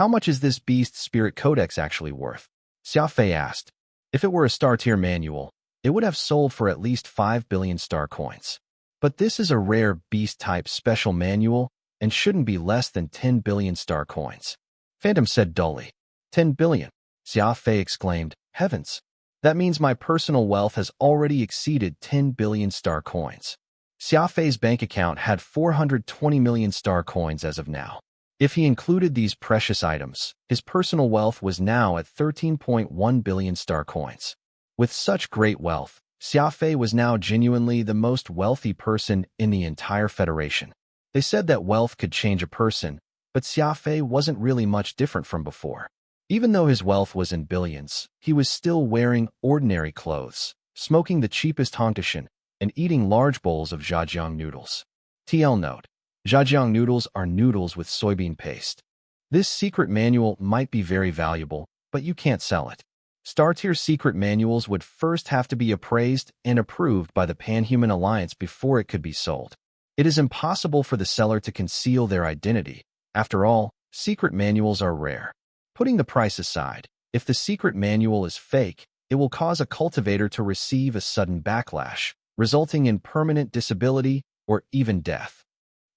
How much is this beast spirit codex actually worth? Xia Fei asked. If it were a star-tier manual, it would have sold for at least 5 billion star coins. But this is a rare beast-type special manual and shouldn't be less than 10 billion star coins. Phantom said dully. 10 billion, Xia Fei exclaimed. Heavens! That means my personal wealth has already exceeded 10 billion star coins. Xia Fei's bank account had 420 million star coins as of now. If he included these precious items, his personal wealth was now at 13.1 billion star coins. With such great wealth, Xia Fei was now genuinely the most wealthy person in the entire Federation. They said that wealth could change a person, but Xia Fei wasn't really much different from before. Even though his wealth was in billions, he was still wearing ordinary clothes, smoking the cheapest hankashin, and eating large bowls of zhajiang noodles. TL note: zhajiang noodles are noodles with soybean paste. This secret manual might be very valuable, but you can't sell it. Star-tier secret manuals would first have to be appraised and approved by the Panhuman Alliance before it could be sold. It is impossible for the seller to conceal their identity. After all, secret manuals are rare. Putting the price aside, if the secret manual is fake, it will cause a cultivator to receive a sudden backlash, resulting in permanent disability or even death.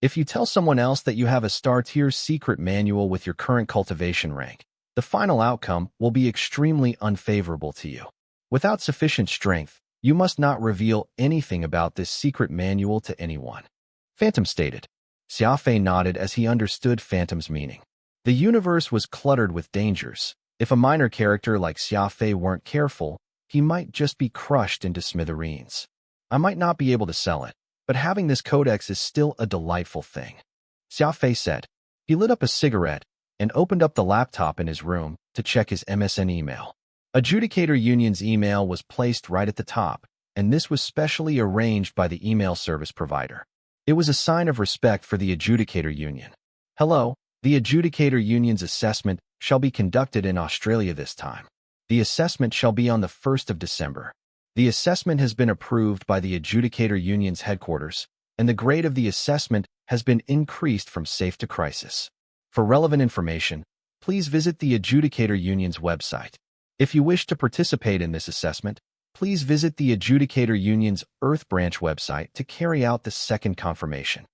If you tell someone else that you have a star-tier secret manual with your current cultivation rank, the final outcome will be extremely unfavorable to you. Without sufficient strength, you must not reveal anything about this secret manual to anyone. Phantom stated. Xia Fei nodded as he understood Phantom's meaning. The universe was cluttered with dangers. If a minor character like Xia Fei weren't careful, he might just be crushed into smithereens. I might not be able to sell it, but having this codex is still a delightful thing, Xia Fei said. He lit up a cigarette and opened up the laptop in his room to check his MSN email. Adjudicator Union's email was placed right at the top, and this was specially arranged by the email service provider. It was a sign of respect for the Adjudicator Union. Hello. The Adjudicator Union's assessment shall be conducted in Australia this time. The assessment shall be on the 1st of December. The assessment has been approved by the Adjudicator Union's headquarters, and the grade of the assessment has been increased from safe to crisis. For relevant information, please visit the Adjudicator Union's website. If you wish to participate in this assessment, please visit the Adjudicator Union's Earth Branch website to carry out the second confirmation.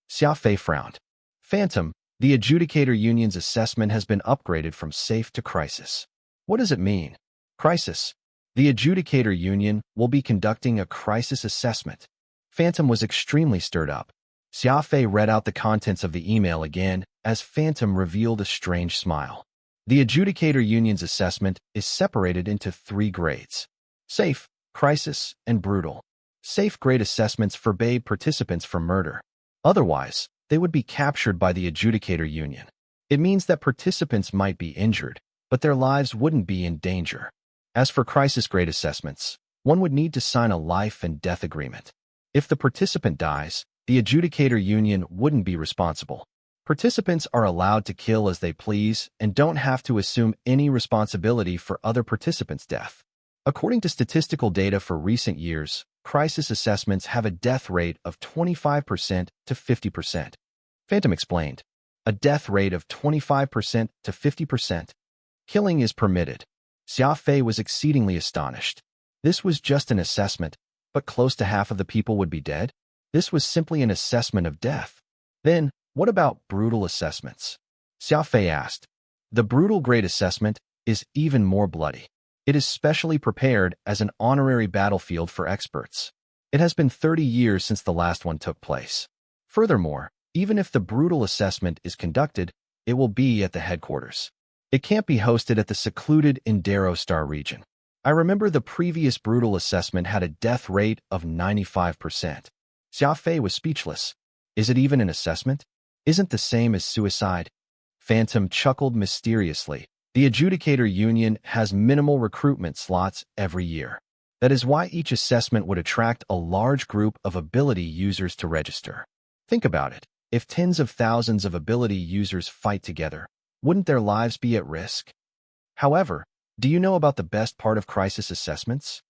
Xia Fei frowned. Phantom, the Adjudicator Union's assessment has been upgraded from safe to crisis. What does it mean? Crisis. The Adjudicator Union will be conducting a crisis assessment. Phantom was extremely stirred up. Xia Fei read out the contents of the email again as Phantom revealed a strange smile. The Adjudicator Union's assessment is separated into 3 grades: safe, crisis, and brutal. Safe grade assessments forbade participants from murder. Otherwise, they would be captured by the Adjudicator Union. It means that participants might be injured, but their lives wouldn't be in danger. As for crisis grade assessments, one would need to sign a life and death agreement. If the participant dies, the Adjudicator Union wouldn't be responsible. Participants are allowed to kill as they please and don't have to assume any responsibility for other participants' death. According to statistical data for recent years, crisis assessments have a death rate of 25% to 50%. Phantom explained. A death rate of 25% to 50%. Killing is permitted. Xia Fei was exceedingly astonished. This was just an assessment, but close to half of the people would be dead? This was simply an assessment of death. Then, what about brutal assessments? Xia Fei asked. The brutal grade assessment is even more bloody. It is specially prepared as an honorary battlefield for experts. It has been 30 years since the last one took place. Furthermore, even if the brutal assessment is conducted, it will be at the headquarters. It can't be hosted at the secluded Indero Star region. I remember the previous brutal assessment had a death rate of 95%. Xia Fei was speechless. Is it even an assessment? Isn't the same as suicide? Phantom chuckled mysteriously. The Adjudicator Union has minimal recruitment slots every year. That is why each assessment would attract a large group of ability users to register. Think about it. If tens of thousands of ability users fight together, wouldn't their lives be at risk? However, do you know about the best part of crisis assessments?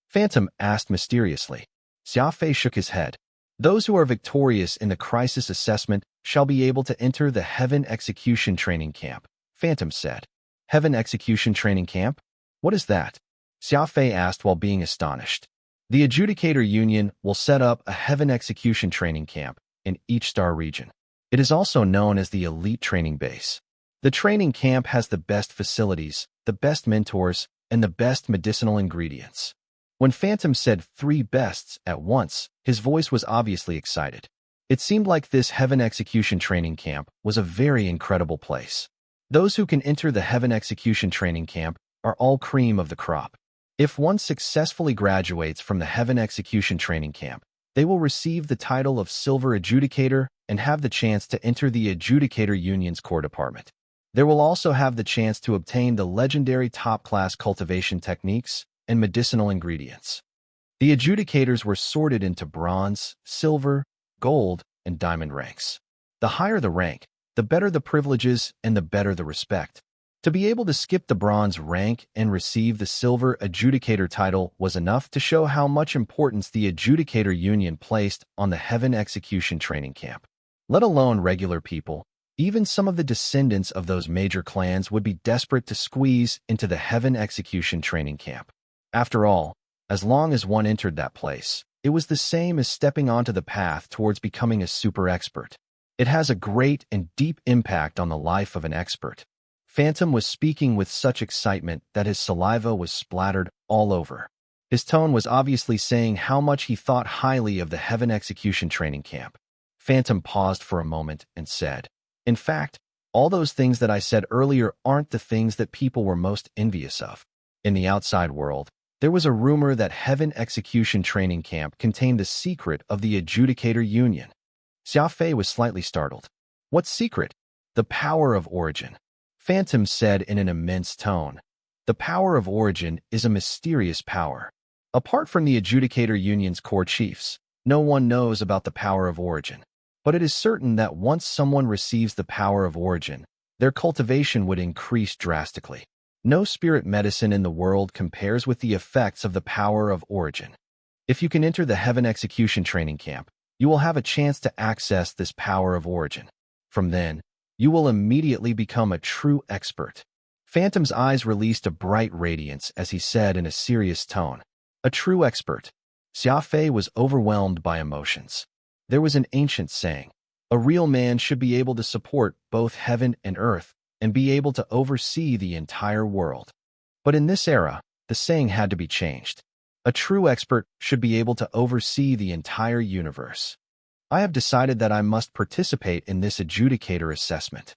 Phantom asked mysteriously. Xia Fei shook his head. Those who are victorious in the crisis assessment shall be able to enter the Heaven Execution Training Camp, Phantom said. Heaven Execution Training Camp? What is that? Xia Fei asked while being astonished. The Adjudicator Union will set up a Heaven Execution Training Camp in each star region. It is also known as the Elite Training Base. The training camp has the best facilities, the best mentors, and the best medicinal ingredients. When Phantom said 3 bests at once, his voice was obviously excited. It seemed like this Heaven Execution Training Camp was a very incredible place. Those who can enter the Heaven Execution Training Camp are all cream of the crop. If one successfully graduates from the Heaven Execution Training Camp, they will receive the title of Silver Adjudicator and have the chance to enter the Adjudicator Union's core department. They will also have the chance to obtain the legendary top-class cultivation techniques and medicinal ingredients. The adjudicators were sorted into bronze, silver, gold, and diamond ranks. The higher the rank, the better the privileges and the better the respect. To be able to skip the bronze rank and receive the silver adjudicator title was enough to show how much importance the Adjudicator Union placed on the Heaven Execution Training Camp. Let alone regular people, even some of the descendants of those major clans would be desperate to squeeze into the Heaven Execution Training Camp. After all, as long as one entered that place, it was the same as stepping onto the path towards becoming a super expert. It has a great and deep impact on the life of an expert. Phantom was speaking with such excitement that his saliva was splattered all over. His tone was obviously saying how much he thought highly of the Heaven Execution Training Camp. Phantom paused for a moment and said, "In fact, all those things that I said earlier aren't the things that people were most envious of." In the outside world, there was a rumor that Heaven Execution Training Camp contained the secret of the Adjudicator Union. Xia Fei was slightly startled. What secret? The power of origin. Phantom said in an immense tone. The power of origin is a mysterious power. Apart from the Adjudicator Union's core chiefs, no one knows about the power of origin. But it is certain that once someone receives the power of origin, their cultivation would increase drastically. No spirit medicine in the world compares with the effects of the power of origin. If you can enter the Heaven Execution Training Camp, you will have a chance to access this power of origin. From then, you will immediately become a true expert. Phantom's eyes released a bright radiance as he said in a serious tone, "A true expert." Xia Fei was overwhelmed by emotions. There was an ancient saying, "A real man should be able to support both heaven and earth and be able to oversee the entire world." But in this era, the saying had to be changed. A true expert should be able to oversee the entire universe. I have decided that I must participate in this adjudicator assessment,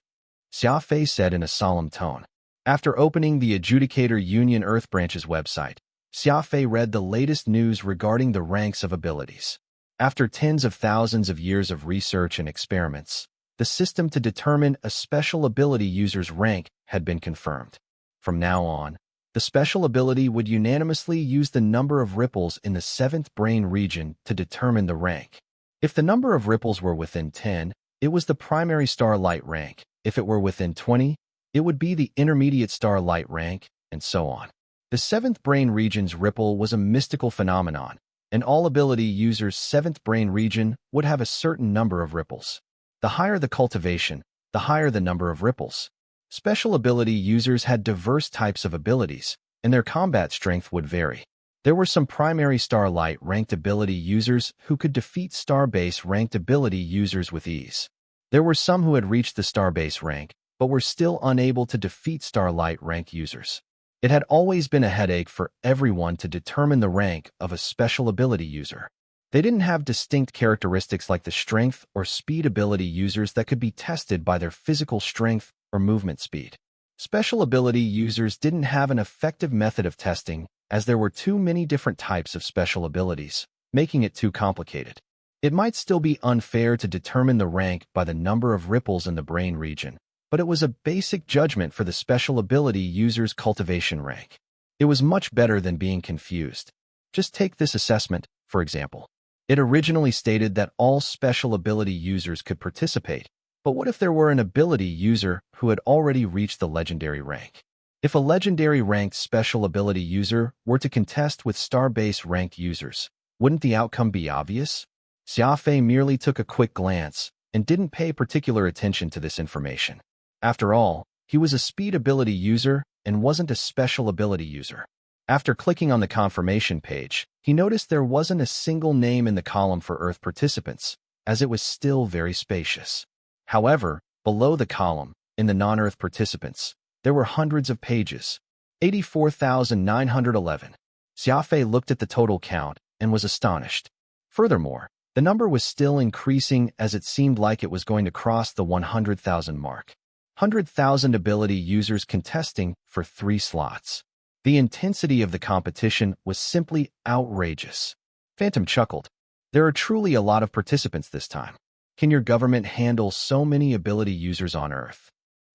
Xia Fei said in a solemn tone. After opening the Adjudicator Union Earth Branch's website, Xia Fei read the latest news regarding the ranks of abilities. After tens of thousands of years of research and experiments, the system to determine a special ability user's rank had been confirmed. From now on, the special ability would unanimously use the number of ripples in the 7th brain region to determine the rank. If the number of ripples were within 10, it was the primary star light rank. If it were within 20, it would be the intermediate star light rank, and so on. The 7th brain region's ripple was a mystical phenomenon, and all ability users' 7th brain region would have a certain number of ripples. The higher the cultivation, the higher the number of ripples. Special ability users had diverse types of abilities, and their combat strength would vary. There were some primary Starlight ranked ability users who could defeat Starbase ranked ability users with ease. There were some who had reached the Starbase rank, but were still unable to defeat Starlight rank users. It had always been a headache for everyone to determine the rank of a special ability user. They didn't have distinct characteristics like the strength or speed ability users that could be tested by their physical strength or movement speed. Special ability users didn't have an effective method of testing, as there were too many different types of special abilities, making it too complicated. It might still be unfair to determine the rank by the number of ripples in the brain region, but it was a basic judgment for the special ability user's cultivation rank. It was much better than being confused. Just take this assessment, for example. It originally stated that all special ability users could participate, but what if there were an ability user who had already reached the legendary rank? If a legendary ranked special ability user were to contest with Starbase ranked users, wouldn't the outcome be obvious? Xia Fei merely took a quick glance and didn't pay particular attention to this information. After all, He was a speed ability user and wasn't a special ability user. After clicking on the confirmation page, he noticed there wasn't a single name in the column for Earth participants, as it was still very spacious. However, below the column, in the non-Earth participants, there were hundreds of pages. 84,911. Xia Fei looked at the total count and was astonished. Furthermore, the number was still increasing as it seemed like it was going to cross the 100,000 mark. 100,000 ability users contesting for 3 slots. The intensity of the competition was simply outrageous. Phantom chuckled. There are truly a lot of participants this time. Can your government handle so many ability users on Earth?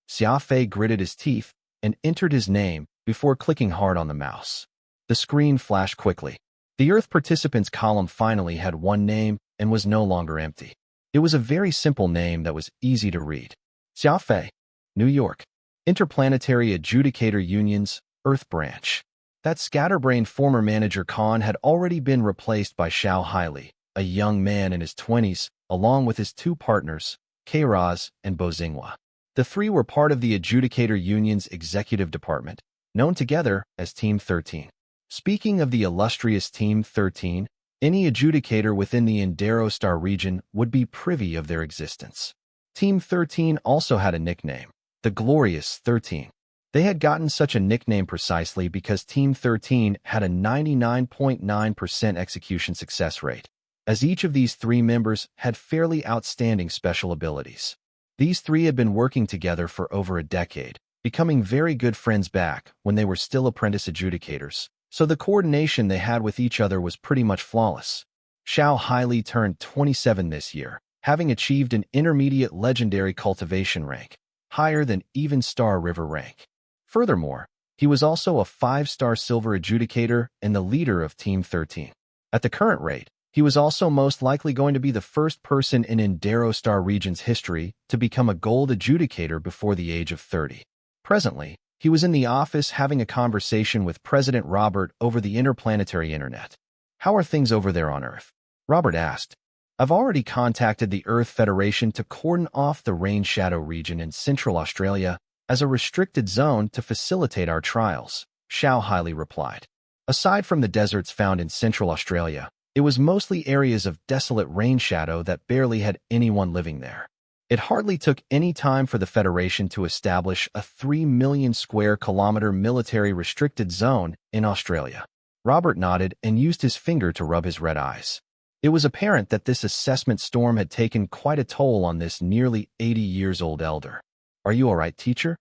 Xia Fei gritted his teeth and entered his name before clicking hard on the mouse. The screen flashed quickly. The Earth participants column finally had one name and was no longer empty. It was a very simple name that was easy to read. Xia Fei, New York. Interplanetary Adjudicator Union's Earth Branch. That scatterbrained former manager Khan had already been replaced by Xiao Haili, a young man in his 20s, along with his 2 partners, Kairaz and Bozingwa. The 3 were part of the Adjudicator Union's executive department, known together as Team 13. Speaking of the illustrious Team 13, any adjudicator within the Indero Star region would be privy of their existence. Team 13 also had a nickname, the Glorious 13. They had gotten such a nickname precisely because Team 13 had a 99.9% execution success rate, as each of these 3 members had fairly outstanding special abilities. These 3 had been working together for over a decade, becoming very good friends back when they were still apprentice adjudicators, so the coordination they had with each other was pretty much flawless. Xiao Haili turned 27 this year, having achieved an intermediate legendary cultivation rank, higher than even Star River rank. Furthermore, he was also a 5-star silver adjudicator and the leader of Team 13. At the current rate, he was also most likely going to be the first person in Indero Star region's history to become a gold adjudicator before the age of 30. Presently, he was in the office having a conversation with President Robert over the interplanetary internet. How are things over there on Earth? Robert asked. I've already contacted the Earth Federation to cordon off the Rain Shadow region in Central Australia as a restricted zone to facilitate our trials, Xiao Haili replied. Aside from the deserts found in Central Australia, it was mostly areas of desolate rain shadow that barely had anyone living there. It hardly took any time for the Federation to establish a 3 million square kilometer military restricted zone in Australia. Robert nodded and used his finger to rub his red eyes. It was apparent that this assessment storm had taken quite a toll on this nearly 80 years old elder. Are you all right, teacher?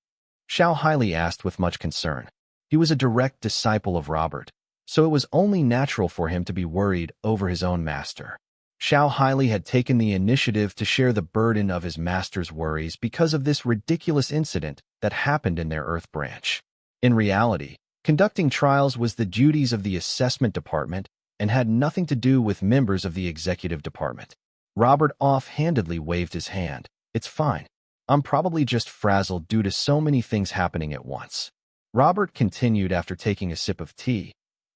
Xiao Haili asked with much concern. He was a direct disciple of Robert, so it was only natural for him to be worried over his own master. Xiao Haili had taken the initiative to share the burden of his master's worries because of this ridiculous incident that happened in their Earth branch. In reality, conducting trials was the duties of the assessment department and had nothing to do with members of the executive department. Robert offhandedly waved his hand. It's fine. I'm probably just frazzled due to so many things happening at once. Robert continued after taking a sip of tea.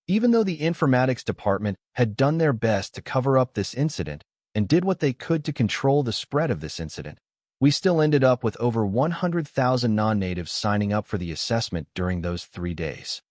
Even though the informatics department had done their best to cover up this incident and did what they could to control the spread of this incident, we still ended up with over 100,000 non-natives signing up for the assessment during those 3 days.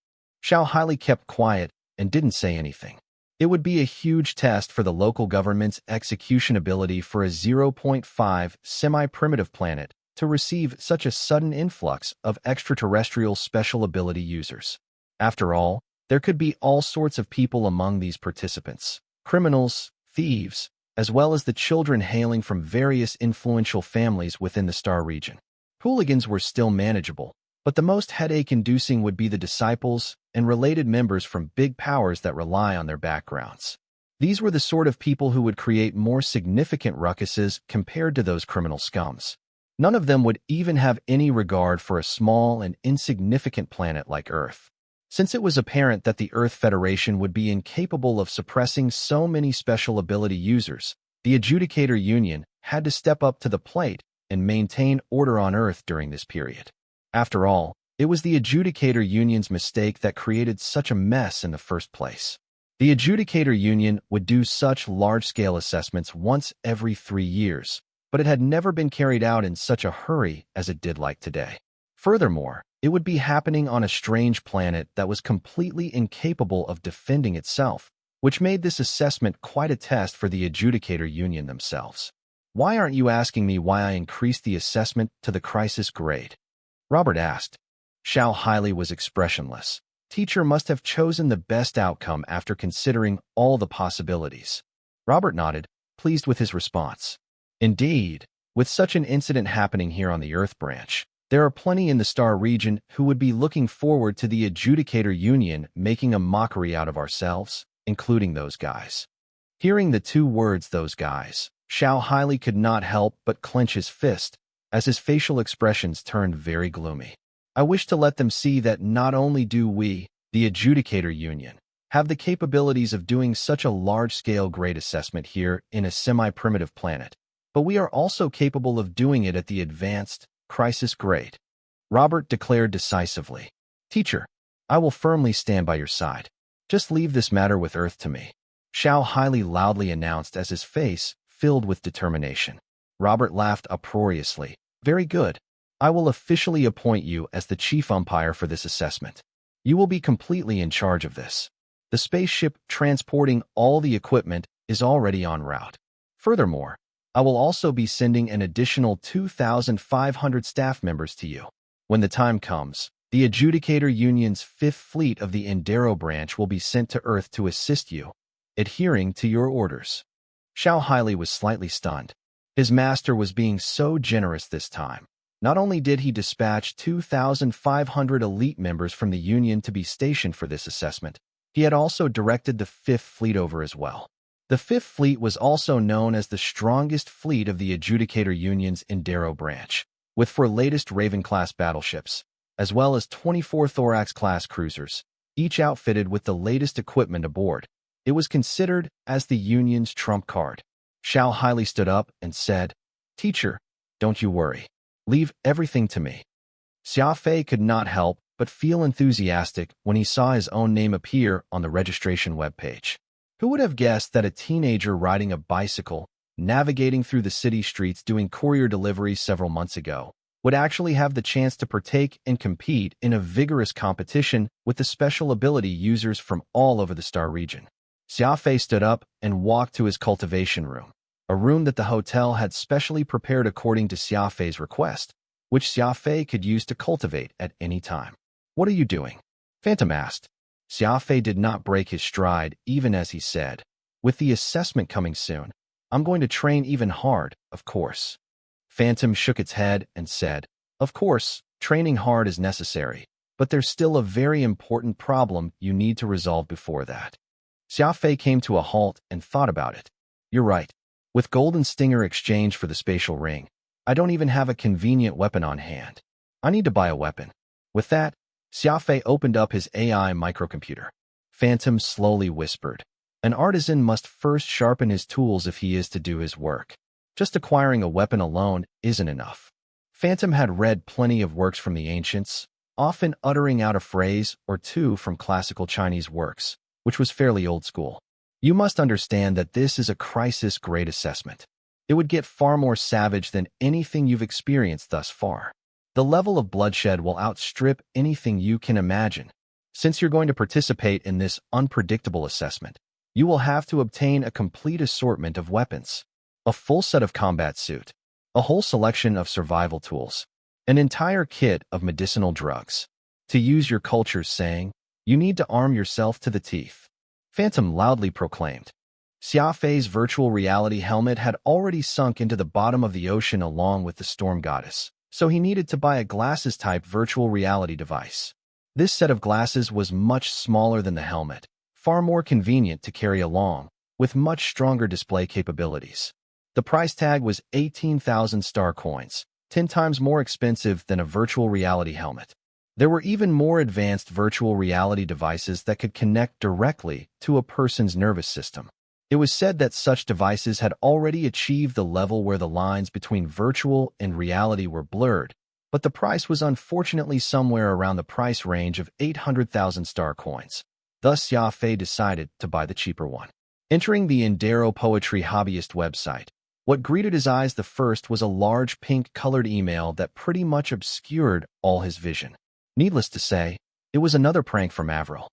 Xiao Haili kept quiet and didn't say anything. It would be a huge test for the local government's execution ability for a 0.5 semi-primitive planet to receive such a sudden influx of extraterrestrial special ability users. After all, there could be all sorts of people among these participants, criminals, thieves, as well as the children hailing from various influential families within the star region. Hooligans were still manageable, but the most headache-inducing would be the disciples and related members from big powers that rely on their backgrounds. These were the sort of people who would create more significant ruckuses compared to those criminal scums. None of them would even have any regard for a small and insignificant planet like Earth. Since it was apparent that the Earth Federation would be incapable of suppressing so many special ability users, the Adjudicator Union had to step up to the plate and maintain order on Earth during this period. After all, it was the Adjudicator Union's mistake that created such a mess in the first place. The Adjudicator Union would do such large-scale assessments once every 3 years, but it had never been carried out in such a hurry as it did like today. Furthermore, it would be happening on a strange planet that was completely incapable of defending itself, which made this assessment quite a test for the adjudicator union themselves. Why aren't you asking me why I increased the assessment to the crisis grade? Robert asked. Xiao Haili was expressionless. Teacher must have chosen the best outcome after considering all the possibilities. Robert nodded, pleased with his response. Indeed, with such an incident happening here on the Earth branch, there are plenty in the Star region who would be looking forward to the adjudicator union making a mockery out of ourselves, including those guys. Hearing the two words, those guys, Xiao Haili could not help but clench his fist, as his facial expressions turned very gloomy. I wish to let them see that not only do we, the adjudicator union, have the capabilities of doing such a large-scale grade assessment here in a semi-primitive planet, but we are also capable of doing it at the advanced, crisis grade. Robert declared decisively. Teacher, I will firmly stand by your side. Just leave this matter with Earth to me. Xiao Haili loudly announced as his face filled with determination. Robert laughed uproariously. Very good. I will officially appoint you as the chief umpire for this assessment. You will be completely in charge of this. The spaceship transporting all the equipment is already en route. Furthermore, I will also be sending an additional 2,500 staff members to you. When the time comes, the Adjudicator Union's 5th Fleet of the Endero branch will be sent to Earth to assist you, adhering to your orders. Xiao Haili was slightly stunned. His master was being so generous this time. Not only did he dispatch 2,500 elite members from the Union to be stationed for this assessment, he had also directed the 5th Fleet over as well. The 5th Fleet was also known as the strongest fleet of the Adjudicator Union's Endero branch, with 4 latest Raven-class battleships, as well as 24 Thorax-class cruisers, each outfitted with the latest equipment aboard. It was considered as the Union's trump card. Xiao Haili stood up and said, Teacher, don't you worry. Leave everything to me. Xia Fei could not help but feel enthusiastic when he saw his own name appear on the registration webpage. Who would have guessed that a teenager riding a bicycle, navigating through the city streets doing courier deliveries several months ago, would actually have the chance to partake and compete in a vigorous competition with the special ability users from all over the Star region? Xia Fei stood up and walked to his cultivation room, a room that the hotel had specially prepared according to Xia Fei's request, which Xia Fei could use to cultivate at any time. What are you doing? Phantom asked. Xia Fei did not break his stride even as he said, with the assessment coming soon, I'm going to train even hard, of course. Phantom shook its head and said, of course, training hard is necessary, but there's still a very important problem you need to resolve before that. Xia Fei came to a halt and thought about it. You're right. With Golden Stinger exchanged for the spatial ring, I don't even have a convenient weapon on hand. I need to buy a weapon. With that, Xia Fei opened up his AI microcomputer. Phantom slowly whispered, an artisan must first sharpen his tools if he is to do his work. Just acquiring a weapon alone isn't enough. Phantom had read plenty of works from the ancients, often uttering out a phrase or two from classical Chinese works, which was fairly old school. You must understand that this is a crisis-grade assessment. It would get far more savage than anything you've experienced thus far. The level of bloodshed will outstrip anything you can imagine. Since you're going to participate in this unpredictable assessment, you will have to obtain a complete assortment of weapons, a full set of combat suit, a whole selection of survival tools, an entire kit of medicinal drugs. To use your culture's saying, you need to arm yourself to the teeth. Phantom loudly proclaimed. Xia Fei's virtual reality helmet had already sunk into the bottom of the ocean along with the storm goddess, so he needed to buy a glasses-type virtual reality device. This set of glasses was much smaller than the helmet, far more convenient to carry along, with much stronger display capabilities. The price tag was 18,000 star coins, 10 times more expensive than a virtual reality helmet. There were even more advanced virtual reality devices that could connect directly to a person's nervous system. It was said that such devices had already achieved the level where the lines between virtual and reality were blurred, but the price was unfortunately somewhere around the price range of 800,000 star coins. Thus, Xia Fei decided to buy the cheaper one. Entering the Endero Poetry Hobbyist website, What greeted his eyes the first was a large pink-colored email that pretty much obscured all his vision. Needless to say, it was another prank from Avril.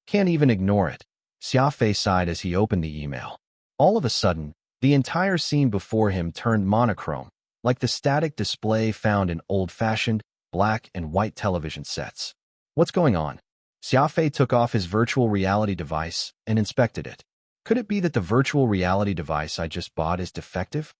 Can't even ignore it. Xia Fei sighed as he opened the email. All of a sudden, the entire scene before him turned monochrome, like the static display found in old-fashioned, black and white television sets. What's going on? Xia Fei took off his virtual reality device and inspected it. Could it be that the virtual reality device I just bought is defective?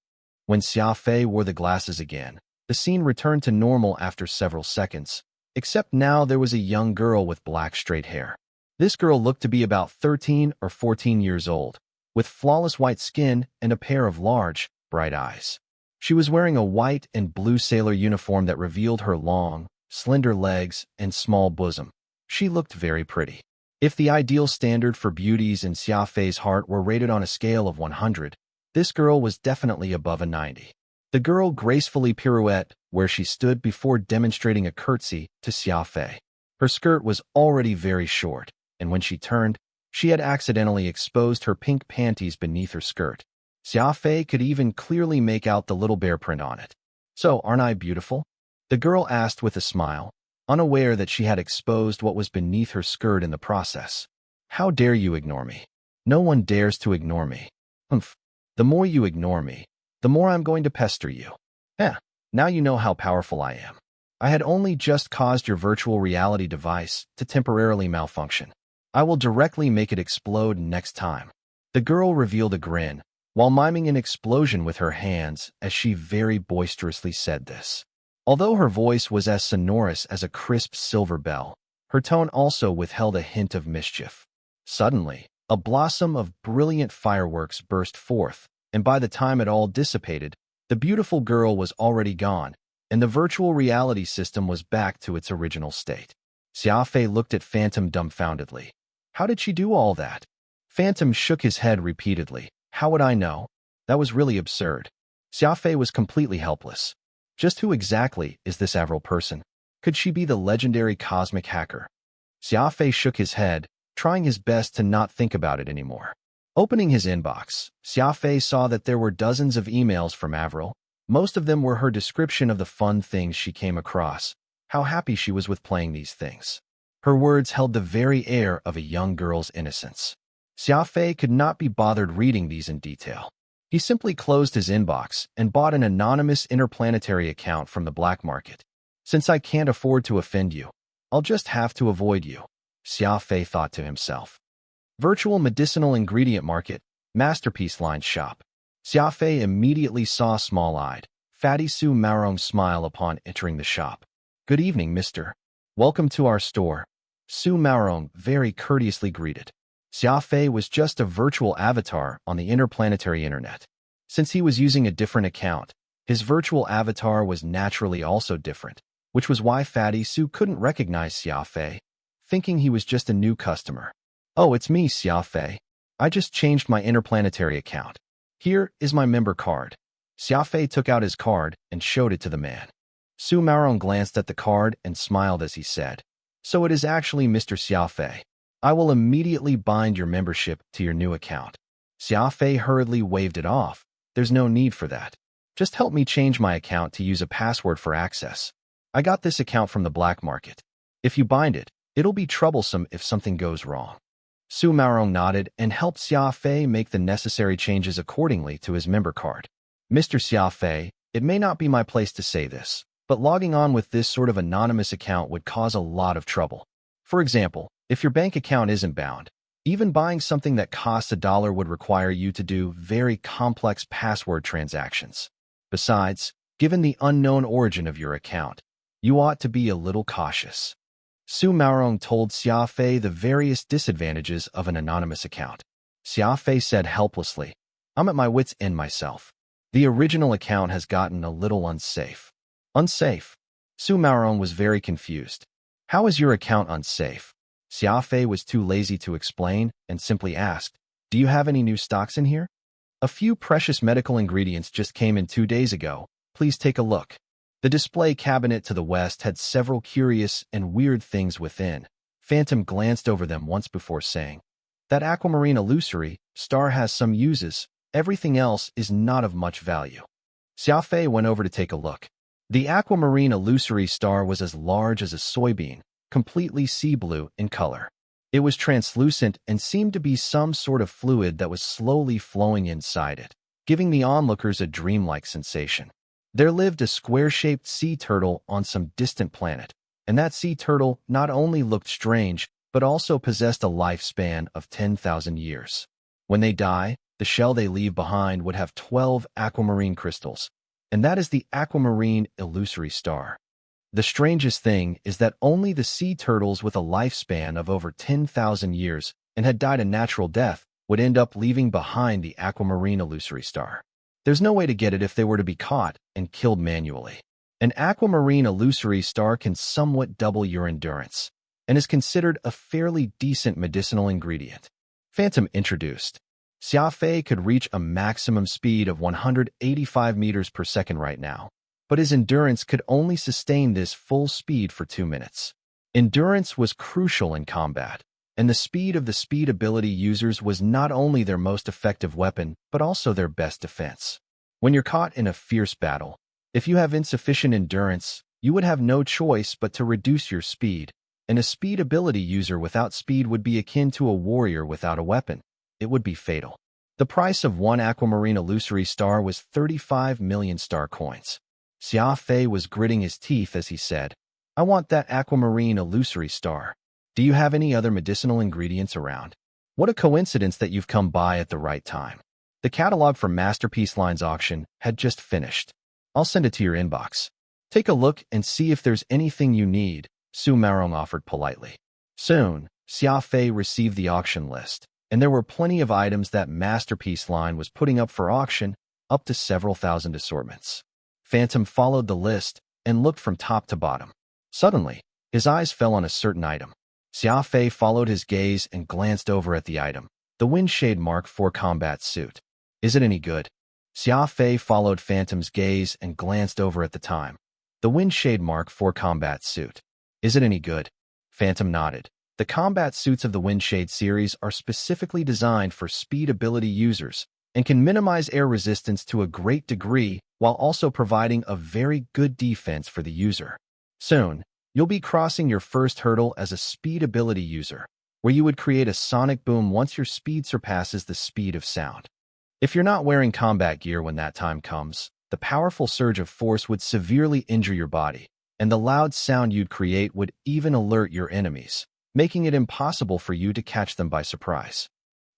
When Xia Fei wore the glasses again, the scene returned to normal after several seconds, except now there was a young girl with black straight hair. This girl looked to be about 13 or 14 years old, with flawless white skin and a pair of large, bright eyes. She was wearing a white and blue sailor uniform that revealed her long, slender legs and small bosom. She looked very pretty. If the ideal standard for beauties in Xia Fei's heart were rated on a scale of 100, this girl was definitely above a 90. The girl gracefully pirouetted where she stood before demonstrating a curtsy to Xia Fei. Her skirt was already very short, and when she turned, she had accidentally exposed her pink panties beneath her skirt. Xia Fei could even clearly make out the little bear print on it. "So, aren't I beautiful?" the girl asked with a smile, unaware that she had exposed what was beneath her skirt in the process. "How dare you ignore me?" "No one dares to ignore me." "Humph. The more you ignore me, the more I'm going to pester you." Now you know how powerful I am. I had only just caused your virtual reality device to temporarily malfunction. I will directly make it explode next time. The girl revealed a grin, while miming an explosion with her hands as she very boisterously said this. Although her voice was as sonorous as a crisp silver bell, her tone also withheld a hint of mischief. Suddenly, a blossom of brilliant fireworks burst forth, and by the time it all dissipated, the beautiful girl was already gone, and the virtual reality system was back to its original state. Xia Fei looked at Phantom dumbfoundedly. How did she do all that? Phantom shook his head repeatedly. How would I know? That was really absurd. Xia Fei was completely helpless. Just who exactly is this Avril person? Could she be the legendary cosmic hacker? Xia Fei shook his head, trying his best to not think about it anymore. Opening his inbox, Xia Fei saw that there were dozens of emails from Avril. Most of them were her description of the fun things she came across, how happy she was with playing these things. Her words held the very air of a young girl's innocence. Xia Fei could not be bothered reading these in detail. He simply closed his inbox and bought an anonymous interplanetary account from the black market. Since I can't afford to offend you, I'll just have to avoid you, Xia Fei thought to himself. Virtual medicinal ingredient market, masterpiece line shop. Xia Fei immediately saw small-eyed, fatty Su Maorong smile upon entering the shop. "Good evening, mister. Welcome to our store," Su Maorong very courteously greeted. Xia Fei was just a virtual avatar on the interplanetary internet. Since he was using a different account, his virtual avatar was naturally also different, which was why Fatty Su couldn't recognize Xia Fei, thinking he was just a new customer. "Oh, it's me, Xia Fei. I just changed my interplanetary account. Here is my member card." Xia Fei took out his card and showed it to the man. Su Maorong glanced at the card and smiled as he said, "So it is actually Mr. Xia Fei. I will immediately bind your membership to your new account." Xia Fei hurriedly waved it off. "There's no need for that. Just help me change my account to use a password for access. I got this account from the black market. If you bind it, it'll be troublesome if something goes wrong." Su Maorong nodded and helped Xia Fei make the necessary changes accordingly to his member card. "Mr. Xia Fei, it may not be my place to say this, but logging on with this sort of anonymous account would cause a lot of trouble. For example, if your bank account isn't bound, even buying something that costs $1 would require you to do very complex password transactions. Besides, given the unknown origin of your account, you ought to be a little cautious." Su Maorong told Xia Fei the various disadvantages of an anonymous account. Xia Fei said helplessly, "I'm at my wit's end myself. The original account has gotten a little unsafe." "Unsafe?" Su Maorong was very confused. "How is your account unsafe?" Xia Fei was too lazy to explain and simply asked, "Do you have any new stocks in here? A few precious medical ingredients just came in 2 days ago. Please take a look." The display cabinet to the west had several curious and weird things within. Phantom glanced over them once before saying, "That aquamarine illusory star has some uses, Everything else is not of much value. Xia Fei went over to take a look. The aquamarine illusory star was as large as a soybean, completely sea blue in color. It was translucent and seemed to be some sort of fluid that was slowly flowing inside it, giving the onlookers a dreamlike sensation. There lived a square-shaped sea turtle on some distant planet, and that sea turtle not only looked strange, but also possessed a lifespan of 10,000 years. When they die, the shell they leave behind would have 12 aquamarine crystals, and that is the aquamarine illusory star. The strangest thing is that only the sea turtles with a lifespan of over 10,000 years and had died a natural death would end up leaving behind the aquamarine illusory star. There's no way to get it if they were to be caught and killed manually. An aquamarine illusory star can somewhat double your endurance and is considered a fairly decent medicinal ingredient. Phantom introduced. Xia Fei could reach a maximum speed of 185 meters per second right now, but his endurance could only sustain this full speed for 2 minutes. Endurance was crucial in combat, and the speed of the speed ability users was not only their most effective weapon, but also their best defense. When you're caught in a fierce battle, if you have insufficient endurance, you would have no choice but to reduce your speed, and a speed ability user without speed would be akin to a warrior without a weapon. It would be fatal. The price of one aquamarine illusory star was 35 million star coins. Xia Fei was gritting his teeth as he said, "I want that aquamarine illusory star. Do you have any other medicinal ingredients around? What a coincidence that you've come by at the right time." The catalog for Masterpiece Line's auction had just finished. "I'll send it to your inbox. Take a look and see if there's anything you need," Su Marong offered politely. Soon, Xia Fei received the auction list, and there were plenty of items that Masterpiece Line was putting up for auction, up to several thousand assortments. Phantom followed the list and looked from top to bottom. Suddenly, his eyes fell on a certain item. Xia Fei followed his gaze and glanced over at the item, the Windshade Mark IV combat suit. "Is it any good?" Xia Fei followed Phantom's gaze and glanced over at the time. The Windshade Mark IV combat suit. "Is it any good?" Phantom nodded. The combat suits of the Windshade series are specifically designed for speed ability users and can minimize air resistance to a great degree while also providing a very good defense for the user. Soon, you'll be crossing your first hurdle as a speed ability user, where you would create a sonic boom once your speed surpasses the speed of sound. If you're not wearing combat gear when that time comes, the powerful surge of force would severely injure your body, and the loud sound you'd create would even alert your enemies, making it impossible for you to catch them by surprise.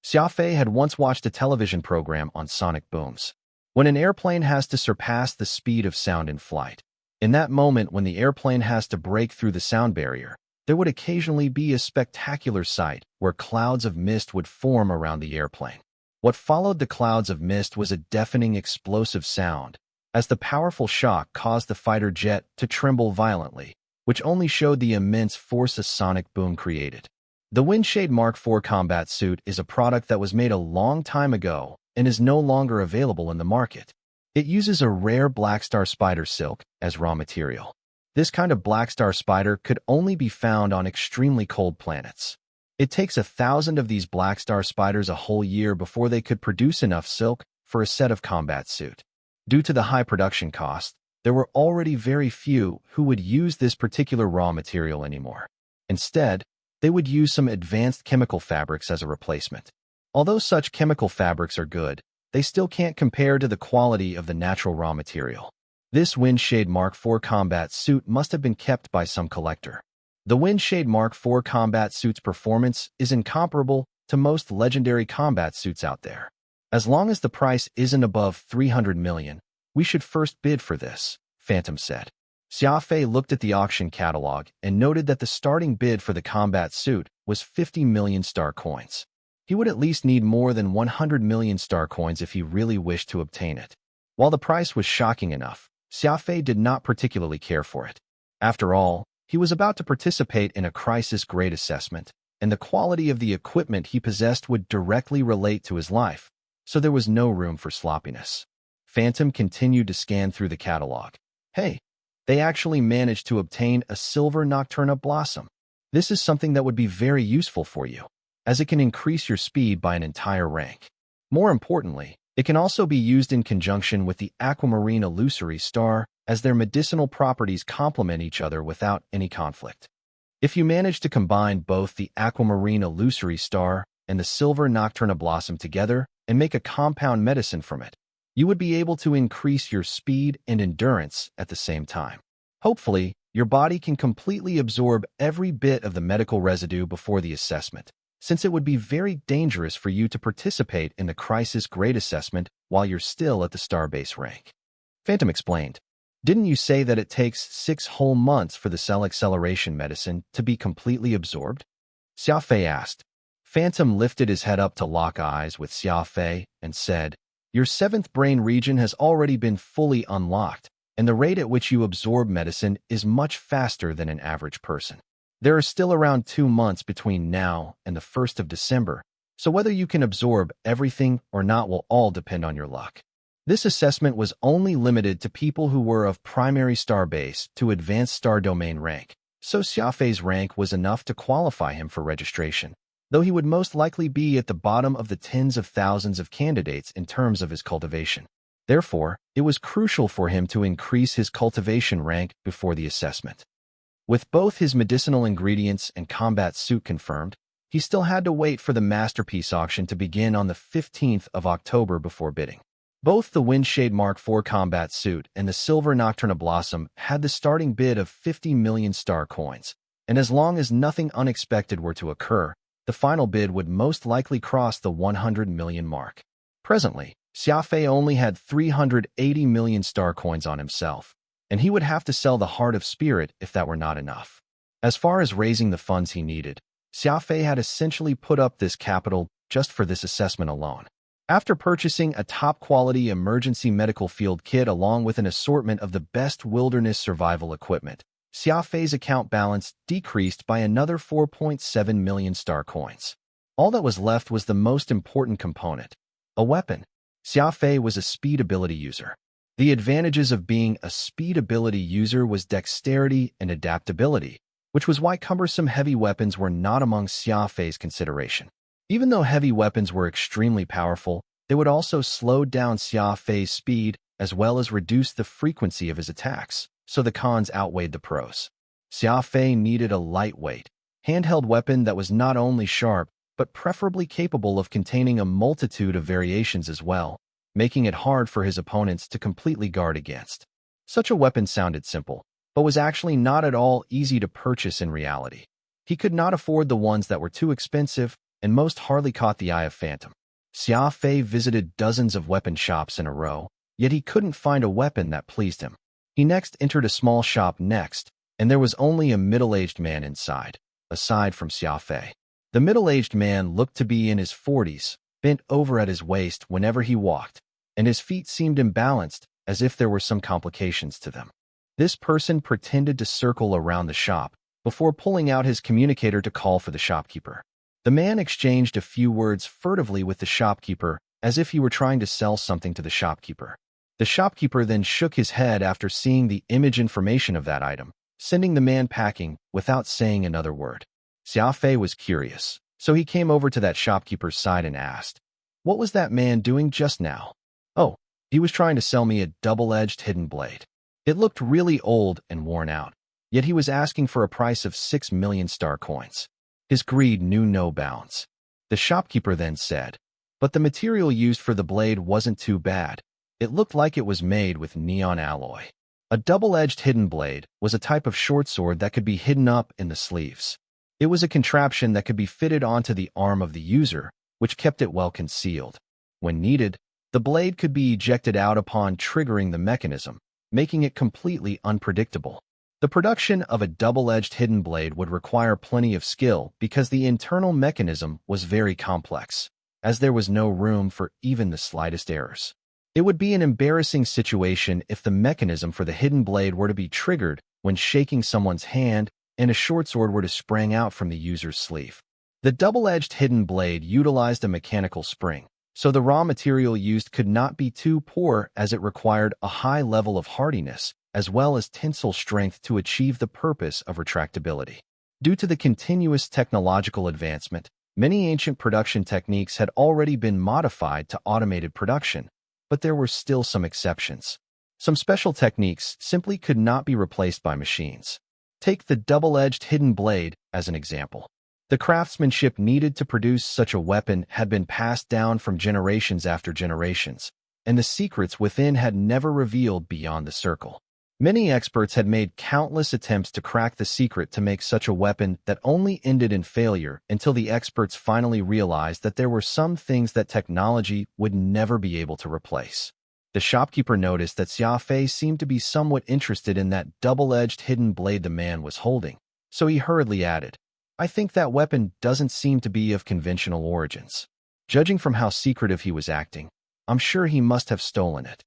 Xia Fei had once watched a television program on sonic booms. When an airplane has to surpass the speed of sound in flight, in that moment when the airplane has to break through the sound barrier, there would occasionally be a spectacular sight where clouds of mist would form around the airplane. What followed the clouds of mist was a deafening explosive sound, as the powerful shock caused the fighter jet to tremble violently, which only showed the immense force a sonic boom created. The Windshade Mark IV combat suit is a product that was made a long time ago and is no longer available in the market. It uses a rare black star spider silk as raw material. This kind of black star spider could only be found on extremely cold planets. It takes 1,000 of these black star spiders a whole year before they could produce enough silk for a set of combat suit. Due to the high production cost, there were already very few who would use this particular raw material anymore. Instead, they would use some advanced chemical fabrics as a replacement. Although such chemical fabrics are good, they still can't compare to the quality of the natural raw material. This Windshade Mark IV combat suit must have been kept by some collector. The Windshade Mark IV combat suit's performance is incomparable to most legendary combat suits out there. As long as the price isn't above 300 million, we should first bid for this, Phantom said. Xia Fei looked at the auction catalog and noted that the starting bid for the combat suit was 50 million star coins. He would at least need more than 100 million star coins if he really wished to obtain it. While the price was shocking enough, Xia Fei did not particularly care for it. After all, he was about to participate in a crisis-grade assessment, and the quality of the equipment he possessed would directly relate to his life, so there was no room for sloppiness. Phantom continued to scan through the catalog. Hey, they actually managed to obtain a silver Nocturna Blossom. This is something that would be very useful for you, as it can increase your speed by an entire rank. More importantly, It can also be used in conjunction with the aquamarine illusory star, as their medicinal properties complement each other without any conflict. If you manage to combine both the aquamarine illusory star and the silver nocturna blossom together and make a compound medicine from it, you would be able to increase your speed and endurance at the same time. Hopefully, your body can completely absorb every bit of the medical residue before the assessment, since it would be very dangerous for you to participate in the crisis grade assessment while you're still at the starbase rank. Phantom explained, "Didn't you say that it takes 6 whole months for the cell acceleration medicine to be completely absorbed?" Xia Fei asked. Phantom lifted his head up to lock eyes with Xia Fei and said, "Your 7th brain region has already been fully unlocked, and the rate at which you absorb medicine is much faster than an average person. There are still around 2 months between now and the 1st of December, so whether you can absorb everything or not will all depend on your luck." This assessment was only limited to people who were of primary star base to advanced star domain rank, so Xia Fei's rank was enough to qualify him for registration, though he would most likely be at the bottom of the tens of thousands of candidates in terms of his cultivation. Therefore, it was crucial for him to increase his cultivation rank before the assessment. With both his medicinal ingredients and combat suit confirmed, he still had to wait for the masterpiece auction to begin on the 15th of October before bidding. Both the Windshade Mark IV combat suit and the Silver Nocturna Blossom had the starting bid of 50 million star coins, and as long as nothing unexpected were to occur, the final bid would most likely cross the 100 million mark. Presently, Xia Fei only had 380 million star coins on himself, and he would have to sell the Heart of Spirit if that were not enough. As far as raising the funds he needed, Xia Fei had essentially put up this capital just for this assessment alone. After purchasing a top-quality emergency medical field kit along with an assortment of the best wilderness survival equipment, Xia Fei's account balance decreased by another 4.7 million star coins. All that was left was the most important component, a weapon. Xia Fei was a speed ability user. The advantages of being a speed ability user was dexterity and adaptability, which was why cumbersome heavy weapons were not among Xia Fei's consideration. Even though heavy weapons were extremely powerful, they would also slow down Xia Fei's speed as well as reduce the frequency of his attacks, so the cons outweighed the pros. Xia Fei needed a lightweight, handheld weapon that was not only sharp, but preferably capable of containing a multitude of variations as well, making it hard for his opponents to completely guard against. Such a weapon sounded simple, but was actually not at all easy to purchase in reality. He could not afford the ones that were too expensive, and most hardly caught the eye of Phantom. Xia Fei visited dozens of weapon shops in a row, yet he couldn't find a weapon that pleased him. He next entered a small shop next, and there was only a middle-aged man inside, aside from Xia Fei. The middle-aged man looked to be in his 40s, bent over at his waist whenever he walked, and his feet seemed imbalanced, as if there were some complications to them. This person pretended to circle around the shop before pulling out his communicator to call for the shopkeeper. The man exchanged a few words furtively with the shopkeeper, as if he were trying to sell something to the shopkeeper. The shopkeeper then shook his head after seeing the image information of that item, sending the man packing without saying another word. Xia Fei was curious, so he came over to that shopkeeper's side and asked, "What was that man doing just now?" "Oh, he was trying to sell me a double-edged hidden blade. It looked really old and worn out, yet he was asking for a price of 6 million star coins. His greed knew no bounds." The shopkeeper then said, "But the material used for the blade wasn't too bad. It looked like it was made with neon alloy." A double-edged hidden blade was a type of short sword that could be hidden up in the sleeves. It was a contraption that could be fitted onto the arm of the user, which kept it well concealed. When needed, the blade could be ejected out upon triggering the mechanism, making it completely unpredictable. The production of a double-edged hidden blade would require plenty of skill because the internal mechanism was very complex, as there was no room for even the slightest errors. It would be an embarrassing situation if the mechanism for the hidden blade were to be triggered when shaking someone's hand and a short sword were to spring out from the user's sleeve. The double-edged hidden blade utilized a mechanical spring, so the raw material used could not be too poor as it required a high level of hardiness as well as tensile strength to achieve the purpose of retractability. Due to the continuous technological advancement, Many ancient production techniques had already been modified to automated production, but there were still some exceptions. Some special techniques simply could not be replaced by machines. Take the double-edged hidden blade as an example. The craftsmanship needed to produce such a weapon had been passed down from generations after generations, and the secrets within had never revealed beyond the circle. Many experts had made countless attempts to crack the secret to make such a weapon that only ended in failure until the experts finally realized that there were some things that technology would never be able to replace. The shopkeeper noticed that Xia Fei seemed to be somewhat interested in that double-edged hidden blade the man was holding, so he hurriedly added, "I think that weapon doesn't seem to be of conventional origins. Judging from how secretive he was acting, I'm sure he must have stolen it."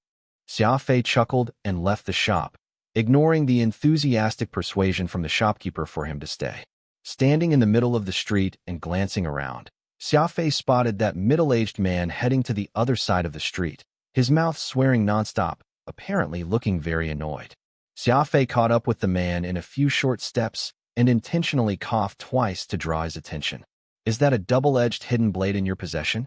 Xia Fei chuckled and left the shop, ignoring the enthusiastic persuasion from the shopkeeper for him to stay. Standing in the middle of the street and glancing around, Xia Fei spotted that middle-aged man heading to the other side of the street, his mouth swearing nonstop, apparently looking very annoyed. Xia Fei caught up with the man in a few short steps and intentionally coughed twice to draw his attention. "Is that a double-edged hidden blade in your possession?"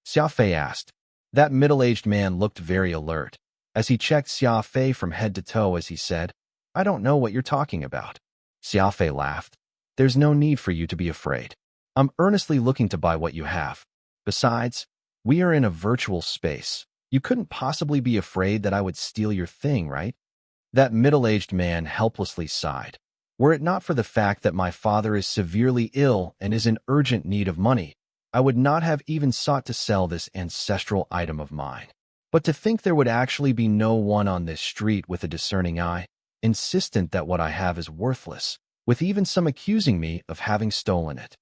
Xia Fei asked. That middle-aged man looked very alert, as he checked Xia Fei from head to toe as he said, "I don't know what you're talking about." Xia Fei laughed. "There's no need for you to be afraid. I'm earnestly looking to buy what you have. Besides, we are in a virtual space. You couldn't possibly be afraid that I would steal your thing, right?" That middle-aged man helplessly sighed. "Were it not for the fact that my father is severely ill and is in urgent need of money, I would not have even sought to sell this ancestral item of mine. But to think there would actually be no one on this street with a discerning eye, insistent that what I have is worthless, with even some accusing me of having stolen it.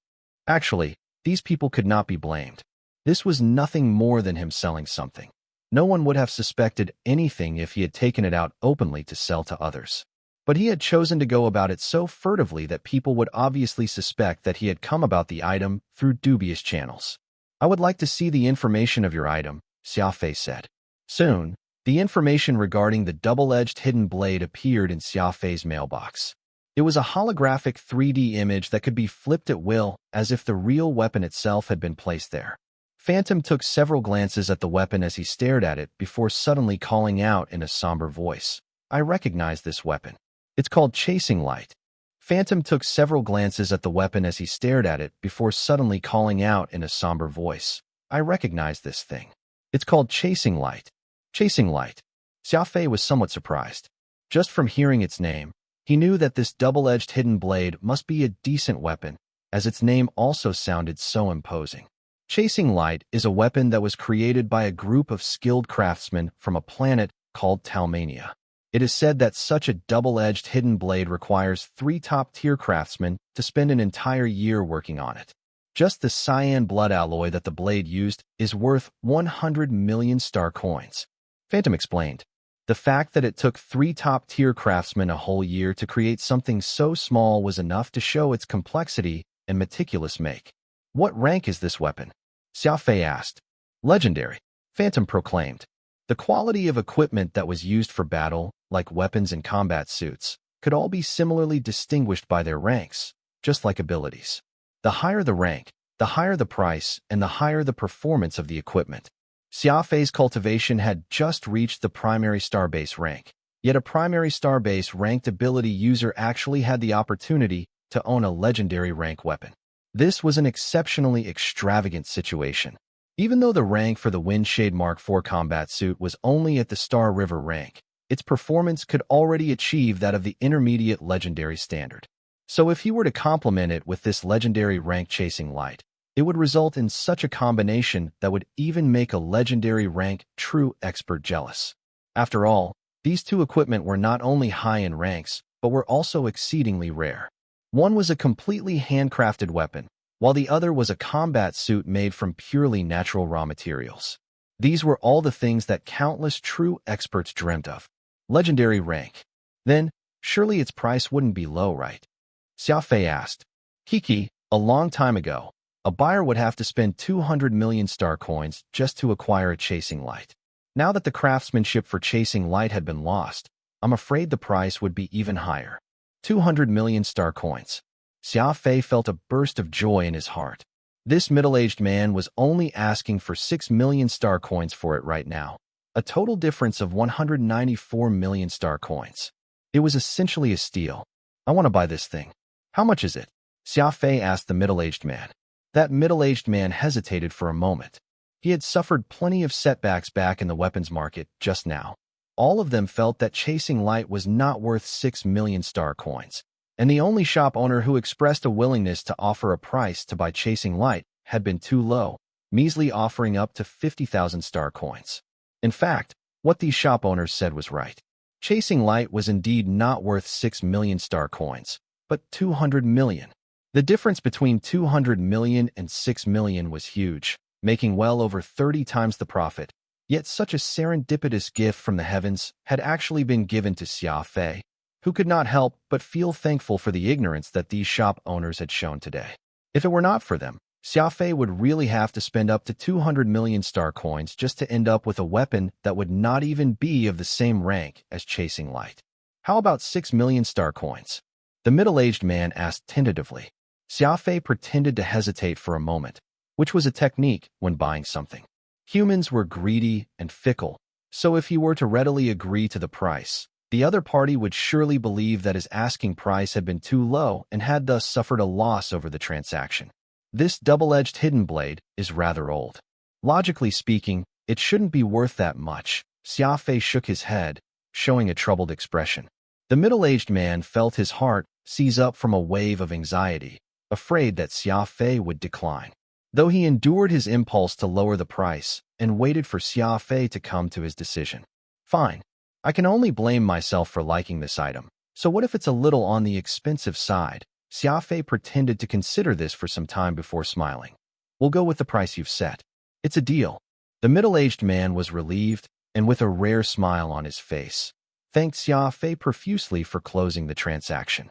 Actually, these people could not be blamed. This was nothing more than him selling something. No one would have suspected anything if he had taken it out openly to sell to others. But he had chosen to go about it so furtively that people would obviously suspect that he had come about the item through dubious channels. I would like to see the information of your item," Xia Fei said. Soon, the information regarding the double-edged hidden blade appeared in Xia Fei's mailbox. It was a holographic 3D image that could be flipped at will, as if the real weapon itself had been placed there. Phantom took several glances at the weapon as he stared at it before suddenly calling out in a somber voice, "I recognize this weapon. It's called Chasing Light." Phantom took several glances at the weapon as he stared at it before suddenly calling out in a somber voice, "I recognize this thing. It's called Chasing Light." Chasing Light. Xia Fei was somewhat surprised. Just from hearing its name, he knew that this double-edged hidden blade must be a decent weapon, as its name also sounded so imposing. Chasing Light is a weapon that was created by a group of skilled craftsmen from a planet called Talmania. It is said that such a double-edged hidden blade requires 3 top-tier craftsmen to spend an entire year working on it. Just the cyan blood alloy that the blade used is worth 100 million star coins. Phantom explained. The fact that it took 3 top-tier craftsmen a whole year to create something so small was enough to show its complexity and meticulous make. "What rank is this weapon?" Xia Fei asked. "Legendary," Phantom proclaimed. The quality of equipment that was used for battle, like weapons and combat suits, could all be similarly distinguished by their ranks, just like abilities. The higher the rank, the higher the price, and the higher the performance of the equipment. Xia Fei's cultivation had just reached the primary starbase rank, yet a primary starbase ranked ability user actually had the opportunity to own a legendary rank weapon. This was an exceptionally extravagant situation. Even though the rank for the Windshade Mark IV combat suit was only at the Star River rank, its performance could already achieve that of the intermediate legendary standard. So if he were to complement it with this legendary rank Chasing Light, it would result in such a combination that would even make a legendary rank true expert jealous. After all, these two equipment were not only high in ranks, but were also exceedingly rare. One was a completely handcrafted weapon, while the other was a combat suit made from purely natural raw materials. These were all the things that countless true experts dreamt of. Legendary rank. Then, surely its price wouldn't be low, right? Xia Fei asked. "Kiki, a long time ago, a buyer would have to spend 200 million star coins just to acquire a Chasing Light. Now that the craftsmanship for Chasing Light had been lost, I'm afraid the price would be even higher. 200 million star coins." Xia Fei felt a burst of joy in his heart. This middle-aged man was only asking for 6 million star coins for it right now, a total difference of 194 million star coins. It was essentially a steal. I want to buy this thing. How much is it? Xia Fei asked the middle-aged man. That middle-aged man hesitated for a moment. He had suffered plenty of setbacks back in the weapons market just now. All of them felt that chasing light was not worth 6 million star coins, and the only shop owner who expressed a willingness to offer a price to buy chasing light had been too low, measly offering up to 50,000 star coins. In fact, what these shop owners said was right. Chasing light was indeed not worth 6 million star coins, but 200 million. The difference between 200 million and 6 million was huge, making well over 30 times the profit. Yet such a serendipitous gift from the heavens had actually been given to Xia Fei, who could not help but feel thankful for the ignorance that these shop owners had shown today. If it were not for them, Xia Fei would really have to spend up to 200 million star coins just to end up with a weapon that would not even be of the same rank as chasing light. How about 6 million star coins? The middle-aged man asked tentatively. Xia Fei pretended to hesitate for a moment, which was a technique when buying something. Humans were greedy and fickle, so if he were to readily agree to the price, the other party would surely believe that his asking price had been too low and had thus suffered a loss over the transaction. This double-edged hidden blade is rather old. Logically speaking, it shouldn't be worth that much. Xia Fei shook his head, showing a troubled expression. The middle-aged man felt his heart seize up from a wave of anxiety, afraid that Xia Fei would decline. Though he endured his impulse to lower the price and waited for Xia Fei to come to his decision. Fine. I can only blame myself for liking this item. So what if it's a little on the expensive side? Xia Fei pretended to consider this for some time before smiling. We'll go with the price you've set. It's a deal. The middle-aged man was relieved and with a rare smile on his face, thanked Xia Fei profusely for closing the transaction.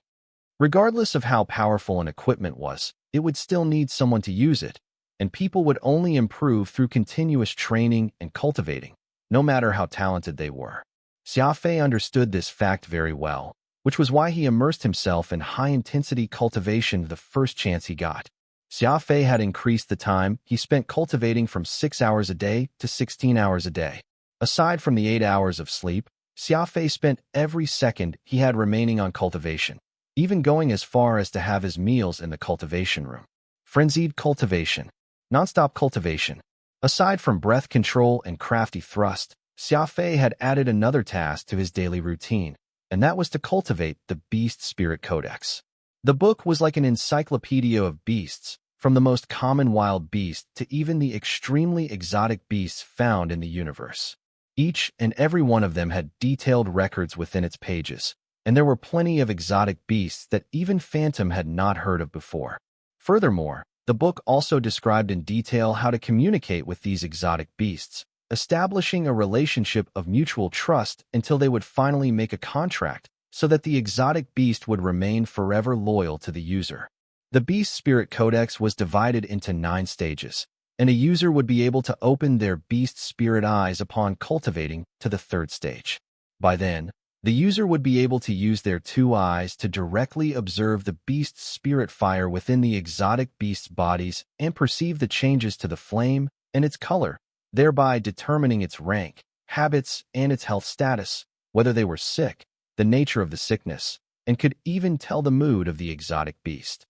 Regardless of how powerful an equipment was, it would still need someone to use it, and people would only improve through continuous training and cultivating, no matter how talented they were. Xia Fei understood this fact very well, which was why he immersed himself in high-intensity cultivation the first chance he got. Xia Fei had increased the time he spent cultivating from 6 hours a day to 16 hours a day. Aside from the 8 hours of sleep, Xia Fei spent every second he had remaining on cultivation, even going as far as to have his meals in the cultivation room. Frenzied cultivation. Non-stop cultivation. Aside from breath control and crafty thrust, Xia Fei had added another task to his daily routine, and that was to cultivate the Beast Spirit Codex. The book was like an encyclopedia of beasts, from the most common wild beast to even the extremely exotic beasts found in the universe. Each and every one of them had detailed records within its pages, and there were plenty of exotic beasts that even Phantom had not heard of before. Furthermore, the book also described in detail how to communicate with these exotic beasts, establishing a relationship of mutual trust until they would finally make a contract so that the exotic beast would remain forever loyal to the user. The Beast Spirit Codex was divided into 9 stages, and a user would be able to open their Beast Spirit eyes upon cultivating to the 3rd stage. By then, the user would be able to use their 2 eyes to directly observe the Beast's spirit fire within the exotic beast's bodies and perceive the changes to the flame and its color, thereby determining its rank, habits, and its health status, whether they were sick, the nature of the sickness, and could even tell the mood of the exotic beast.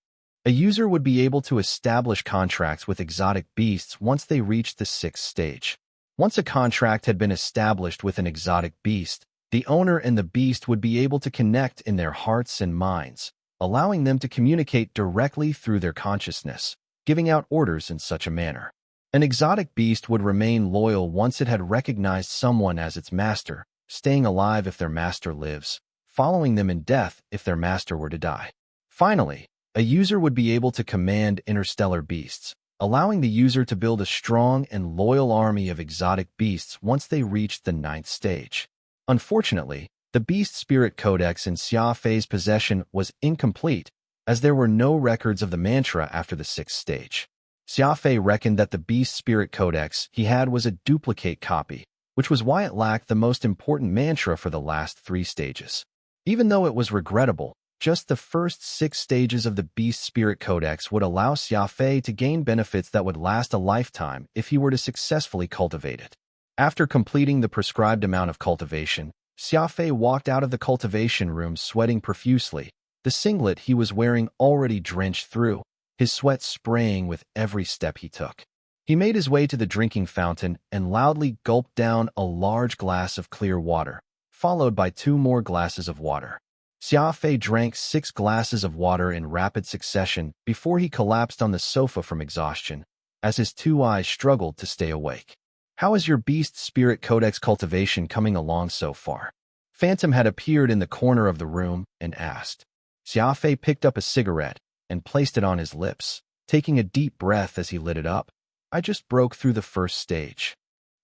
A user would be able to establish contracts with exotic beasts once they reached the 6th stage. Once a contract had been established with an exotic beast, the owner and the beast would be able to connect in their hearts and minds, allowing them to communicate directly through their consciousness, giving out orders in such a manner. An exotic beast would remain loyal once it had recognized someone as its master, staying alive if their master lives, following them in death if their master were to die. Finally, a user would be able to command interstellar beasts, allowing the user to build a strong and loyal army of exotic beasts once they reached the 9th stage. Unfortunately, the Beast Spirit Codex in Xia Fei's possession was incomplete, as there were no records of the mantra after the 6th stage. Xia Fei reckoned that the Beast Spirit Codex he had was a duplicate copy, which was why it lacked the most important mantra for the last 3 stages. Even though it was regrettable, Just the first 6 stages of the Beast Spirit Codex would allow Xia Fei to gain benefits that would last a lifetime if he were to successfully cultivate it. After completing the prescribed amount of cultivation, Xia Fei walked out of the cultivation room sweating profusely, the singlet he was wearing already drenched through, his sweat spraying with every step he took. He made his way to the drinking fountain and loudly gulped down a large glass of clear water, followed by 2 more glasses of water. Xia Fei drank 6 glasses of water in rapid succession before he collapsed on the sofa from exhaustion, as his 2 eyes struggled to stay awake. "How is your Beast Spirit Codex cultivation coming along so far?" Phantom had appeared in the corner of the room and asked. Xia Fei picked up a cigarette and placed it on his lips, taking a deep breath as he lit it up. "I just broke through the first stage."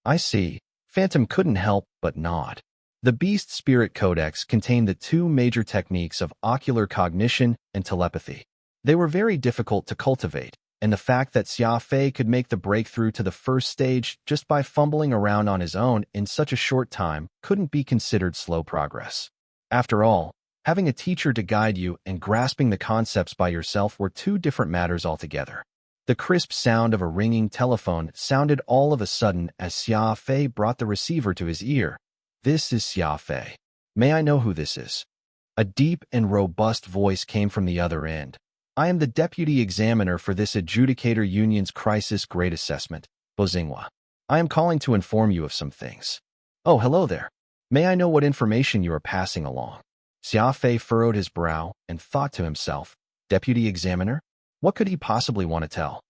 "I see." Phantom couldn't help but nod. The Beast Spirit Codex contained the 2 major techniques of ocular cognition and telepathy. They were very difficult to cultivate, and the fact that Xia Fei could make the breakthrough to the first stage just by fumbling around on his own in such a short time couldn't be considered slow progress. After all, having a teacher to guide you and grasping the concepts by yourself were 2 different matters altogether. The crisp sound of a ringing telephone sounded all of a sudden as Xia Fei brought the receiver to his ear. "This is Xia Fei. May I know who this is?" A deep and robust voice came from the other end. "I am the deputy examiner for this adjudicator union's crisis grade assessment, Beijing. I am calling to inform you of some things." "Oh, hello there. May I know what information you are passing along?" Xia Fei furrowed his brow and thought to himself, "Deputy examiner? What could he possibly want to tell?"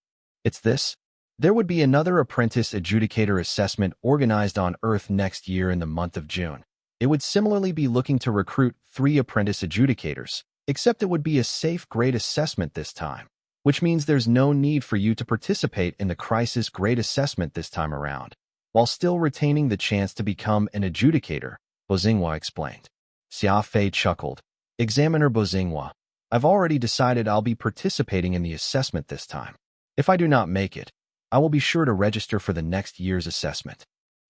"It's this. There would be another apprentice adjudicator assessment organized on Earth next year in the month of June. It would similarly be looking to recruit 3 apprentice adjudicators, except it would be a safe grade assessment this time, which means there's no need for you to participate in the crisis grade assessment this time around, while still retaining the chance to become an adjudicator, Beijing explained. Xia Fei chuckled. "Examiner Beijing, I've already decided I'll be participating in the assessment this time. If I do not make it, I will be sure to register for the next year's assessment."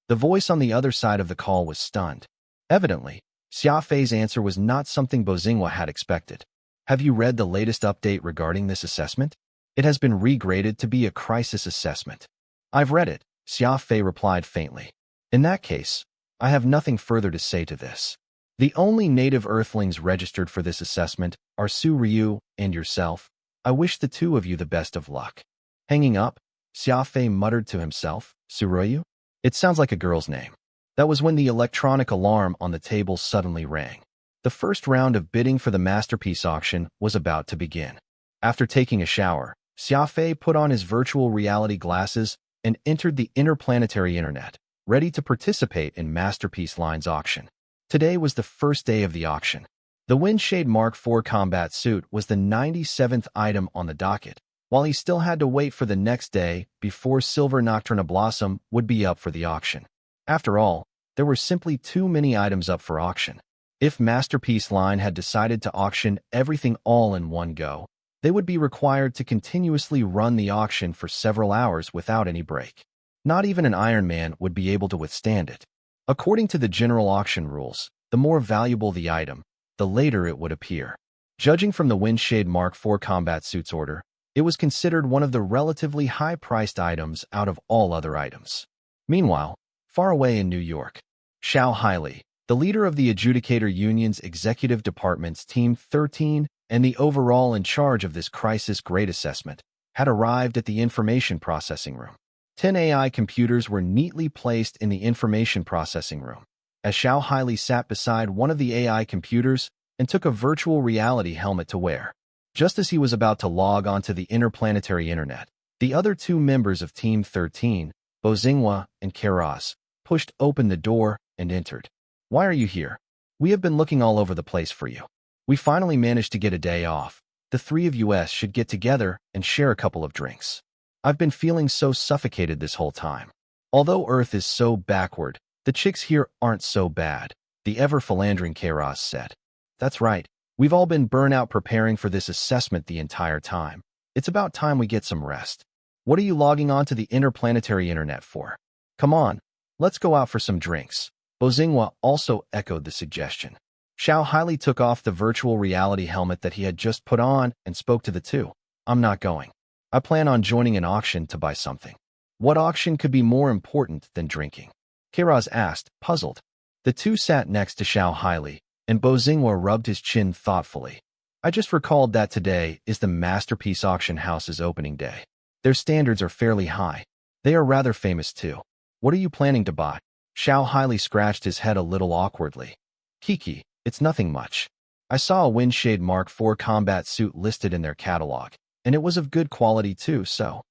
The voice on the other side of the call was stunned. Evidently, Xia Fei's answer was not something Beijing had expected. "Have you read the latest update regarding this assessment? It has been regraded to be a crisis assessment." "I've read it," Xia Fei replied faintly. "In that case, I have nothing further to say to this. The only native Earthlings registered for this assessment are Su Ryu and yourself. I wish the 2 of you the best of luck." Hanging up, Xia Fei muttered to himself, "Su Ryu? It sounds like a girl's name." That was when the electronic alarm on the table suddenly rang. The first round of bidding for the masterpiece auction was about to begin. After taking a shower, Xia Fei put on his virtual reality glasses and entered the interplanetary internet, ready to participate in Masterpiece Line's auction. Today was the first day of the auction. The Windshade Mark IV combat suit was the 97th item on the docket, while he still had to wait for the next day before Silver Nocturna Blossom would be up for the auction. After all, there were simply too many items up for auction. If Masterpiece Line had decided to auction everything all in one go, they would be required to continuously run the auction for several hours without any break. Not even an Iron Man would be able to withstand it. According to the general auction rules, the more valuable the item, the later it would appear. Judging from the Windshade Mark IV combat suit's order, it was considered one of the relatively high-priced items out of all other items. Meanwhile, far away in New York, Xiao Haili, the leader of the Adjudicator Union's executive department's Team 13 and the overall in charge of this crisis grade assessment, had arrived at the information processing room. 10 AI computers were neatly placed in the information processing room. As Xiao Haili sat beside one of the AI computers and took a virtual reality helmet to wear. Just as he was about to log onto the interplanetary internet, the other 2 members of Team 13, Beijing and Karaz, pushed open the door and entered. "Why are you here? We have been looking all over the place for you. We finally managed to get a day off. The 3 of us should get together and share a couple of drinks. I've been feeling so suffocated this whole time. Although Earth is so backward, the chicks here aren't so bad," the ever-philandering Karaz said. "That's right. We've all been burnt out preparing for this assessment the entire time. It's about time we get some rest. What are you logging on to the interplanetary internet for? Come on, let's go out for some drinks." Beijing also echoed the suggestion. Xiao Haili took off the virtual reality helmet that he had just put on and spoke to the two. I'm not going. I plan on joining an auction to buy something. What auction could be more important than drinking? Kairaz asked, puzzled. The two sat next to Xiao Haili, and Bo Xinghua rubbed his chin thoughtfully. I just recalled that today is the Masterpiece Auction House's opening day. Their standards are fairly high. They are rather famous too. What are you planning to buy? Xiao Haili scratched his head a little awkwardly. Kiki, it's nothing much. I saw a Windshade Mark IV combat suit listed in their catalog, and it was of good quality too, so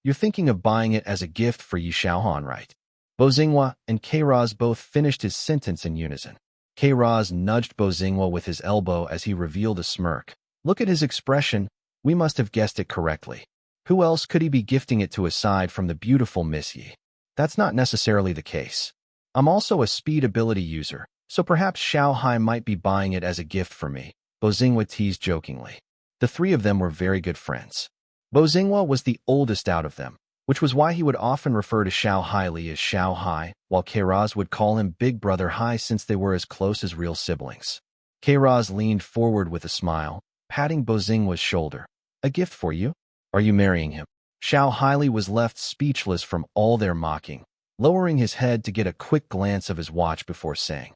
you're thinking of buying it as a gift for Yi Xiaohan, right? Bo Xinghua and Kairaz both finished his sentence in unison. Kairaz nudged Bo Xinghua with his elbow as he revealed a smirk. Look at his expression. We must have guessed it correctly. Who else could he be gifting it to aside from the beautiful Miss Yi? That's not necessarily the case. I'm also a speed ability user, so perhaps Xiao Hai might be buying it as a gift for me, Bo Xinghua teased jokingly. The three of them were very good friends. Bo Xinghua was the oldest out of them, which was why he would often refer to Xiao Haili as Xiao Hai, while Kairaz would call him Big Brother Hai since they were as close as real siblings. Kairaz leaned forward with a smile, patting Bo Xinghua's shoulder. A gift for you? Are you marrying him? Xiao Haili was left speechless from all their mocking, lowering his head to get a quick glance of his watch before saying,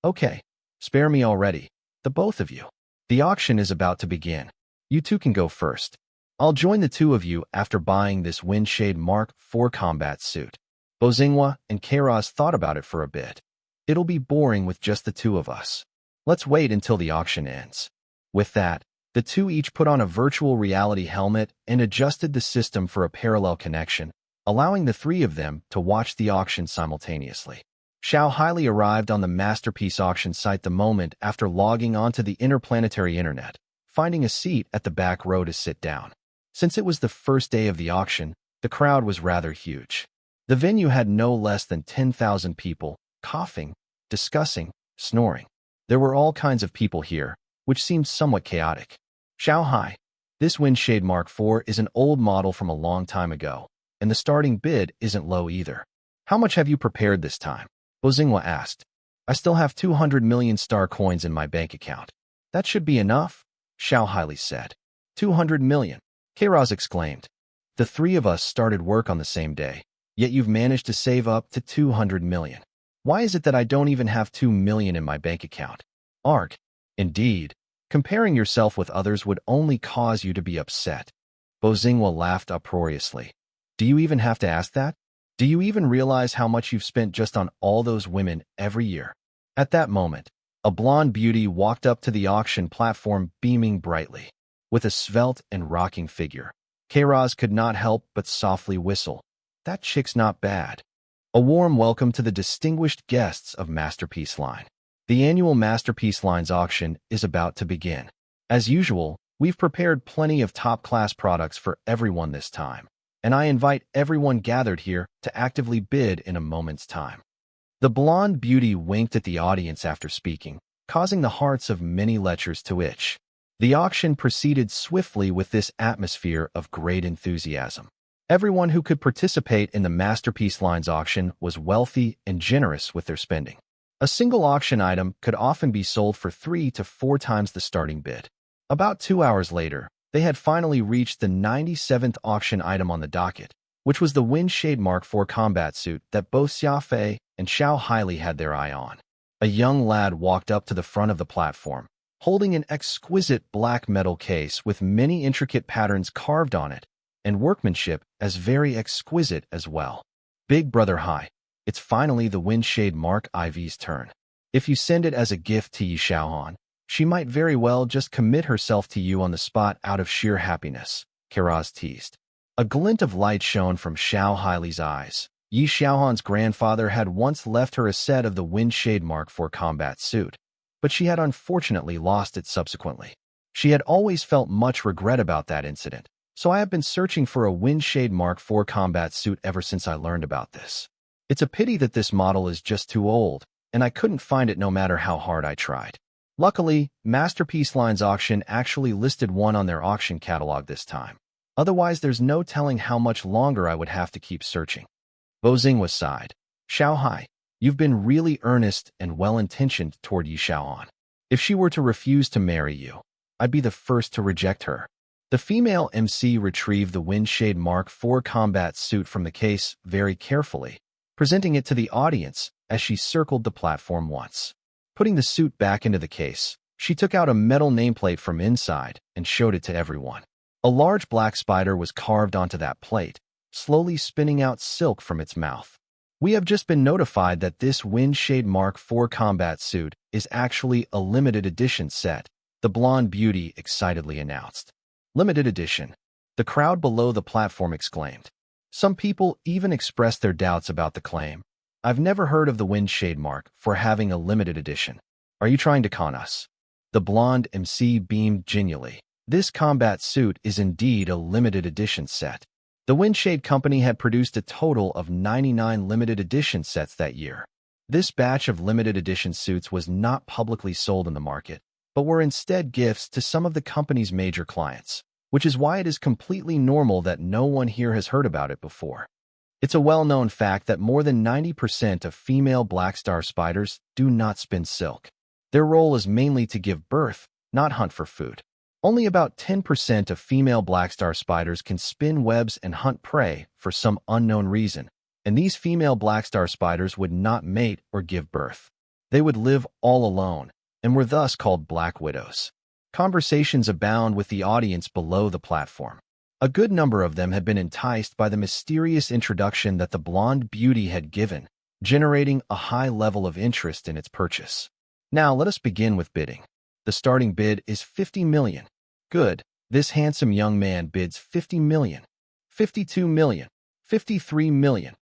Okay, spare me already, the both of you. The auction is about to begin. You two can go first. I'll join the two of you after buying this Windshade Mark IV combat suit. Bo Xinghua and Kairaz thought about it for a bit. It'll be boring with just the two of us. Let's wait until the auction ends. With that, the two each put on a virtual reality helmet and adjusted the system for a parallel connection, allowing the three of them to watch the auction simultaneously. Xiao Haili arrived on the Masterpiece auction site the moment after logging onto the interplanetary internet, finding a seat at the back row to sit down. Since it was the first day of the auction, the crowd was rather huge. The venue had no less than 10,000 people, coughing, discussing, snoring. There were all kinds of people here, which seemed somewhat chaotic. Xiao Hai, this Windshade Mark IV is an old model from a long time ago, and the starting bid isn't low either. How much have you prepared this time? Bo Xinghua asked. I still have 200 million star coins in my bank account. That should be enough, Xiao Haili said. 200 million. Kairaz exclaimed. The three of us started work on the same day, yet you've managed to save up to 200 million. Why is it that I don't even have 2 million in my bank account? Arg. Indeed, comparing yourself with others would only cause you to be upset. Bo Xinghua laughed uproariously. Do you even have to ask that? Do you even realize how much you've spent just on all those women every year? At that moment, a blonde beauty walked up to the auction platform beaming brightly. With a svelte and rocking figure, Kairaz could not help but softly whistle. That chick's not bad. A warm welcome to the distinguished guests of Masterpiece Line. The annual Masterpiece Line's auction is about to begin. As usual, we've prepared plenty of top-class products for everyone this time, and I invite everyone gathered here to actively bid in a moment's time. The blonde beauty winked at the audience after speaking, causing the hearts of many lechers to itch. The auction proceeded swiftly with this atmosphere of great enthusiasm. Everyone who could participate in the Masterpiece Line's auction was wealthy and generous with their spending. A single auction item could often be sold for 3 to 4 times the starting bid. About 2 hours later, they had finally reached the 97th auction item on the docket, which was the Windshade Mark IV combat suit that both Xia Fei and Xiao Haili had their eye on. A young lad walked up to the front of the platform, holding an exquisite black metal case with many intricate patterns carved on it, and workmanship as very exquisite as well. Big Brother Hai, it's finally the Windshade Mark IV's turn. If you send it as a gift to Yi Xiaohan, she might very well just commit herself to you on the spot out of sheer happiness, Kairaz teased. A glint of light shone from Xiao Haili's eyes. Yi Xiaohan's grandfather had once left her a set of the Windshade Mark IV combat suit, but she had unfortunately lost it subsequently. She had always felt much regret about that incident, so I have been searching for a Windshade Mark IV combat suit ever since I learned about this. It's a pity that this model is just too old, and I couldn't find it no matter how hard I tried. Luckily, Masterpiece Line's auction actually listed one on their auction catalog this time. Otherwise, there's no telling how much longer I would have to keep searching. Bo Xinghua sighed. Xiao Hai, You've been really earnest and well-intentioned toward Yi Shaoan. If she were to refuse to marry you, I'd be the first to reject her." The female MC retrieved the Windshade Mark IV combat suit from the case very carefully, presenting it to the audience as she circled the platform once. Putting the suit back into the case, she took out a metal nameplate from inside and showed it to everyone. A large black spider was carved onto that plate, slowly spinning out silk from its mouth. "We have just been notified that this Windshade Mark IV combat suit is actually a limited edition set," the blonde beauty excitedly announced. "Limited edition," the crowd below the platform exclaimed. Some people even expressed their doubts about the claim. "I've never heard of the Windshade Mark for having a limited edition. Are you trying to con us?" The blonde MC beamed genially. "This combat suit is indeed a limited edition set. The Windshade Company had produced a total of 99 limited edition sets that year. This batch of limited edition suits was not publicly sold in the market, but were instead gifts to some of the company's major clients, which is why it is completely normal that no one here has heard about it before. It's a well-known fact that more than 90% of female black star spiders do not spin silk. Their role is mainly to give birth, not hunt for food. Only about 10% of female black star spiders can spin webs and hunt prey for some unknown reason, and these female black star spiders would not mate or give birth. They would live all alone, and were thus called black widows. Conversations abound with the audience below the platform. A good number of them had been enticed by the mysterious introduction that the blonde beauty had given, generating a high level of interest in its purchase. Now let us begin with bidding. The starting bid is 50 million. Good. This handsome young man bids 50 million. 52 million. 53 million.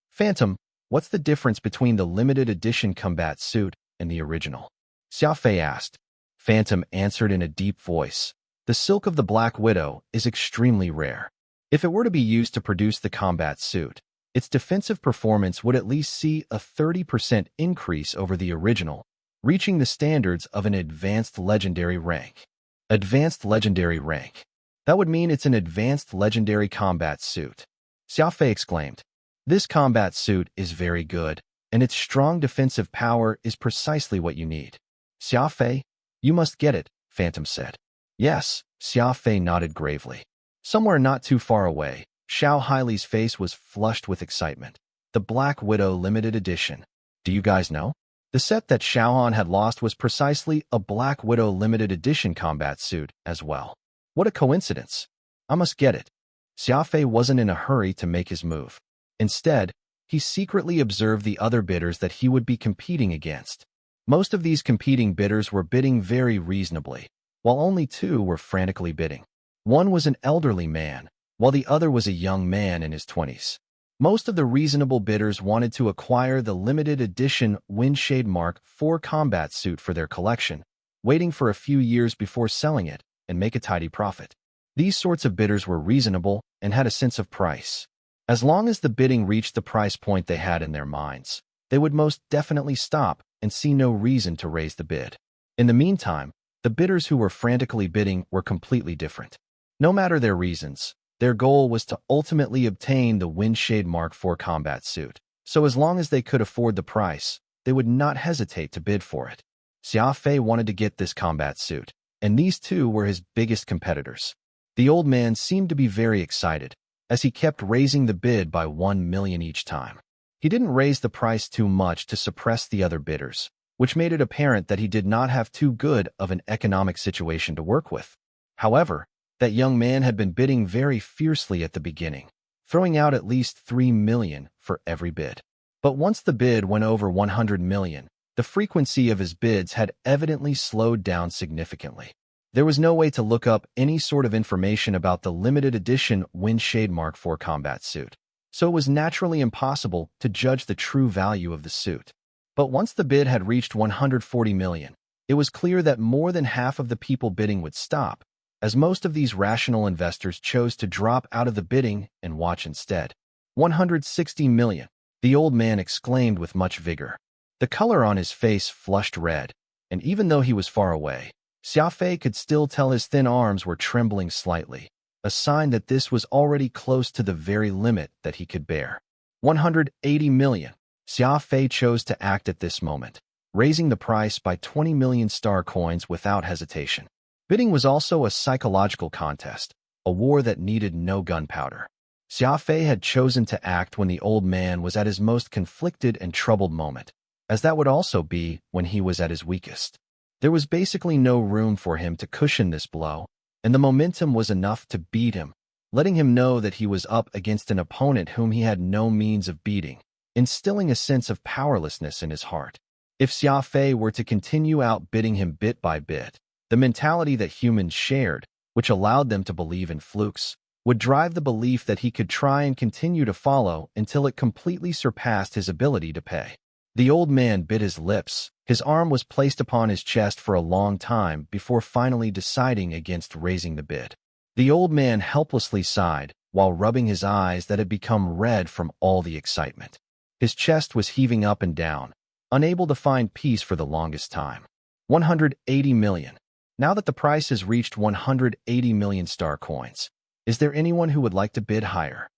Phantom, what's the difference between the limited edition combat suit and the original? Xia Fei asked. Phantom answered in a deep voice. The silk of the Black Widow is extremely rare. If it were to be used to produce the combat suit, its defensive performance would at least see a 30% increase over the original, reaching the standards of an advanced legendary rank. Advanced legendary rank. That would mean it's an advanced legendary combat suit. Xia Fei exclaimed. This combat suit is very good, and its strong defensive power is precisely what you need. Xia Fei, you must get it, Phantom said. Yes, Xia Fei nodded gravely. Somewhere not too far away, Xiao Hailey's face was flushed with excitement. The Black Widow limited edition. Do you guys know? The set that Xiaohan had lost was precisely a Black Widow limited edition combat suit as well. What a coincidence. I must get it. Xia Fei wasn't in a hurry to make his move. Instead, he secretly observed the other bidders that he would be competing against. Most of these competing bidders were bidding very reasonably, while only two were frantically bidding. One was an elderly man, while the other was a young man in his 20s. Most of the reasonable bidders wanted to acquire the limited edition Windshade Mark IV combat suit for their collection, waiting for a few years before selling it and make a tidy profit. These sorts of bidders were reasonable and had a sense of price. As long as the bidding reached the price point they had in their minds, they would most definitely stop and see no reason to raise the bid. In the meantime, the bidders who were frantically bidding were completely different. No matter their reasons, their goal was to ultimately obtain the Windshade Mark IV combat suit, so as long as they could afford the price, they would not hesitate to bid for it. Xia Fei wanted to get this combat suit, and these two were his biggest competitors. The old man seemed to be very excited, as he kept raising the bid by 1 million each time. He didn't raise the price too much to suppress the other bidders, which made it apparent that he did not have too good of an economic situation to work with. However, that young man had been bidding very fiercely at the beginning, throwing out at least 3 million for every bid. But once the bid went over 100 million, the frequency of his bids had evidently slowed down significantly. There was no way to look up any sort of information about the limited edition Windshade Mark IV combat suit, so it was naturally impossible to judge the true value of the suit. But once the bid had reached 140 million, it was clear that more than half of the people bidding would stop, as most of these rational investors chose to drop out of the bidding and watch instead. 160 million, the old man exclaimed with much vigor. The color on his face flushed red, and even though he was far away, Xia Fei could still tell his thin arms were trembling slightly, a sign that this was already close to the very limit that he could bear. 180 million. Xia Fei chose to act at this moment, raising the price by 20 million star coins without hesitation. Bidding was also a psychological contest, a war that needed no gunpowder. Xia Fei had chosen to act when the old man was at his most conflicted and troubled moment, as that would also be when he was at his weakest. There was basically no room for him to cushion this blow, and the momentum was enough to beat him, letting him know that he was up against an opponent whom he had no means of beating, instilling a sense of powerlessness in his heart. If Xia Fei were to continue outbidding him bit by bit, the mentality that humans shared, which allowed them to believe in flukes, would drive the belief that he could try and continue to follow until it completely surpassed his ability to pay. The old man bit his lips. His arm was placed upon his chest for a long time before finally deciding against raising the bid. The old man helplessly sighed while rubbing his eyes that had become red from all the excitement. His chest was heaving up and down, unable to find peace for the longest time. 180 million. Now that the price has reached 180 million star coins, is there anyone who would like to bid higher?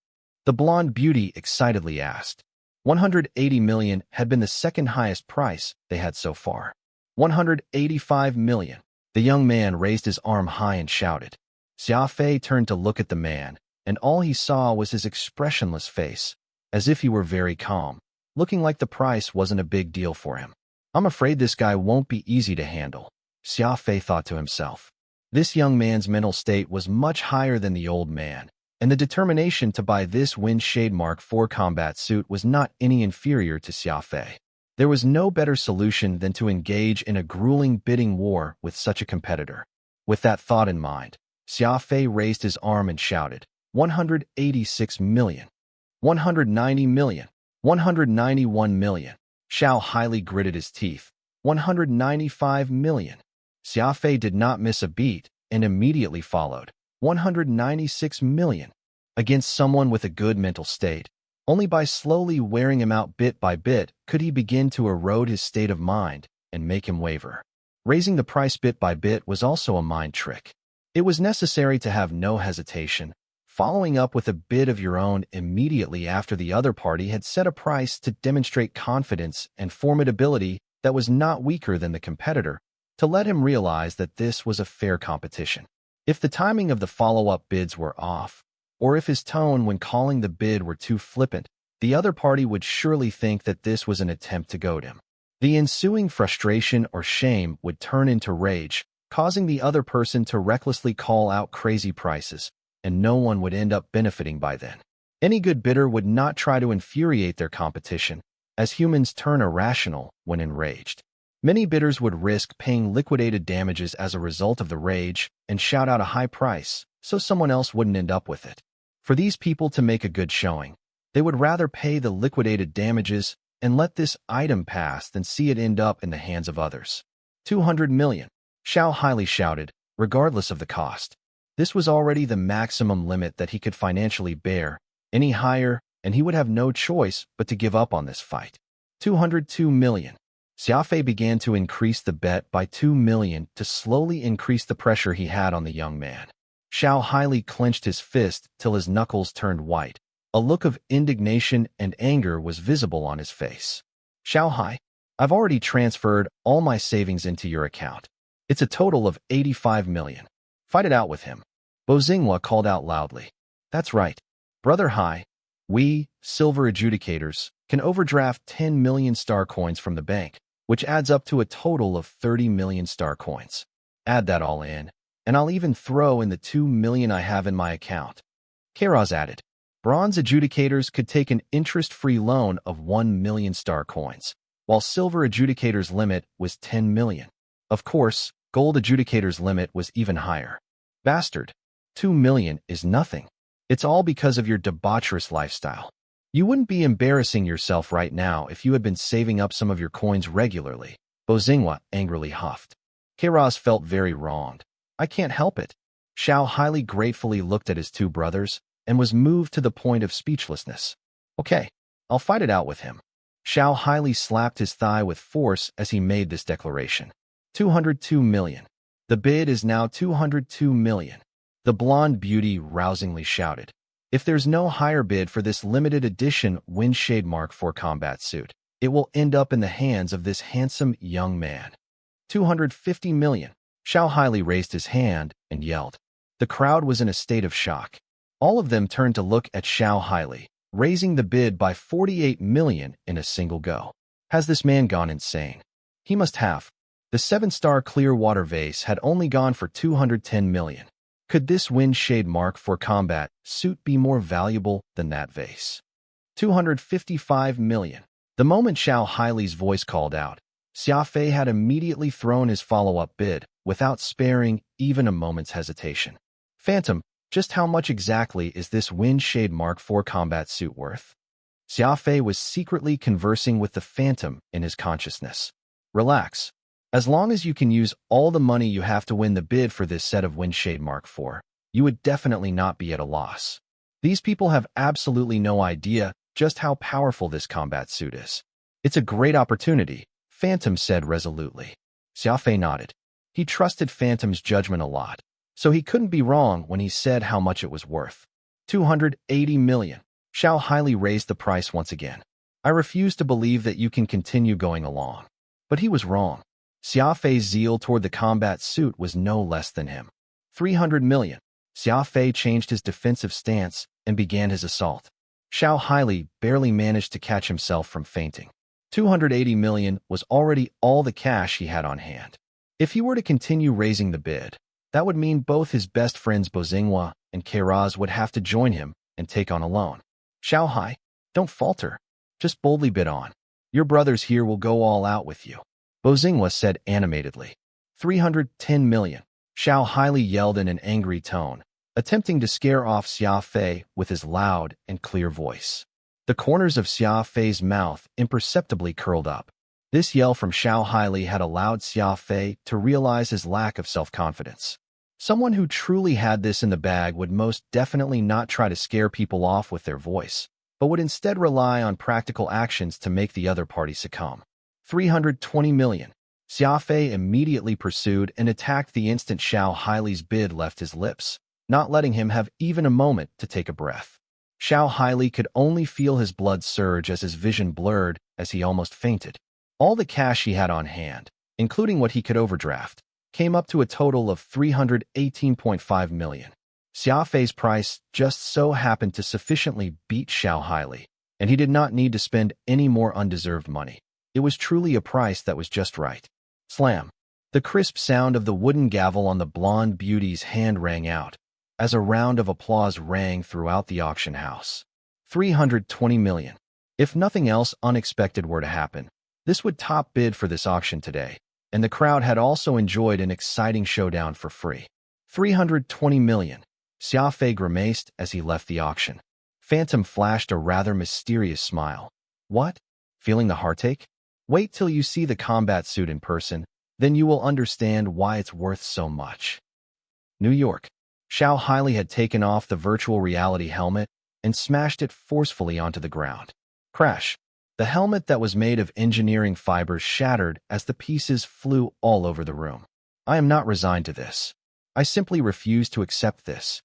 The blonde beauty excitedly asked. 180 million had been the second highest price they had so far. 185 million. The young man raised his arm high and shouted. Xia Fei turned to look at the man, and all he saw was his expressionless face, as if he were very calm, looking like the price wasn't a big deal for him. I'm afraid this guy won't be easy to handle, Xia Fei thought to himself. This young man's mental state was much higher than the old man, and the determination to buy this Wind Shade Mark IV combat suit was not any inferior to Xia Fei. There was no better solution than to engage in a grueling bidding war with such a competitor. With that thought in mind, Xia Fei raised his arm and shouted, 186 million. 190 million. 191 million. Xiao highly gritted his teeth. 195 million. Xia Fei did not miss a beat and immediately followed. 196 million. Against someone with a good mental state, only by slowly wearing him out bit by bit could he begin to erode his state of mind and make him waver. Raising the price bit by bit was also a mind trick. It was necessary to have no hesitation, following up with a bid of your own immediately after the other party had set a price to demonstrate confidence and formidability that was not weaker than the competitor, to let him realize that this was a fair competition. If the timing of the follow-up bids were off, or if his tone when calling the bid were too flippant, the other party would surely think that this was an attempt to goad him. The ensuing frustration or shame would turn into rage, causing the other person to recklessly call out crazy prices, and no one would end up benefiting by then. Any good bidder would not try to infuriate their competition, as humans turn irrational when enraged. Many bidders would risk paying liquidated damages as a result of the rage and shout out a high price, so someone else wouldn't end up with it. For these people to make a good showing, they would rather pay the liquidated damages and let this item pass than see it end up in the hands of others. 200 million. Xiao highly shouted, regardless of the cost. This was already the maximum limit that he could financially bear. Any higher, and he would have no choice but to give up on this fight. 202 million. Xia Fei began to increase the bet by 2 million to slowly increase the pressure he had on the young man. Xiao highly clenched his fist till his knuckles turned white. A look of indignation and anger was visible on his face. Xiao Hai, I've already transferred all my savings into your account. It's a total of 85 million. Fight it out with him. Beijing called out loudly. That's right. Brother Hai, we, silver adjudicators, can overdraft 10 million star coins from the bank, which adds up to a total of 30 million star coins. Add that all in, and I'll even throw in the 2 million I have in my account. Kairos added. Bronze adjudicators could take an interest-free loan of 1 million star coins, while silver adjudicators' limit was 10 million. Of course, gold adjudicators' limit was even higher. Bastard, 2 million is nothing. It's all because of your debaucherous lifestyle. You wouldn't be embarrassing yourself right now if you had been saving up some of your coins regularly, Beijing angrily huffed. Kairos felt very wronged. I can't help it. Xiao highly gratefully looked at his two brothers and was moved to the point of speechlessness. Okay, I'll fight it out with him. Xiao highly slapped his thigh with force as he made this declaration. 202 million. The bid is now 202 million. The blonde beauty rousingly shouted. If there's no higher bid for this limited edition Wind Shade Mark IV combat suit, it will end up in the hands of this handsome young man. 250 million. Xiao Haili raised his hand and yelled. The crowd was in a state of shock. All of them turned to look at Xiao Haili, raising the bid by 48 million in a single go. Has this man gone insane? He must have. The 7-star clear water vase had only gone for 210 million. Could this wind shade Mark IV combat suit be more valuable than that vase? 255 million. The moment Xiao Haili's voice called out, Xia Fei had immediately thrown his follow-up bid without sparing even a moment's hesitation. Phantom, just how much exactly is this wind shade Mark IV combat suit worth? Xia Fei was secretly conversing with the Phantom in his consciousness. Relax. As long as you can use all the money you have to win the bid for this set of Windshade Mark IV, you would definitely not be at a loss. These people have absolutely no idea just how powerful this combat suit is. It's a great opportunity, Phantom said resolutely. Xia Fei nodded. He trusted Phantom's judgment a lot, so he couldn't be wrong when he said how much it was worth. 280 million. Xiao Haili raised the price once again. I refuse to believe that you can continue going along. But he was wrong. Xia Fei's zeal toward the combat suit was no less than him. 300 million. Xia Fei changed his defensive stance and began his assault. Xiao Haili barely managed to catch himself from fainting. 280 million was already all the cash he had on hand. If he were to continue raising the bid, that would mean both his best friends Beijing and Kairaz would have to join him and take on a loan. Xiao Hai, don't falter. Just boldly bid on. Your brothers here will go all out with you. Beijing said animatedly. 310 million. Xiao Haili yelled in an angry tone, attempting to scare off Xia Fei with his loud and clear voice. The corners of Xia Fei's mouth imperceptibly curled up. This yell from Xiao Haili had allowed Xia Fei to realize his lack of self-confidence. Someone who truly had this in the bag would most definitely not try to scare people off with their voice, but would instead rely on practical actions to make the other party succumb. 320 million. Xia Fei immediately pursued and attacked the instant Xiao Haili's bid left his lips, not letting him have even a moment to take a breath. Xiao Haili could only feel his blood surge as his vision blurred as he almost fainted. All the cash he had on hand, including what he could overdraft, came up to a total of 318.5 million. Xia Fei's price just so happened to sufficiently beat Xiao Haili, and he did not need to spend any more undeserved money. It was truly a price that was just right. Slam. The crisp sound of the wooden gavel on the blonde beauty's hand rang out, as a round of applause rang throughout the auction house. 320 million. If nothing else unexpected were to happen, this would top bid for this auction today, and the crowd had also enjoyed an exciting showdown for free. 320 million. Xia Fei grimaced as he left the auction. Phantom flashed a rather mysterious smile. What? Feeling the heartache? Wait till you see the combat suit in person, then you will understand why it's worth so much. New York. Xiao Haili had taken off the virtual reality helmet and smashed it forcefully onto the ground. Crash. The helmet that was made of engineering fibers shattered as the pieces flew all over the room. I am not resigned to this. I simply refuse to accept this.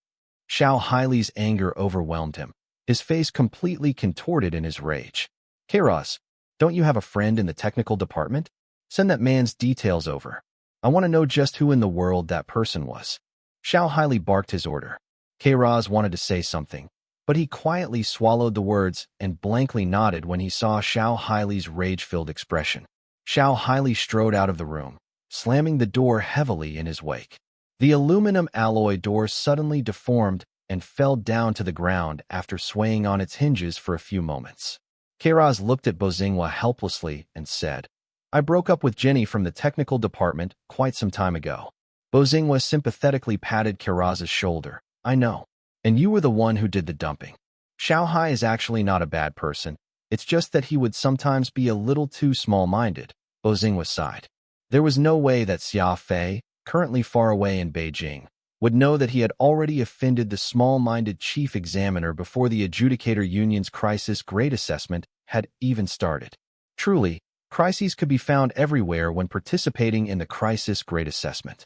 Xiao Haili's anger overwhelmed him, his face completely contorted in his rage. Kairaz, don't you have a friend in the technical department? Send that man's details over. I want to know just who in the world that person was. Xiao Haili barked his order. Kairaz wanted to say something, but he quietly swallowed the words and blankly nodded when he saw Xiao Haili's rage-filled expression. Xiao Haili strode out of the room, slamming the door heavily in his wake. The aluminum alloy door suddenly deformed and fell down to the ground after swaying on its hinges for a few moments. Kairaz looked at Beijing helplessly and said, I broke up with Jenny from the technical department quite some time ago. Beijing sympathetically patted Kairaz's shoulder. I know. And you were the one who did the dumping. Xiao Hai is actually not a bad person. It's just that he would sometimes be a little too small-minded. Beijing sighed. There was no way that Xia Fei, currently far away in Beijing, would know that he had already offended the small-minded chief examiner before the adjudicator union's crisis grade assessment had even started. Truly, crises could be found everywhere when participating in the crisis grade assessment.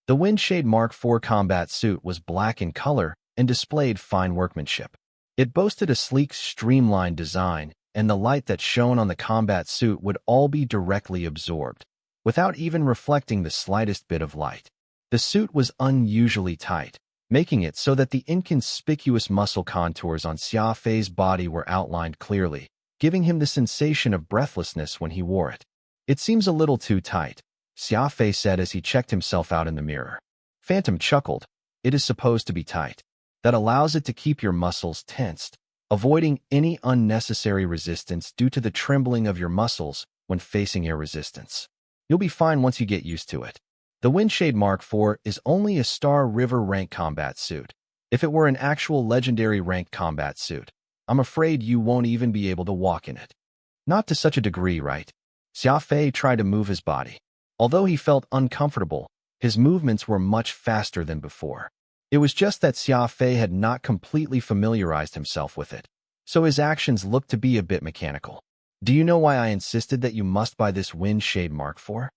The Windshade Mark IV combat suit was black in color and displayed fine workmanship. It boasted a sleek, streamlined design and the light that shone on the combat suit would all be directly absorbed, without even reflecting the slightest bit of light. The suit was unusually tight, making it so that the inconspicuous muscle contours on Xia Fei's body were outlined clearly, giving him the sensation of breathlessness when he wore it. "It seems a little too tight," Xia Fei said as he checked himself out in the mirror. Phantom chuckled. "It is supposed to be tight. That allows it to keep your muscles tensed, avoiding any unnecessary resistance due to the trembling of your muscles when facing air resistance. You'll be fine once you get used to it." The Windshade Mark IV is only a Star River rank combat suit. If it were an actual legendary ranked combat suit, I'm afraid you won't even be able to walk in it. Not to such a degree, right? Xia Fei tried to move his body. Although he felt uncomfortable, his movements were much faster than before. It was just that Xia Fei had not completely familiarized himself with it, so his actions looked to be a bit mechanical. "Do you know why I insisted that you must buy this Windshade Mark IV?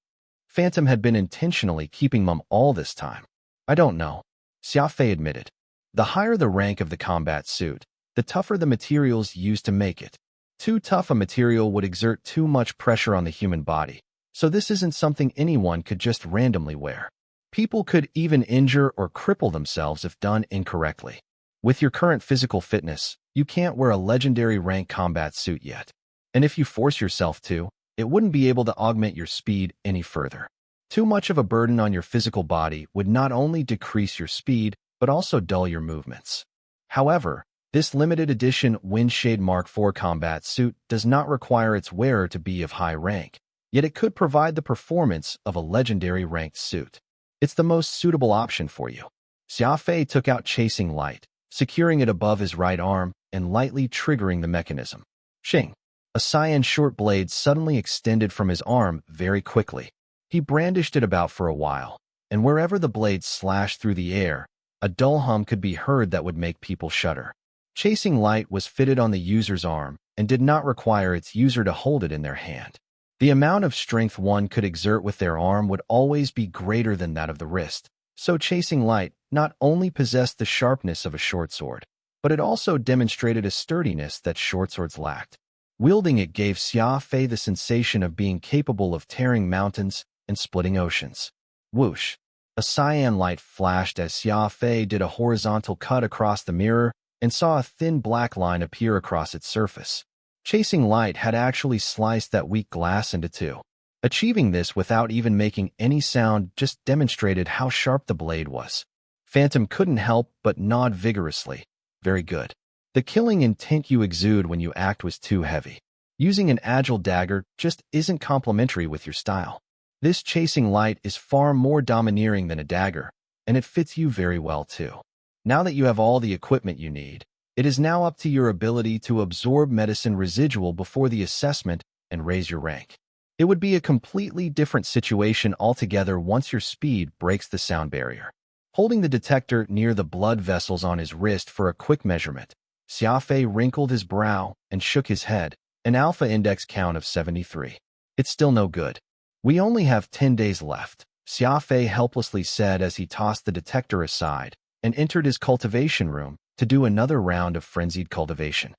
Phantom had been intentionally keeping mum all this time." "I don't know," Xia Fei admitted. "The higher the rank of the combat suit, the tougher the materials used to make it. Too tough a material would exert too much pressure on the human body, so this isn't something anyone could just randomly wear. People could even injure or cripple themselves if done incorrectly. With your current physical fitness, you can't wear a legendary rank combat suit yet. And if you force yourself to, it wouldn't be able to augment your speed any further. Too much of a burden on your physical body would not only decrease your speed, but also dull your movements. However, this limited edition Windshade Mark IV combat suit does not require its wearer to be of high rank, yet it could provide the performance of a legendary ranked suit. It's the most suitable option for you." Xia Fei took out Chasing Light, securing it above his right arm and lightly triggering the mechanism. Shing! A cyan short blade suddenly extended from his arm very quickly. He brandished it about for a while, and wherever the blade slashed through the air, a dull hum could be heard that would make people shudder. Chasing Light was fitted on the user's arm and did not require its user to hold it in their hand. The amount of strength one could exert with their arm would always be greater than that of the wrist, so Chasing Light not only possessed the sharpness of a short sword, but it also demonstrated a sturdiness that short swords lacked. Wielding it gave Xia Fei the sensation of being capable of tearing mountains and splitting oceans. Whoosh! A cyan light flashed as Xia Fei did a horizontal cut across the mirror and saw a thin black line appear across its surface. Chasing Light had actually sliced that weak glass into two. Achieving this without even making any sound just demonstrated how sharp the blade was. Phantom couldn't help but nod vigorously. "Very good. The killing intent you exude when you act was too heavy. Using an agile dagger just isn't complementary with your style. This Chasing Light is far more domineering than a dagger, and it fits you very well too. Now that you have all the equipment you need, it is now up to your ability to absorb medicine residual before the assessment and raise your rank. It would be a completely different situation altogether once your speed breaks the sound barrier." Holding the detector near the blood vessels on his wrist for a quick measurement, Xia Fei wrinkled his brow and shook his head, an alpha index count of 73. "It's still no good. We only have 10 days left," Xia Fei helplessly said as he tossed the detector aside and entered his cultivation room to do another round of frenzied cultivation.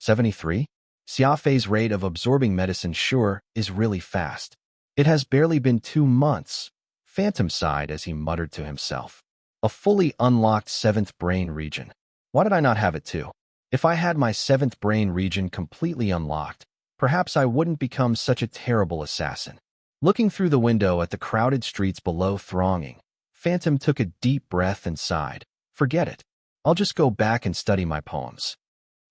73? Xia Fei's rate of absorbing medicine sure is really fast. "It has barely been 2 months, Phantom sighed as he muttered to himself. A fully unlocked 7th brain region. Why did I not have it too? If I had my 7th brain region completely unlocked, perhaps I wouldn't become such a terrible assassin. Looking through the window at the crowded streets below thronging, Phantom took a deep breath and sighed. Forget it. I'll just go back and study my poems.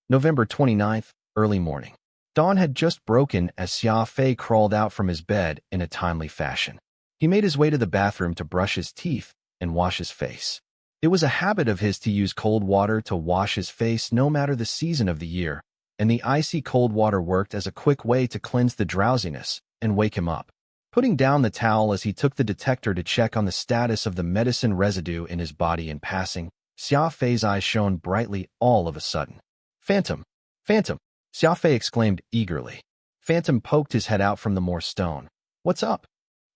November 29th, early morning. Dawn had just broken as Xia Fei crawled out from his bed in a timely fashion. He made his way to the bathroom to brush his teeth and wash his face. It was a habit of his to use cold water to wash his face no matter the season of the year, and the icy cold water worked as a quick way to cleanse the drowsiness and wake him up. Putting down the towel as he took the detector to check on the status of the medicine residue in his body in passing, Xia Fei's eyes shone brightly all of a sudden. Phantom! Phantom! Xia Fei exclaimed eagerly. Phantom poked his head out from the more stone. What's up?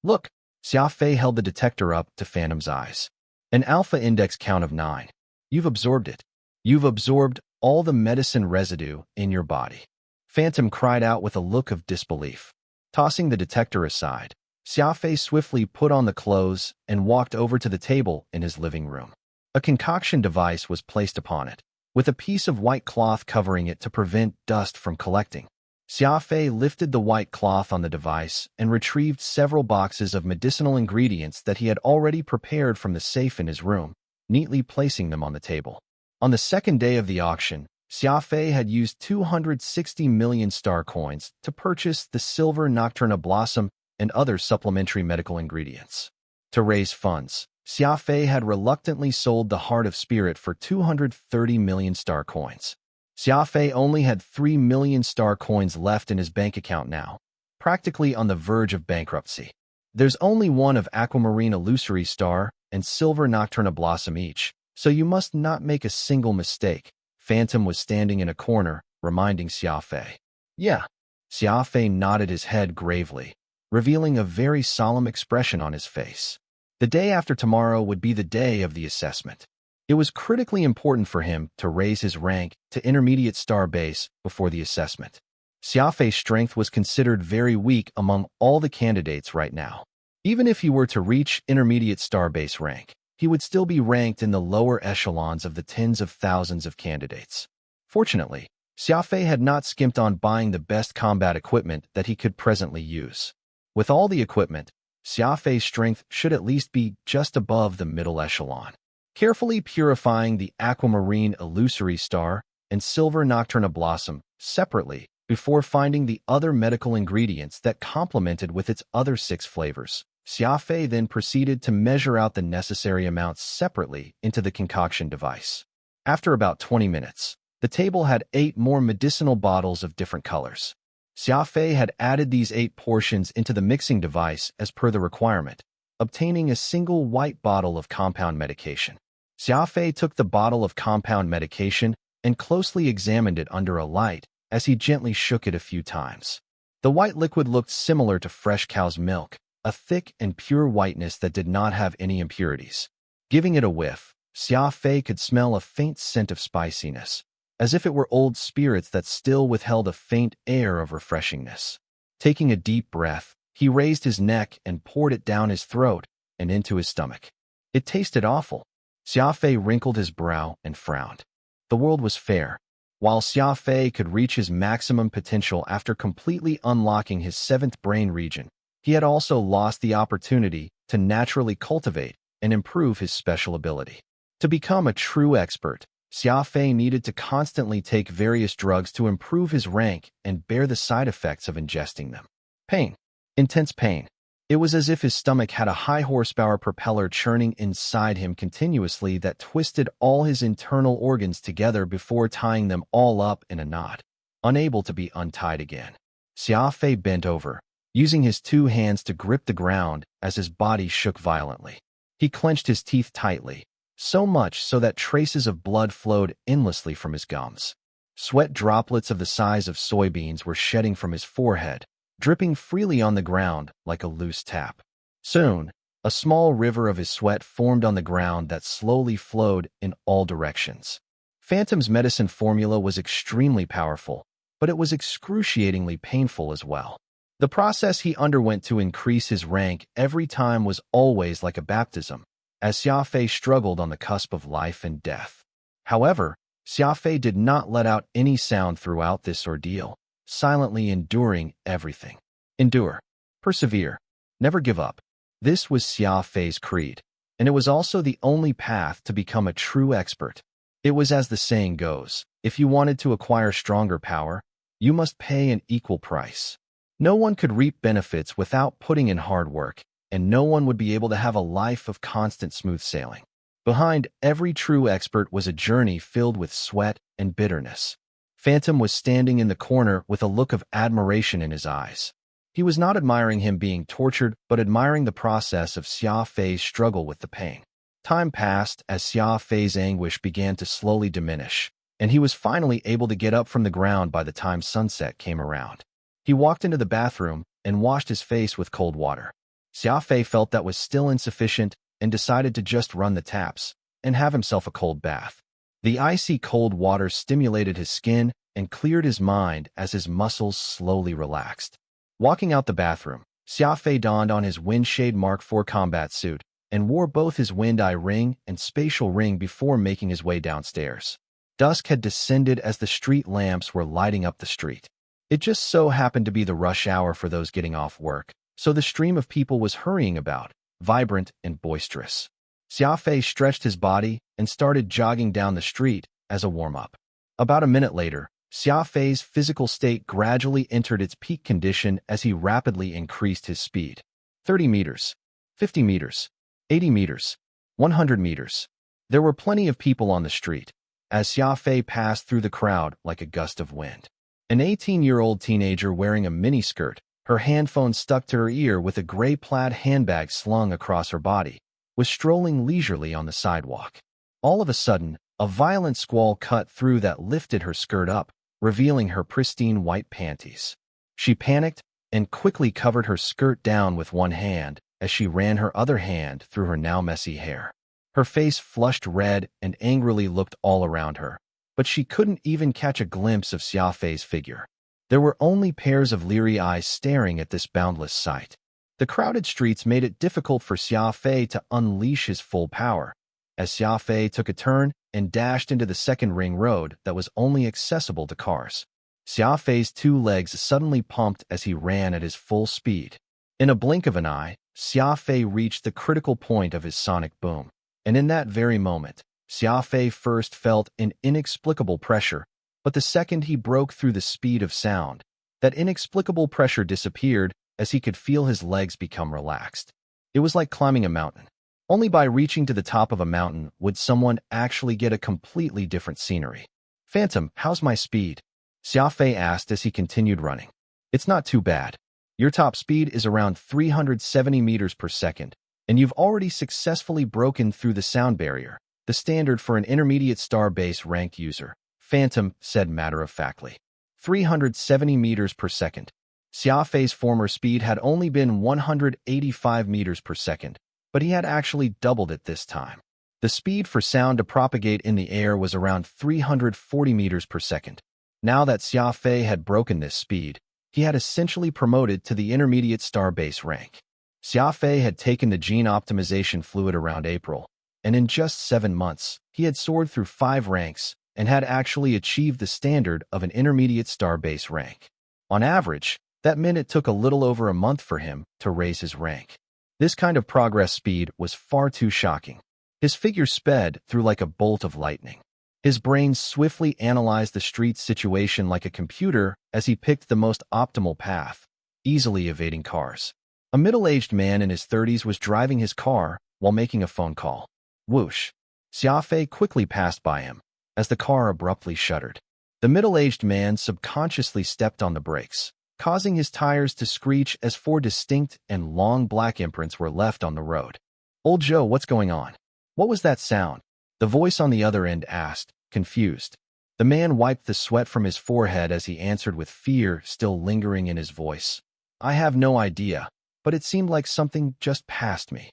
Look! Xia Fei held the detector up to Phantom's eyes. An alpha index count of 9. You've absorbed it. You've absorbed all the medicine residue in your body. Phantom cried out with a look of disbelief. Tossing the detector aside, Xia Fei swiftly put on the clothes and walked over to the table in his living room. A concoction device was placed upon it, with a piece of white cloth covering it to prevent dust from collecting. Xia Fei lifted the white cloth on the device and retrieved several boxes of medicinal ingredients that he had already prepared from the safe in his room, neatly placing them on the table. On the second day of the auction, Xia Fei had used 260 million star coins to purchase the silver nocturna blossom and other supplementary medical ingredients. To raise funds, Xia Fei had reluctantly sold the Heart of Spirit for 230 million star coins. Xia Fei only had 3 million star coins left in his bank account now, practically on the verge of bankruptcy. There's only one of Aquamarine Illusory Star and Silver Nocturna Blossom each, so you must not make a single mistake. Phantom was standing in a corner, reminding Xia Fei. Yeah. Xia Fei nodded his head gravely, revealing a very solemn expression on his face. The day after tomorrow would be the day of the assessment. It was critically important for him to raise his rank to intermediate star base before the assessment. Xia Fei's strength was considered very weak among all the candidates right now. Even if he were to reach intermediate star base rank, he would still be ranked in the lower echelons of the tens of thousands of candidates. Fortunately, Xia Fei had not skimped on buying the best combat equipment that he could presently use. With all the equipment, Xia Fei's strength should at least be just above the middle echelon. Carefully purifying the Aquamarine Illusory Star and Silver Nocturna Blossom separately before finding the other medical ingredients that complemented with its other 6 flavors, Xia Fei then proceeded to measure out the necessary amounts separately into the concoction device. After about 20 minutes, the table had 8 more medicinal bottles of different colors. Xia Fei had added these 8 portions into the mixing device as per the requirement, obtaining a single white bottle of compound medication. Xia Fei took the bottle of compound medication and closely examined it under a light as he gently shook it a few times. The white liquid looked similar to fresh cow's milk, a thick and pure whiteness that did not have any impurities. Giving it a whiff, Xia Fei could smell a faint scent of spiciness, as if it were old spirits that still withheld a faint air of refreshingness. Taking a deep breath, he raised his neck and poured it down his throat and into his stomach. It tasted awful. Xia Fei wrinkled his brow and frowned. The world was fair. While Xia Fei could reach his maximum potential after completely unlocking his 7th brain region, he had also lost the opportunity to naturally cultivate and improve his special ability. To become a true expert, Xia Fei needed to constantly take various drugs to improve his rank and bear the side effects of ingesting them. Pain. Intense pain. It was as if his stomach had a high-horsepower propeller churning inside him continuously that twisted all his internal organs together before tying them all up in a knot, unable to be untied again. Xia Fei bent over, using his 2 hands to grip the ground as his body shook violently. He clenched his teeth tightly, so much so that traces of blood flowed endlessly from his gums. Sweat droplets of the size of soybeans were shedding from his forehead, dripping freely on the ground like a loose tap. Soon, a small river of his sweat formed on the ground that slowly flowed in all directions. Phantom's medicine formula was extremely powerful, but it was excruciatingly painful as well. The process he underwent to increase his rank every time was always like a baptism, as Xia Fei struggled on the cusp of life and death. However, Xia Fei did not let out any sound throughout this ordeal, silently enduring everything. Endure. Persevere. Never give up. This was Xia Fei's creed, and it was also the only path to become a true expert. It was as the saying goes, if you wanted to acquire stronger power, you must pay an equal price. No one could reap benefits without putting in hard work, and no one would be able to have a life of constant smooth sailing. Behind every true expert was a journey filled with sweat and bitterness. Phantom was standing in the corner with a look of admiration in his eyes. He was not admiring him being tortured, but admiring the process of Xia Fei's struggle with the pain. Time passed as Xia Fei's anguish began to slowly diminish, and he was finally able to get up from the ground by the time sunset came around. He walked into the bathroom and washed his face with cold water. Xia Fei felt that was still insufficient and decided to just run the taps and have himself a cold bath. The icy cold water stimulated his skin and cleared his mind as his muscles slowly relaxed. Walking out the bathroom, Xia Fei donned on his Windshade Mark IV combat suit and wore both his Wind Eye ring and spatial ring before making his way downstairs. Dusk had descended as the street lamps were lighting up the street. It just so happened to be the rush hour for those getting off work, so the stream of people was hurrying about, vibrant and boisterous. Xia Fei stretched his body and started jogging down the street as a warm-up. About a minute later, Xia Fei's physical state gradually entered its peak condition as he rapidly increased his speed. 30 meters, 50 meters, 80 meters, 100 meters. There were plenty of people on the street, as Xia Fei passed through the crowd like a gust of wind. An 18-year-old teenager wearing a miniskirt, her handphone stuck to her ear with a gray plaid handbag slung across her body, was strolling leisurely on the sidewalk. All of a sudden, a violent squall cut through that lifted her skirt up, revealing her pristine white panties. She panicked and quickly covered her skirt down with one hand as she ran her other hand through her now messy hair. Her face flushed red and angrily looked all around her, but she couldn't even catch a glimpse of Xia Fei's figure. There were only pairs of leery eyes staring at this boundless sight. The crowded streets made it difficult for Xia Fei to unleash his full power, as Xia Fei took a turn and dashed into the second ring road that was only accessible to cars. Xia Fei's two legs suddenly pumped as he ran at his full speed. In a blink of an eye, Xia Fei reached the critical point of his sonic boom, and in that very moment, Xia Fei first felt an inexplicable pressure, but the second he broke through the speed of sound, that inexplicable pressure disappeared as he could feel his legs become relaxed. It was like climbing a mountain. Only by reaching to the top of a mountain would someone actually get a completely different scenery. "Phantom, how's my speed?" Xia Fei asked as he continued running. "It's not too bad. Your top speed is around 370 meters per second, and you've already successfully broken through the sound barrier, the standard for an intermediate star base ranked user," Phantom said matter-of-factly. 370 meters per second. Xia Fei's former speed had only been 185 meters per second, but he had actually doubled it this time. The speed for sound to propagate in the air was around 340 meters per second. Now that Xia Fei had broken this speed, he had essentially promoted to the intermediate star base rank. Xia Fei had taken the gene optimization fluid around April, and in just 7 months, he had soared through 5 ranks and had actually achieved the standard of an intermediate star base rank. On average, that meant it took a little over a month for him to raise his rank. This kind of progress speed was far too shocking. His figure sped through like a bolt of lightning. His brain swiftly analyzed the street situation like a computer as he picked the most optimal path, easily evading cars. A middle-aged man in his 30s was driving his car while making a phone call. Whoosh! Xia Fei quickly passed by him, as the car abruptly shuddered. The middle-aged man subconsciously stepped on the brakes, causing his tires to screech as 4 distinct and long black imprints were left on the road. "Old Joe, what's going on? What was that sound?" the voice on the other end asked, confused. The man wiped the sweat from his forehead as he answered with fear still lingering in his voice. "I have no idea, but it seemed like something just passed me."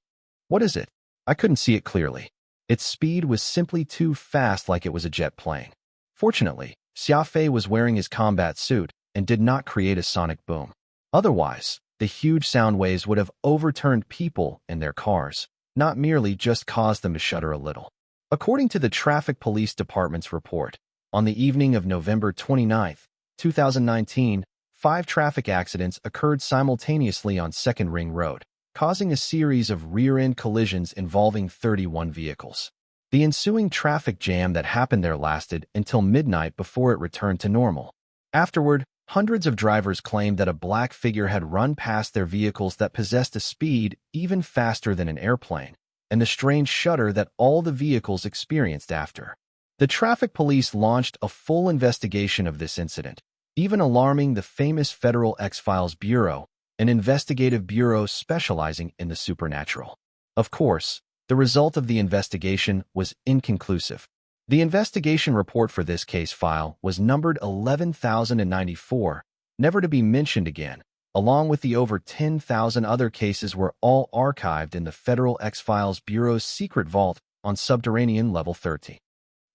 "What is it?" "I couldn't see it clearly. Its speed was simply too fast, like it was a jet plane." Fortunately, Xia Fei was wearing his combat suit and did not create a sonic boom. Otherwise, the huge sound waves would have overturned people and their cars, not merely just caused them to shudder a little. According to the Traffic Police Department's report, on the evening of November 29, 2019, 5 traffic accidents occurred simultaneously on Second Ring Road, causing a series of rear-end collisions involving 31 vehicles. The ensuing traffic jam that happened there lasted until midnight before it returned to normal. Afterward, hundreds of drivers claimed that a black figure had run past their vehicles that possessed a speed even faster than an airplane, and the strange shudder that all the vehicles experienced after. The traffic police launched a full investigation of this incident, even alarming the famous Federal X-Files Bureau, an investigative bureau specializing in the supernatural. Of course, the result of the investigation was inconclusive. The investigation report for this case file was numbered 11,094, never to be mentioned again, along with the over 10,000 other cases were all archived in the Federal X-Files Bureau's secret vault on subterranean level 30.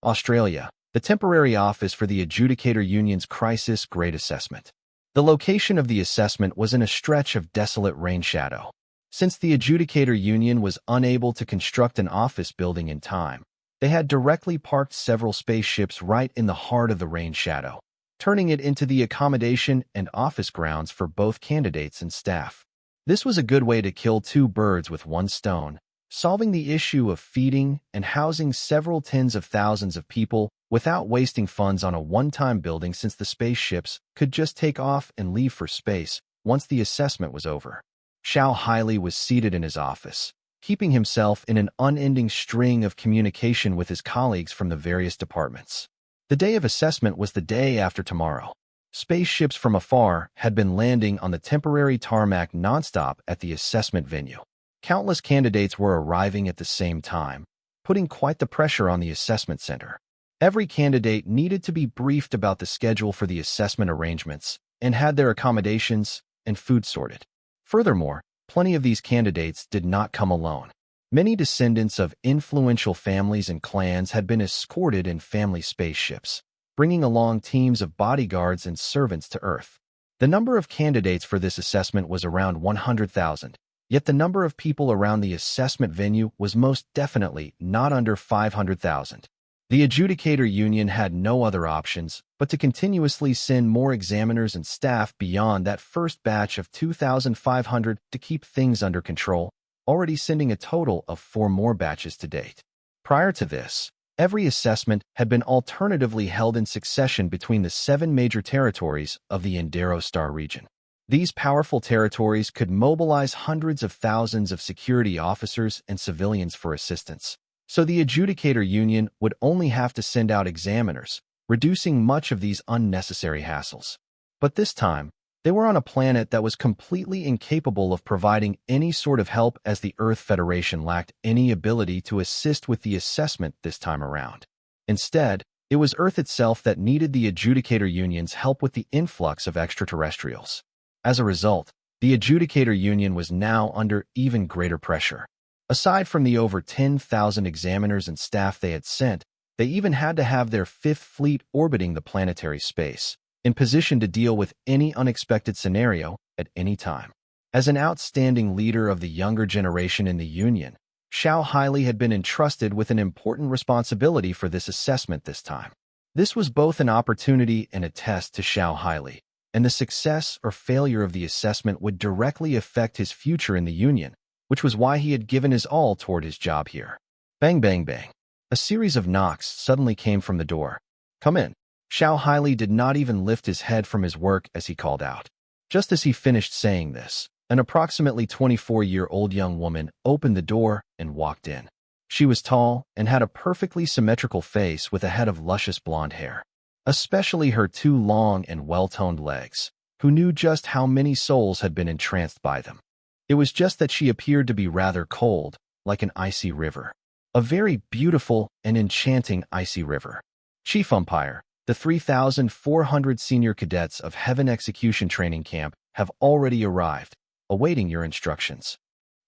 Australia, the temporary office for the Adjudicator Union's Crisis Grade Assessment. The location of the assessment was in a stretch of desolate rain shadow. Since the Adjudicator Union was unable to construct an office building in time, they had directly parked several spaceships right in the heart of the rain shadow, turning it into the accommodation and office grounds for both candidates and staff. This was a good way to kill two birds with one stone, solving the issue of feeding and housing several tens of thousands of people without wasting funds on a one-time building, since the spaceships could just take off and leave for space once the assessment was over. Xiao Haili was seated in his office, keeping himself in an unending string of communication with his colleagues from the various departments. The day of assessment was the day after tomorrow. Spaceships from afar had been landing on the temporary tarmac nonstop at the assessment venue. Countless candidates were arriving at the same time, putting quite the pressure on the assessment center. Every candidate needed to be briefed about the schedule for the assessment arrangements and had their accommodations and food sorted. Furthermore, plenty of these candidates did not come alone. Many descendants of influential families and clans had been escorted in family spaceships, bringing along teams of bodyguards and servants to Earth. The number of candidates for this assessment was around 100,000, yet the number of people around the assessment venue was most definitely not under 500,000. The Adjudicator Union had no other options but to continuously send more examiners and staff beyond that first batch of 2,500 to keep things under control, already sending a total of 4 more batches to date. Prior to this, every assessment had been alternatively held in succession between the 7 major territories of the Endero Star region. These powerful territories could mobilize hundreds of thousands of security officers and civilians for assistance, so the Adjudicator Union would only have to send out examiners, reducing much of these unnecessary hassles. But this time, they were on a planet that was completely incapable of providing any sort of help, as the Earth Federation lacked any ability to assist with the assessment this time around. Instead, it was Earth itself that needed the Adjudicator Union's help with the influx of extraterrestrials. As a result, the Adjudicator Union was now under even greater pressure. Aside from the over 10,000 examiners and staff they had sent, they even had to have their 5th fleet orbiting the planetary space, in position to deal with any unexpected scenario at any time. As an outstanding leader of the younger generation in the Union, Xiao Haili had been entrusted with an important responsibility for this assessment this time. This was both an opportunity and a test to Xiao Haili, and the success or failure of the assessment would directly affect his future in the Union, which was why he had given his all toward his job here. Bang, bang, bang. A series of knocks suddenly came from the door. "Come in." Xiao Haili did not even lift his head from his work as he called out. Just as he finished saying this, an approximately 24-year-old young woman opened the door and walked in. She was tall and had a perfectly symmetrical face with a head of luscious blonde hair. Especially her 2 long and well-toned legs, who knew just how many souls had been entranced by them. It was just that she appeared to be rather cold, like an icy river. A very beautiful and enchanting icy river. Chief Umpire, the 3,400 senior cadets of Heaven Execution Training Camp have already arrived, awaiting your instructions,"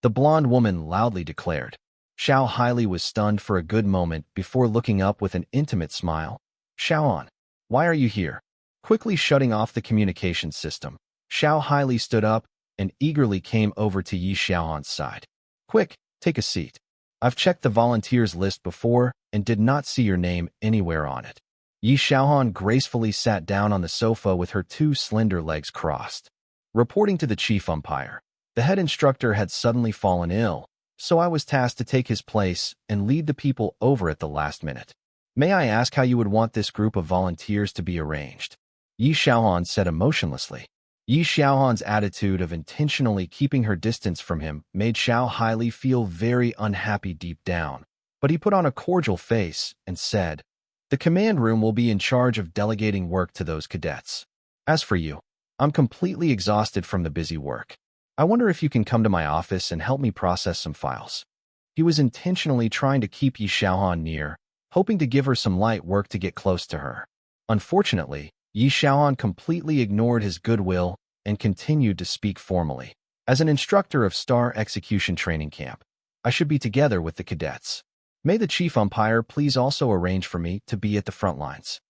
the blonde woman loudly declared. Xiao Haili was stunned for a good moment before looking up with an intimate smile. "Xiaoan, why are you here?" Quickly shutting off the communication system, Xiao Haili stood up and eagerly came over to Yi Xiaohan's side. "Quick, take a seat. I've checked the volunteers list before and did not see your name anywhere on it." Yi Xiaohan gracefully sat down on the sofa with her 2 slender legs crossed. Reporting to the chief umpire, the head instructor had suddenly fallen ill, so I was tasked to take his place and lead the people over at the last minute. "May I ask how you would want this group of volunteers to be arranged?" Yi Xiaohan said emotionlessly. Yi Xiaohan's attitude of intentionally keeping her distance from him made Xiao Haili feel very unhappy deep down, but he put on a cordial face and said, "The command room will be in charge of delegating work to those cadets. As for you, I'm completely exhausted from the busy work. I wonder if you can come to my office and help me process some files." He was intentionally trying to keep Yi Xiaohan near, hoping to give her some light work to get close to her. Unfortunately, Yi Xiaohan completely ignored his goodwill and continued to speak formally. "As an instructor of Star Execution Training Camp, I should be together with the cadets. May the chief umpire please also arrange for me to be at the front lines.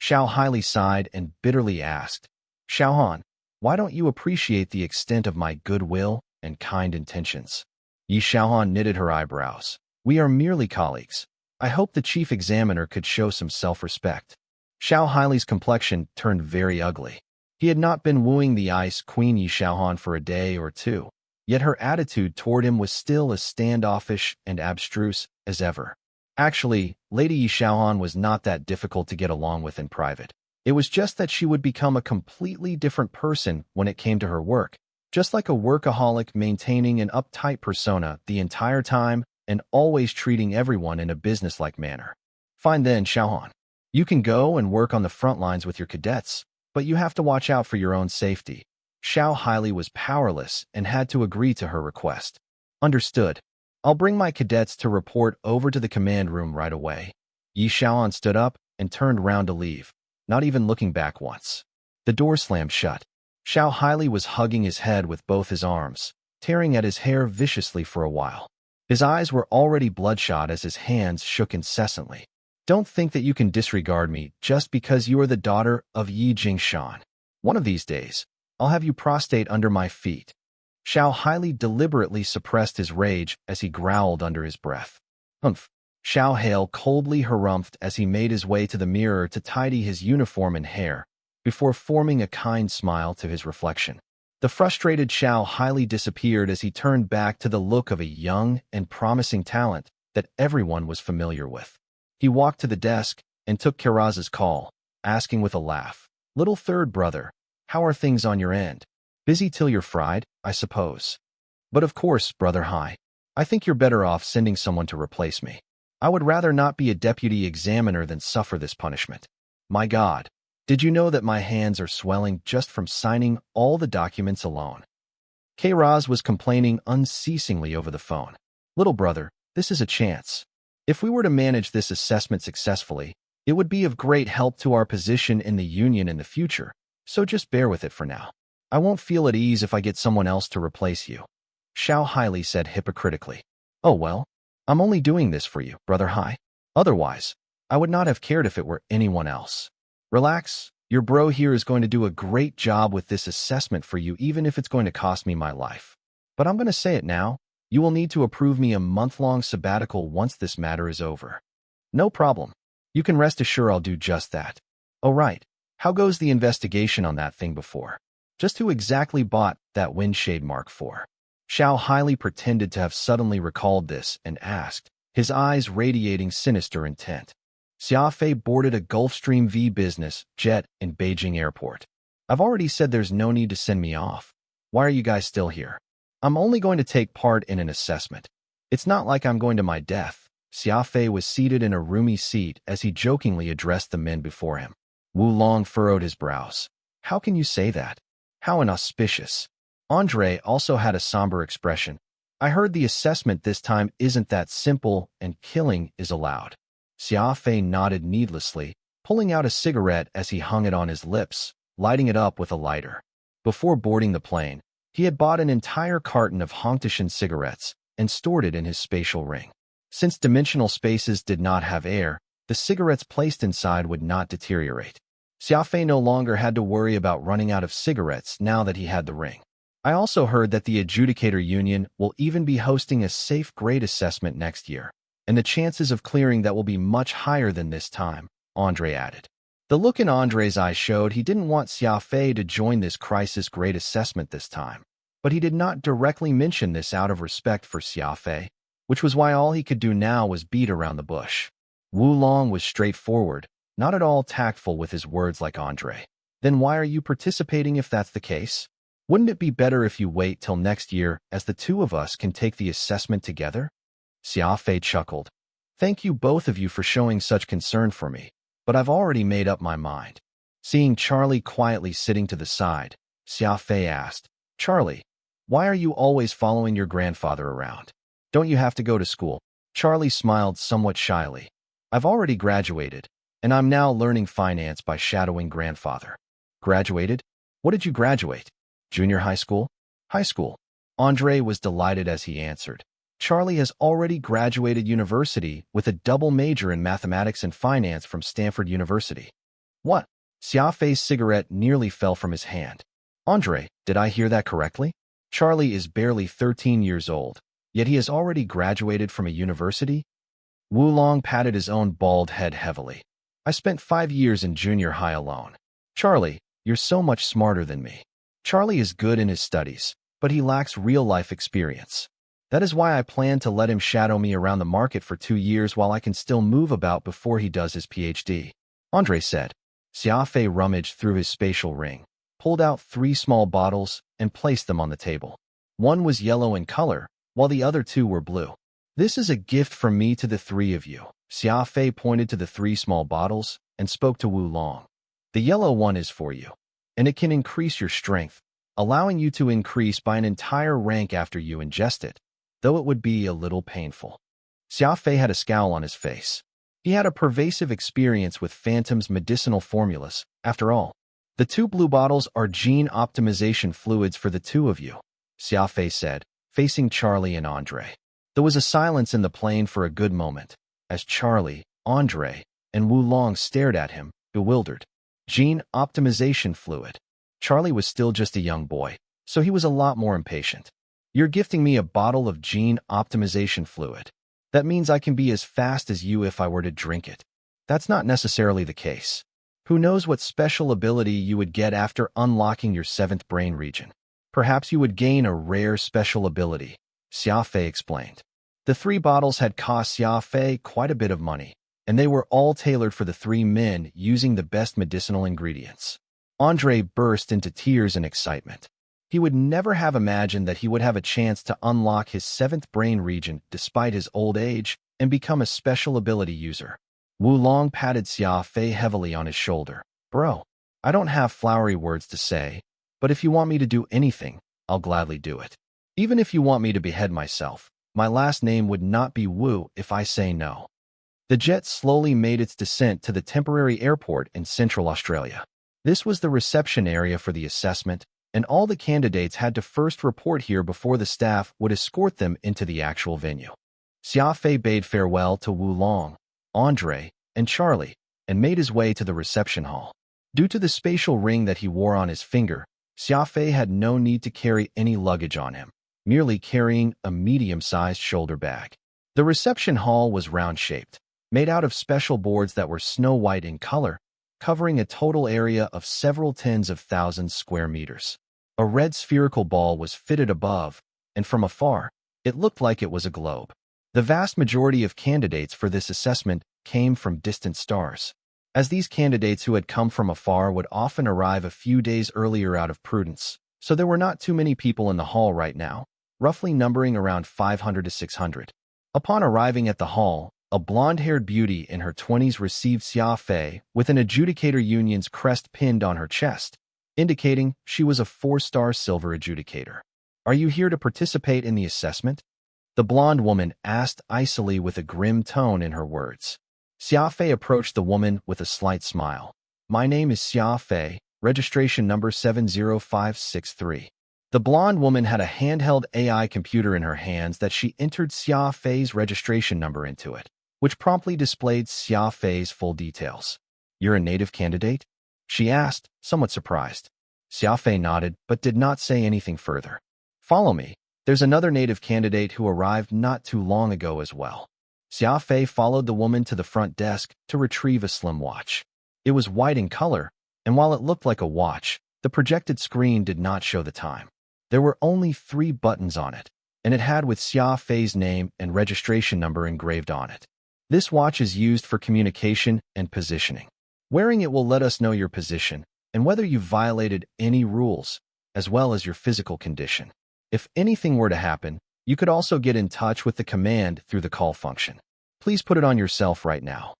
Xiao highly sighed and bitterly asked, Xiaohan, why don't you appreciate the extent of my goodwill and kind intentions? Yi Xiaohan knitted her eyebrows. We are merely colleagues. I hope the chief examiner could show some self-respect. Xiao Hailei's complexion turned very ugly. He had not been wooing the Ice Queen Yi Xiaohan for a day or two, yet her attitude toward him was still as standoffish and abstruse as ever. Actually, Lady Yi Xiaohan was not that difficult to get along with in private. It was just that she would become a completely different person when it came to her work, just like a workaholic maintaining an uptight persona the entire time and always treating everyone in a businesslike manner. Fine then, Xiaohan. You can go and work on the front lines with your cadets, but you have to watch out for your own safety. Xiao Hailey was powerless and had to agree to her request. Understood. I'll bring my cadets to report over to the command room right away. Yi Xiaohan stood up and turned round to leave, not even looking back once. The door slammed shut. Xiao Hailey was hugging his head with both his arms, tearing at his hair viciously for a while. His eyes were already bloodshot as his hands shook incessantly. Don't think that you can disregard me just because you are the daughter of Yi Jingshan. One of these days, I'll have you prostrate under my feet. Xiao Hailey deliberately suppressed his rage as he growled under his breath. Humph. Xiao Hale coldly harumphed as he made his way to the mirror to tidy his uniform and hair, before forming a kind smile to his reflection. The frustrated Xiao Hailey disappeared as he turned back to the look of a young and promising talent that everyone was familiar with. He walked to the desk and took Kiraz's call, asking with a laugh, Little third brother, how are things on your end? Busy till you're fried, I suppose. But of course, Brother Hai, I think you're better off sending someone to replace me. I would rather not be a deputy examiner than suffer this punishment. My God, did you know that my hands are swelling just from signing all the documents alone? Kiraz was complaining unceasingly over the phone. Little brother, this is a chance. If we were to manage this assessment successfully, it would be of great help to our position in the union in the future, so just bear with it for now. I won't feel at ease if I get someone else to replace you. Xiao Hailey said hypocritically. Oh well, I'm only doing this for you, Brother Hai. Otherwise, I would not have cared if it were anyone else. Relax, your bro here is going to do a great job with this assessment for you even if it's going to cost me my life. But I'm going to say it now, you will need to approve me a month-long sabbatical once this matter is over. No problem. You can rest assured I'll do just that. Oh right, how goes the investigation on that thing before? Just who exactly bought that windshade Mark IV? Xiao Hailey pretended to have suddenly recalled this and asked, his eyes radiating sinister intent. Xia Fei boarded a Gulfstream V business jet in Beijing airport. I've already said there's no need to send me off. Why are you guys still here? I'm only going to take part in an assessment. It's not like I'm going to my death. Xia Fei was seated in a roomy seat as he jokingly addressed the men before him. Wu Long furrowed his brows. How can you say that? How inauspicious. Andre also had a somber expression. I heard the assessment this time isn't that simple and killing is allowed. Xia Fei nodded needlessly, pulling out a cigarette as he hung it on his lips, lighting it up with a lighter. Before boarding the plane, he had bought an entire carton of Hongtishan cigarettes and stored it in his spatial ring. Since dimensional spaces did not have air, the cigarettes placed inside would not deteriorate. Xia Fei no longer had to worry about running out of cigarettes now that he had the ring. I also heard that the Adjudicator Union will even be hosting a safe grade assessment next year, and the chances of clearing that will be much higher than this time, Andre added. The look in Andre's eyes showed he didn't want Xia Fei to join this crisis grade assessment this time, but he did not directly mention this out of respect for Xia Fei, which was why all he could do now was beat around the bush. Wu Long was straightforward, not at all tactful with his words like Andre. Then why are you participating if that's the case? Wouldn't it be better if you wait till next year as the two of us can take the assessment together? Xia Fei chuckled. Thank you both of you for showing such concern for me, but I've already made up my mind. Seeing Charlie quietly sitting to the side, Xia Fei asked, Charlie, why are you always following your grandfather around? Don't you have to go to school? Charlie smiled somewhat shyly. I've already graduated, and I'm now learning finance by shadowing grandfather. Graduated? What did you graduate? Junior high school? High school. Andre was delighted as he answered. Charlie has already graduated university with a double major in mathematics and finance from Stanford University. What? Xia Fei's cigarette nearly fell from his hand. Andre, did I hear that correctly? Charlie is barely 13 years old, yet he has already graduated from a university? Wulong patted his own bald head heavily. I spent 5 years in junior high alone. Charlie, you're so much smarter than me. Charlie is good in his studies, but he lacks real-life experience. That is why I plan to let him shadow me around the market for 2 years while I can still move about before he does his PhD. Andre said. Xia Fei rummaged through his spatial ring, pulled out 3 small bottles, and placed them on the table. One was yellow in color, while the other 2 were blue. This is a gift from me to the 3 of you. Xia Fei pointed to the 3 small bottles and spoke to Wulong. The yellow one is for you, and it can increase your strength, allowing you to increase by an entire rank after you ingest it, though it would be a little painful. Xia Fei had a scowl on his face. He had a pervasive experience with Phantom's medicinal formulas. After all, the 2 blue bottles are gene optimization fluids for the 2 of you, Xia Fei said, facing Charlie and Andre. There was a silence in the plane for a good moment, as Charlie, Andre, and Wulong stared at him, bewildered. Gene optimization fluid. Charlie was still just a young boy, so he was a lot more impatient. You're gifting me a bottle of gene optimization fluid. That means I can be as fast as you if I were to drink it. That's not necessarily the case. Who knows what special ability you would get after unlocking your 7th brain region? Perhaps you would gain a rare special ability, Xia Fei explained. The 3 bottles had cost Xia Fei quite a bit of money, and they were all tailored for the 3 men using the best medicinal ingredients. Andre burst into tears in excitement. He would never have imagined that he would have a chance to unlock his 7th brain region despite his old age and become a special ability user. Wulong patted Xia Fei heavily on his shoulder. Bro, I don't have flowery words to say, but if you want me to do anything, I'll gladly do it. Even if you want me to behead myself, my last name would not be Wu if I say no. The jet slowly made its descent to the temporary airport in Central Australia. This was the reception area for the assessment, and all the candidates had to first report here before the staff would escort them into the actual venue. Xia Fei bade farewell to Wulong, Andre, and Charlie, and made his way to the reception hall. Due to the spatial ring that he wore on his finger, Xia Fei had no need to carry any luggage on him, merely carrying a medium-sized shoulder bag. The reception hall was round-shaped, made out of special boards that were snow-white in color, covering a total area of several tens of thousands square meters. A red spherical ball was fitted above, and from afar, it looked like it was a globe. The vast majority of candidates for this assessment came from distant stars, as these candidates who had come from afar would often arrive a few days earlier out of prudence, so there were not too many people in the hall right now, roughly numbering around 500 to 600. Upon arriving at the hall, a blonde-haired beauty in her 20s received Xia Fei with an adjudicator union's crest pinned on her chest, indicating she was a 4-star silver adjudicator. Are you here to participate in the assessment? The blonde woman asked icily with a grim tone in her words. Xia Fei approached the woman with a slight smile. My name is Xia Fei, registration number 70563. The blonde woman had a handheld AI computer in her hands that she entered Xia Fei's registration number into it, which promptly displayed Xia Fei's full details. You're a native candidate? She asked, somewhat surprised. Xia Fei nodded, but did not say anything further. Follow me. There's another native candidate who arrived not too long ago as well. Xia Fei followed the woman to the front desk to retrieve a slim watch. It was white in color, and while it looked like a watch, the projected screen did not show the time. There were only 3 buttons on it, and it had with Xia Fei's name and registration number engraved on it. This watch is used for communication and positioning. Wearing it will let us know your position and whether you've violated any rules, as well as your physical condition. If anything were to happen, you could also get in touch with the command through the call function. Please put it on yourself right now.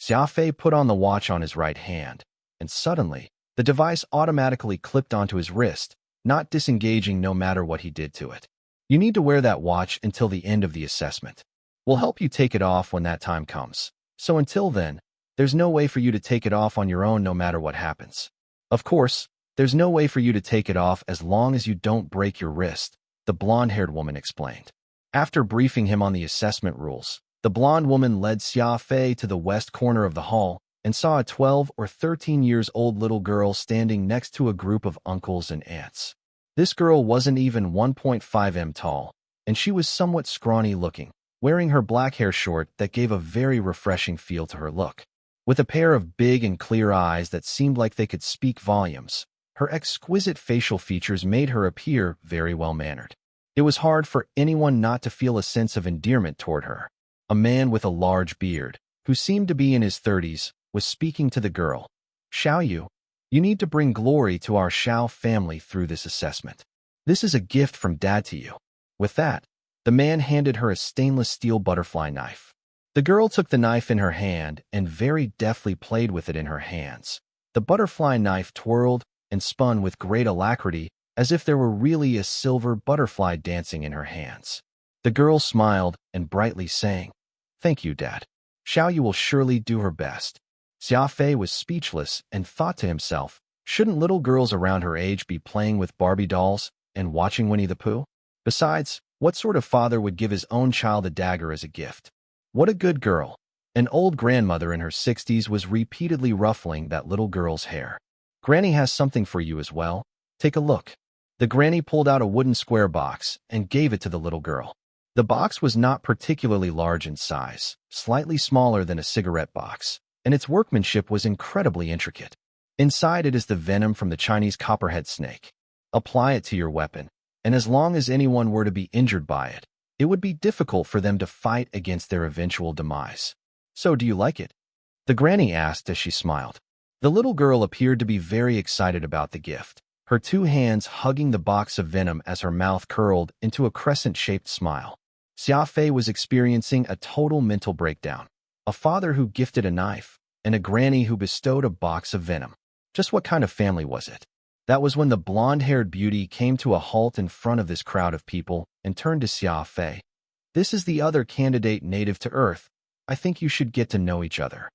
Xia Fei put on the watch on his right hand, and suddenly, the device automatically clipped onto his wrist, not disengaging no matter what he did to it. You need to wear that watch until the end of the assessment. We'll help you take it off when that time comes. So until then, there's no way for you to take it off on your own no matter what happens. Of course, there's no way for you to take it off as long as you don't break your wrist, the blonde-haired woman explained. After briefing him on the assessment rules, the blonde woman led Xia Fei to the west corner of the hall and saw a 12 or 13 years old little girl standing next to a group of uncles and aunts. This girl wasn't even 1.5 m tall, and she was somewhat scrawny looking, wearing her black hair short that gave a very refreshing feel to her look. With a pair of big and clear eyes that seemed like they could speak volumes, her exquisite facial features made her appear very well-mannered. It was hard for anyone not to feel a sense of endearment toward her. A man with a large beard, who seemed to be in his 30s, was speaking to the girl. "Xiao, you need to bring glory to our Xiao family through this assessment. This is a gift from Dad to you." With that, the man handed her a stainless steel butterfly knife. The girl took the knife in her hand and very deftly played with it in her hands. The butterfly knife twirled and spun with great alacrity, as if there were really a silver butterfly dancing in her hands. The girl smiled and brightly sang, "Thank you, Dad. Xiao will surely do her best." Xia Fei was speechless and thought to himself, shouldn't little girls around her age be playing with Barbie dolls and watching Winnie the Pooh? Besides, what sort of father would give his own child a dagger as a gift? What a good girl. An old grandmother in her 60s was repeatedly ruffling that little girl's hair. "Granny has something for you as well. Take a look." The granny pulled out a wooden square box and gave it to the little girl. The box was not particularly large in size, slightly smaller than a cigarette box, and its workmanship was incredibly intricate. Inside it is the venom from the Chinese copperhead snake. Apply it to your weapon, and as long as anyone were to be injured by it, it would be difficult for them to fight against their eventual demise. "So do you like it?" the granny asked as she smiled. The little girl appeared to be very excited about the gift, her two hands hugging the box of venom as her mouth curled into a crescent-shaped smile. Xia Fei was experiencing a total mental breakdown. A father who gifted a knife, and a granny who bestowed a box of venom. Just what kind of family was it? That was when the blonde-haired beauty came to a halt in front of this crowd of people and turned to Xia Fei. "This is the other candidate native to Earth. I think you should get to know each other."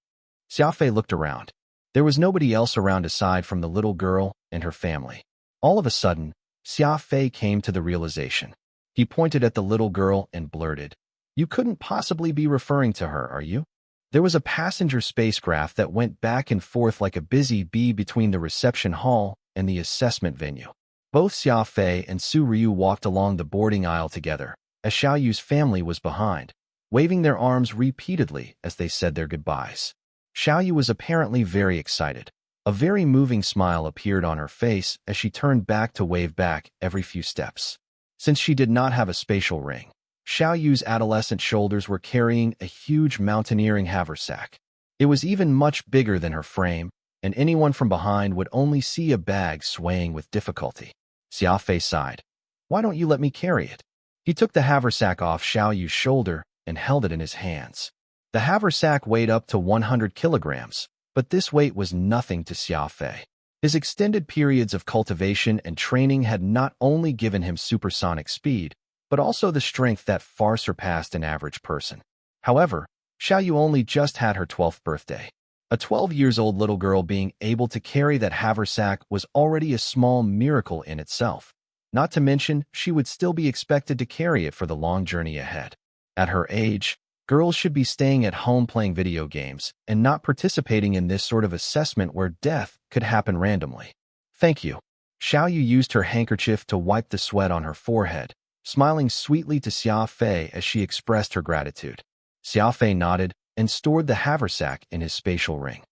Xia Fei looked around. There was nobody else around aside from the little girl and her family. All of a sudden, Xia Fei came to the realization. He pointed at the little girl and blurted, "You couldn't possibly be referring to her, are you?" There was a passenger spacecraft that went back and forth like a busy bee between the reception hall and the assessment venue. Both Xia Fei and Su Ryu walked along the boarding aisle together, as Xiaoyu's family was behind, waving their arms repeatedly as they said their goodbyes. Xiaoyu was apparently very excited. A very moving smile appeared on her face as she turned back to wave back every few steps. Since she did not have a spatial ring, Xiaoyu's adolescent shoulders were carrying a huge mountaineering haversack. It was even much bigger than her frame, and anyone from behind would only see a bag swaying with difficulty. Xia Fei sighed. "Why don't you let me carry it?" He took the haversack off Xiaoyu's shoulder and held it in his hands. The haversack weighed up to 100 kilograms, but this weight was nothing to Xia Fei. His extended periods of cultivation and training had not only given him supersonic speed, but also the strength that far surpassed an average person. However, Xiaoyu only just had her 12th birthday. A 12-year-old little girl being able to carry that haversack was already a small miracle in itself. Not to mention, she would still be expected to carry it for the long journey ahead. At her age, girls should be staying at home playing video games and not participating in this sort of assessment where death could happen randomly. "Thank you." Xiaoyu used her handkerchief to wipe the sweat on her forehead, smiling sweetly to Xia Fei as she expressed her gratitude. Xia Fei nodded and stored the haversack in his spatial ring.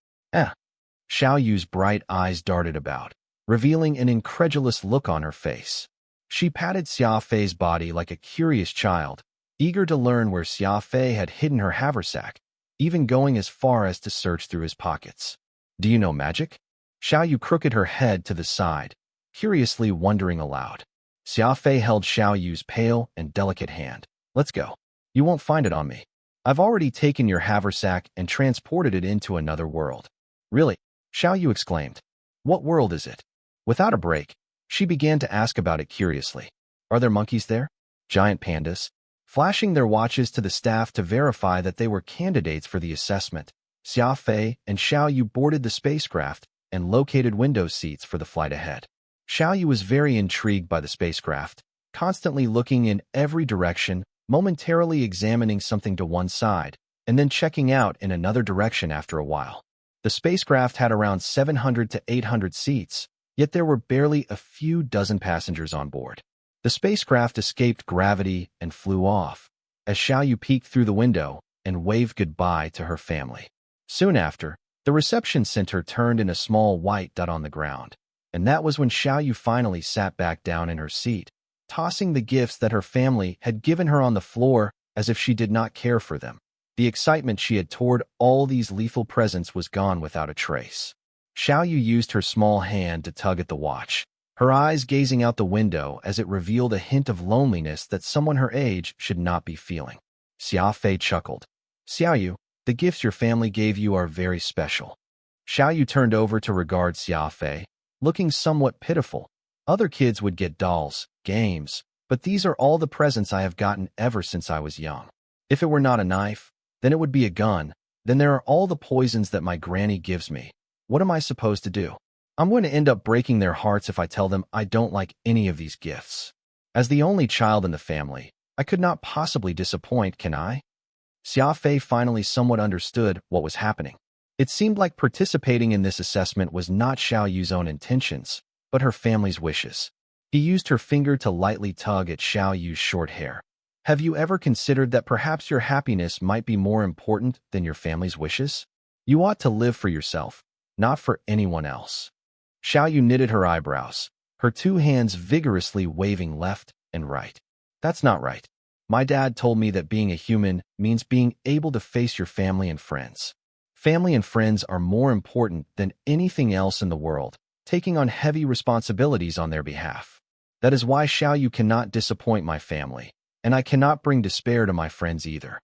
Xiaoyu's bright eyes darted about, revealing an incredulous look on her face. She patted Xia Fei's body like a curious child, eager to learn where Xia Fei had hidden her haversack, even going as far as to search through his pockets. "Do you know magic?" Xiaoyu crooked her head to the side, curiously wondering aloud. Xia Fei held Xiaoyu's pale and delicate hand. "Let's go. You won't find it on me. I've already taken your haversack and transported it into another world." "Really?" Xiaoyu exclaimed. "What world is it?" Without a break, she began to ask about it curiously. "Are there monkeys there? Giant pandas?" Flashing their watches to the staff to verify that they were candidates for the assessment, Xia Fei and Xiaoyu boarded the spacecraft and located window seats for the flight ahead. Xiaoyu was very intrigued by the spacecraft, constantly looking in every direction, momentarily examining something to one side, and then checking out in another direction after a while. The spacecraft had around 700 to 800 seats, yet there were barely a few dozen passengers on board. The spacecraft escaped gravity and flew off, as Xiaoyu peeked through the window and waved goodbye to her family. Soon after, the reception center turned in a small white dot on the ground, and that was when Xiaoyu finally sat back down in her seat, tossing the gifts that her family had given her on the floor as if she did not care for them. The excitement she had toward all these lethal presents was gone without a trace. Xiaoyu used her small hand to tug at the watch, her eyes gazing out the window as it revealed a hint of loneliness that someone her age should not be feeling. Xia Fei chuckled. Xiaoyu, the gifts your family gave you are very special. Xiaoyu turned over to regard Xia Fei, looking somewhat pitiful. Other kids would get dolls, games, but these are all the presents I have gotten ever since I was young. If it were not a knife, then it would be a gun. Then there are all the poisons that my granny gives me. What am I supposed to do? I'm going to end up breaking their hearts if I tell them I don't like any of these gifts. As the only child in the family, I could not possibly disappoint, can I? Xia Fei finally somewhat understood what was happening. It seemed like participating in this assessment was not Xiaoyu's own intentions, but her family's wishes. He used her finger to lightly tug at Xiaoyu's short hair. Have you ever considered that perhaps your happiness might be more important than your family's wishes? You ought to live for yourself, not for anyone else. Xiaoyu knitted her eyebrows, her two hands vigorously waving left and right. That's not right. My dad told me that being a human means being able to face your family and friends. Family and friends are more important than anything else in the world, taking on heavy responsibilities on their behalf. That is why Xiaoyu cannot disappoint my family, and I cannot bring despair to my friends either.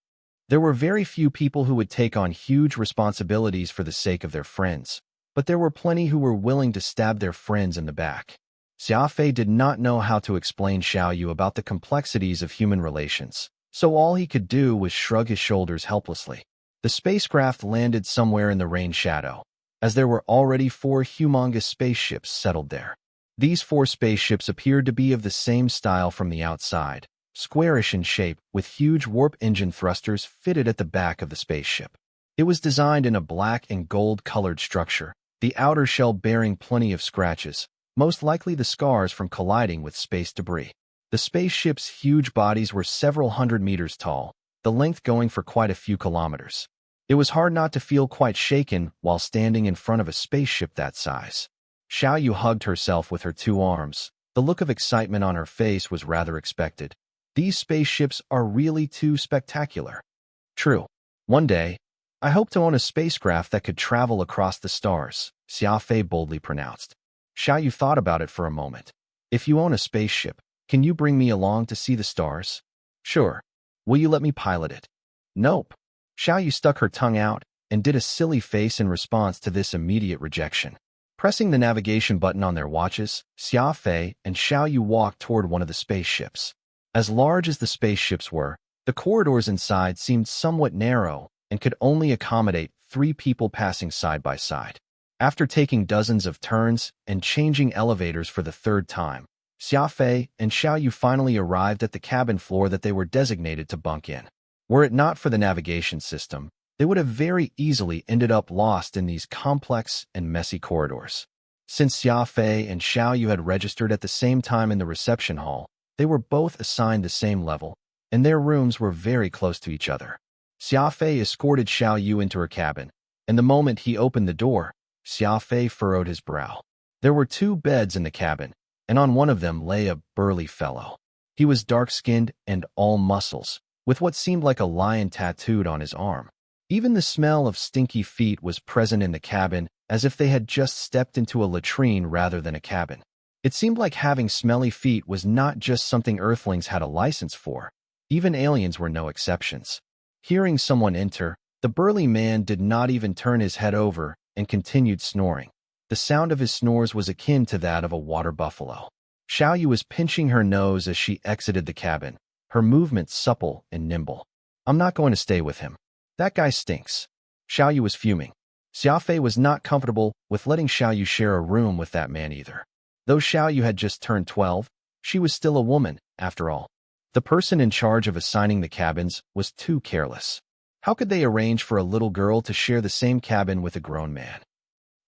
There were very few people who would take on huge responsibilities for the sake of their friends, but there were plenty who were willing to stab their friends in the back. Xia Fei did not know how to explain Xiaoyu about the complexities of human relations, so all he could do was shrug his shoulders helplessly. The spacecraft landed somewhere in the rain shadow, as there were already 4 humongous spaceships settled there. These 4 spaceships appeared to be of the same style from the outside, squarish in shape with huge warp engine thrusters fitted at the back of the spaceship. It was designed in a black and gold-colored structure, the outer shell bearing plenty of scratches, most likely the scars from colliding with space debris. The spaceship's huge bodies were several hundred meters tall, the length going for quite a few kilometers. It was hard not to feel quite shaken while standing in front of a spaceship that size. Xiaoyu hugged herself with her 2 arms. The look of excitement on her face was rather expected. These spaceships are really too spectacular. True. One day, I hope to own a spacecraft that could travel across the stars, Xia Fei boldly pronounced. Xiaoyu thought about it for a moment. If you own a spaceship, can you bring me along to see the stars? Sure. Will you let me pilot it? Nope. Xiaoyu stuck her tongue out and did a silly face in response to this immediate rejection. Pressing the navigation button on their watches, Xia Fei and Xiaoyu walked toward one of the spaceships. As large as the spaceships were, the corridors inside seemed somewhat narrow and could only accommodate 3 people passing side by side. After taking dozens of turns and changing elevators for the 3rd time, Xia Fei and Xiaoyu finally arrived at the cabin floor that they were designated to bunk in. Were it not for the navigation system, they would have very easily ended up lost in these complex and messy corridors. Since Xia Fei and Xiaoyu had registered at the same time in the reception hall, they were both assigned the same level, and their rooms were very close to each other. Xia Fei escorted Xiaoyu into her cabin, and the moment he opened the door, Xia Fei furrowed his brow. There were 2 beds in the cabin, and on one of them lay a burly fellow. He was dark-skinned and all muscles, with what seemed like a lion tattooed on his arm. Even the smell of stinky feet was present in the cabin, as if they had just stepped into a latrine rather than a cabin. It seemed like having smelly feet was not just something Earthlings had a license for. Even aliens were no exceptions. Hearing someone enter, the burly man did not even turn his head over and continued snoring. The sound of his snores was akin to that of a water buffalo. Xiaoyu was pinching her nose as she exited the cabin, her movements supple and nimble. I'm not going to stay with him. That guy stinks. Xiaoyu was fuming. Xia Fei was not comfortable with letting Xiaoyu share a room with that man either. Though Xiaoyu had just turned 12, she was still a woman, after all. The person in charge of assigning the cabins was too careless. How could they arrange for a little girl to share the same cabin with a grown man?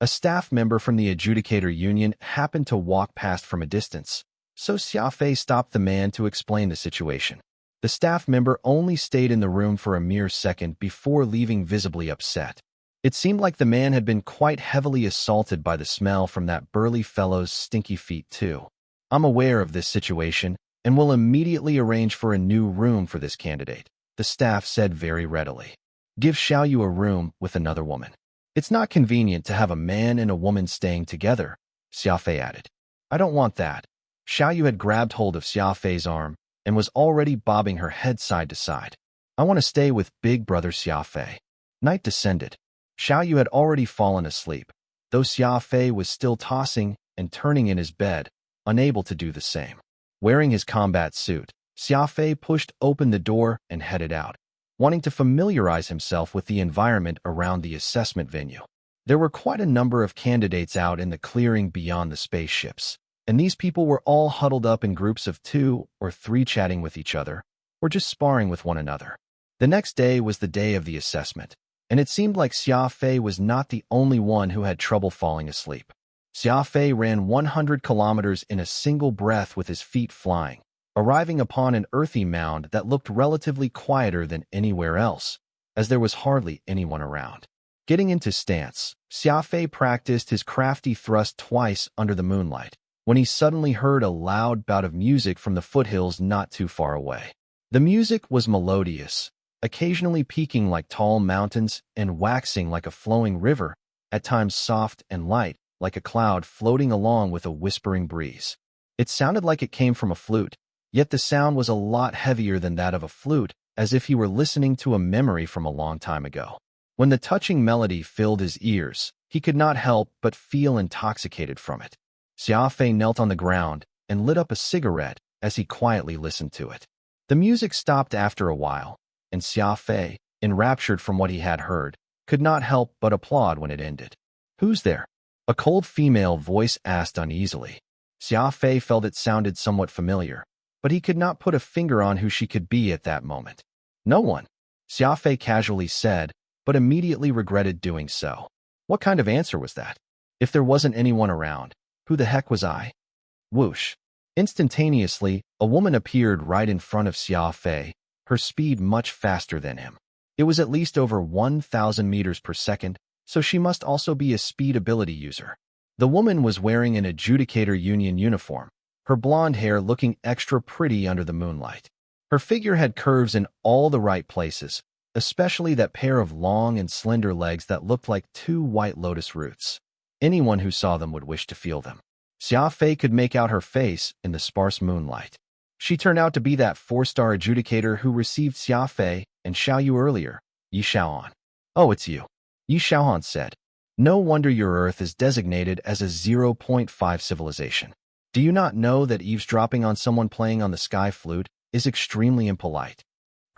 A staff member from the adjudicator union happened to walk past from a distance, so Xia Fei stopped the man to explain the situation. The staff member only stayed in the room for a mere second before leaving visibly upset. It seemed like the man had been quite heavily assaulted by the smell from that burly fellow's stinky feet too. I'm aware of this situation and will immediately arrange for a new room for this candidate, the staff said very readily. Give Xiaoyu a room with another woman. It's not convenient to have a man and a woman staying together, Xia Fei added. I don't want that. Xiaoyu had grabbed hold of Xia Fei's arm and was already bobbing her head side to side. I want to stay with big brother Xia Fei. Night descended. Xiaoyu had already fallen asleep, though Xia Fei was still tossing and turning in his bed, unable to do the same. Wearing his combat suit, Xia Fei pushed open the door and headed out, wanting to familiarize himself with the environment around the assessment venue. There were quite a number of candidates out in the clearing beyond the spaceships, and these people were all huddled up in groups of 2 or 3 chatting with each other, or just sparring with one another. The next day was the day of the assessment, and it seemed like Xia Fei was not the only one who had trouble falling asleep. Xia Fei ran 100 kilometers in a single breath with his feet flying, arriving upon an earthy mound that looked relatively quieter than anywhere else, as there was hardly anyone around. Getting into stance, Xia Fei practiced his crafty thrust twice under the moonlight, when he suddenly heard a loud bout of music from the foothills not too far away. The music was melodious, occasionally peaking like tall mountains and waxing like a flowing river, at times soft and light, like a cloud floating along with a whispering breeze. It sounded like it came from a flute, yet the sound was a lot heavier than that of a flute, as if he were listening to a memory from a long time ago. When the touching melody filled his ears, he could not help but feel intoxicated from it. Xia Fei knelt on the ground and lit up a cigarette as he quietly listened to it. The music stopped after a while, and Xia Fei, enraptured from what he had heard, could not help but applaud when it ended. Who's there? A cold female voice asked uneasily. Xia Fei felt it sounded somewhat familiar, but he could not put a finger on who she could be at that moment. No one, Xia Fei casually said, but immediately regretted doing so. What kind of answer was that? If there wasn't anyone around, who the heck was I? Whoosh. Instantaneously, a woman appeared right in front of Xia Fei, her speed much faster than him. It was at least over 1,000 meters per second, so she must also be a speed ability user. The woman was wearing an adjudicator union uniform, her blonde hair looking extra pretty under the moonlight. Her figure had curves in all the right places, especially that pair of long and slender legs that looked like 2 white lotus roots. Anyone who saw them would wish to feel them. Xia Fei could make out her face in the sparse moonlight. She turned out to be that 4-star adjudicator who received Xia Fei and Xiaoyu earlier, Yi Xiaohan. Oh, it's you, Yi Xiaohan said. No wonder your Earth is designated as a 0.5 civilization. Do you not know that eavesdropping on someone playing on the sky flute is extremely impolite?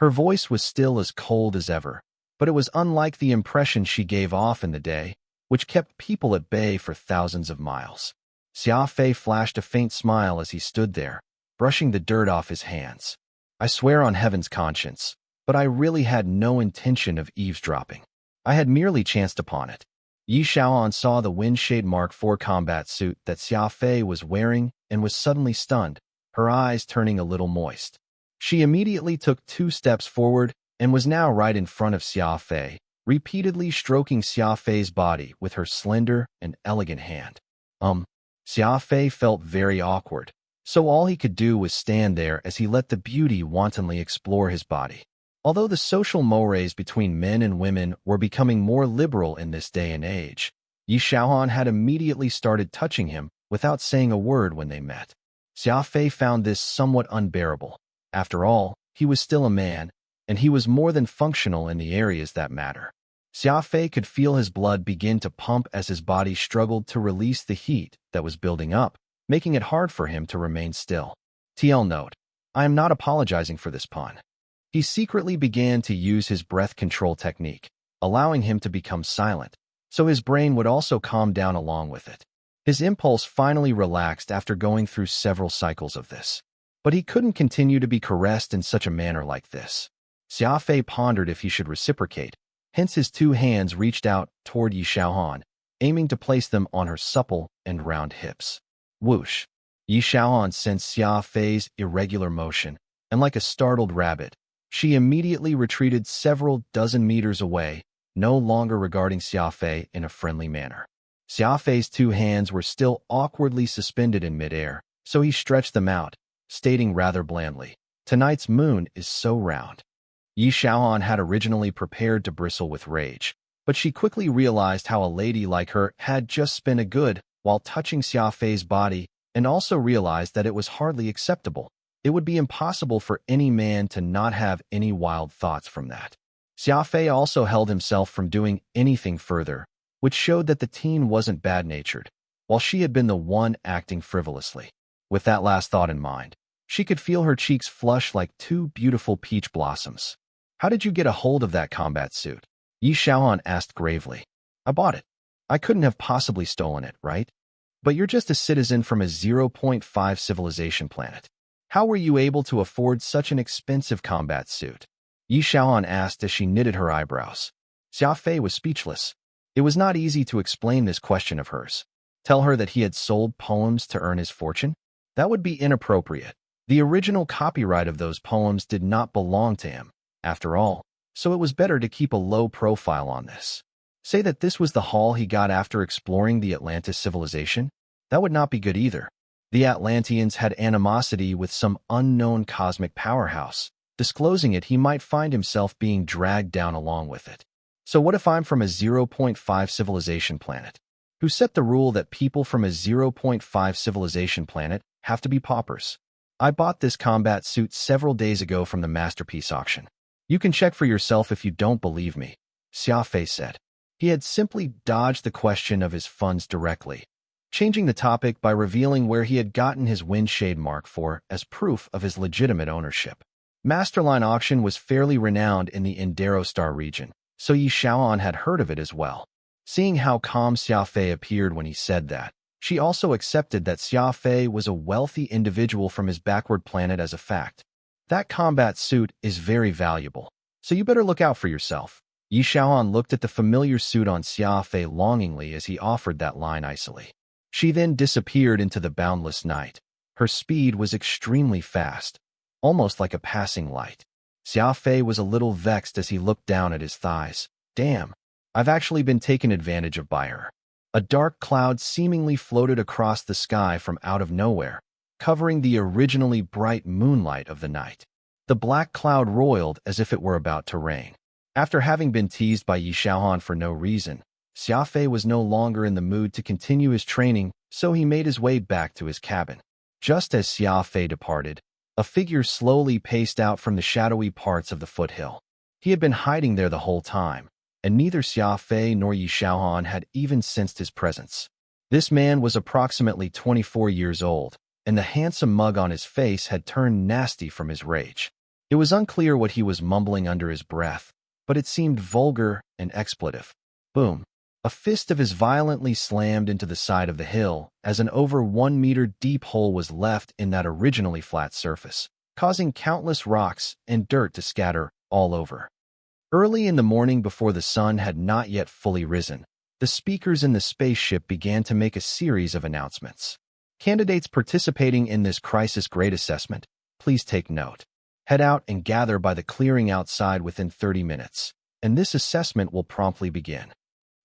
Her voice was still as cold as ever, but it was unlike the impression she gave off in the day, which kept people at bay for thousands of miles. Xia Fei flashed a faint smile as he stood there, brushing the dirt off his hands. I swear on heaven's conscience, but I really had no intention of eavesdropping. I had merely chanced upon it. Yi Xiaohan saw the Windshade Mark IV combat suit that Xia Fei was wearing and was suddenly stunned, her eyes turning a little moist. She immediately took 2 steps forward and was now right in front of Xia Fei, repeatedly stroking Xia Fei's body with her slender and elegant hand. Xia Fei felt very awkward, so all he could do was stand there as he let the beauty wantonly explore his body. Although the social mores between men and women were becoming more liberal in this day and age, Yi Xiaohan had immediately started touching him without saying a word when they met. Xia Fei found this somewhat unbearable. After all, he was still a man, and he was more than functional in the areas that matter. Xia Fei could feel his blood begin to pump as his body struggled to release the heat that was building up, making it hard for him to remain still. TL note: I am not apologizing for this pun. He secretly began to use his breath control technique, allowing him to become silent, so his brain would also calm down along with it. His impulse finally relaxed after going through several cycles of this. But he couldn't continue to be caressed in such a manner like this. Xia Fei pondered if he should reciprocate, hence his two hands reached out toward Yi Xiaohan, aiming to place them on her supple and round hips. Whoosh! Yi Xiaohan sensed Xia Fei's irregular motion, and like a startled rabbit, she immediately retreated several dozen meters away, no longer regarding Xia Fei in a friendly manner. Xia Fei's two hands were still awkwardly suspended in midair, so he stretched them out, stating rather blandly, "Tonight's moon is so round." Yi Xiaohan had originally prepared to bristle with rage, but she quickly realized how a lady like her had just spent a good while touching Xia Fei's body, and also realized that it was hardly acceptable. It would be impossible for any man to not have any wild thoughts from that. Xia Fei also held himself from doing anything further, which showed that the teen wasn't bad-natured, while she had been the one acting frivolously. With that last thought in mind, she could feel her cheeks flush like two beautiful peach blossoms. "How did you get a hold of that combat suit?" Yi Xiaohan asked gravely. "I bought it. I couldn't have possibly stolen it, right? But you're just a citizen from a 0.5 civilization planet. How were you able to afford such an expensive combat suit?" Yi Xiaohan asked as she knitted her eyebrows. Xia Fei was speechless. It was not easy to explain this question of hers. Tell her that he had sold poems to earn his fortune? That would be inappropriate. The original copyright of those poems did not belong to him, after all, so it was better to keep a low profile on this. Say that this was the haul he got after exploring the Atlantis civilization? That would not be good either. The Atlanteans had animosity with some unknown cosmic powerhouse. Disclosing it, he might find himself being dragged down along with it. So what if I'm from a 0.5 civilization planet? Who set the rule that people from a 0.5 civilization planet have to be paupers? I bought this combat suit several days ago from the masterpiece auction. You can check for yourself if you don't believe me, Xia Fei said. He had simply dodged the question of his funds directly, changing the topic by revealing where he had gotten his windshade mark for as proof of his legitimate ownership. Masterline Auction was fairly renowned in the Indero Star region, so Yi Xiaohan had heard of it as well. Seeing how calm Xia Fei appeared when he said that, she also accepted that Xia Fei was a wealthy individual from his backward planet as a fact. That combat suit is very valuable, so you better look out for yourself. Yi Xiaohan looked at the familiar suit on Xia Fei longingly as he offered that line icily. She then disappeared into the boundless night. Her speed was extremely fast, almost like a passing light. Xia Fei was a little vexed as he looked down at his thighs. Damn, I've actually been taken advantage of by her. A dark cloud seemingly floated across the sky from out of nowhere, covering the originally bright moonlight of the night. The black cloud roiled as if it were about to rain. After having been teased by Yi Xiaohan for no reason, Xia Fei was no longer in the mood to continue his training, so he made his way back to his cabin. Just as Xia Fei departed, a figure slowly paced out from the shadowy parts of the foothill. He had been hiding there the whole time, and neither Xia Fei nor Yi Xiaohan had even sensed his presence. This man was approximately 24 years old, and the handsome mug on his face had turned nasty from his rage. It was unclear what he was mumbling under his breath, but it seemed vulgar and expletive. Boom! A fist of his violently slammed into the side of the hill as an over 1 meter deep hole was left in that originally flat surface, causing countless rocks and dirt to scatter all over. Early in the morning, before the sun had not yet fully risen, the speakers in the spaceship began to make a series of announcements. Candidates participating in this crisis grade assessment, please take note. Head out and gather by the clearing outside within 30 minutes, and this assessment will promptly begin.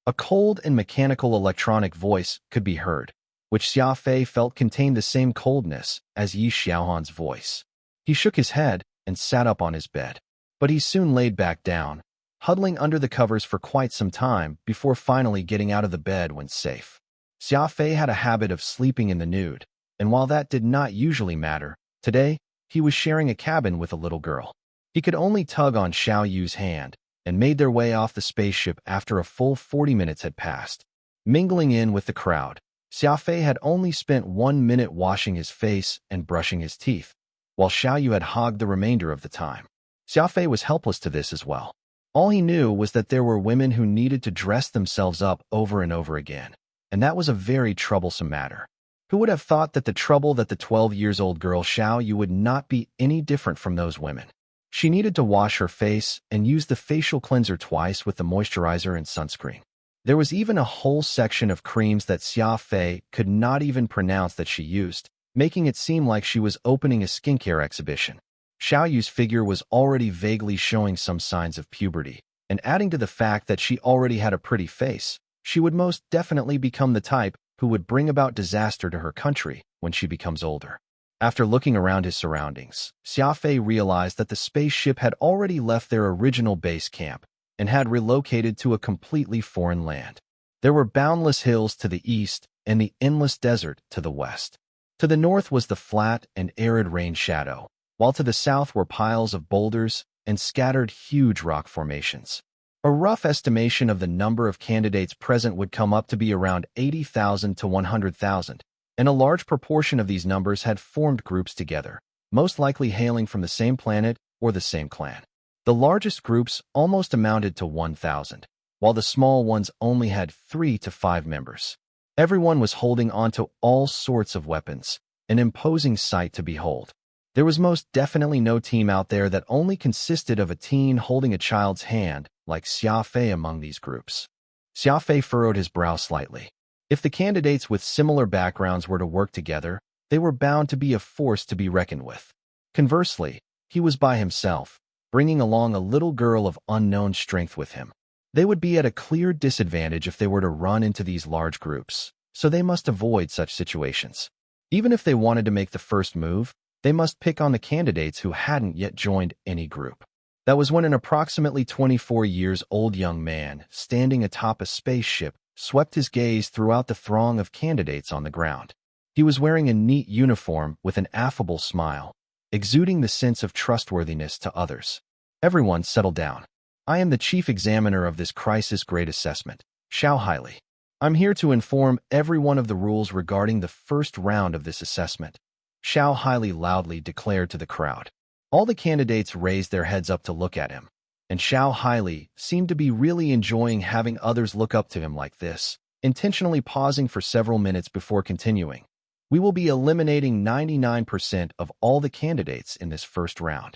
A cold and mechanical electronic voice could be heard, which Xia Fei felt contained the same coldness as Yi Xiaohan's voice. He shook his head and sat up on his bed, but he soon laid back down, huddling under the covers for quite some time before finally getting out of the bed when safe. Xia Fei had a habit of sleeping in the nude, and while that did not usually matter, today, he was sharing a cabin with a little girl. He could only tug on Xiao Yu's hand, and made their way off the spaceship after a full 40 minutes had passed. Mingling in with the crowd, Xia Fei had only spent 1 minute washing his face and brushing his teeth, while Xiao Yu had hogged the remainder of the time. Xia Fei was helpless to this as well. All he knew was that there were women who needed to dress themselves up over and over again, and that was a very troublesome matter. Who would have thought that the trouble that the 12-year-old girl Xiao Yu would not be any different from those women? She needed to wash her face and use the facial cleanser twice with the moisturizer and sunscreen. There was even a whole section of creams that Xia Fei could not even pronounce that she used, making it seem like she was opening a skincare exhibition. Xiao Yu's figure was already vaguely showing some signs of puberty, and adding to the fact that she already had a pretty face, she would most definitely become the type who would bring about disaster to her country when she becomes older. After looking around his surroundings, Xia Fei realized that the spaceship had already left their original base camp and had relocated to a completely foreign land. There were boundless hills to the east and the endless desert to the west. To the north was the flat and arid rain shadow, while to the south were piles of boulders and scattered huge rock formations. A rough estimation of the number of candidates present would come up to be around 80,000 to 100,000, and a large proportion of these numbers had formed groups together, most likely hailing from the same planet or the same clan. The largest groups almost amounted to 1,000, while the small ones only had 3 to 5 members. Everyone was holding onto all sorts of weapons, an imposing sight to behold. There was most definitely no team out there that only consisted of a teen holding a child's hand, like Xia Fei among these groups. Xia Fei furrowed his brow slightly. If the candidates with similar backgrounds were to work together, they were bound to be a force to be reckoned with. Conversely, he was by himself, bringing along a little girl of unknown strength with him. They would be at a clear disadvantage if they were to run into these large groups, so they must avoid such situations. Even if they wanted to make the first move, they must pick on the candidates who hadn't yet joined any group. That was when an approximately 24-year-old young man, standing atop a spaceship, swept his gaze throughout the throng of candidates on the ground. He was wearing a neat uniform with an affable smile, exuding the sense of trustworthiness to others. Everyone settled down. I am the chief examiner of this crisis grade assessment, Xiao Haili. I'm here to inform everyone of the rules regarding the first round of this assessment. Xiao Haili loudly declared to the crowd. All the candidates raised their heads up to look at him, and Xiao Haili seemed to be really enjoying having others look up to him like this, intentionally pausing for several minutes before continuing. We will be eliminating 99% of all the candidates in this first round.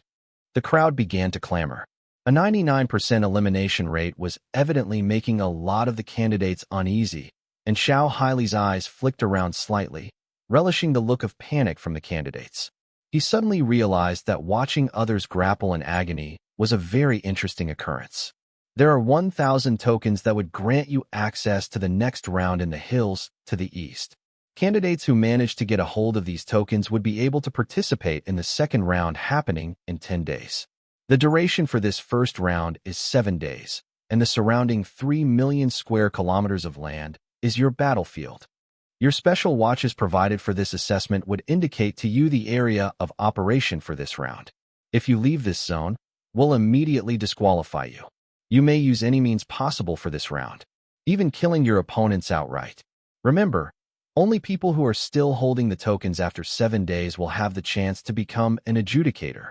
The crowd began to clamor. A 99% elimination rate was evidently making a lot of the candidates uneasy, and Xiao Haili's eyes flicked around slightly, relishing the look of panic from the candidates. He suddenly realized that watching others grapple in agony was a very interesting occurrence. There are 1,000 tokens that would grant you access to the next round in the hills to the east. Candidates who managed to get a hold of these tokens would be able to participate in the second round happening in 10 days. The duration for this first round is 7 days, and the surrounding 3 million square kilometers of land is your battlefield. Your special watches provided for this assessment would indicate to you the area of operation for this round. If you leave this zone, we'll immediately disqualify you. You may use any means possible for this round, even killing your opponents outright. Remember, only people who are still holding the tokens after 7 days will have the chance to become an adjudicator.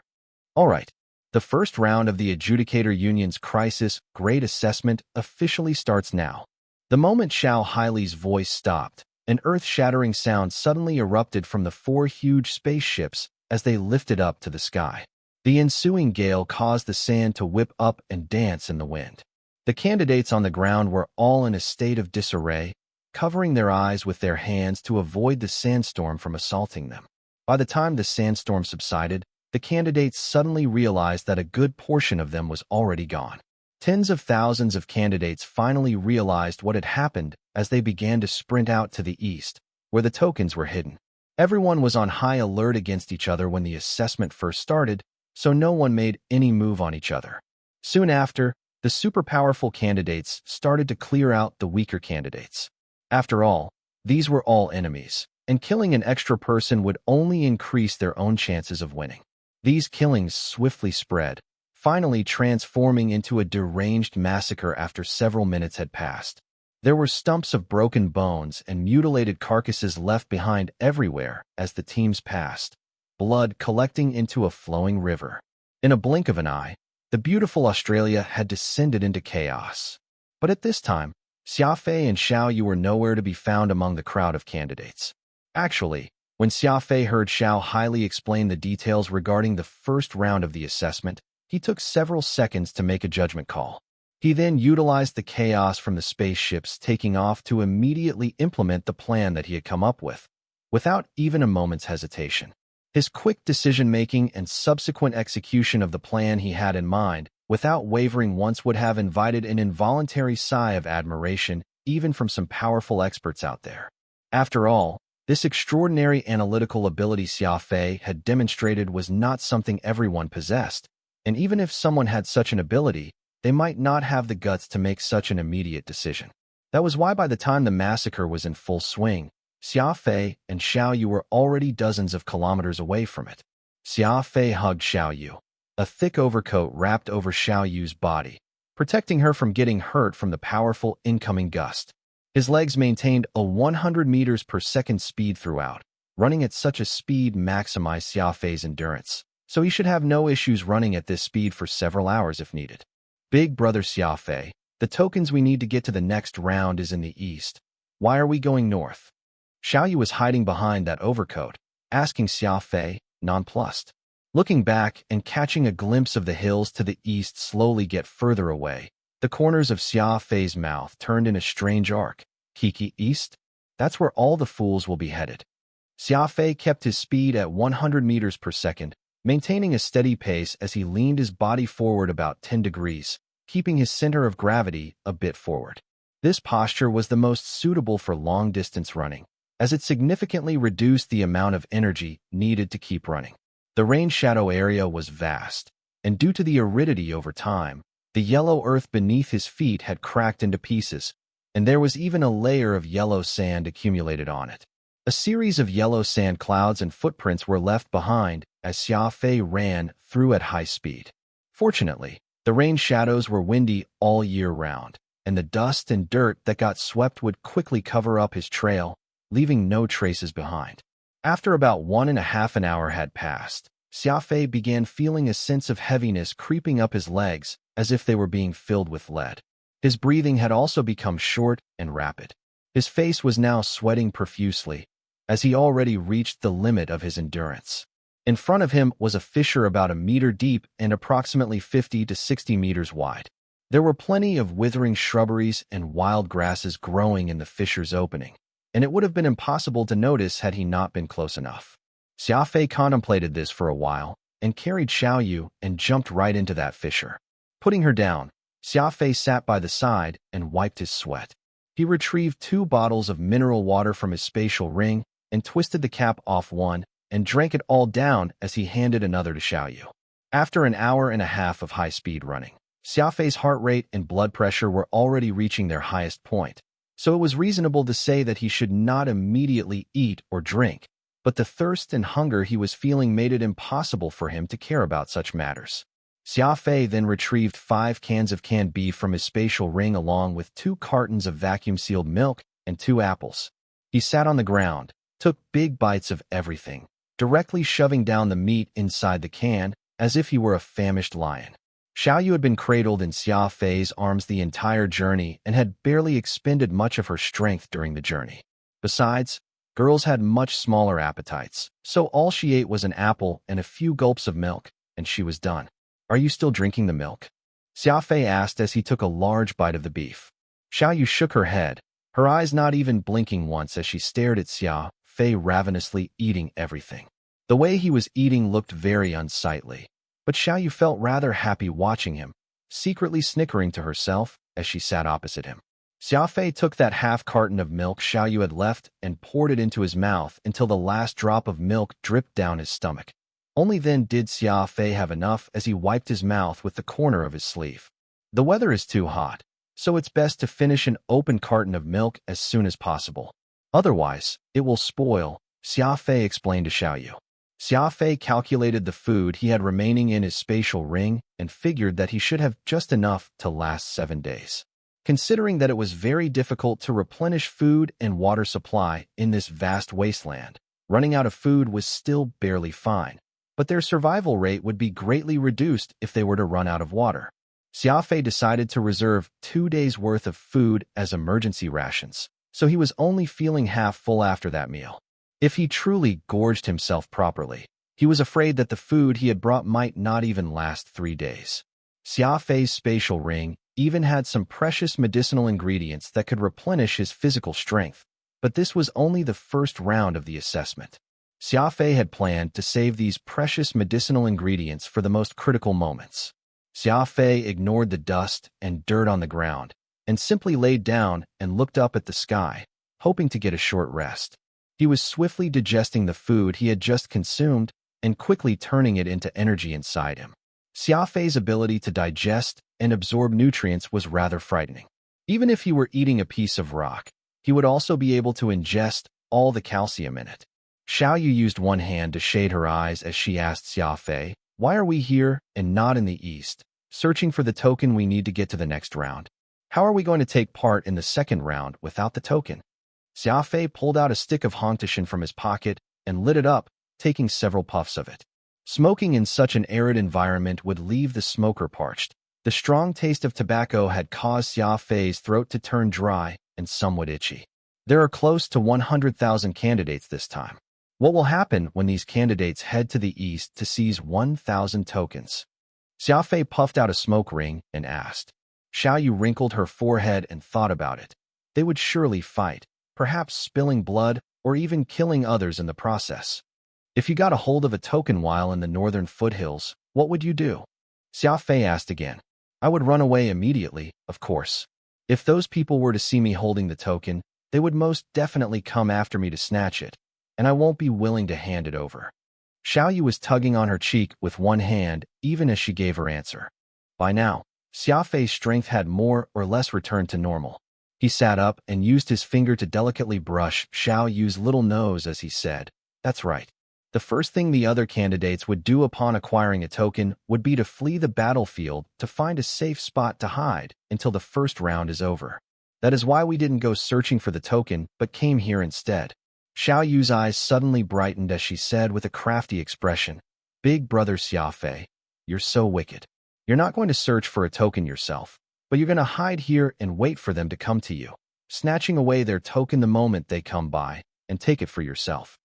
Alright, the first round of the Adjudicator Union's Crisis Grade Assessment officially starts now. The moment Xiao Haili's voice stopped, an earth-shattering sound suddenly erupted from the 4 huge spaceships as they lifted up to the sky. The ensuing gale caused the sand to whip up and dance in the wind. The candidates on the ground were all in a state of disarray, covering their eyes with their hands to avoid the sandstorm from assaulting them. By the time the sandstorm subsided, the candidates suddenly realized that a good portion of them was already gone. Tens of thousands of candidates finally realized what had happened as they began to sprint out to the east, where the tokens were hidden. Everyone was on high alert against each other when the assessment first started, so no one made any move on each other. Soon after, the super powerful candidates started to clear out the weaker candidates. After all, these were all enemies, and killing an extra person would only increase their own chances of winning. These killings swiftly spread, finally transforming into a deranged massacre after several minutes had passed. There were stumps of broken bones and mutilated carcasses left behind everywhere as the teams passed, blood collecting into a flowing river. In a blink of an eye, the beautiful Australia had descended into chaos. But at this time, Xia Fei and Xiao Yu were nowhere to be found among the crowd of candidates. Actually, when Xia Fei heard Xiao highly explain the details regarding the first round of the assessment, he took several seconds to make a judgment call. He then utilized the chaos from the spaceships taking off to immediately implement the plan that he had come up with, without even a moment's hesitation. His quick decision-making and subsequent execution of the plan he had in mind, without wavering once, would have invited an involuntary sigh of admiration even from some powerful experts out there. After all, this extraordinary analytical ability Xia Fei had demonstrated was not something everyone possessed, and even if someone had such an ability, they might not have the guts to make such an immediate decision. That was why by the time the massacre was in full swing, Xia Fei and Xiao Yu were already dozens of kilometers away from it. Xia Fei hugged Xiao Yu. A thick overcoat wrapped over Xiao Yu's body, protecting her from getting hurt from the powerful incoming gust. His legs maintained a 100 meters per second speed throughout. Running at such a speed maximized Xia Fei's endurance, so he should have no issues running at this speed for several hours if needed. Big brother Xia Fei, the tokens we need to get to the next round is in the east. Why are we going north? Xiao Yu was hiding behind that overcoat, asking Xia Fei, nonplussed. Looking back and catching a glimpse of the hills to the east slowly get further away, the corners of Xia Fei's mouth turned in a strange arc. Kiki east? That's where all the fools will be headed. Xia Fei kept his speed at 100 meters per second, maintaining a steady pace as he leaned his body forward about 10 degrees, keeping his center of gravity a bit forward. This posture was the most suitable for long-distance running, as it significantly reduced the amount of energy needed to keep running. The rain shadow area was vast, and due to the aridity over time, the yellow earth beneath his feet had cracked into pieces, and there was even a layer of yellow sand accumulated on it. A series of yellow sand clouds and footprints were left behind as Xia Fei ran through at high speed. Fortunately, the rain shadows were windy all year round, and the dust and dirt that got swept would quickly cover up his trail, leaving no traces behind. After about 1.5 hours had passed, Xia Fei began feeling a sense of heaviness creeping up his legs as if they were being filled with lead. His breathing had also become short and rapid. His face was now sweating profusely, as he already reached the limit of his endurance. In front of him was a fissure about 1 meter deep and approximately 50 to 60 meters wide. There were plenty of withering shrubberies and wild grasses growing in the fissure's opening, and it would have been impossible to notice had he not been close enough. Xia Fei contemplated this for a while and carried Xiao Yu and jumped right into that fissure. Putting her down, Xia Fei sat by the side and wiped his sweat. He retrieved 2 bottles of mineral water from his spatial ring and twisted the cap off one and drank it all down as he handed another to Xiao Yu. After 1.5 hours of high-speed running, Xia Fei's heart rate and blood pressure were already reaching their highest point, so it was reasonable to say that he should not immediately eat or drink, but the thirst and hunger he was feeling made it impossible for him to care about such matters. Xia Fei then retrieved 5 cans of canned beef from his spatial ring along with 2 cartons of vacuum-sealed milk and 2 apples. He sat on the ground, took big bites of everything, directly shoving down the meat inside the can as if he were a famished lion. Xiao Yu had been cradled in Xia Fei's arms the entire journey and had barely expended much of her strength during the journey. Besides, girls had much smaller appetites, so all she ate was an apple and a few gulps of milk, and she was done. "Are you still drinking the milk?" Xia Fei asked as he took a large bite of the beef. Xiao Yu shook her head, her eyes not even blinking once as she stared at Xia Fei ravenously eating everything. The way he was eating looked very unsightly, but Xiao Yu felt rather happy watching him, secretly snickering to herself as she sat opposite him. Xia Fei took that half carton of milk Xiao Yu had left and poured it into his mouth until the last drop of milk dripped down his stomach. Only then did Xia Fei have enough as he wiped his mouth with the corner of his sleeve. The weather is too hot, so it's best to finish an open carton of milk as soon as possible. Otherwise, it will spoil, Xia Fei explained to Xiao Yu. Xia Fei calculated the food he had remaining in his spatial ring and figured that he should have just enough to last 7 days. Considering that it was very difficult to replenish food and water supply in this vast wasteland, running out of food was still barely fine, but their survival rate would be greatly reduced if they were to run out of water. Xia Fei decided to reserve 2 days' worth of food as emergency rations, so he was only feeling half full after that meal. If he truly gorged himself properly, he was afraid that the food he had brought might not even last 3 days. Xia Fei's spatial ring even had some precious medicinal ingredients that could replenish his physical strength, but this was only the first round of the assessment. Xia Fei had planned to save these precious medicinal ingredients for the most critical moments. Xia Fei ignored the dust and dirt on the ground and simply laid down and looked up at the sky, hoping to get a short rest. He was swiftly digesting the food he had just consumed and quickly turning it into energy inside him. Xia Fei's ability to digest and absorb nutrients was rather frightening. Even if he were eating a piece of rock, he would also be able to ingest all the calcium in it. Xiao Yu used one hand to shade her eyes as she asked Xia Fei, "Why are we here and not in the east, searching for the token we need to get to the next round? How are we going to take part in the second round without the token?" Xia Fei pulled out a stick of hongtishan from his pocket and lit it up, taking several puffs of it. Smoking in such an arid environment would leave the smoker parched. The strong taste of tobacco had caused Xia Fei's throat to turn dry and somewhat itchy. There are close to 100,000 candidates this time. What will happen when these candidates head to the east to seize 1,000 tokens? Xia Fei puffed out a smoke ring and asked. Xiao Yu wrinkled her forehead and thought about it. They would surely fight, perhaps spilling blood or even killing others in the process. If you got a hold of a token while in the northern foothills, what would you do? Xia Fei asked again. I would run away immediately, of course. If those people were to see me holding the token, they would most definitely come after me to snatch it, and I won't be willing to hand it over. Xiao Yu was tugging on her cheek with one hand even as she gave her answer. By now, Xia Fei's strength had more or less returned to normal. He sat up and used his finger to delicately brush Xiao Yu's little nose as he said, "That's right. The first thing the other candidates would do upon acquiring a token would be to flee the battlefield to find a safe spot to hide until the first round is over. That is why we didn't go searching for the token but came here instead." Xiao Yu's eyes suddenly brightened as she said with a crafty expression, "Big brother Xia Fei, you're so wicked. You're not going to search for a token yourself, but you're going to hide here and wait for them to come to you, snatching away their token the moment they come by, and take it for yourself."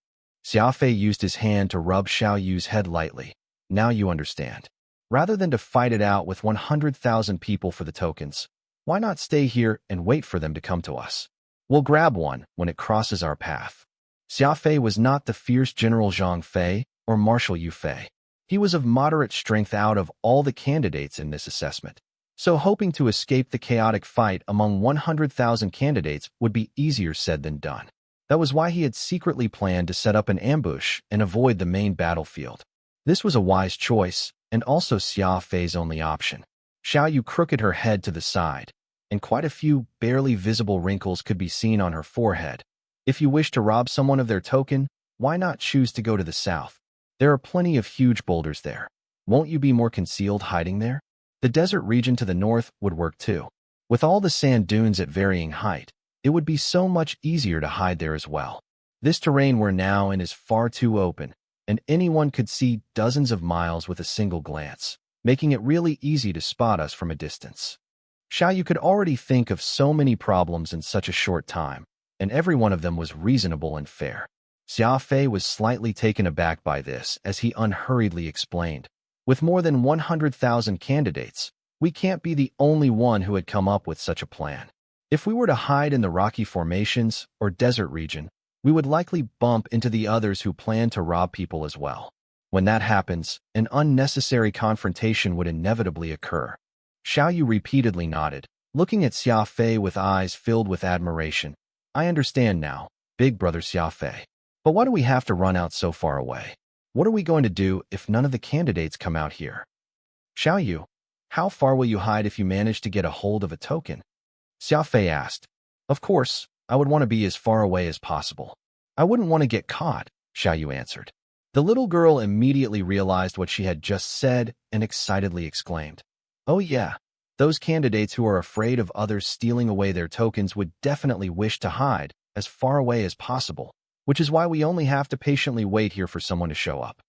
Xia Fei used his hand to rub Xiao Yu's head lightly. "Now you understand. Rather than to fight it out with 100,000 people for the tokens, why not stay here and wait for them to come to us? We'll grab one when it crosses our path." Xia Fei was not the fierce General Zhang Fei or Marshal Yu Fei. He was of moderate strength out of all the candidates in this assessment, so hoping to escape the chaotic fight among 100,000 candidates would be easier said than done. That was why he had secretly planned to set up an ambush and avoid the main battlefield. This was a wise choice, and also Xia Fei's only option. Xiao Yu crooked her head to the side, and quite a few barely visible wrinkles could be seen on her forehead. If you wish to rob someone of their token, why not choose to go to the south? There are plenty of huge boulders there. Won't you be more concealed hiding there? The desert region to the north would work too. With all the sand dunes at varying height, it would be so much easier to hide there as well. This terrain we're now in is far too open, and anyone could see dozens of miles with a single glance, making it really easy to spot us from a distance. Xiao Yu could already think of so many problems in such a short time, and every one of them was reasonable and fair. Xia Fei was slightly taken aback by this as he unhurriedly explained. With more than 100,000 candidates, we can't be the only one who had come up with such a plan. If we were to hide in the rocky formations or desert region, we would likely bump into the others who plan to rob people as well. When that happens, an unnecessary confrontation would inevitably occur. Xiao Yu repeatedly nodded, looking at Xia Fei with eyes filled with admiration. I understand now, big brother Xia Fei. But why do we have to run out so far away? What are we going to do if none of the candidates come out here? Xiao Yu, how far will you hide if you manage to get a hold of a token? Xia Fei asked. Of course, I would want to be as far away as possible. I wouldn't want to get caught, Xiao Yu answered. The little girl immediately realized what she had just said and excitedly exclaimed. Oh yeah, those candidates who are afraid of others stealing away their tokens would definitely wish to hide as far away as possible, which is why we only have to patiently wait here for someone to show up.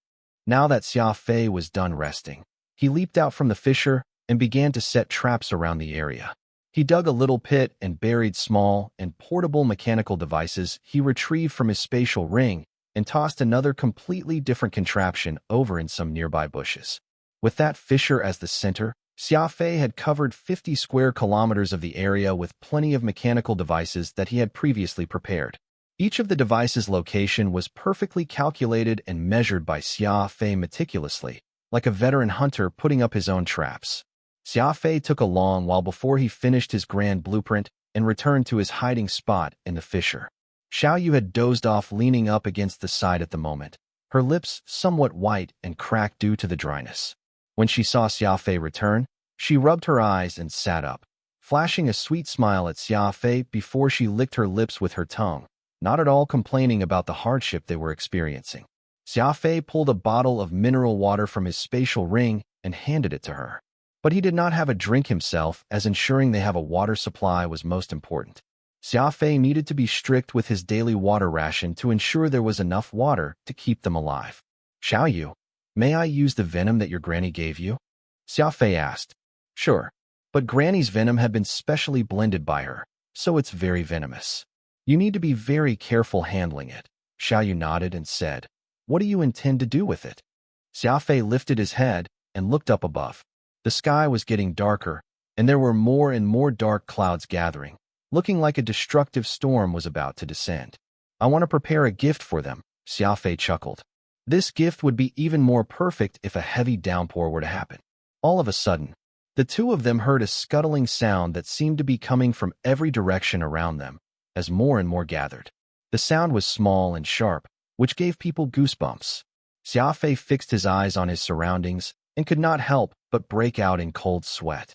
Now that Xia Fei was done resting, he leaped out from the fissure and began to set traps around the area. He dug a little pit and buried small and portable mechanical devices he retrieved from his spatial ring and tossed another completely different contraption over in some nearby bushes. With that fissure as the center, Xia Fei had covered 50 square kilometers of the area with plenty of mechanical devices that he had previously prepared. Each of the devices' location was perfectly calculated and measured by Xia Fei meticulously, like a veteran hunter putting up his own traps. Xia Fei took a long while before he finished his grand blueprint and returned to his hiding spot in the fissure. Xiao Yu had dozed off, leaning up against the side at the moment, her lips somewhat white and cracked due to the dryness. When she saw Xia Fei return, she rubbed her eyes and sat up, flashing a sweet smile at Xia Fei before she licked her lips with her tongue, not at all complaining about the hardship they were experiencing. Xia Fei pulled a bottle of mineral water from his spatial ring and handed it to her. But he did not have a drink himself, as ensuring they have a water supply was most important. Xia Fei needed to be strict with his daily water ration to ensure there was enough water to keep them alive. Xiao Yu, may I use the venom that your granny gave you? Xia Fei asked. Sure, but Granny's venom had been specially blended by her, so it's very venomous. You need to be very careful handling it. Xiao Yu nodded and said, What do you intend to do with it? Xia Fei lifted his head and looked up above. The sky was getting darker, and there were more and more dark clouds gathering, looking like a destructive storm was about to descend. I want to prepare a gift for them, Xia Fei chuckled. This gift would be even more perfect if a heavy downpour were to happen. All of a sudden, the two of them heard a scuttling sound that seemed to be coming from every direction around them, as more and more gathered. The sound was small and sharp, which gave people goosebumps. Xia Fei fixed his eyes on his surroundings and could not help but break out in cold sweat.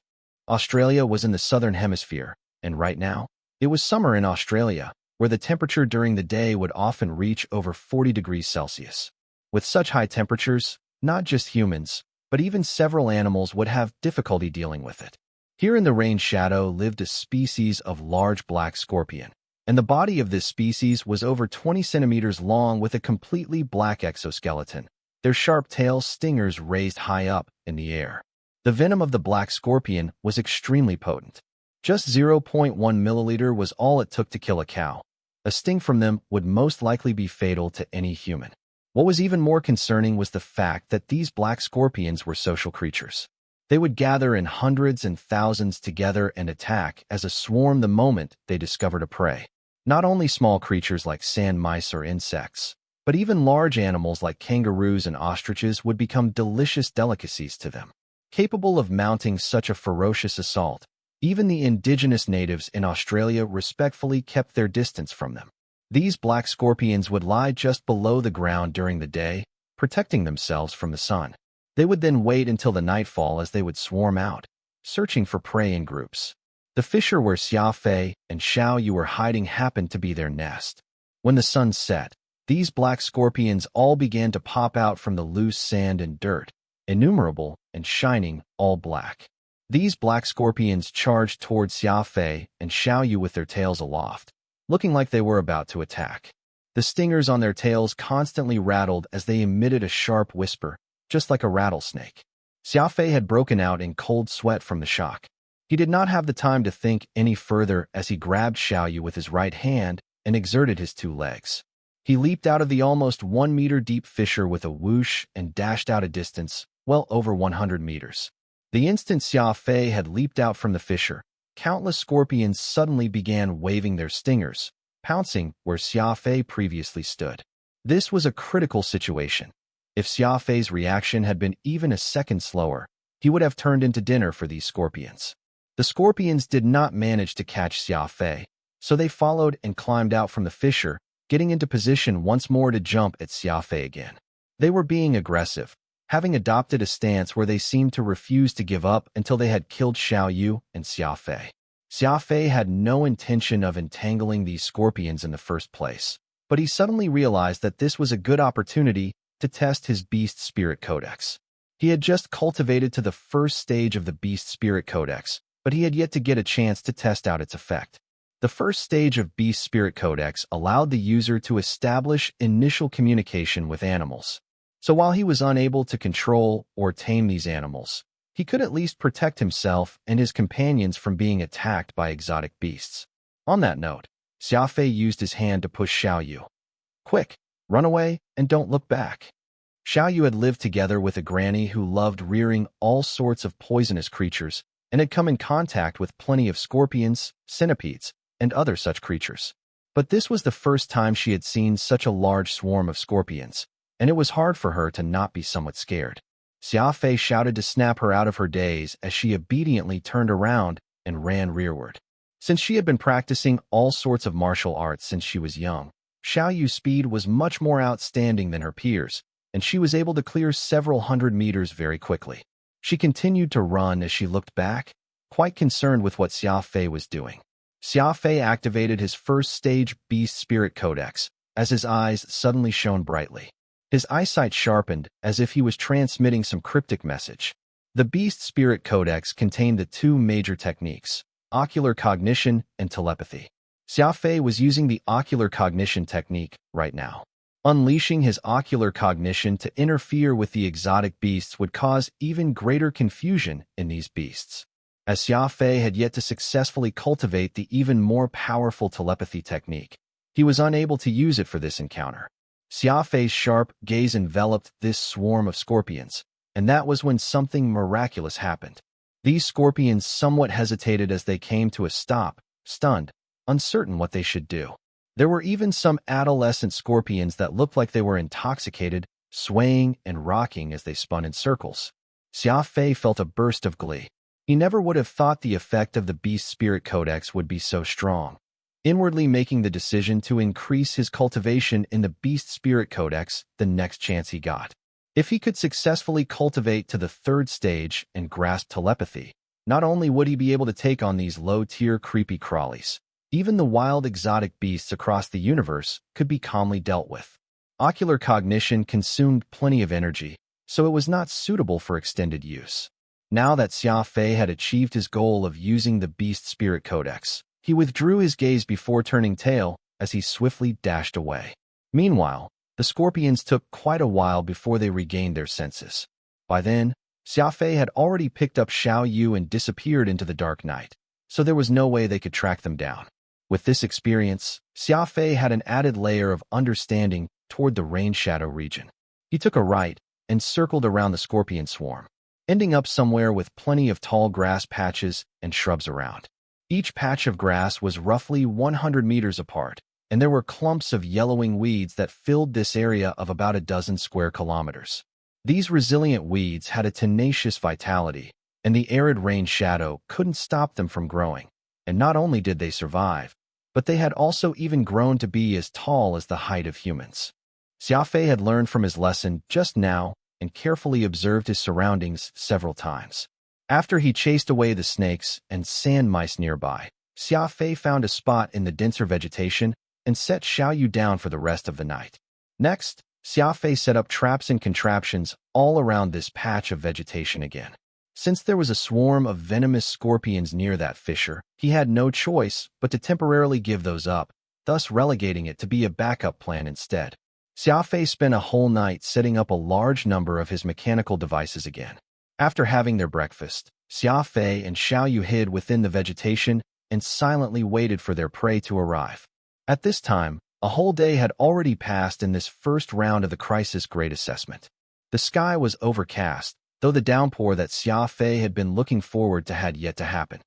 Australia was in the southern hemisphere, and right now, it was summer in Australia, where the temperature during the day would often reach over 40 degrees Celsius. With such high temperatures, not just humans, but even several animals would have difficulty dealing with it. Here in the rain shadow lived a species of large black scorpion, and the body of this species was over 20 centimeters long with a completely black exoskeleton, their sharp tail stingers raised high up in the air. The venom of the black scorpion was extremely potent. Just 0.1 milliliter was all it took to kill a cow. A sting from them would most likely be fatal to any human. What was even more concerning was the fact that these black scorpions were social creatures. They would gather in hundreds and thousands together and attack as a swarm the moment they discovered a prey. Not only small creatures like sand mice or insects, but even large animals like kangaroos and ostriches would become delicious delicacies to them. Capable of mounting such a ferocious assault, even the indigenous natives in Australia respectfully kept their distance from them. These black scorpions would lie just below the ground during the day, protecting themselves from the sun. They would then wait until the nightfall as they would swarm out, searching for prey in groups. The fissure where Xia Fei and Xiao Yu were hiding happened to be their nest. When the sun set, these black scorpions all began to pop out from the loose sand and dirt, innumerable and shining all black. These black scorpions charged towards Xia Fei and Xiao Yu with their tails aloft, looking like they were about to attack. The stingers on their tails constantly rattled as they emitted a sharp whisper, just like a rattlesnake. Xia Fei had broken out in cold sweat from the shock. He did not have the time to think any further as he grabbed Xiao Yu with his right hand and exerted his two legs. He leaped out of the almost 1 meter deep fissure with a whoosh and dashed out a distance well over 100 meters. The instant Xia Fei had leaped out from the fissure, countless scorpions suddenly began waving their stingers, pouncing where Xia Fei previously stood. This was a critical situation. If Xia Fei's reaction had been even a second slower, he would have turned into dinner for these scorpions. The scorpions did not manage to catch Xia Fei, so they followed and climbed out from the fissure, getting into position once more to jump at Xia Fei again. They were being aggressive, having adopted a stance where they seemed to refuse to give up until they had killed Xiao Yu and Xia Fei. Xia Fei had no intention of entangling these scorpions in the first place, but he suddenly realized that this was a good opportunity to test his Beast Spirit Codex. He had just cultivated to the first stage of the Beast Spirit Codex, but he had yet to get a chance to test out its effect. The first stage of Beast Spirit Codex allowed the user to establish initial communication with animals. So while he was unable to control or tame these animals, he could at least protect himself and his companions from being attacked by exotic beasts. On that note, Xia Fei used his hand to push Xiao Yu. Quick, Run away and don't look back. Xiao Yu had lived together with a granny who loved rearing all sorts of poisonous creatures and had come in contact with plenty of scorpions, centipedes, and other such creatures. But this was the first time she had seen such a large swarm of scorpions, and it was hard for her to not be somewhat scared. Xia Fei shouted to snap her out of her daze as she obediently turned around and ran rearward. Since she had been practicing all sorts of martial arts since she was young, Xiao Yu's speed was much more outstanding than her peers, and she was able to clear several hundred meters very quickly. She continued to run as she looked back, quite concerned with what Xia Fei was doing. Xia Fei activated his first stage Beast Spirit Codex, as his eyes suddenly shone brightly. His eyesight sharpened as if he was transmitting some cryptic message. The Beast Spirit Codex contained the two major techniques, ocular cognition and telepathy. Xia Fei was using the ocular cognition technique right now. Unleashing his ocular cognition to interfere with the exotic beasts would cause even greater confusion in these beasts. As Xia Fei had yet to successfully cultivate the even more powerful telepathy technique, he was unable to use it for this encounter. Xia Fei's sharp gaze enveloped this swarm of scorpions, and that was when something miraculous happened. These scorpions somewhat hesitated as they came to a stop, stunned, uncertain what they should do. There were even some adolescent scorpions that looked like they were intoxicated, swaying and rocking as they spun in circles. Xia Fei felt a burst of glee. He never would have thought the effect of the Beast Spirit Codex would be so strong. Inwardly making the decision to increase his cultivation in the Beast Spirit Codex the next chance he got. If he could successfully cultivate to the third stage and grasp telepathy, not only would he be able to take on these low-tier creepy crawlies, even the wild exotic beasts across the universe could be calmly dealt with. Ocular cognition consumed plenty of energy, so it was not suitable for extended use. Now that Xia Fei had achieved his goal of using the Beast Spirit Codex, he withdrew his gaze before turning tail as he swiftly dashed away. Meanwhile, the scorpions took quite a while before they regained their senses. By then, Xia Fei had already picked up Xiao Yu and disappeared into the dark night, so there was no way they could track them down. With this experience, Xia Fei had an added layer of understanding toward the rain shadow region. He took a right and circled around the scorpion swarm, ending up somewhere with plenty of tall grass patches and shrubs around. Each patch of grass was roughly 100 meters apart, and there were clumps of yellowing weeds that filled this area of about a dozen square kilometers. These resilient weeds had a tenacious vitality, and the arid rain shadow couldn't stop them from growing. And not only did they survive, but they had also even grown to be as tall as the height of humans. Xia Fei had learned from his lesson just now and carefully observed his surroundings several times. After he chased away the snakes and sand mice nearby, Xia Fei found a spot in the denser vegetation and set Xiao Yu down for the rest of the night. Next, Xia Fei set up traps and contraptions all around this patch of vegetation again. Since there was a swarm of venomous scorpions near that fissure, he had no choice but to temporarily give those up, thus relegating it to be a backup plan instead. Xia Fei spent a whole night setting up a large number of his mechanical devices again. After having their breakfast, Xia Fei and Xiao Yu hid within the vegetation and silently waited for their prey to arrive. At this time, a whole day had already passed in this first round of the Crisis Grade Assessment. The sky was overcast, though the downpour that Xia Fei had been looking forward to had yet to happen.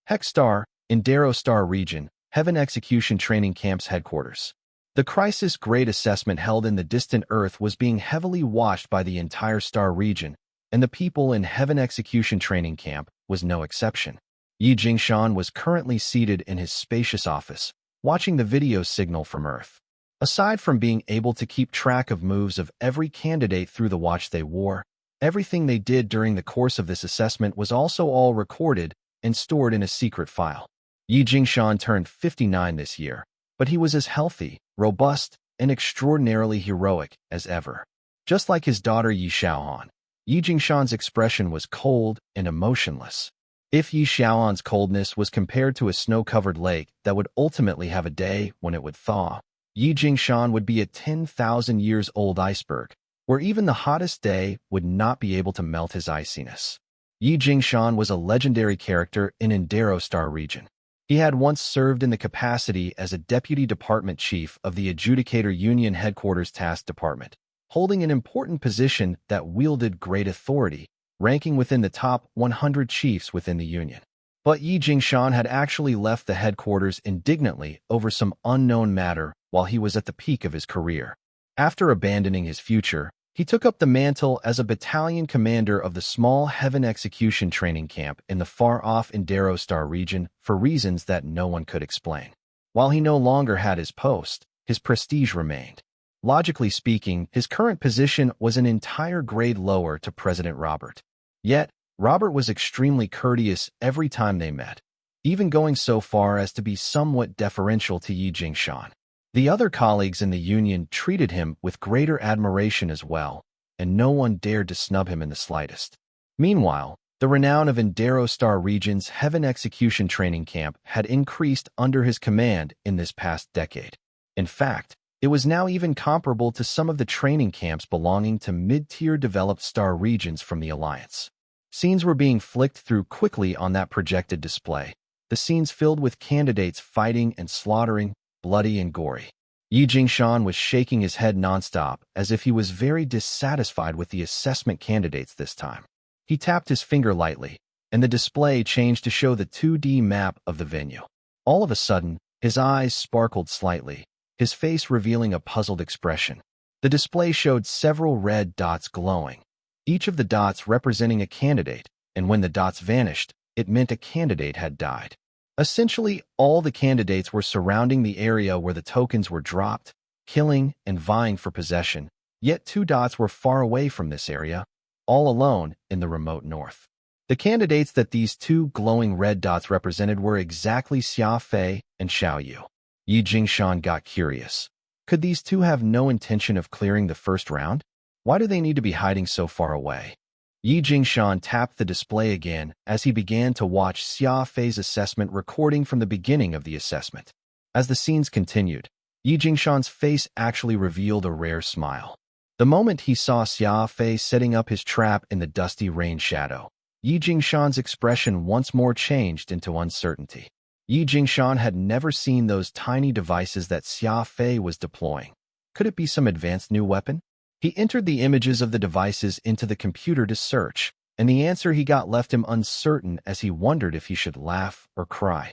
Hex Star, in Darrow Star region, Heaven Execution Training Camp's headquarters. The Crisis Grade Assessment held in the distant Earth was being heavily watched by the entire Star region, and the people in Heaven Execution Training Camp was no exception. Yi Jingshan was currently seated in his spacious office, watching the video signal from Earth. Aside from being able to keep track of moves of every candidate through the watch they wore, everything they did during the course of this assessment was also all recorded and stored in a secret file. Yi Jingshan turned 59 this year, but he was as healthy, robust, and extraordinarily heroic as ever. Just like his daughter Yi Xiaohan, Yi Jingshan's expression was cold and emotionless. If Yi Xiaohan's coldness was compared to a snow-covered lake that would ultimately have a day when it would thaw, Yi Jingshan would be a 10,000-years-old iceberg, where even the hottest day would not be able to melt his iciness. Yi Jingshan was a legendary character in Darrow Star region. He had once served in the capacity as a deputy department chief of the Adjudicator Union Headquarters Task Department, holding an important position that wielded great authority, ranking within the top 100 chiefs within the union. But Yi Jingshan had actually left the headquarters indignantly over some unknown matter while he was at the peak of his career. After abandoning his future, he took up the mantle as a battalion commander of the small Heaven Execution training camp in the far-off Indero Star region for reasons that no one could explain. While he no longer had his post, his prestige remained. Logically speaking, his current position was an entire grade lower to President Robert. Yet, Robert was extremely courteous every time they met, even going so far as to be somewhat deferential to Yi Jingshan. The other colleagues in the union treated him with greater admiration as well, and no one dared to snub him in the slightest. Meanwhile, the renown of Indero Star Region's Heaven Execution training camp had increased under his command in this past decade. In fact, it was now even comparable to some of the training camps belonging to mid-tier developed star regions from the Alliance. Scenes were being flicked through quickly on that projected display, the scenes filled with candidates fighting and slaughtering, bloody and gory. Yi Jingshan was shaking his head nonstop as if he was very dissatisfied with the assessment candidates this time. He tapped his finger lightly, and the display changed to show the 2D map of the venue. All of a sudden, his eyes sparkled slightly, his face revealing a puzzled expression. The display showed several red dots glowing, each of the dots representing a candidate, and when the dots vanished, it meant a candidate had died. Essentially, all the candidates were surrounding the area where the tokens were dropped, killing and vying for possession, yet 2 dots were far away from this area, all alone in the remote north. The candidates that these 2 glowing red dots represented were exactly Xia Fei and Xiao Yu. Yi Jingshan got curious. Could these 2 have no intention of clearing the first round? Why do they need to be hiding so far away? Yi Jingshan tapped the display again as he began to watch Xia Fei's assessment recording from the beginning of the assessment. As the scenes continued, Yi Jingshan's face actually revealed a rare smile. The moment he saw Xia Fei setting up his trap in the dusty rain shadow, Yi Jingshan's expression once more changed into uncertainty. Yi Jingshan had never seen those tiny devices that Xia Fei was deploying. Could it be some advanced new weapon? He entered the images of the devices into the computer to search, and the answer he got left him uncertain as he wondered if he should laugh or cry.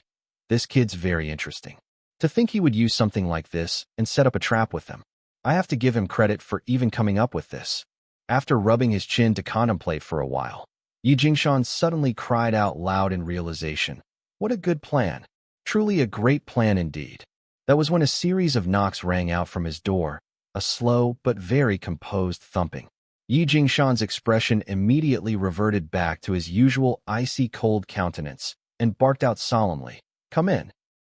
This kid's very interesting. To think he would use something like this and set up a trap with them. I have to give him credit for even coming up with this. After rubbing his chin to contemplate for a while, Yi Jingshan suddenly cried out loud in realization. What a good plan. Truly a great plan indeed. That was when a series of knocks rang out from his door, a slow but very composed thumping. Yi Jingshan's expression immediately reverted back to his usual icy cold countenance and barked out solemnly, "Come in."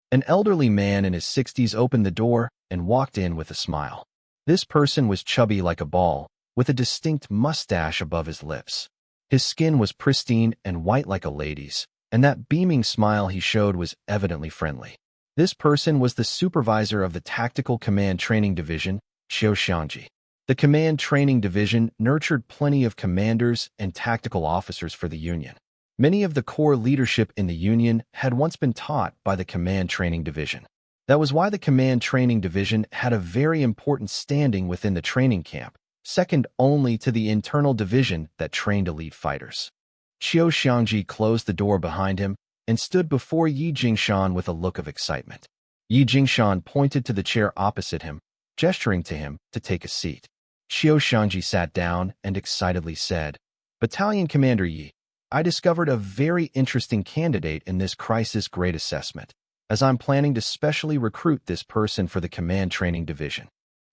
An elderly man in his 60s opened the door and walked in with a smile. This person was chubby like a ball, with a distinct mustache above his lips. His skin was pristine and white like a lady's, and that beaming smile he showed was evidently friendly. This person was the supervisor of the Tactical Command Training Division, Xiaoxiangji. The Command Training Division nurtured plenty of commanders and tactical officers for the Union. Many of the core leadership in the Union had once been taught by the Command Training Division. That was why the Command Training Division had a very important standing within the training camp, second only to the internal division that trained elite fighters. Xiaoxiangji closed the door behind him and stood before Yi Jingshan with a look of excitement. Yi Jingshan pointed to the chair opposite him, gesturing to him to take a seat. Xiaoxiangji sat down and excitedly said, "Battalion Commander Yi, I discovered a very interesting candidate in this crisis grade assessment, as I'm planning to specially recruit this person for the Command Training Division."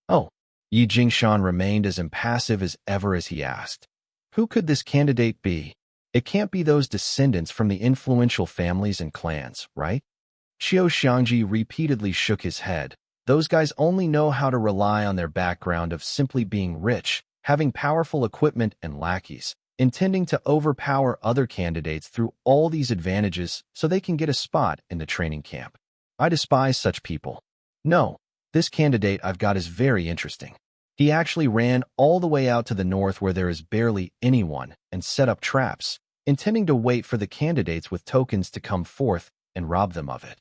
"Oh." Yi Jingshan remained as impassive as ever as he asked, "Who could this candidate be? It can't be those descendants from the influential families and clans, right?" Xiaoxiangji repeatedly shook his head. Those guys only know how to rely on their background of simply being rich, having powerful equipment and lackeys, intending to overpower other candidates through all these advantages so they can get a spot in the training camp. I despise such people. No, this candidate I've got is very interesting. He actually ran all the way out to the north where there is barely anyone and set up traps, intending to wait for the candidates with tokens to come forth and rob them of it.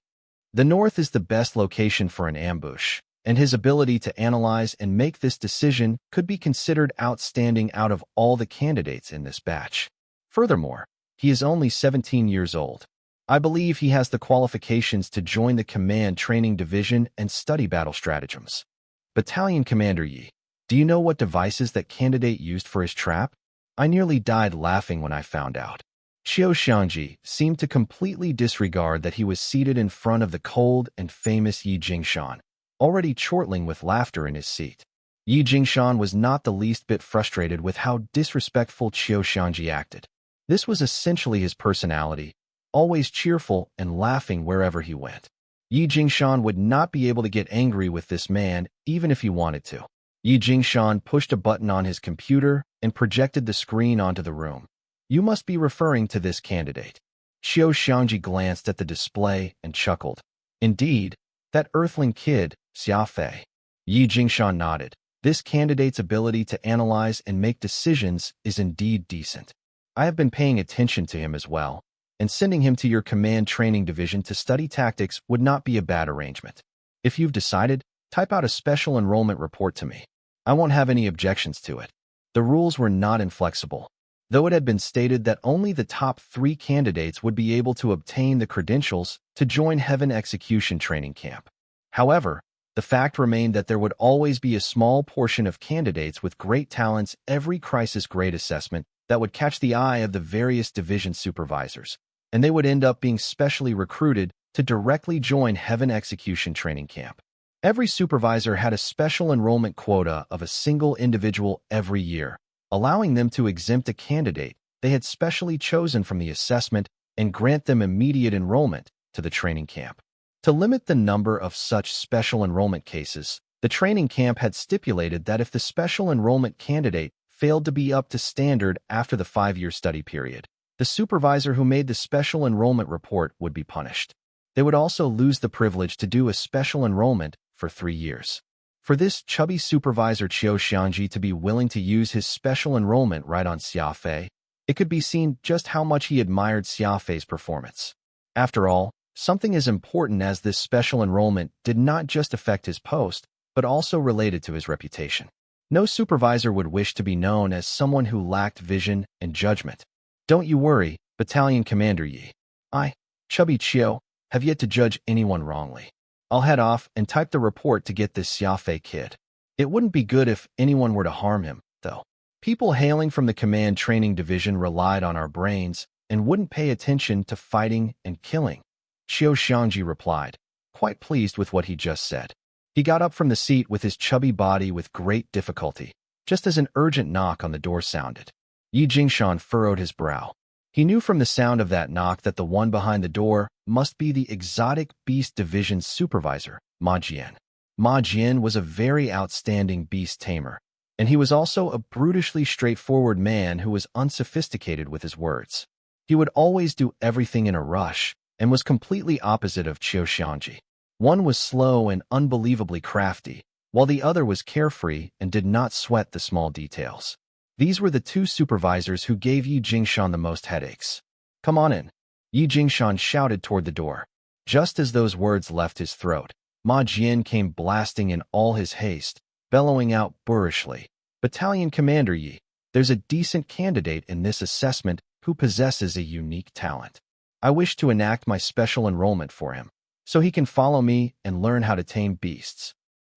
The north is the best location for an ambush, and his ability to analyze and make this decision could be considered outstanding out of all the candidates in this batch. Furthermore, he is only 17 years old. I believe he has the qualifications to join the Command Training Division and study battle stratagems. Battalion Commander Yi, do you know what devices that candidate used for his trap? I nearly died laughing when I found out. Xiao Xiangji seemed to completely disregard that he was seated in front of the cold and famous Yi Jingshan, already chortling with laughter in his seat. Yi Jingshan was not the least bit frustrated with how disrespectful Xiao Xiangji acted. This was essentially his personality, always cheerful and laughing wherever he went. Yi Jingshan would not be able to get angry with this man even if he wanted to. Yi Jingshan pushed a button on his computer and projected the screen onto the room. You must be referring to this candidate. Xiao Xiangji glanced at the display and chuckled. Indeed, that earthling kid, Xia Fei. Yi Jingshan nodded. This candidate's ability to analyze and make decisions is indeed decent. I have been paying attention to him as well, and sending him to your Command Training Division to study tactics would not be a bad arrangement. If you've decided, type out a special enrollment report to me. I won't have any objections to it. The rules were not inflexible, though it had been stated that only the top 3 candidates would be able to obtain the credentials to join Heaven Execution Training Camp. However, the fact remained that there would always be a small portion of candidates with great talents every crisis grade assessment that would catch the eye of the various division supervisors, and they would end up being specially recruited to directly join Heaven Execution Training Camp. Every supervisor had a special enrollment quota of a single individual every year, allowing them to exempt a candidate they had specially chosen from the assessment and grant them immediate enrollment to the training camp. To limit the number of such special enrollment cases, the training camp had stipulated that if the special enrollment candidate failed to be up to standard after the 5-year study period, the supervisor who made the special enrollment report would be punished. They would also lose the privilege to do a special enrollment for 3 years. For this chubby supervisor Xiao Xiangji to be willing to use his special enrollment right on Xia Fei, it could be seen just how much he admired Xia Fei's performance. After all, something as important as this special enrollment did not just affect his post, but also related to his reputation. No supervisor would wish to be known as someone who lacked vision and judgment. Don't you worry, Battalion Commander Yi. I, Chubby Qiao, have yet to judge anyone wrongly. I'll head off and type the report to get this Xia Fei kid. It wouldn't be good if anyone were to harm him, though. People hailing from the Command Training Division relied on our brains and wouldn't pay attention to fighting and killing. Xiao Xiangji replied, quite pleased with what he just said. He got up from the seat with his chubby body with great difficulty, just as an urgent knock on the door sounded. Yi Jingshan furrowed his brow. He knew from the sound of that knock that the one behind the door must be the Exotic Beast Division's supervisor, Ma Jian. Ma Jian was a very outstanding beast tamer, and he was also a brutishly straightforward man who was unsophisticated with his words. He would always do everything in a rush and was completely opposite of Xiao Xiangji. One was slow and unbelievably crafty, while the other was carefree and did not sweat the small details. These were the 2 supervisors who gave Yi Jingshan the most headaches. Come on in, Yi Jingshan shouted toward the door. Just as those words left his throat, Ma Jian came blasting in all his haste, bellowing out boorishly, Battalion Commander Yi, there's a decent candidate in this assessment who possesses a unique talent. I wish to enact my special enrollment for him, so he can follow me and learn how to tame beasts.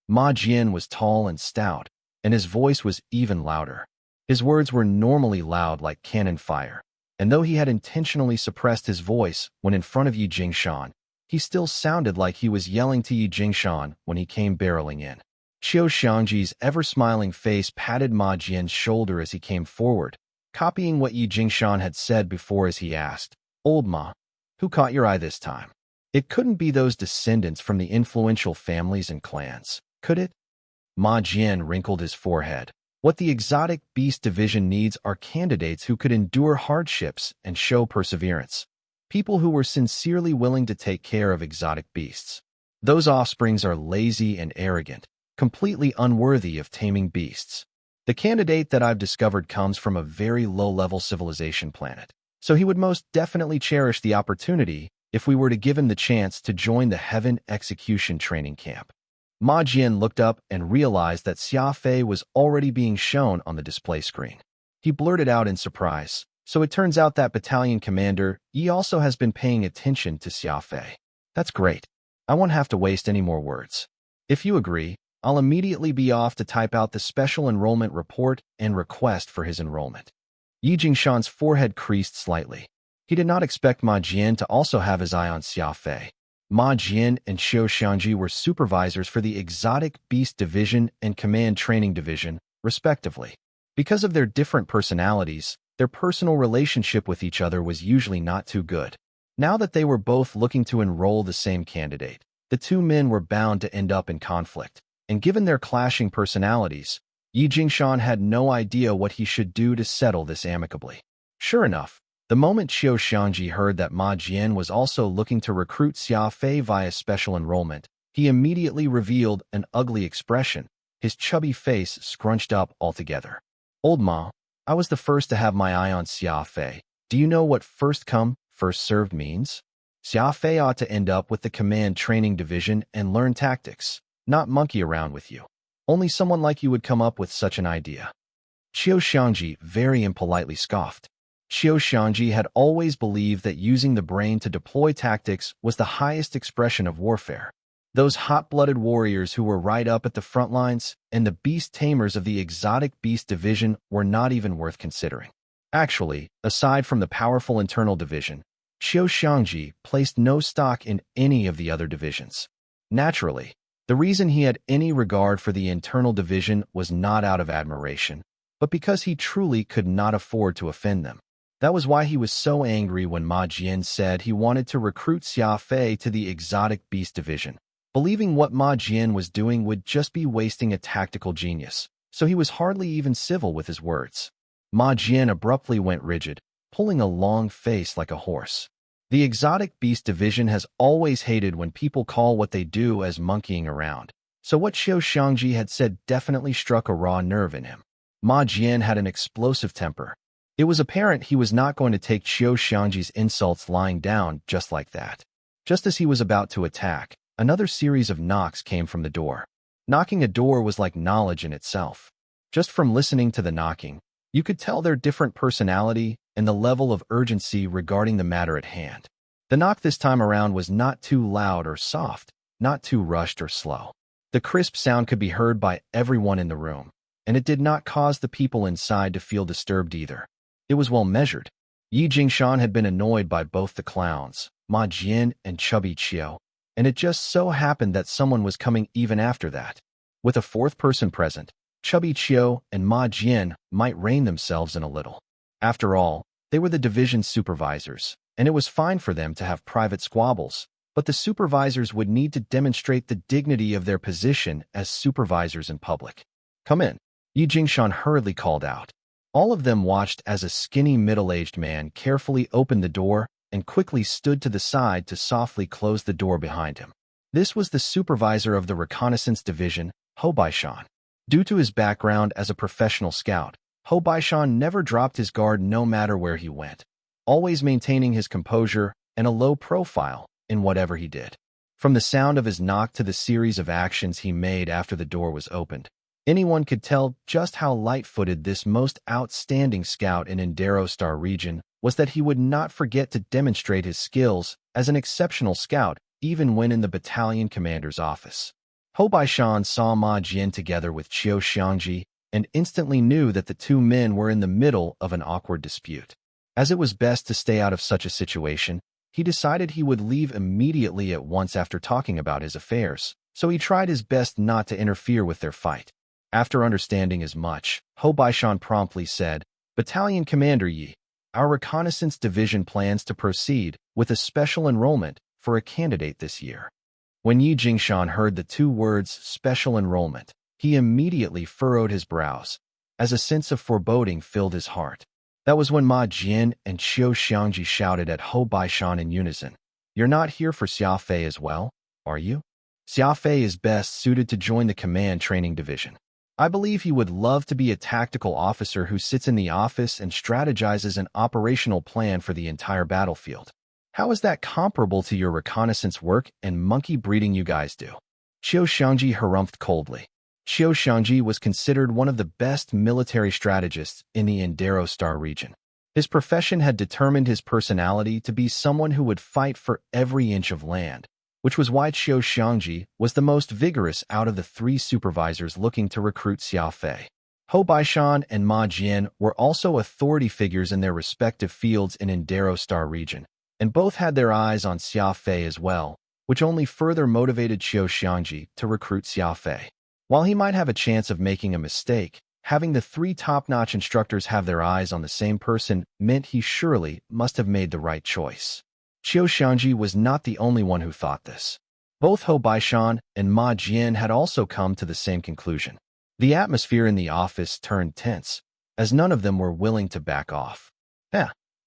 Ma Jian was tall and stout, and his voice was even louder. His words were normally loud like cannon fire, and though he had intentionally suppressed his voice when in front of Yi Jingshan, he still sounded like he was yelling to Yi Jingshan when he came barreling in. Xiao Xiangji's ever-smiling face patted Ma Jian's shoulder as he came forward, copying what Yi Jingshan had said before as he asked, Old Ma, who caught your eye this time? It couldn't be those descendants from the influential families and clans, could it? Ma Jian wrinkled his forehead. What the Exotic Beast Division needs are candidates who could endure hardships and show perseverance. People who were sincerely willing to take care of exotic beasts. Those offsprings are lazy and arrogant, completely unworthy of taming beasts. The candidate that I've discovered comes from a very low-level civilization planet, so he would most definitely cherish the opportunity if we were to give him the chance to join the Heaven Execution Training Camp. Ma Jian looked up and realized that Xia Fei was already being shown on the display screen. He blurted out in surprise, "So it turns out that battalion commander Yi also has been paying attention to Xia Fei. That's great. I won't have to waste any more words. If you agree, I'll immediately be off to type out the special enrollment report and request for his enrollment." Yi Jingshan's forehead creased slightly. He did not expect Ma Jian to also have his eye on Xia Fei. Ma Jian and Xiao Xiangji were supervisors for the Exotic Beast Division and Command Training Division, respectively. Because of their different personalities, their personal relationship with each other was usually not too good. Now that they were both looking to enroll the same candidate, the two men were bound to end up in conflict. And given their clashing personalities, Yi Jingshan had no idea what he should do to settle this amicably. Sure enough, the moment Xiao Xiangji heard that Ma Jian was also looking to recruit Xia Fei via special enrollment, he immediately revealed an ugly expression, his chubby face scrunched up altogether. "Old Ma, I was the first to have my eye on Xia Fei. Do you know what first come, first served means? Xia Fei ought to end up with the Command Training Division and learn tactics, not monkey around with you. Only someone like you would come up with such an idea." Xiao Xiangji very impolitely scoffed. Xiao Xiangji had always believed that using the brain to deploy tactics was the highest expression of warfare. Those hot-blooded warriors who were right up at the front lines and the beast tamers of the Exotic Beast Division were not even worth considering. Actually, aside from the powerful internal division, Xiao Xiangji placed no stock in any of the other divisions. Naturally, the reason he had any regard for the internal division was not out of admiration, but because he truly could not afford to offend them. That was why he was so angry when Ma Jian said he wanted to recruit Xia Fei to the Exotic Beast Division. Believing what Ma Jian was doing would just be wasting a tactical genius, so he was hardly even civil with his words. Ma Jian abruptly went rigid, pulling a long face like a horse. The Exotic Beast Division has always hated when people call what they do as monkeying around, so what Xiao Xiangji had said definitely struck a raw nerve in him. Ma Jian had an explosive temper. It was apparent he was not going to take Xiao Xiangji's insults lying down just like that. Just as he was about to attack, another series of knocks came from the door. Knocking a door was like knowledge in itself. Just from listening to the knocking, you could tell their different personality and the level of urgency regarding the matter at hand. The knock this time around was not too loud or soft, not too rushed or slow. The crisp sound could be heard by everyone in the room, and it did not cause the people inside to feel disturbed either. It was well measured. Yi Jingshan had been annoyed by both the clowns, Ma Jian and Chubby Qiao, and it just so happened that someone was coming even after that. With a fourth person present, Chubby Qiao and Ma Jian might rein themselves in a little. After all, they were the division supervisors, and it was fine for them to have private squabbles, but the supervisors would need to demonstrate the dignity of their position as supervisors in public. "Come in," Yi Jingshan hurriedly called out. All of them watched as a skinny middle-aged man carefully opened the door and quickly stood to the side to softly close the door behind him. This was the supervisor of the Reconnaissance Division, Hou Baishan. Due to his background as a professional scout, Hou Baishan never dropped his guard no matter where he went, always maintaining his composure and a low profile in whatever he did. From the sound of his knock to the series of actions he made after the door was opened, anyone could tell just how light-footed this most outstanding scout in Indero Star region was, that he would not forget to demonstrate his skills as an exceptional scout even when in the battalion commander's office. Hou Baishan saw Ma Jian together with Xiao Xiangji and instantly knew that the two men were in the middle of an awkward dispute. As it was best to stay out of such a situation, he decided he would leave immediately at once after talking about his affairs, so he tried his best not to interfere with their fight. After understanding as much, Hou Baishan promptly said, "Battalion Commander Yi, our reconnaissance division plans to proceed with a special enrollment for a candidate this year." When Yi Jingshan heard the two words special enrollment, he immediately furrowed his brows, as a sense of foreboding filled his heart. That was when Ma Jian and Xiao Xiangji shouted at Hou Baishan in unison, "You're not here for Xia Fei as well, are you? Xia Fei is best suited to join the Command Training Division. I believe he would love to be a tactical officer who sits in the office and strategizes an operational plan for the entire battlefield." How is that comparable to your reconnaissance work and monkey breeding you guys do? Qiu Xiangji harumphed coldly. Qiu Xiangji was considered one of the best military strategists in the Indero Star region. His profession had determined his personality to be someone who would fight for every inch of land, which was why Qiu Xiangji was the most vigorous out of the 3 supervisors looking to recruit Xia Fei. Hou Baishan and Ma Jian were also authority figures in their respective fields in Indero Star region, and both had their eyes on Xia Fei as well, which only further motivated Qiu Xiangji to recruit Xia Fei. While he might have a chance of making a mistake, having the 3 top-notch instructors have their eyes on the same person meant he surely must have made the right choice. Qiu Xiangji was not the only one who thought this. Both Hou Baishan and Ma Jian had also come to the same conclusion. The atmosphere in the office turned tense, as none of them were willing to back off.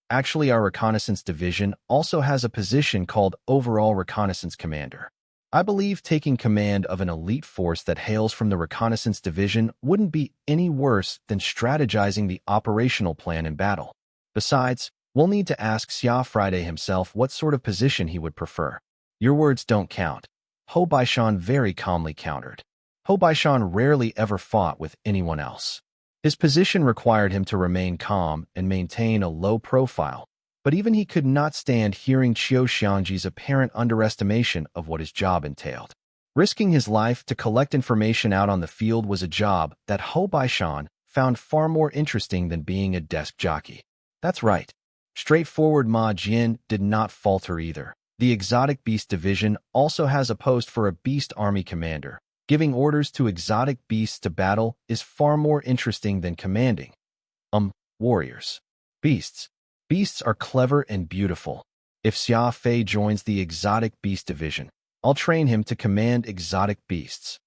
Actually, our reconnaissance division also has a position called Overall Reconnaissance Commander. I believe taking command of an elite force that hails from the reconnaissance division wouldn't be any worse than strategizing the operational plan in battle. Besides, we'll need to ask Xia Friday himself what sort of position he would prefer. Your words don't count, Hou Baishan very calmly countered. Hou Baishan rarely ever fought with anyone else. His position required him to remain calm and maintain a low profile, but even he could not stand hearing Qiu Xiangji's apparent underestimation of what his job entailed. Risking his life to collect information out on the field was a job that Hou Baishan found far more interesting than being a desk jockey. That's right. Straightforward Ma Jian did not falter either. The Exotic Beast Division also has a post for a Beast Army Commander. Giving orders to exotic beasts to battle is far more interesting than commanding. Warriors. Beasts. Beasts are clever and beautiful. If Xia Fei joins the Exotic Beast Division, I'll train him to command exotic beasts.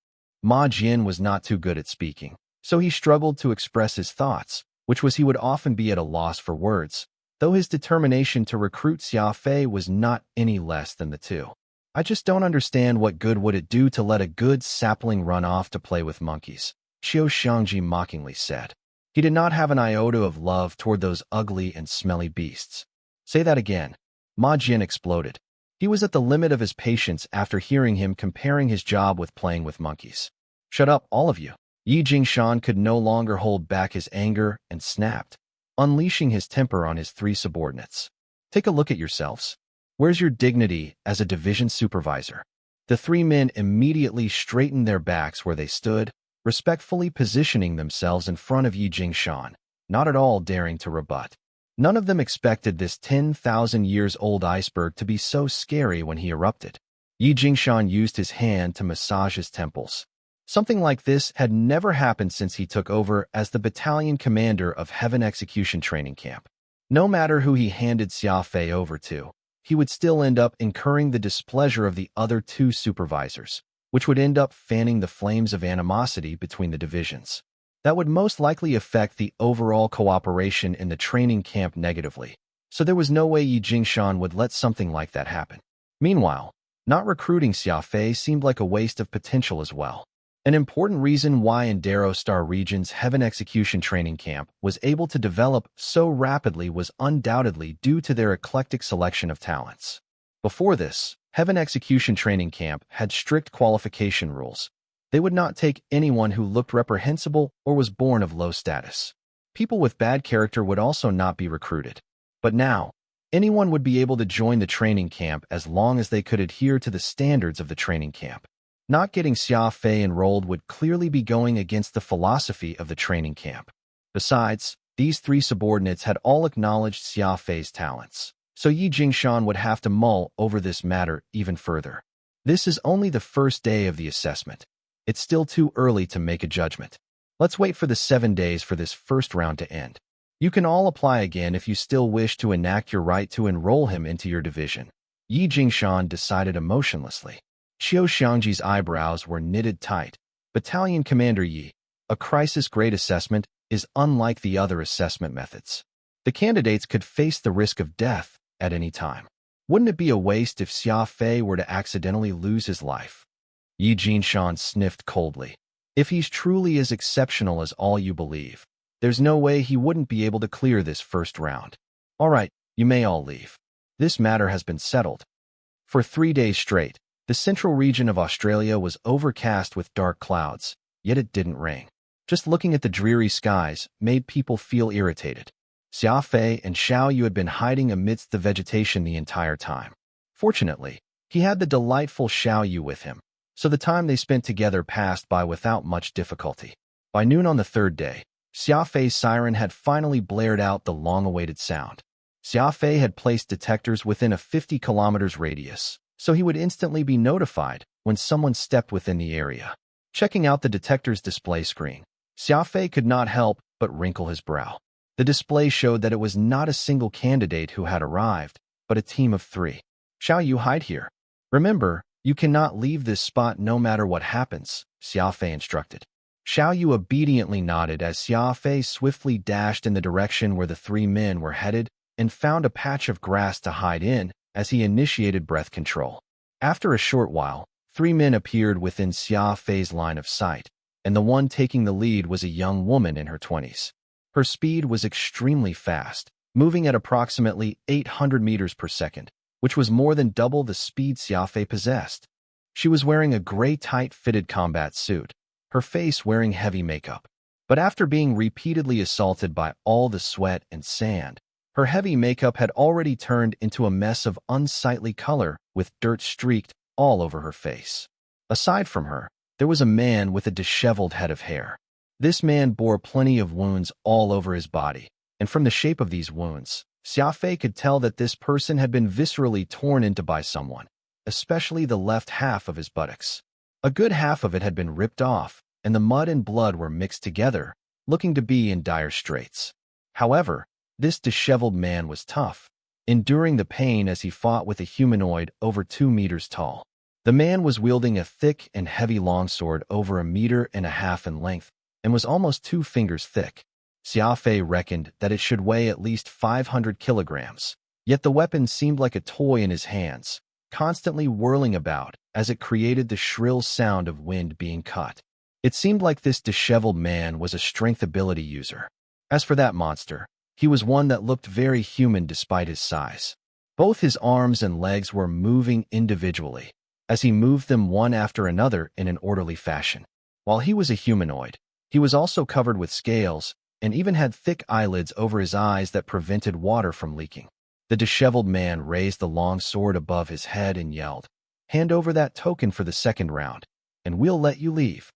Ma Jian was not too good at speaking, so he struggled to express his thoughts, which was he would often be at a loss for words, though his determination to recruit Xia Fei was not any less than the two. I just don't understand what good would it do to let a good sapling run off to play with monkeys, Qiu Xiangji mockingly said. He did not have an iota of love toward those ugly and smelly beasts. Say that again. Ma Jian exploded. He was at the limit of his patience after hearing him comparing his job with playing with monkeys. Shut up, all of you. Yi Jingshan could no longer hold back his anger and snapped, unleashing his temper on his 3 subordinates. Take a look at yourselves. Where's your dignity as a division supervisor? The 3 men immediately straightened their backs where they stood, respectfully positioning themselves in front of Yi Jingshan, not at all daring to rebut. None of them expected this 10,000-years-old iceberg to be so scary when he erupted. Yi Jingshan used his hand to massage his temples. Something like this had never happened since he took over as the battalion commander of Heaven Execution Training Camp. No matter who he handed Xia Fei over to, he would still end up incurring the displeasure of the other 2 supervisors, which would end up fanning the flames of animosity between the divisions. That would most likely affect the overall cooperation in the training camp negatively, so there was no way Yi Jingshan would let something like that happen. Meanwhile, not recruiting Xia Fei seemed like a waste of potential as well. An important reason why Indero Star Region's Heaven Execution Training Camp was able to develop so rapidly was undoubtedly due to their eclectic selection of talents. Before this, Heaven Execution Training Camp had strict qualification rules. They would not take anyone who looked reprehensible or was born of low status. People with bad character would also not be recruited. But now, anyone would be able to join the training camp as long as they could adhere to the standards of the training camp. Not getting Xia Fei enrolled would clearly be going against the philosophy of the training camp. Besides, these 3 subordinates had all acknowledged Xia Fei's talents, so Yi Jingshan would have to mull over this matter even further. This is only the first day of the assessment. It's still too early to make a judgment. Let's wait for the 7 days for this first round to end. You can all apply again if you still wish to enact your right to enroll him into your division. Yi Jingshan decided emotionlessly. Qiu Xiangji's eyebrows were knitted tight. Battalion Commander Yi, a crisis-grade assessment is unlike the other assessment methods. The candidates could face the risk of death at any time. Wouldn't it be a waste if Xia Fei were to accidentally lose his life? Yi Jingshan sniffed coldly. If he's truly as exceptional as all you believe, there's no way he wouldn't be able to clear this first round. All right, you may all leave. This matter has been settled. For 3 days straight, the central region of Australia was overcast with dark clouds, yet it didn't rain. Just looking at the dreary skies made people feel irritated. Xia Fei and Xiao Yu had been hiding amidst the vegetation the entire time. Fortunately, he had the delightful Xiao Yu with him, so the time they spent together passed by without much difficulty. By noon on the third day, Xia Fei's siren had finally blared out the long-awaited sound. Xia Fei had placed detectors within a 50 kilometers radius, so he would instantly be notified when someone stepped within the area. Checking out the detector's display screen, Xia Fei could not help but wrinkle his brow. The display showed that it was not a single candidate who had arrived, but a team of 3. Xiao Yu, hide here. Remember, you cannot leave this spot no matter what happens, Xia Fei instructed. Xiao Yu obediently nodded as Xia Fei swiftly dashed in the direction where the 3 men were headed and found a patch of grass to hide in as he initiated breath control. After a short while, 3 men appeared within Xia Fei's line of sight, and the one taking the lead was a young woman in her 20s. Her speed was extremely fast, moving at approximately 800 meters per second, which was more than double the speed Xia Fei possessed. She was wearing a gray tight-fitted combat suit, her face wearing heavy makeup. But after being repeatedly assaulted by all the sweat and sand, her heavy makeup had already turned into a mess of unsightly color with dirt streaked all over her face. Aside from her, there was a man with a disheveled head of hair. This man bore plenty of wounds all over his body, and from the shape of these wounds, Xia Fei could tell that this person had been viscerally torn into by someone, especially the left half of his buttocks. A good half of it had been ripped off, and the mud and blood were mixed together, looking to be in dire straits. However, this disheveled man was tough, enduring the pain as he fought with a humanoid over 2 meters tall. The man was wielding a thick and heavy longsword over 1.5 meters in length and was almost 2 fingers thick. Xia Fei reckoned that it should weigh at least 500 kilograms, yet the weapon seemed like a toy in his hands, constantly whirling about as it created the shrill sound of wind being cut. It seemed like this disheveled man was a strength ability user. As for that monster, he was one that looked very human despite his size. Both his arms and legs were moving individually, as he moved them one after another in an orderly fashion. While he was a humanoid, he was also covered with scales and even had thick eyelids over his eyes that prevented water from leaking. The disheveled man raised the long sword above his head and yelled, "Hand over that token for the second round, and we'll let you leave."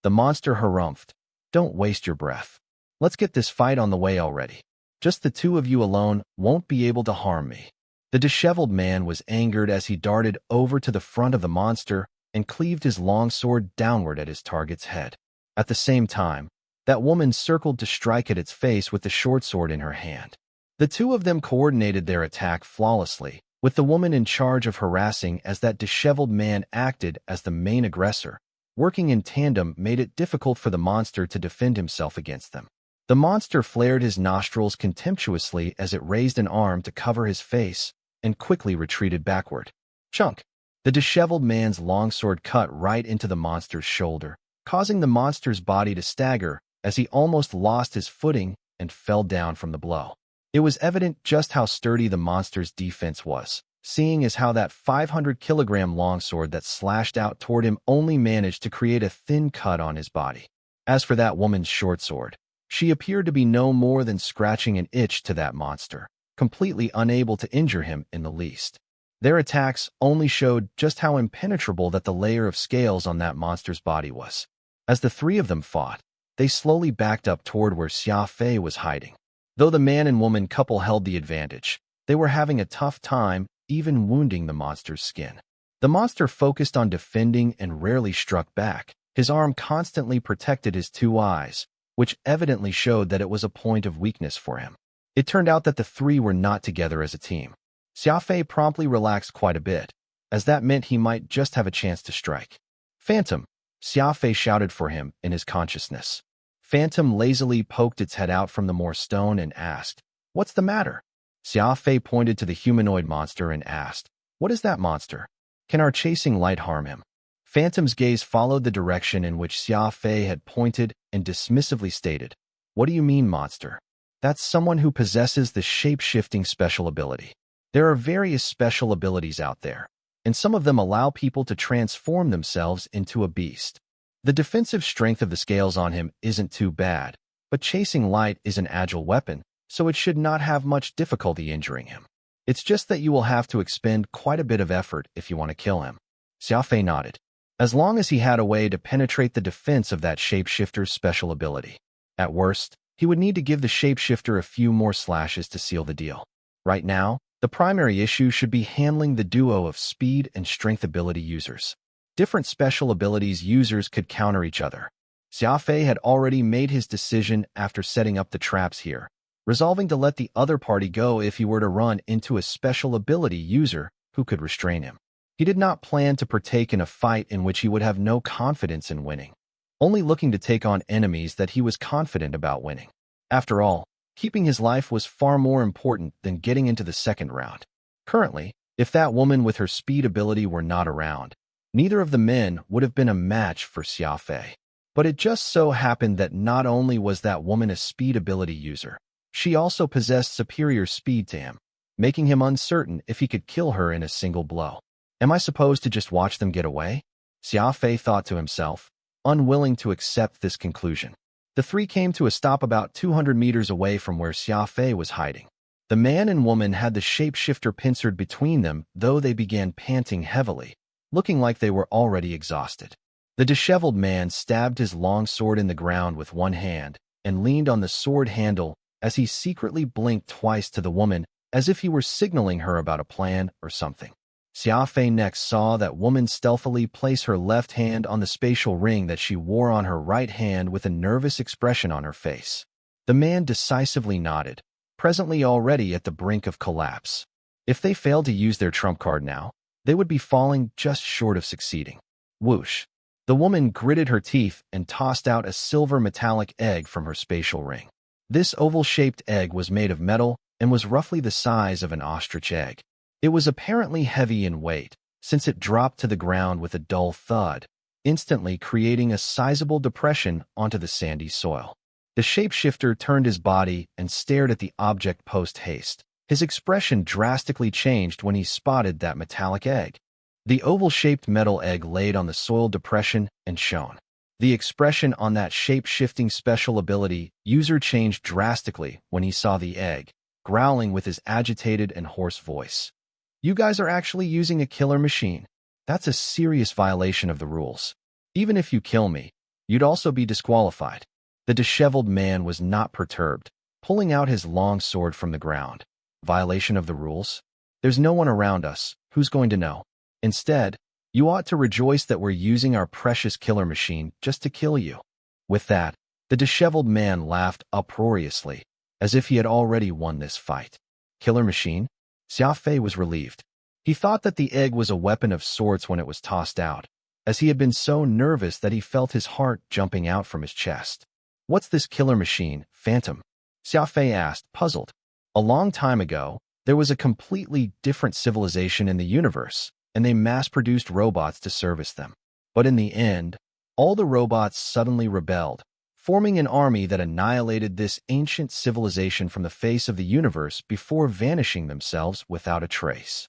The monster harumphed, "Don't waste your breath. Let's get this fight on the way already. Just the 2 of you alone won't be able to harm me." The disheveled man was angered as he darted over to the front of the monster and cleaved his long sword downward at his target's head. At the same time, that woman circled to strike at its face with the short sword in her hand. The 2 of them coordinated their attack flawlessly, with the woman in charge of harassing as that disheveled man acted as the main aggressor. Working in tandem made it difficult for the monster to defend himself against them. The monster flared his nostrils contemptuously as it raised an arm to cover his face and quickly retreated backward. Chunk! The disheveled man's longsword cut right into the monster's shoulder, causing the monster's body to stagger as he almost lost his footing and fell down from the blow. It was evident just how sturdy the monster's defense was, seeing as how that 500-kilogram longsword that slashed out toward him only managed to create a thin cut on his body. As for that woman's short sword, she appeared to be no more than scratching an itch to that monster, completely unable to injure him in the least. Their attacks only showed just how impenetrable that the layer of scales on that monster's body was. As the 3 of them fought, they slowly backed up toward where Xia Fei was hiding. Though the man and woman couple held the advantage, they were having a tough time even wounding the monster's skin. The monster focused on defending and rarely struck back. His arm constantly protected his 2 eyes, which evidently showed that it was a point of weakness for him. It turned out that the 3 were not together as a team. Xia Fei promptly relaxed quite a bit, as that meant he might just have a chance to strike. "Phantom!" Xia Fei shouted for him in his consciousness. Phantom lazily poked its head out from the more stone and asked, "What's the matter?" Xia Fei pointed to the humanoid monster and asked, "What is that monster? Can our chasing light harm him?" Phantom's gaze followed the direction in which Xia Fei had pointed and dismissively stated, "What do you mean, monster? That's someone who possesses the shape-shifting special ability." There are various special abilities out there, and some of them allow people to transform themselves into a beast. The defensive strength of the scales on him isn't too bad, but chasing light is an agile weapon, so it should not have much difficulty injuring him. It's just that you will have to expend quite a bit of effort if you want to kill him. Xia Fei nodded. As long as he had a way to penetrate the defense of that shapeshifter's special ability. At worst, he would need to give the shapeshifter a few more slashes to seal the deal. Right now, the primary issue should be handling the duo of speed and strength ability users. Different special abilities users could counter each other. Xia Fei had already made his decision after setting up the traps here, resolving to let the other party go if he were to run into a special ability user who could restrain him. He did not plan to partake in a fight in which he would have no confidence in winning, only looking to take on enemies that he was confident about winning. After all, keeping his life was far more important than getting into the second round. Currently, if that woman with her speed ability were not around, neither of the men would have been a match for Xia Fei. But it just so happened that not only was that woman a speed ability user, she also possessed superior speed to him, making him uncertain if he could kill her in a single blow. Am I supposed to just watch them get away? Xia Fei thought to himself, unwilling to accept this conclusion. The three came to a stop about 200 meters away from where Xia Fei was hiding. The man and woman had the shapeshifter pincered between them, though they began panting heavily, looking like they were already exhausted. The disheveled man stabbed his long sword in the ground with one hand and leaned on the sword handle as he secretly blinked twice to the woman as if he were signaling her about a plan or something. Xia Fei next saw that woman stealthily place her left hand on the spatial ring that she wore on her right hand with a nervous expression on her face. The man decisively nodded, presently already at the brink of collapse. If they failed to use their trump card now, they would be falling just short of succeeding. Whoosh! The woman gritted her teeth and tossed out a silver metallic egg from her spatial ring. This oval-shaped egg was made of metal and was roughly the size of an ostrich egg. It was apparently heavy in weight, since it dropped to the ground with a dull thud, instantly creating a sizable depression onto the sandy soil. The shapeshifter turned his body and stared at the object post-haste. His expression drastically changed when he spotted that metallic egg. The oval-shaped metal egg laid on the soil depression and shone. The expression on that shape-shifting special ability user changed drastically when he saw the egg, growling with his agitated and hoarse voice. You guys are actually using a killer machine. That's a serious violation of the rules. Even if you kill me, you'd also be disqualified. The disheveled man was not perturbed, pulling out his long sword from the ground. Violation of the rules? There's no one around us. Who's going to know? Instead, you ought to rejoice that we're using our precious killer machine just to kill you. With that, the disheveled man laughed uproariously, as if he had already won this fight. Killer machine? Xia Fei was relieved. He thought that the egg was a weapon of sorts when it was tossed out, as he had been so nervous that he felt his heart jumping out from his chest. What's this killer machine, Phantom? Xia Fei asked, puzzled. A long time ago, there was a completely different civilization in the universe, and they mass-produced robots to service them. But in the end, all the robots suddenly rebelled, forming an army that annihilated this ancient civilization from the face of the universe before vanishing themselves without a trace.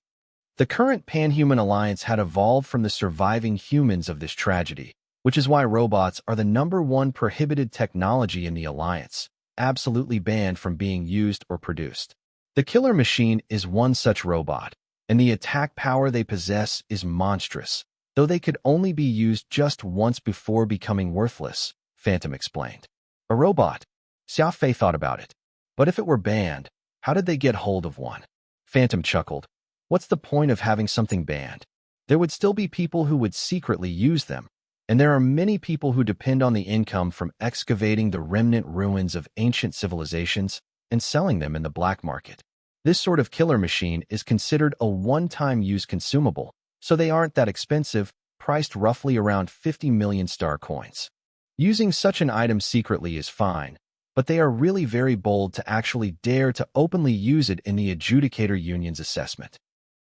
The current Pan-Human Alliance had evolved from the surviving humans of this tragedy, which is why robots are the #1 prohibited technology in the Alliance, absolutely banned from being used or produced. The killer machine is one such robot, and the attack power they possess is monstrous, though they could only be used just once before becoming worthless, Phantom explained. A robot? Xia Fei thought about it. But if it were banned, how did they get hold of one? Phantom chuckled. What's the point of having something banned? There would still be people who would secretly use them, and there are many people who depend on the income from excavating the remnant ruins of ancient civilizations and selling them in the black market. This sort of killer machine is considered a one-time use consumable, so they aren't that expensive, priced roughly around 50 million star coins. Using such an item secretly is fine, but they are really very bold to actually dare to openly use it in the Adjudicator Union's assessment.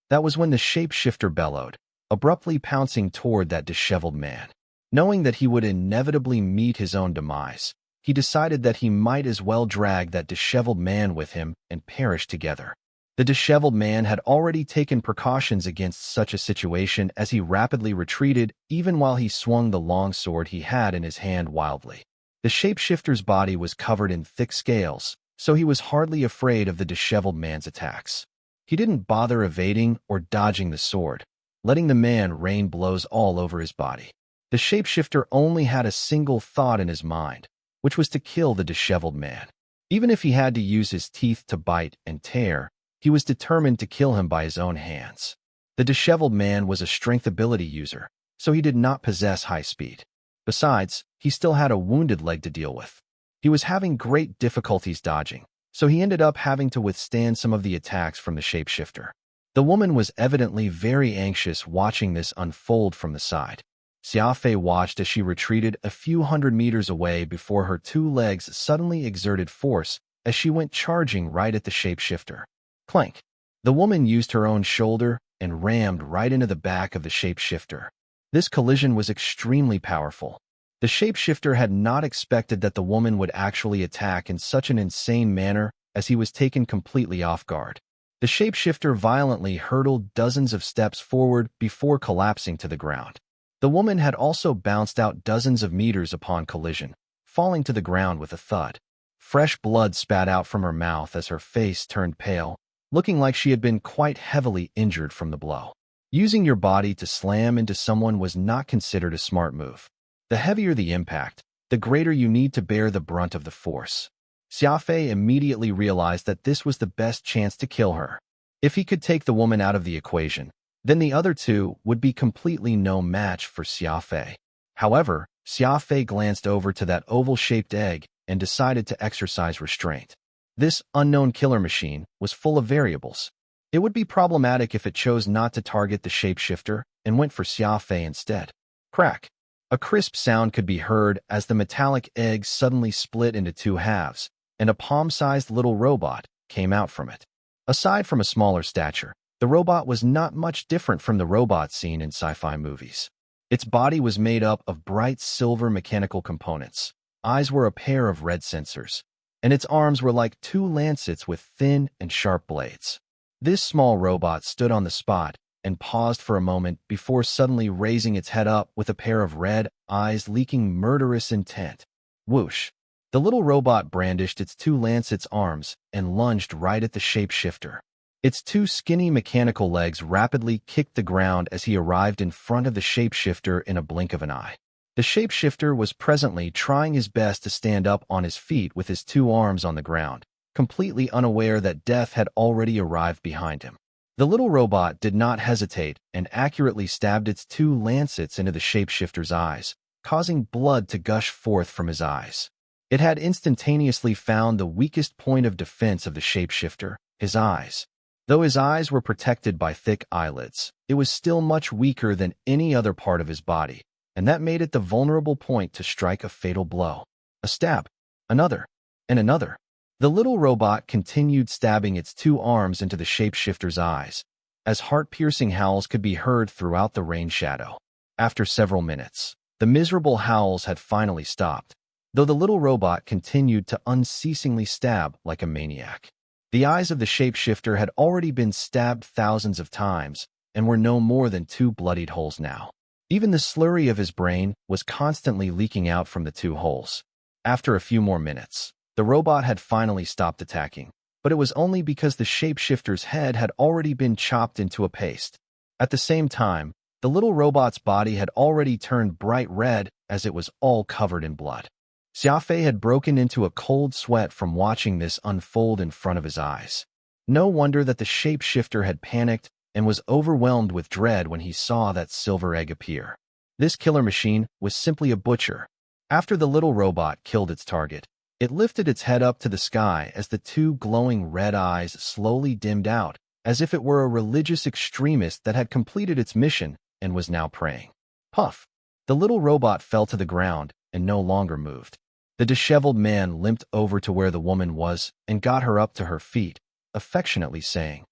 That was when the shapeshifter bellowed, abruptly pouncing toward that disheveled man. Knowing that he would inevitably meet his own demise, he decided that he might as well drag that disheveled man with him and perish together. The disheveled man had already taken precautions against such a situation as he rapidly retreated, even while he swung the long sword he had in his hand wildly. The shapeshifter's body was covered in thick scales, so he was hardly afraid of the disheveled man's attacks. He didn't bother evading or dodging the sword, letting the man rain blows all over his body. The shapeshifter only had a single thought in his mind, which was to kill the disheveled man. Even if he had to use his teeth to bite and tear, he was determined to kill him by his own hands. The disheveled man was a strength ability user, so he did not possess high speed. Besides, he still had a wounded leg to deal with. He was having great difficulties dodging, so he ended up having to withstand some of the attacks from the shapeshifter. The woman was evidently very anxious watching this unfold from the side. Xia Fei watched as she retreated a few hundred meters away before her two legs suddenly exerted force as she went charging right at the shapeshifter. Clank! The woman used her own shoulder and rammed right into the back of the shapeshifter. This collision was extremely powerful. The shapeshifter had not expected that the woman would actually attack in such an insane manner as he was taken completely off guard. The shapeshifter violently hurtled dozens of steps forward before collapsing to the ground. The woman had also bounced out dozens of meters upon collision, falling to the ground with a thud. Fresh blood spat out from her mouth as her face turned pale, looking like she had been quite heavily injured from the blow. Using your body to slam into someone was not considered a smart move. The heavier the impact, the greater you need to bear the brunt of the force. Xia Fei immediately realized that this was the best chance to kill her. If he could take the woman out of the equation, then the other two would be completely no match for Xia Fei. However, Xia Fei glanced over to that oval-shaped egg and decided to exercise restraint. This unknown killer machine was full of variables. It would be problematic if it chose not to target the shapeshifter and went for Xia Fei instead. Crack! A crisp sound could be heard as the metallic egg suddenly split into two halves, and a palm-sized little robot came out from it. Aside from a smaller stature, the robot was not much different from the robots seen in sci-fi movies. Its body was made up of bright silver mechanical components. Eyes were a pair of red sensors, and its arms were like two lancets with thin and sharp blades. This small robot stood on the spot and paused for a moment before suddenly raising its head up with a pair of red eyes leaking murderous intent. Whoosh! The little robot brandished its two lancets arms and lunged right at the shapeshifter. Its two skinny mechanical legs rapidly kicked the ground as he arrived in front of the shapeshifter in a blink of an eye. The shapeshifter was presently trying his best to stand up on his feet with his two arms on the ground, completely unaware that death had already arrived behind him. The little robot did not hesitate and accurately stabbed its two lancets into the shapeshifter's eyes, causing blood to gush forth from his eyes. It had instantaneously found the weakest point of defense of the shapeshifter, his eyes. Though his eyes were protected by thick eyelids, it was still much weaker than any other part of his body, and that made it the vulnerable point to strike a fatal blow. A stab, another, and another. The little robot continued stabbing its two arms into the shapeshifter's eyes, as heart-piercing howls could be heard throughout the rain shadow. After several minutes, the miserable howls had finally stopped, though the little robot continued to unceasingly stab like a maniac. The eyes of the shapeshifter had already been stabbed thousands of times and were no more than two bloodied holes now. Even the slurry of his brain was constantly leaking out from the two holes. After a few more minutes, the robot had finally stopped attacking, but it was only because the shapeshifter's head had already been chopped into a paste. At the same time, the little robot's body had already turned bright red as it was all covered in blood. Xia Fei had broken into a cold sweat from watching this unfold in front of his eyes. No wonder that the shapeshifter had panicked and was overwhelmed with dread when he saw that silver egg appear. This killer machine was simply a butcher. After the little robot killed its target, it lifted its head up to the sky as the two glowing red eyes slowly dimmed out, as if it were a religious extremist that had completed its mission and was now praying. Puff! The little robot fell to the ground and no longer moved. The disheveled man limped over to where the woman was and got her up to her feet, affectionately saying,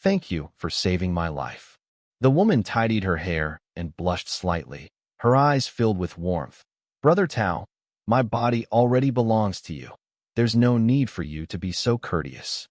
"Thank you for saving my life." The woman tidied her hair and blushed slightly, her eyes filled with warmth. "Brother Tao, my body already belongs to you. There's no need for you to be so courteous."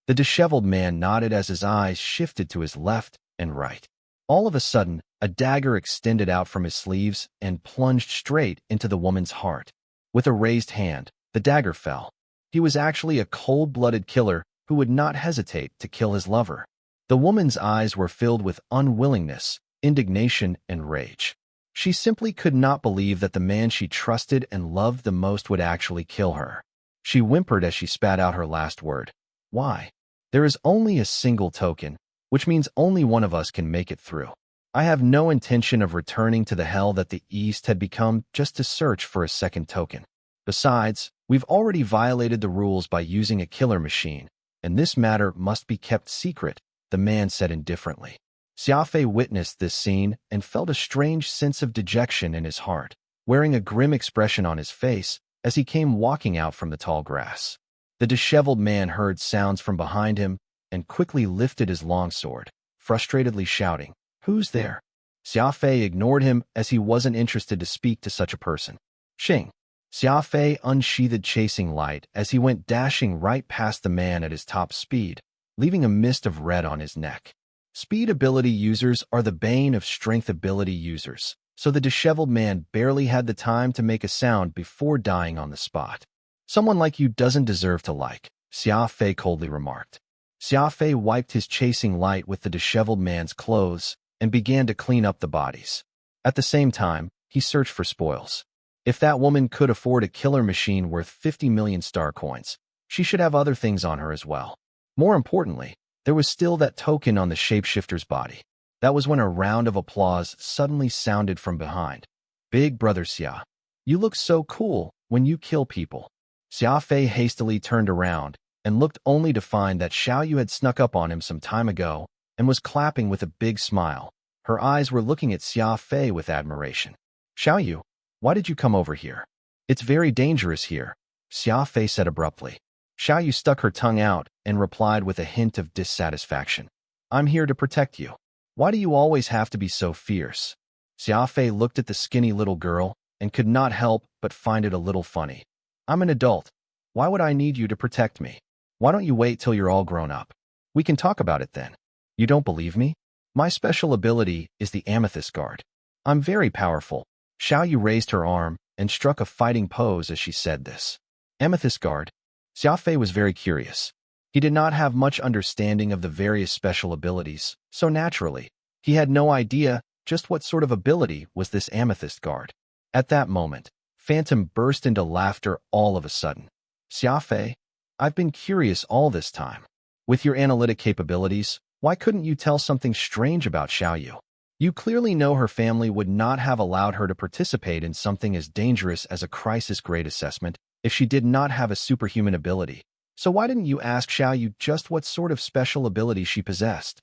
The disheveled man nodded as his eyes shifted to his left and right. All of a sudden, a dagger extended out from his sleeves and plunged straight into the woman's heart. With a raised hand, the dagger fell. He was actually a cold-blooded killer who would not hesitate to kill his lover. The woman's eyes were filled with unwillingness, indignation, and rage. She simply could not believe that the man she trusted and loved the most would actually kill her. She whimpered as she spat out her last word. Why? There is only a single token, which means only one of us can make it through. I have no intention of returning to the hell that the East had become just to search for a second token. Besides, we've already violated the rules by using a killer machine, and this matter must be kept secret, the man said indifferently. Xia Fei witnessed this scene and felt a strange sense of dejection in his heart, wearing a grim expression on his face as he came walking out from the tall grass. The disheveled man heard sounds from behind him and quickly lifted his longsword, frustratedly shouting, "Who's there?" Xia Fei ignored him as he wasn't interested to speak to such a person. Xing. Xia Fei unsheathed chasing light as he went dashing right past the man at his top speed, leaving a mist of red on his neck. Speed ability users are the bane of strength ability users, so the disheveled man barely had the time to make a sound before dying on the spot. Someone like you doesn't deserve to like, Xia Fei coldly remarked. Xia Fei wiped his chasing light with the disheveled man's clothes and began to clean up the bodies. At the same time, he searched for spoils. If that woman could afford a killer machine worth 50 million star coins, she should have other things on her as well. More importantly, there was still that token on the shapeshifter's body. That was when a round of applause suddenly sounded from behind. Big brother Xia, you look so cool when you kill people. Xia Fei hastily turned around and looked only to find that Xiaoyu had snuck up on him some time ago and was clapping with a big smile. Her eyes were looking at Xia Fei with admiration. Xiaoyu, why did you come over here? It's very dangerous here, Xia Fei said abruptly. Xiaoyu stuck her tongue out and replied with a hint of dissatisfaction. I'm here to protect you. Why do you always have to be so fierce? Xia Fei looked at the skinny little girl and could not help but find it a little funny. I'm an adult. Why would I need you to protect me? Why don't you wait till you're all grown up? We can talk about it then. You don't believe me? My special ability is the Amethyst Guard. I'm very powerful. Xiaoyu raised her arm and struck a fighting pose as she said this. Amethyst Guard? Xia Fei was very curious. He did not have much understanding of the various special abilities, so naturally, he had no idea just what sort of ability was this Amethyst Guard. At that moment, Phantom burst into laughter all of a sudden. Xia Fei, I've been curious all this time. With your analytic capabilities, why couldn't you tell something strange about Xiaoyu? You clearly know her family would not have allowed her to participate in something as dangerous as a crisis-grade assessment if she did not have a superhuman ability. So why didn't you ask Xiaoyu just what sort of special ability she possessed?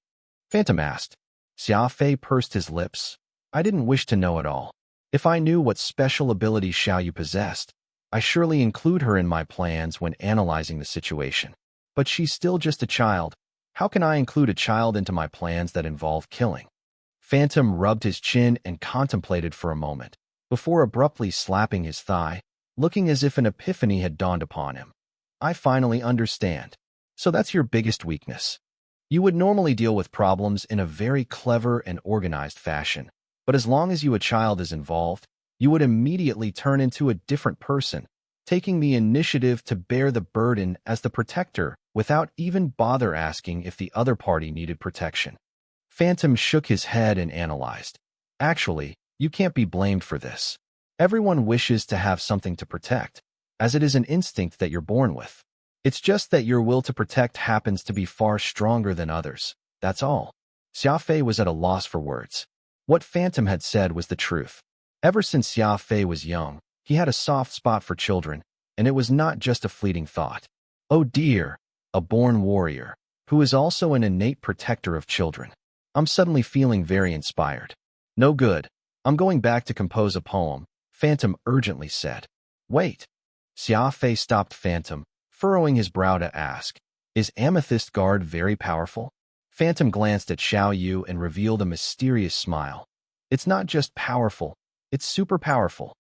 Phantom asked. Xia Fei pursed his lips. I didn't wish to know at all. If I knew what special ability Xiaoyu possessed, I surely include her in my plans when analyzing the situation. But she's still just a child. How can I include a child into my plans that involve killing? Phantom rubbed his chin and contemplated for a moment, before abruptly slapping his thigh, looking as if an epiphany had dawned upon him. I finally understand. So that's your biggest weakness. You would normally deal with problems in a very clever and organized fashion, but as long as a child is involved, you would immediately turn into a different person, taking the initiative to bear the burden as the protector without even bother asking if the other party needed protection. Phantom shook his head and analyzed. Actually, you can't be blamed for this. Everyone wishes to have something to protect, as it is an instinct that you're born with. It's just that your will to protect happens to be far stronger than others, that's all. Xia Fei was at a loss for words. What Phantom had said was the truth. Ever since Xia Fei was young, he had a soft spot for children, and it was not just a fleeting thought. Oh dear, a born warrior, who is also an innate protector of children. I'm suddenly feeling very inspired. No good. I'm going back to compose a poem, Phantom urgently said. Wait. Xia Fei stopped Phantom, furrowing his brow to ask, is Amethyst Guard very powerful? Phantom glanced at Xiaoyu and revealed a mysterious smile. It's not just powerful, it's super powerful.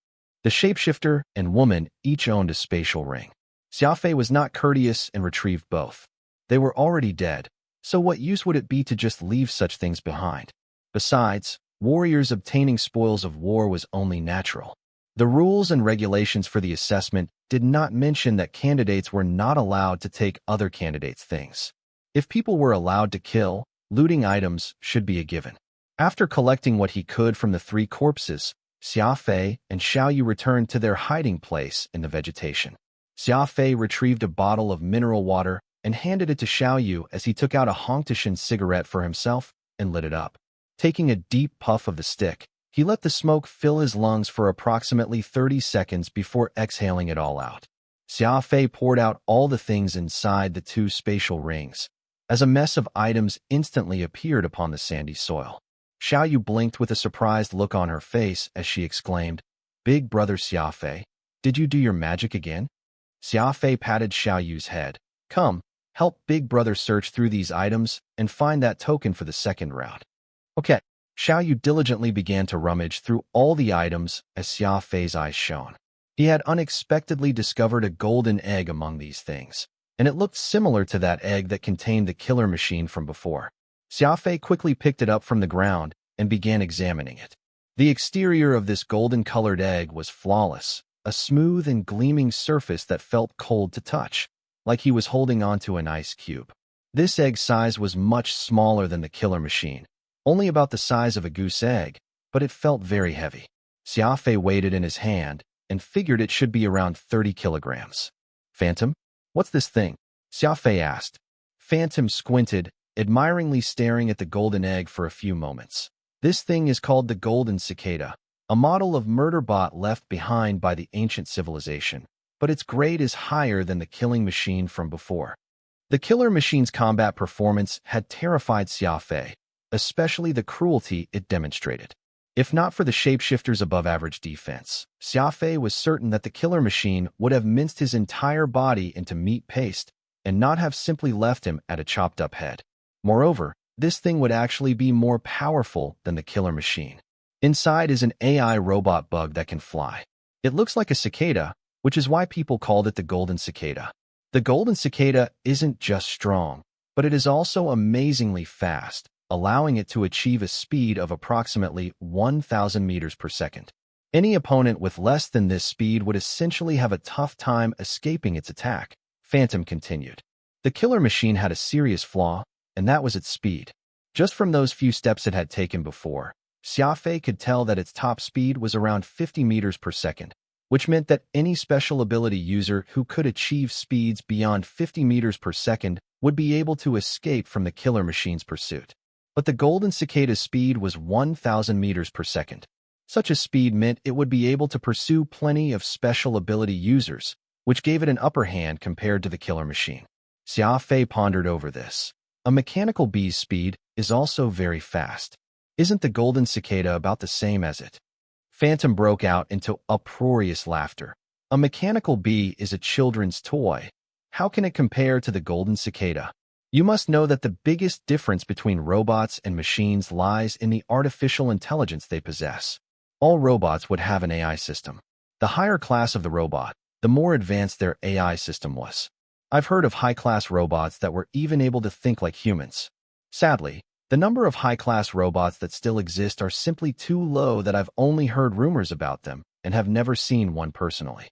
The shapeshifter and woman each owned a spatial ring. Xia Fei was not courteous and retrieved both. They were already dead, so what use would it be to just leave such things behind? Besides, warriors obtaining spoils of war was only natural. The rules and regulations for the assessment did not mention that candidates were not allowed to take other candidates' things. If people were allowed to kill, looting items should be a given. After collecting what he could from the 3 corpses, Xia Fei and Xiao Yu returned to their hiding place in the vegetation. Xia Fei retrieved a bottle of mineral water and handed it to Xiao Yu as he took out a Hongtishan cigarette for himself and lit it up. Taking a deep puff of the stick, he let the smoke fill his lungs for approximately 30 seconds before exhaling it all out. Xia Fei poured out all the things inside the 2 spatial rings, as a mess of items instantly appeared upon the sandy soil. Xiao Yu blinked with a surprised look on her face as she exclaimed, "Big brother Xia Fei, did you do your magic again?" Xia Fei patted Xiao Yu's head. "Come, help big brother search through these items and find that token for the second round." Okay. Xiao Yu diligently began to rummage through all the items as Xia Fei's eyes shone. He had unexpectedly discovered a golden egg among these things, and it looked similar to that egg that contained the killer machine from before. Xia Fei quickly picked it up from the ground and began examining it. The exterior of this golden-colored egg was flawless, a smooth and gleaming surface that felt cold to touch, like he was holding onto an ice cube. This egg size was much smaller than the killer machine, only about the size of a goose egg, but it felt very heavy. Xia Fei weighed it in his hand and figured it should be around 30 kilograms. "Phantom? What's this thing?" Xia Fei asked. Phantom squinted, admiringly staring at the golden egg for a few moments. "This thing is called the Golden Cicada, a model of murder bot left behind by the ancient civilization, but its grade is higher than the killing machine from before." The killer machine's combat performance had terrified Xia Fei, especially the cruelty it demonstrated. If not for the shapeshifter's above-average defense, Xia Fei was certain that the killer machine would have minced his entire body into meat paste and not have simply left him at a chopped-up head. Moreover, this thing would actually be more powerful than the killer machine. Inside is an AI robot bug that can fly. It looks like a cicada, which is why people called it the Golden Cicada. The Golden Cicada isn't just strong, but it is also amazingly fast, allowing it to achieve a speed of approximately 1,000 meters per second. Any opponent with less than this speed would essentially have a tough time escaping its attack, Phantom continued. The killer machine had a serious flaw, and that was its speed. Just from those few steps it had taken before, Xia Fei could tell that its top speed was around 50 meters per second, which meant that any special ability user who could achieve speeds beyond 50 meters per second would be able to escape from the killer machine's pursuit. But the Golden Cicada's speed was 1,000 meters per second. Such a speed meant it would be able to pursue plenty of special ability users, which gave it an upper hand compared to the killer machine. Xia Fei pondered over this. A mechanical bee's speed is also very fast. Isn't the Golden Cicada about the same as it? Phantom broke out into uproarious laughter. A mechanical bee is a children's toy. How can it compare to the Golden Cicada? You must know that the biggest difference between robots and machines lies in the artificial intelligence they possess. All robots would have an AI system. The higher class of the robot, the more advanced their AI system was. I've heard of high-class robots that were even able to think like humans. Sadly, the number of high-class robots that still exist are simply too low that I've only heard rumors about them and have never seen one personally.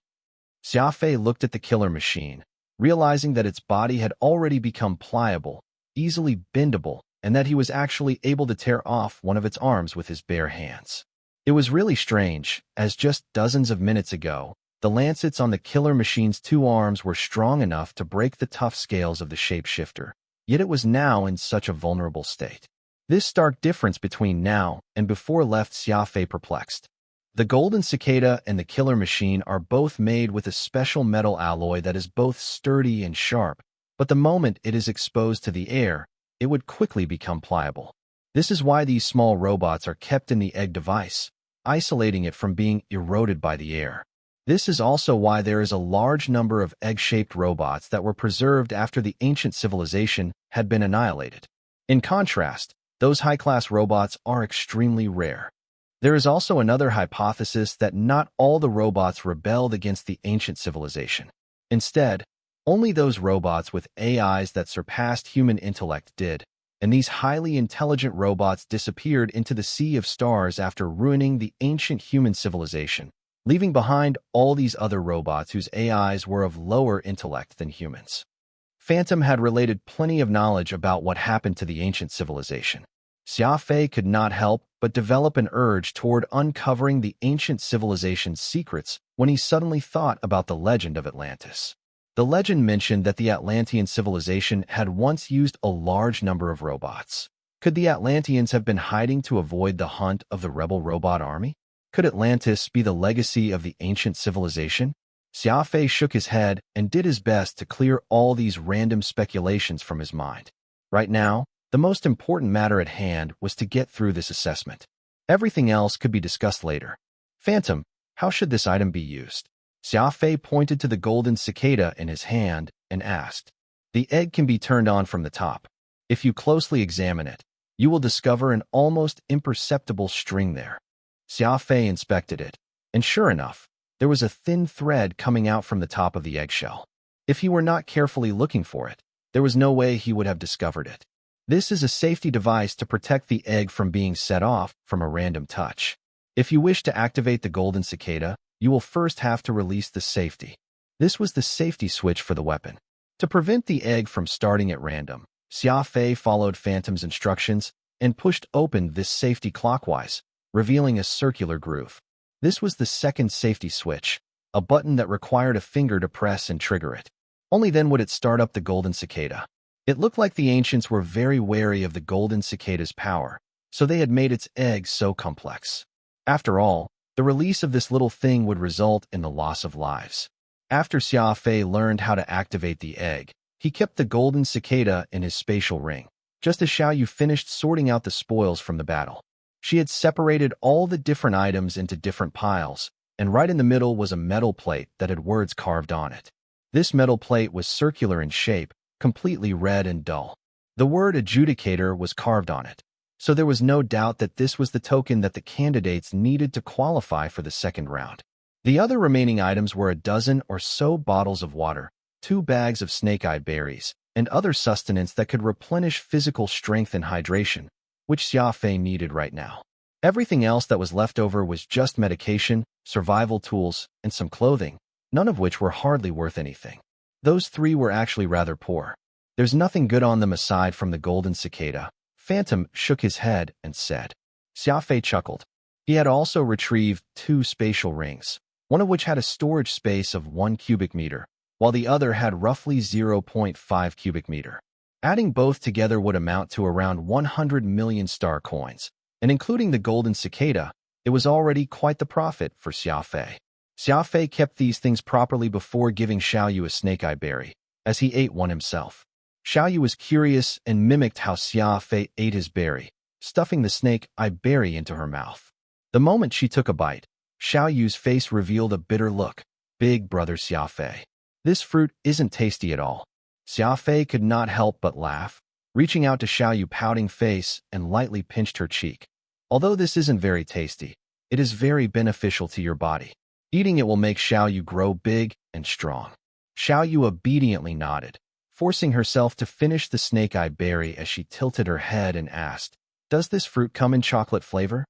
Xia Fei looked at the killer machine, realizing that its body had already become pliable, easily bendable, and that he was actually able to tear off one of its arms with his bare hands. It was really strange, as just dozens of minutes ago, the lancets on the killer machine's 2 arms were strong enough to break the tough scales of the shapeshifter, yet it was now in such a vulnerable state. This stark difference between now and before left Xia Fei perplexed. The Golden Cicada and the killer machine are both made with a special metal alloy that is both sturdy and sharp, but the moment it is exposed to the air, it would quickly become pliable. This is why these small robots are kept in the egg device, isolating it from being eroded by the air. This is also why there is a large number of egg-shaped robots that were preserved after the ancient civilization had been annihilated. In contrast, those high-class robots are extremely rare. There is also another hypothesis that not all the robots rebelled against the ancient civilization. Instead, Only those robots with AIs that surpassed human intellect did, and these highly intelligent robots disappeared into the sea of stars after ruining the ancient human civilization, leaving behind all these other robots whose AIs were of lower intellect than humans. Phantom had related plenty of knowledge about what happened to the ancient civilization. Xia Fei could not help but develop an urge toward uncovering the ancient civilization's secrets when he suddenly thought about the legend of Atlantis. The legend mentioned that the Atlantean civilization had once used a large number of robots. Could the Atlanteans have been hiding to avoid the hunt of the rebel robot army? Could Atlantis be the legacy of the ancient civilization? Xia Fei shook his head and did his best to clear all these random speculations from his mind. Right now, the most important matter at hand was to get through this assessment. Everything else could be discussed later. Phantom, how should this item be used? Xia Fei pointed to the golden cicada in his hand and asked. The egg can be turned on from the top. If you closely examine it, you will discover an almost imperceptible string there. Xia Fei inspected it, and sure enough, there was a thin thread coming out from the top of the eggshell. If he were not carefully looking for it, there was no way he would have discovered it. This is a safety device to protect the egg from being set off from a random touch. If you wish to activate the golden cicada, you will first have to release the safety. This was the safety switch for the weapon. To prevent the egg from starting at random, Xia Fei followed Phantom's instructions and pushed open this safety clockwise, revealing a circular groove. This was the second safety switch, a button that required a finger to press and trigger it. Only then would it start up the golden cicada. It looked like the ancients were very wary of the golden cicada's power, so they had made its egg so complex. After all, the release of this little thing would result in the loss of lives. After Xia Fei learned how to activate the egg, he kept the golden cicada in his spatial ring, just as Xiao Yu finished sorting out the spoils from the battle. She had separated all the different items into different piles, and right in the middle was a metal plate that had words carved on it. This metal plate was circular in shape, completely red and dull. The word adjudicator was carved on it, so there was no doubt that this was the token that the candidates needed to qualify for the second round. The other remaining items were a dozen or so bottles of water, 2 bags of snake-eye berries, and other sustenance that could replenish physical strength and hydration, which Xia Fei needed right now. Everything else that was left over was just medication, survival tools, and some clothing, none of which were hardly worth anything. Those 3 were actually rather poor. There's nothing good on them aside from the golden cicada. Phantom shook his head and said. Xia Fei chuckled. He had also retrieved 2 spatial rings, one of which had a storage space of 1 cubic meter, while the other had roughly 0.5 cubic meter. Adding both together would amount to around 100 million star coins, and including the golden cicada, it was already quite the profit for Xia Fei. Xia Fei kept these things properly before giving Xiao Yu a snake-eye berry, as he ate one himself. Xiao Yu was curious and mimicked how Xia Fei ate his berry, stuffing the snake-eye berry into her mouth. The moment she took a bite, Xiao Yu's face revealed a bitter look. Big brother Xia Fei. This fruit isn't tasty at all. Xia Fei could not help but laugh, reaching out to Xiao Yu's pouting face and lightly pinched her cheek. Although this isn't very tasty, it is very beneficial to your body. Eating it will make Xiao Yu grow big and strong. Xiao Yu obediently nodded, forcing herself to finish the snake-eye berry as she tilted her head and asked, "Does this fruit come in chocolate flavor?"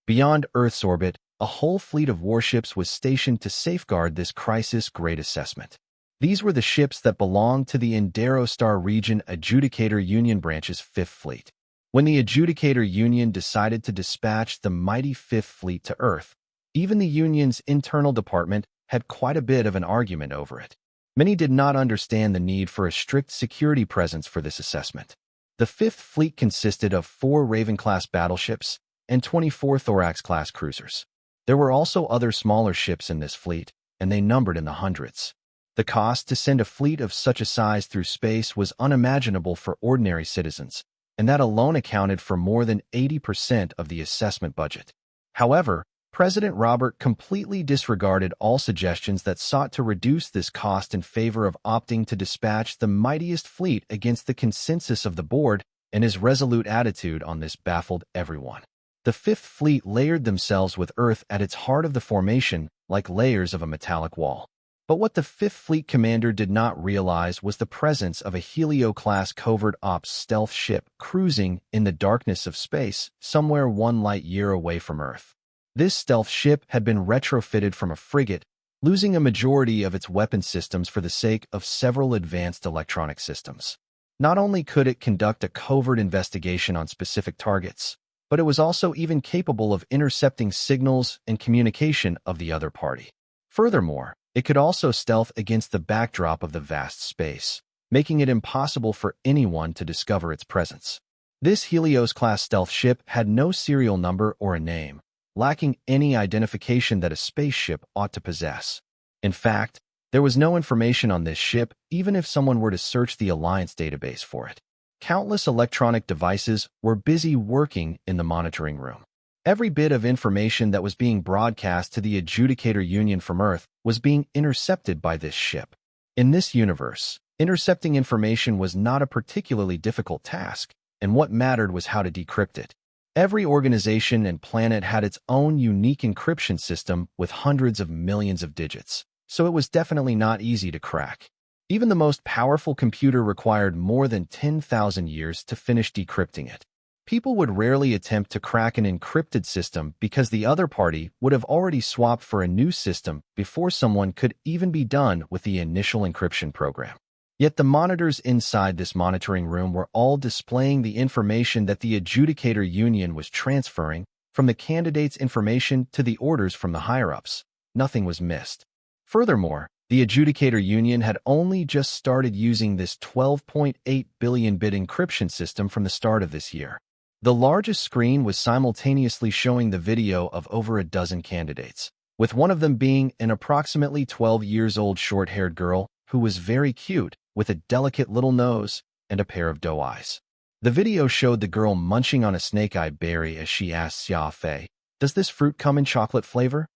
Beyond Earth's orbit, a whole fleet of warships was stationed to safeguard this crisis grade assessment. These were the ships that belonged to the Indero Star Region Adjudicator Union Branch's 5th Fleet. When the Adjudicator Union decided to dispatch the mighty 5th Fleet to Earth, even the Union's internal department had quite a bit of an argument over it. Many did not understand the need for a strict security presence for this assessment. The 5th Fleet consisted of 4 Raven-class battleships and 24 Thorax-class cruisers. There were also other smaller ships in this fleet, and they numbered in the hundreds. The cost to send a fleet of such a size through space was unimaginable for ordinary citizens, and that alone accounted for more than 80% of the assessment budget. However, President Robert completely disregarded all suggestions that sought to reduce this cost in favor of opting to dispatch the mightiest fleet against the consensus of the board, and his resolute attitude on this baffled everyone. The 5th Fleet layered themselves with Earth at its heart of the formation, like layers of a metallic wall. But what the Fifth Fleet commander did not realize was the presence of a Helio-class covert ops stealth ship cruising in the darkness of space, somewhere 1 light-year away from Earth. This stealth ship had been retrofitted from a frigate, losing a majority of its weapon systems for the sake of several advanced electronic systems. Not only could it conduct a covert investigation on specific targets, but it was also even capable of intercepting signals and communication of the other party. Furthermore, it could also stealth against the backdrop of the vast space, making it impossible for anyone to discover its presence. This Helios-class stealth ship had no serial number or a name, lacking any identification that a spaceship ought to possess. In fact, there was no information on this ship even if someone were to search the Alliance database for it. Countless electronic devices were busy working in the monitoring room. Every bit of information that was being broadcast to the Adjudicator Union from Earth was being intercepted by this ship. In this universe, intercepting information was not a particularly difficult task, and what mattered was how to decrypt it. Every organization and planet had its own unique encryption system with hundreds of millions of digits, so it was definitely not easy to crack. Even the most powerful computer required more than 10,000 years to finish decrypting it. People would rarely attempt to crack an encrypted system because the other party would have already swapped for a new system before someone could even be done with the initial encryption program. Yet the monitors inside this monitoring room were all displaying the information that the Adjudicator Union was transferring from the candidate's information to the orders from the higher-ups. Nothing was missed. Furthermore, the Adjudicator Union had only just started using this 12.8 billion-bit encryption system from the start of this year. The largest screen was simultaneously showing the video of over a dozen candidates, with one of them being an approximately 12-years-old short-haired girl who was very cute, with a delicate little nose and a pair of doe eyes. The video showed the girl munching on a snake-eye berry as she asked Xia Fei, "Does this fruit come in chocolate flavor?"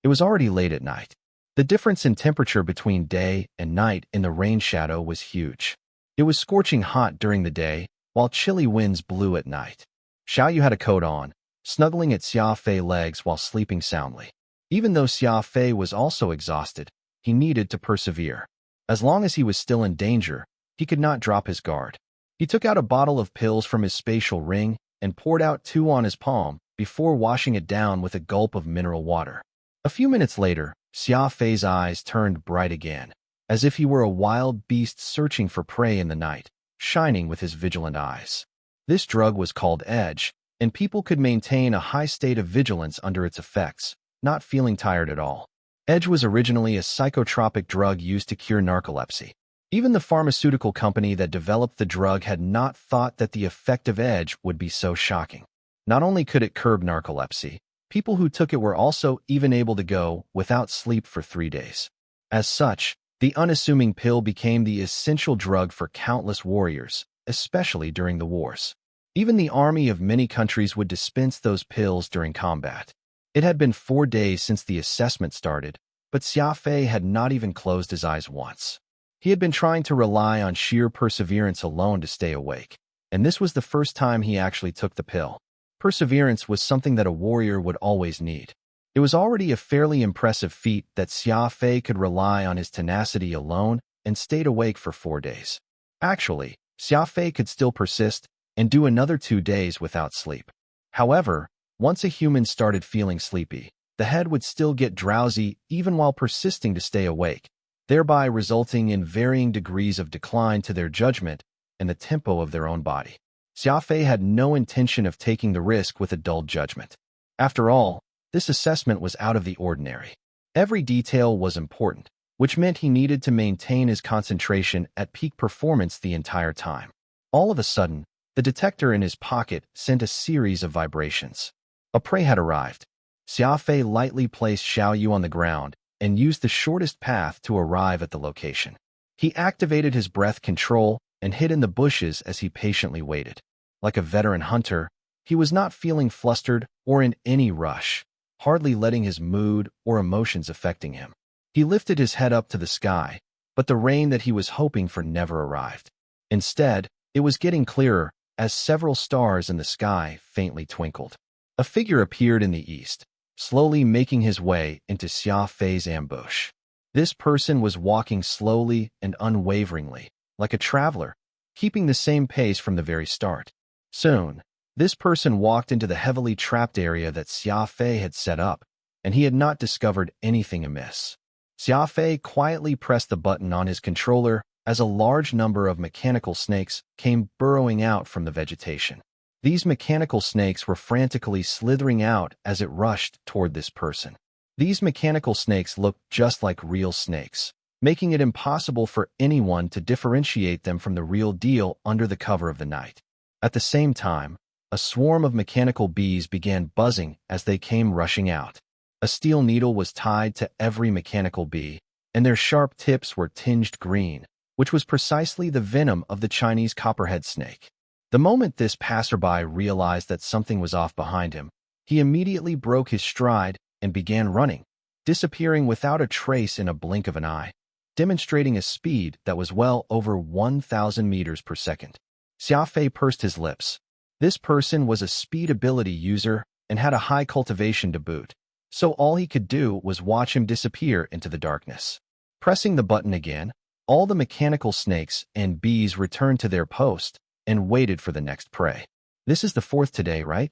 It was already late at night. The difference in temperature between day and night in the rain shadow was huge. It was scorching hot during the day, while chilly winds blew at night. Xiao Yu had a coat on, snuggling at Xia Fei's legs while sleeping soundly. Even though Xia Fei was also exhausted, he needed to persevere. As long as he was still in danger, he could not drop his guard. He took out a bottle of pills from his spatial ring and poured out 2 on his palm before washing it down with a gulp of mineral water. A few minutes later, Xia Fei's eyes turned bright again, as if he were a wild beast searching for prey in the night, shining with his vigilant eyes. This drug was called Edge, and people could maintain a high state of vigilance under its effects, not feeling tired at all. Edge was originally a psychotropic drug used to cure narcolepsy. Even the pharmaceutical company that developed the drug had not thought that the effect of Edge would be so shocking. Not only could it curb narcolepsy, people who took it were also even able to go without sleep for 3 days. As such, the unassuming pill became the essential drug for countless warriors, especially during the wars. Even the army of many countries would dispense those pills during combat. It had been 4 days since the assessment started, but Xia Fei had not even closed his eyes once. He had been trying to rely on sheer perseverance alone to stay awake, and this was the first time he actually took the pill. Perseverance was something that a warrior would always need. It was already a fairly impressive feat that Xia Fei could rely on his tenacity alone and stayed awake for 4 days. Actually, Xia Fei could still persist and do another 2 days without sleep. However, once a human started feeling sleepy, the head would still get drowsy even while persisting to stay awake, thereby resulting in varying degrees of decline to their judgment and the tempo of their own body. Xia Fei had no intention of taking the risk with a dulled judgment. After all, this assessment was out of the ordinary. Every detail was important, which meant he needed to maintain his concentration at peak performance the entire time. All of a sudden, the detector in his pocket sent a series of vibrations. A prey had arrived. Xia Fei lightly placed Xiao Yu on the ground and used the shortest path to arrive at the location. He activated his breath control and hid in the bushes as he patiently waited. Like a veteran hunter, he was not feeling flustered or in any rush, hardly letting his mood or emotions affecting him. He lifted his head up to the sky, but the rain that he was hoping for never arrived. Instead, it was getting clearer as several stars in the sky faintly twinkled. A figure appeared in the east, slowly making his way into Xia Fei's ambush. This person was walking slowly and unwaveringly, like a traveler, keeping the same pace from the very start. Soon, this person walked into the heavily trapped area that Xia Fei had set up, and he had not discovered anything amiss. Xia Fei quietly pressed the button on his controller as a large number of mechanical snakes came burrowing out from the vegetation. These mechanical snakes were frantically slithering out as it rushed toward this person. These mechanical snakes looked just like real snakes, making it impossible for anyone to differentiate them from the real deal under the cover of the night. At the same time, a swarm of mechanical bees began buzzing as they came rushing out. A steel needle was tied to every mechanical bee, and their sharp tips were tinged green, which was precisely the venom of the Chinese copperhead snake. The moment this passerby realized that something was off behind him, he immediately broke his stride and began running, disappearing without a trace in a blink of an eye, demonstrating a speed that was well over 1,000 meters per second. Xia Fei pursed his lips. This person was a speed ability user and had a high cultivation to boot, so all he could do was watch him disappear into the darkness. Pressing the button again, all the mechanical snakes and bees returned to their post and waited for the next prey. "This is the fourth today, right?"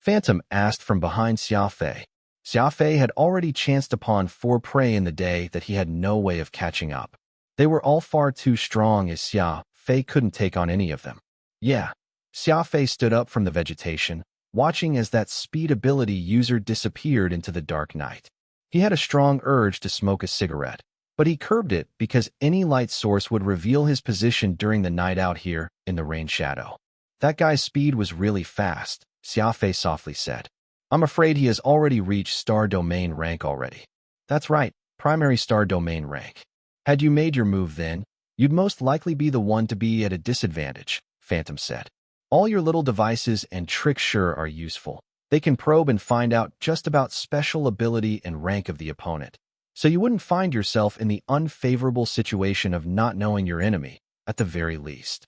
Phantom asked from behind Xia Fei. Xia Fei had already chanced upon 4 prey in the day that he had no way of catching up. They were all far too strong as Xia Fei couldn't take on any of them. "Yeah." Xia Fei stood up from the vegetation, watching as that speed ability user disappeared into the dark night. He had a strong urge to smoke a cigarette, but he curbed it because any light source would reveal his position during the night out here in the rain shadow. "That guy's speed was really fast," Xia Fei softly said. "I'm afraid he has already reached star domain rank already." "That's right, primary star domain rank. Had you made your move then, you'd most likely be the one to be at a disadvantage," Phantom said. "All your little devices and tricks sure are useful. They can probe and find out just about special ability and rank of the opponent, so you wouldn't find yourself in the unfavorable situation of not knowing your enemy, at the very least."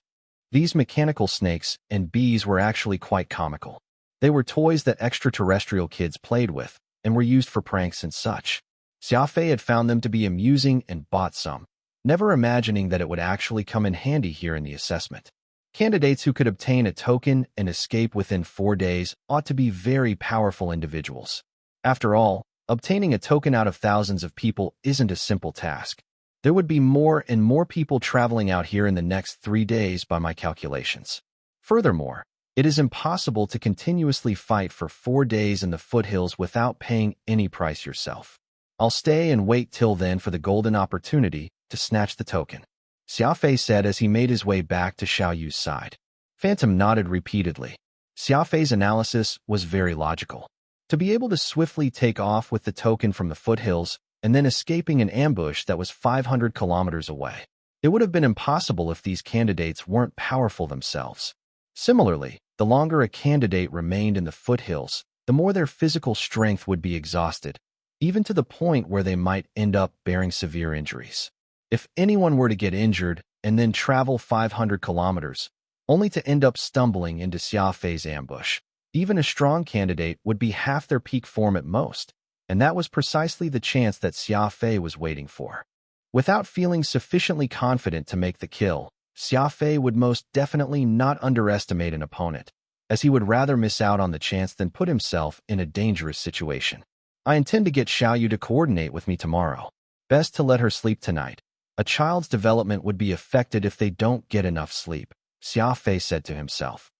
These mechanical snakes and bees were actually quite comical. They were toys that extraterrestrial kids played with and were used for pranks and such. Xia Fei had found them to be amusing and bought some, never imagining that it would actually come in handy here in the assessment. Candidates who could obtain a token and escape within 4 days ought to be very powerful individuals. After all, obtaining a token out of thousands of people isn't a simple task. There would be more and more people traveling out here in the next 3 days by my calculations. Furthermore, it is impossible to continuously fight for 4 days in the foothills without paying any price yourself. I'll stay and wait till then for the golden opportunity to snatch the token," Xia Fei said as he made his way back to Xiao Yu's side. Phantom nodded repeatedly. Xia Fei's analysis was very logical. To be able to swiftly take off with the token from the foothills and then escaping an ambush that was 500 kilometers away, it would have been impossible if these candidates weren't powerful themselves. Similarly, the longer a candidate remained in the foothills, the more their physical strength would be exhausted, even to the point where they might end up bearing severe injuries. If anyone were to get injured and then travel 500 kilometers, only to end up stumbling into Xia Fei's ambush, even a strong candidate would be half their peak form at most, and that was precisely the chance that Xia Fei was waiting for. Without feeling sufficiently confident to make the kill, Xia Fei would most definitely not underestimate an opponent, as he would rather miss out on the chance than put himself in a dangerous situation. "I intend to get Xiao Yu to coordinate with me tomorrow. Best to let her sleep tonight. A child's development would be affected if they don't get enough sleep," Xia Fei said to himself.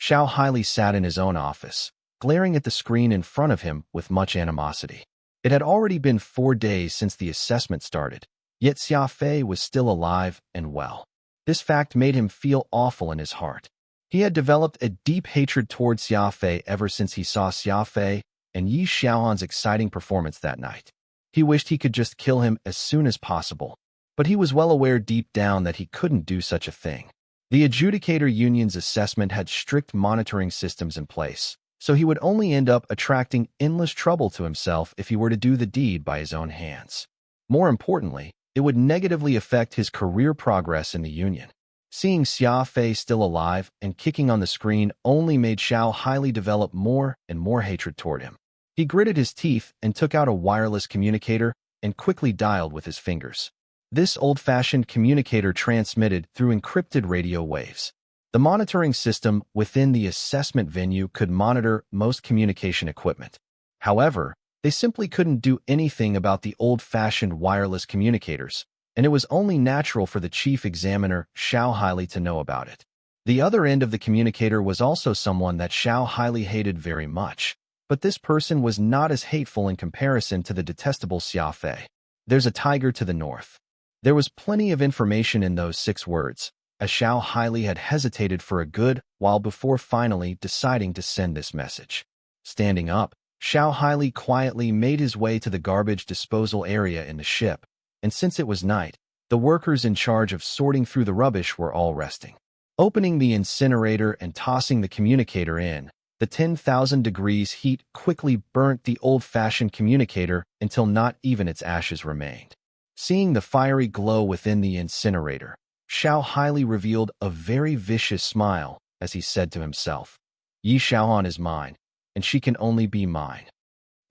Xiao Haili sat in his own office, glaring at the screen in front of him with much animosity. It had already been 4 days since the assessment started, yet Xia Fei was still alive and well. This fact made him feel awful in his heart. He had developed a deep hatred toward Xia Fei ever since he saw Xia Fei and Yi Xiaohan's exciting performance that night. He wished he could just kill him as soon as possible, but he was well aware deep down that he couldn't do such a thing. The Adjudicator Union's assessment had strict monitoring systems in place, so he would only end up attracting endless trouble to himself if he were to do the deed by his own hands. More importantly, it would negatively affect his career progress in the Union. Seeing Xia Fei still alive and kicking on the screen only made Xiao Haili develop more and more hatred toward him. He gritted his teeth and took out a wireless communicator and quickly dialed with his fingers. This old-fashioned communicator transmitted through encrypted radio waves. The monitoring system within the assessment venue could monitor most communication equipment. However, they simply couldn't do anything about the old-fashioned wireless communicators, and it was only natural for the chief examiner, Xiao Haili, to know about it. The other end of the communicator was also someone that Xiao Haili hated very much, but this person was not as hateful in comparison to the detestable Xia Fei. There's a tiger to the north. There was plenty of information in those 6 words, as Xiao Haili had hesitated for a good while before finally deciding to send this message. Standing up, Xiao Haili quietly made his way to the garbage disposal area in the ship, and since it was night, the workers in charge of sorting through the rubbish were all resting. Opening the incinerator and tossing the communicator in, the 10,000 degrees heat quickly burnt the old-fashioned communicator until not even its ashes remained. Seeing the fiery glow within the incinerator, Xiao Haili revealed a very vicious smile as he said to himself, "Yi Xiaohan is mine, and she can only be mine."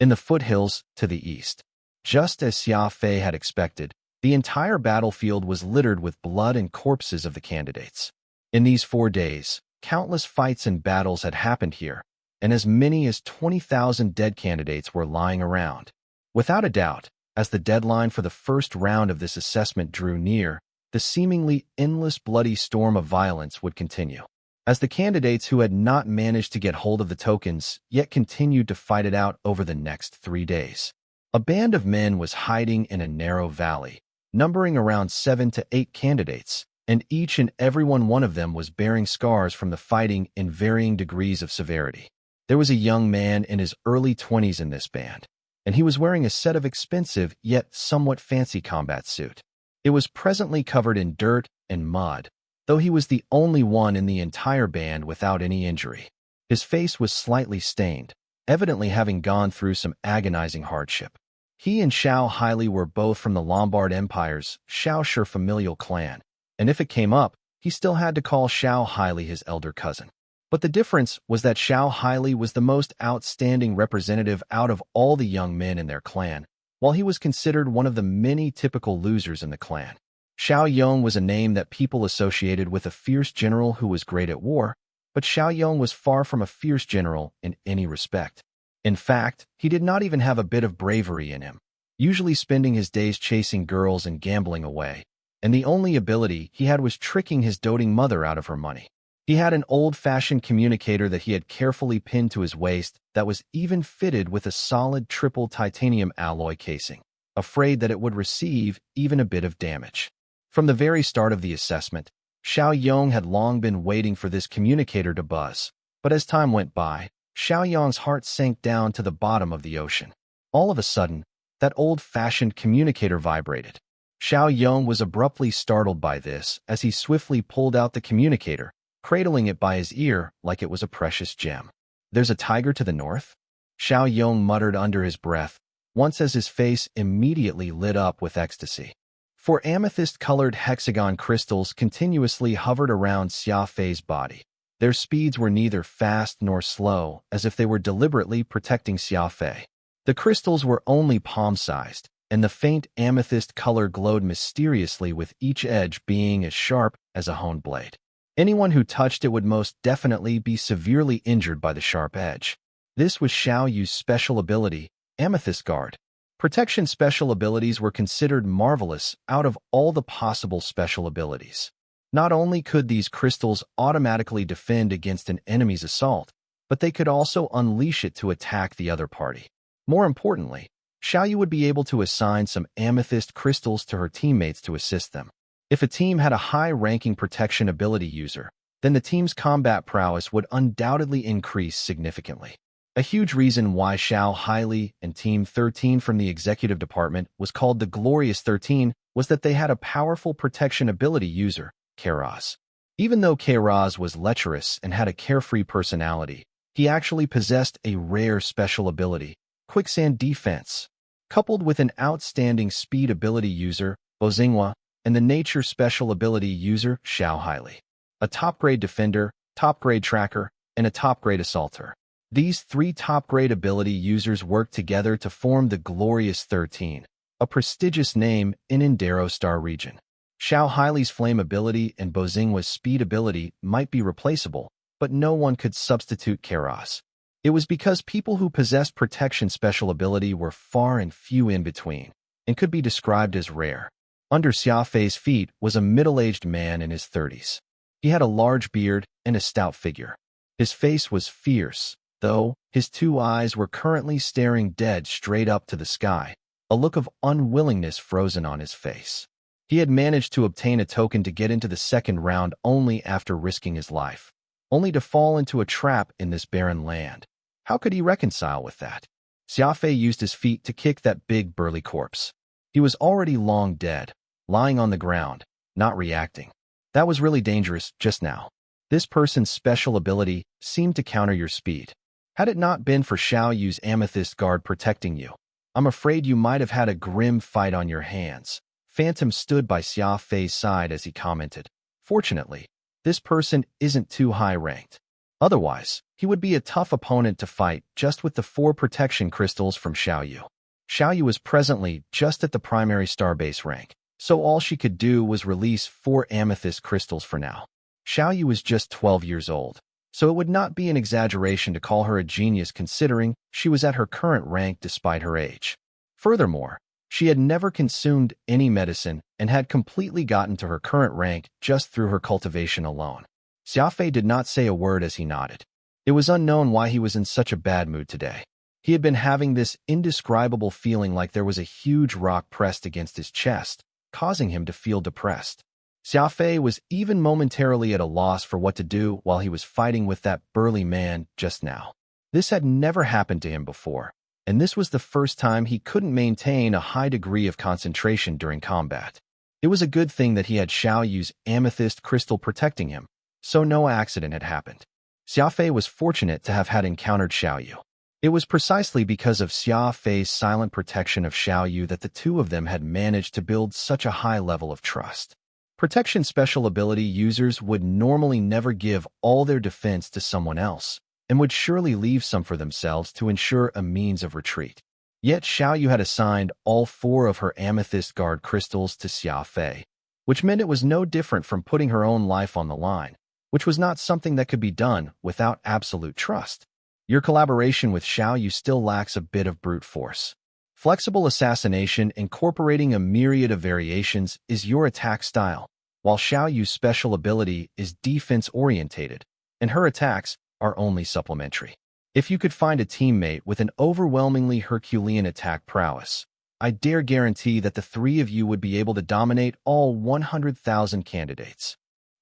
In the foothills to the east, just as Xia Fei had expected, the entire battlefield was littered with blood and corpses of the candidates. In these 4 days, countless fights and battles had happened here, and as many as 20,000 dead candidates were lying around. Without a doubt, as the deadline for the first round of this assessment drew near, the seemingly endless bloody storm of violence would continue. As the candidates who had not managed to get hold of the tokens yet continued to fight it out over the next 3 days. A band of men was hiding in a narrow valley, numbering around 7 to 8 candidates, and each and every one of them was bearing scars from the fighting in varying degrees of severity. There was a young man in his early 20s in this band, and he was wearing a set of expensive yet somewhat fancy combat suit. It was presently covered in dirt and mud, though he was the only one in the entire band without any injury. His face was slightly stained, evidently having gone through some agonizing hardship. He and Xiao Haili were both from the Lombard Empire's Xiaoshi familial clan, and if it came up, he still had to call Xiao Haili his elder cousin. But the difference was that Xiao Haili was the most outstanding representative out of all the young men in their clan, while he was considered one of the many typical losers in the clan. Xiao Yong was a name that people associated with a fierce general who was great at war, but Xiao Yong was far from a fierce general in any respect. In fact, he did not even have a bit of bravery in him, usually spending his days chasing girls and gambling away, and the only ability he had was tricking his doting mother out of her money. He had an old-fashioned communicator that he had carefully pinned to his waist that was even fitted with a solid triple titanium alloy casing, afraid that it would receive even a bit of damage. From the very start of the assessment, Xiao Yong had long been waiting for this communicator to buzz, but as time went by, Xiao Yong's heart sank down to the bottom of the ocean. All of a sudden, that old-fashioned communicator vibrated. Xiao Yong was abruptly startled by this as he swiftly pulled out the communicator, cradling it by his ear like it was a precious gem. "There's a tiger to the north?" Xiao Yong muttered under his breath, once as his face immediately lit up with ecstasy. 4 amethyst-colored hexagon crystals continuously hovered around Xia Fei's body. Their speeds were neither fast nor slow, as if they were deliberately protecting Xia Fei. The crystals were only palm-sized, and the faint amethyst color glowed mysteriously with each edge being as sharp as a honed blade. Anyone who touched it would most definitely be severely injured by the sharp edge. This was Xiao Yu's special ability, Amethyst Guard. Protection special abilities were considered marvelous out of all the possible special abilities. Not only could these crystals automatically defend against an enemy's assault, but they could also unleash it to attack the other party. More importantly, Xiao Yu would be able to assign some amethyst crystals to her teammates to assist them. If a team had a high-ranking protection ability user, then the team's combat prowess would undoubtedly increase significantly. A huge reason why Xiao Haili and Team 13 from the executive department was called the Glorious 13 was that they had a powerful protection ability user, Kairaz. Even though Kairaz was lecherous and had a carefree personality, he actually possessed a rare special ability, Quicksand Defense. Coupled with an outstanding speed ability user, Bozingwa, and the nature special ability user, Xiao Haili. A top-grade defender, top-grade tracker, and a top-grade assaulter. These 3 top-grade ability users worked together to form the Glorious 13, a prestigious name in Indaro Star region. Xiao Hailei's flame ability and Bozinghua's speed ability might be replaceable, but no one could substitute Kairos. It was because people who possessed protection special ability were far and few in between, and could be described as rare. Under Xia Fei's feet was a middle-aged man in his 30s. He had a large beard and a stout figure. His face was fierce, though his two eyes were currently staring dead straight up to the sky, a look of unwillingness frozen on his face. He had managed to obtain a token to get into the second round only after risking his life, only to fall into a trap in this barren land. How could he reconcile with that? Xia Fei used his feet to kick that big burly corpse. He was already long dead, lying on the ground, not reacting. That was really dangerous just now. This person's special ability seemed to counter your speed. Had it not been for Xiao Yu's amethyst guard protecting you, I'm afraid you might have had a grim fight on your hands. Phantom stood by Xia Fei's side as he commented. Fortunately, this person isn't too high-ranked. Otherwise, he would be a tough opponent to fight just with the 4 protection crystals from Xiao Yu. Xiao Yu was presently just at the primary star base rank, so all she could do was release 4 amethyst crystals for now. Xiao Yu was just 12 years old, so it would not be an exaggeration to call her a genius considering she was at her current rank despite her age. Furthermore, she had never consumed any medicine and had completely gotten to her current rank just through her cultivation alone. Xia Fei did not say a word as he nodded. It was unknown why he was in such a bad mood today. He had been having this indescribable feeling like there was a huge rock pressed against his chest, causing him to feel depressed. Xia Fei was even momentarily at a loss for what to do while he was fighting with that burly man just now. This had never happened to him before, and this was the first time he couldn't maintain a high degree of concentration during combat. It was a good thing that he had Xiao Yu's amethyst crystal protecting him, so no accident had happened. Xia Fei was fortunate to have had encountered Xiao Yu. It was precisely because of Xia Fei's silent protection of Xiao Yu that the two of them had managed to build such a high level of trust. Protection special ability users would normally never give all their defense to someone else, and would surely leave some for themselves to ensure a means of retreat. Yet Xiao Yu had assigned all 4 of her amethyst guard crystals to Xia Fei, which meant it was no different from putting her own life on the line, which was not something that could be done without absolute trust. Your collaboration with Xiao Yu still lacks a bit of brute force. Flexible assassination incorporating a myriad of variations is your attack style, while Xiao Yu's special ability is defense-orientated, and her attacks are only supplementary. If you could find a teammate with an overwhelmingly Herculean attack prowess, I dare guarantee that the 3 of you would be able to dominate all 100,000 candidates.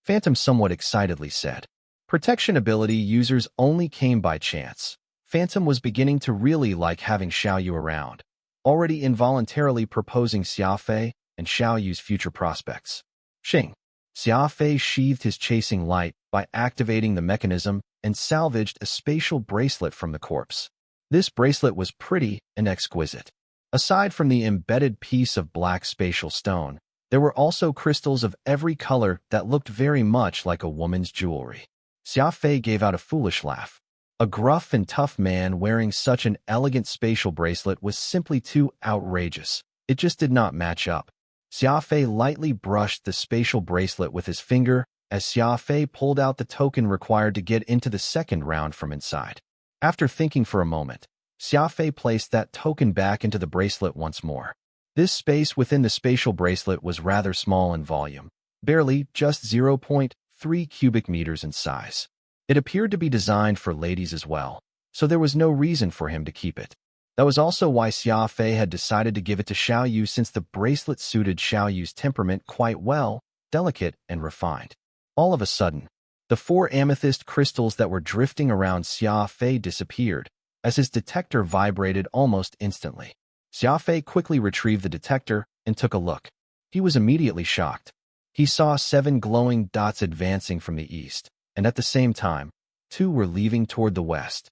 Phantom somewhat excitedly said. Protection ability users only came by chance. Phantom was beginning to really like having Xiao Yu around, already involuntarily proposing Xia Fei and Xiao Yu's future prospects. Xing. Xia Fei sheathed his chasing light by activating the mechanism and salvaged a spatial bracelet from the corpse. This bracelet was pretty and exquisite. Aside from the embedded piece of black spatial stone, there were also crystals of every color that looked very much like a woman's jewelry. Xia Fei gave out a foolish laugh. A gruff and tough man wearing such an elegant spatial bracelet was simply too outrageous. It just did not match up. Xia Fei lightly brushed the spatial bracelet with his finger as Xia Fei pulled out the token required to get into the second round from inside. After thinking for a moment, Xia Fei placed that token back into the bracelet once more. This space within the spatial bracelet was rather small in volume, barely just 0.3 cubic meters in size. It appeared to be designed for ladies as well, so there was no reason for him to keep it. That was also why Xia Fei had decided to give it to Xiao Yu, since the bracelet suited Xiao Yu's temperament quite well, delicate and refined. All of a sudden, the 4 amethyst crystals that were drifting around Xia Fei disappeared, as his detector vibrated almost instantly. Xia Fei quickly retrieved the detector and took a look. He was immediately shocked. He saw 7 glowing dots advancing from the east, and at the same time, 2 were leaving toward the west.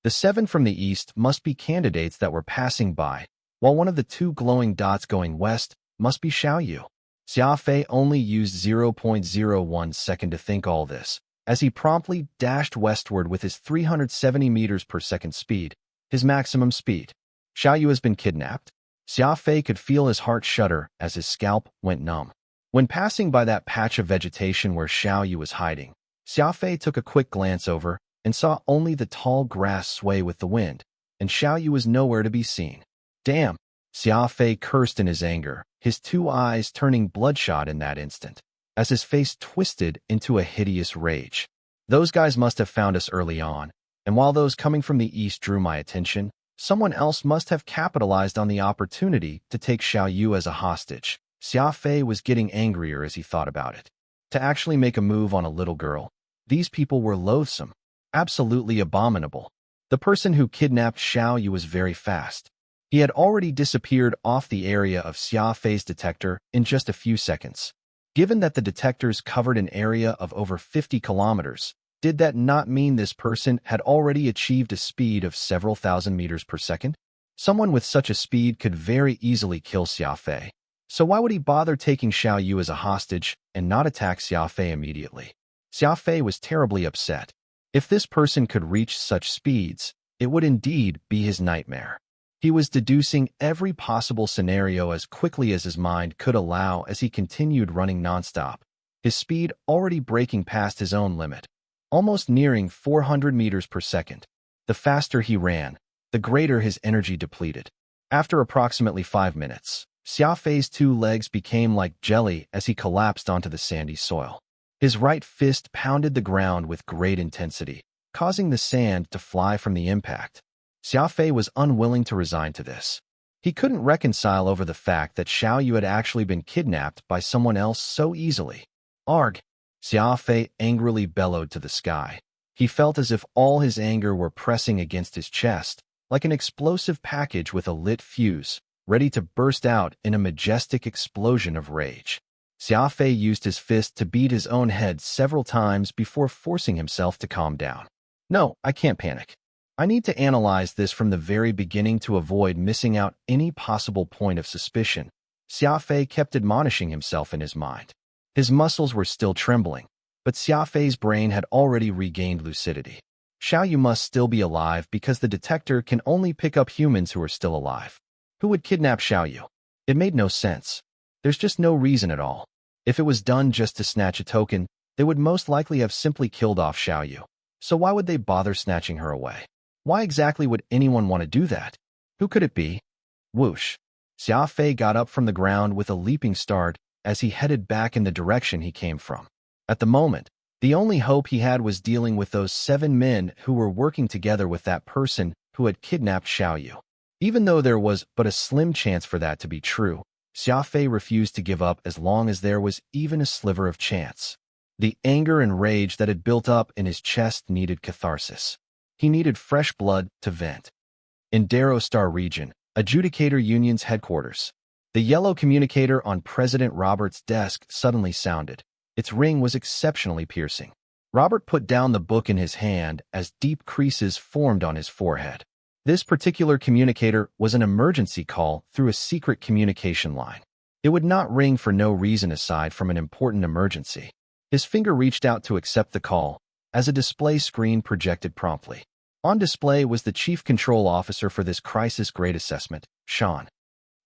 The 7 from the east must be candidates that were passing by, while one of the 2 glowing dots going west must be Xiao Yu. Xia Fei only used 0.01 second to think all this, as he promptly dashed westward with his 370 meters per second speed, his maximum speed. Xiao Yu has been kidnapped? Xia Fei could feel his heart shudder as his scalp went numb. When passing by that patch of vegetation where Xiao Yu was hiding, Xia Fei took a quick glance over and saw only the tall grass sway with the wind, and Xiao Yu was nowhere to be seen. Damn! Xia Fei cursed in his anger, his two eyes turning bloodshot in that instant, as his face twisted into a hideous rage. Those guys must have found us early on, and while those coming from the east drew my attention, someone else must have capitalized on the opportunity to take Xiao Yu as a hostage. Xia Fei was getting angrier as he thought about it. To actually make a move on a little girl, these people were loathsome, absolutely abominable. The person who kidnapped Xiao Yu was very fast. He had already disappeared off the area of Xia Fei's detector in just a few seconds. Given that the detectors covered an area of over 50 kilometers, did that not mean this person had already achieved a speed of several thousand meters per second? Someone with such a speed could very easily kill Xia Fei. So why would he bother taking Xiao Yu as a hostage and not attack Xia Fei immediately? Xia Fei was terribly upset. If this person could reach such speeds, it would indeed be his nightmare. He was deducing every possible scenario as quickly as his mind could allow as he continued running nonstop, his speed already breaking past his own limit, almost nearing 400 meters per second. The faster he ran, the greater his energy depleted. After approximately 5 minutes, Xia Fei's two legs became like jelly as he collapsed onto the sandy soil. His right fist pounded the ground with great intensity, causing the sand to fly from the impact. Xia Fei was unwilling to resign to this. He couldn't reconcile over the fact that Xiao Yu had actually been kidnapped by someone else so easily. Arg! Xia Fei angrily bellowed to the sky. He felt as if all his anger were pressing against his chest, like an explosive package with a lit fuse, ready to burst out in a majestic explosion of rage. Xia Fei used his fist to beat his own head several times before forcing himself to calm down. No, I can't panic. I need to analyze this from the very beginning to avoid missing out any possible point of suspicion. Xia Fei kept admonishing himself in his mind. His muscles were still trembling, but Xia Fei's brain had already regained lucidity. Xiao Yu must still be alive because the detector can only pick up humans who are still alive. Who would kidnap Xiao Yu? It made no sense. There's just no reason at all. If it was done just to snatch a token, they would most likely have simply killed off Xiao Yu. So why would they bother snatching her away? Why exactly would anyone want to do that? Who could it be? Whoosh! Xia Fei got up from the ground with a leaping start as he headed back in the direction he came from. At the moment, the only hope he had was dealing with those 7 men who were working together with that person who had kidnapped Xiao Yu. Even though there was but a slim chance for that to be true, Xia Fei refused to give up as long as there was even a sliver of chance. The anger and rage that had built up in his chest needed catharsis. He needed fresh blood to vent. In Darrow Star Region, Adjudicator Union's headquarters, the yellow communicator on President Robert's desk suddenly sounded. Its ring was exceptionally piercing. Robert put down the book in his hand as deep creases formed on his forehead. This particular communicator was an emergency call through a secret communication line. It would not ring for no reason aside from an important emergency. His finger reached out to accept the call, as a display screen projected promptly. On display was the Chief Control Officer for this crisis grade assessment, Sean.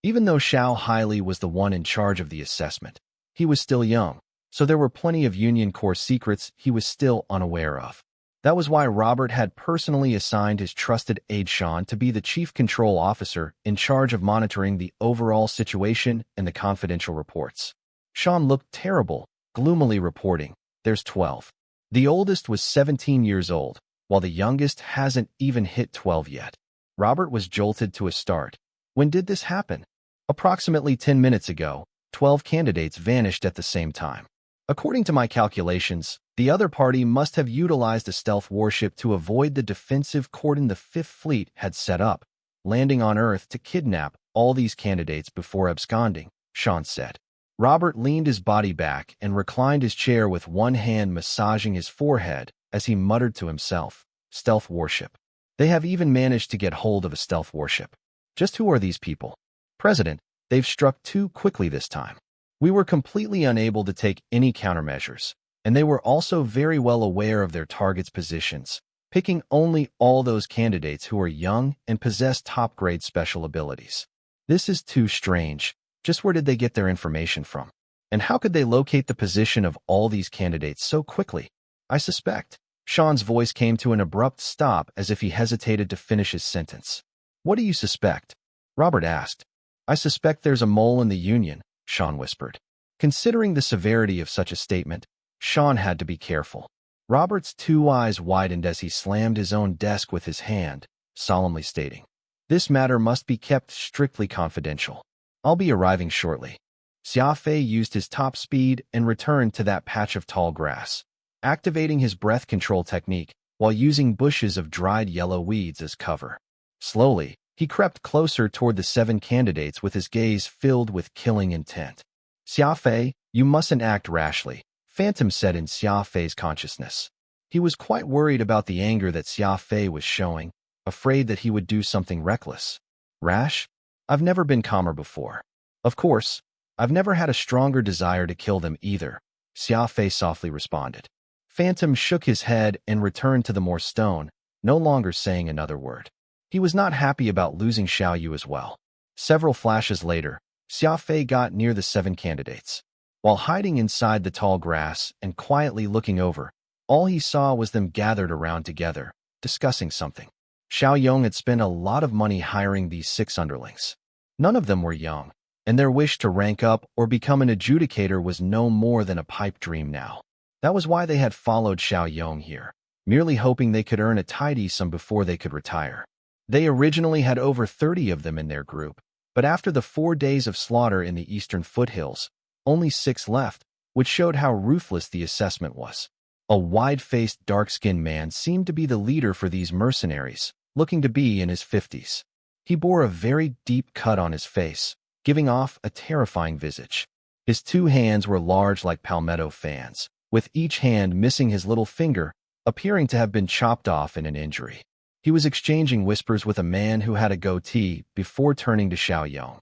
Even though Xiao Hailey was the one in charge of the assessment, he was still young, so there were plenty of Union Corps secrets he was still unaware of. That was why Robert had personally assigned his trusted aide Sean to be the Chief Control Officer in charge of monitoring the overall situation and the confidential reports. Sean looked terrible, gloomily reporting, "There's 12. The oldest was 17 years old, while the youngest hasn't even hit 12 yet." Robert was jolted to a start. When did this happen? Approximately 10 minutes ago, 12 candidates vanished at the same time. According to my calculations, the other party must have utilized a stealth warship to avoid the defensive cordon the Fifth Fleet had set up, landing on Earth to kidnap all these candidates before absconding, Sean said. Robert leaned his body back and reclined his chair with one hand massaging his forehead as he muttered to himself, "Stealth warship. They have even managed to get hold of a stealth warship. Just who are these people? President, they've struck too quickly this time. We were completely unable to take any countermeasures, and they were also very well aware of their targets' positions, picking only all those candidates who are young and possess top-grade special abilities. This is too strange. Just where did they get their information from? And how could they locate the position of all these candidates so quickly? I suspect. Sean's voice came to an abrupt stop as if he hesitated to finish his sentence. What do you suspect? Robert asked. I suspect there's a mole in the Union, Sean whispered. Considering the severity of such a statement, Sean had to be careful. Robert's two eyes widened as he slammed his own desk with his hand, solemnly stating, "This matter must be kept strictly confidential. I'll be arriving shortly." Xia Fei used his top speed and returned to that patch of tall grass, activating his breath control technique while using bushes of dried yellow weeds as cover. Slowly, he crept closer toward the 7 candidates with his gaze filled with killing intent. "Xia Fei, you mustn't act rashly," Phantom said in Xia Fei's consciousness. He was quite worried about the anger that Xia Fei was showing, afraid that he would do something reckless. Rash? I've never been calmer before. Of course, I've never had a stronger desire to kill them either, Xia Fei softly responded. Phantom shook his head and returned to the more stone, no longer saying another word. He was not happy about losing Xiao Yu as well. Several flashes later, Xia Fei got near the 7 candidates. While hiding inside the tall grass and quietly looking over, all he saw was them gathered around together, discussing something. Xiao Yong had spent a lot of money hiring these 6 underlings. None of them were young, and their wish to rank up or become an adjudicator was no more than a pipe dream now. That was why they had followed Xiao Yong here, merely hoping they could earn a tidy sum before they could retire. They originally had over 30 of them in their group, but after the 4 days of slaughter in the eastern foothills, only 6 left, which showed how ruthless the assessment was. A wide-faced, dark-skinned man seemed to be the leader for these mercenaries, looking to be in his 50s. He bore a very deep cut on his face, giving off a terrifying visage. His 2 hands were large like palmetto fans, with each hand missing his little finger, appearing to have been chopped off in an injury. He was exchanging whispers with a man who had a goatee before turning to Xiao Yong.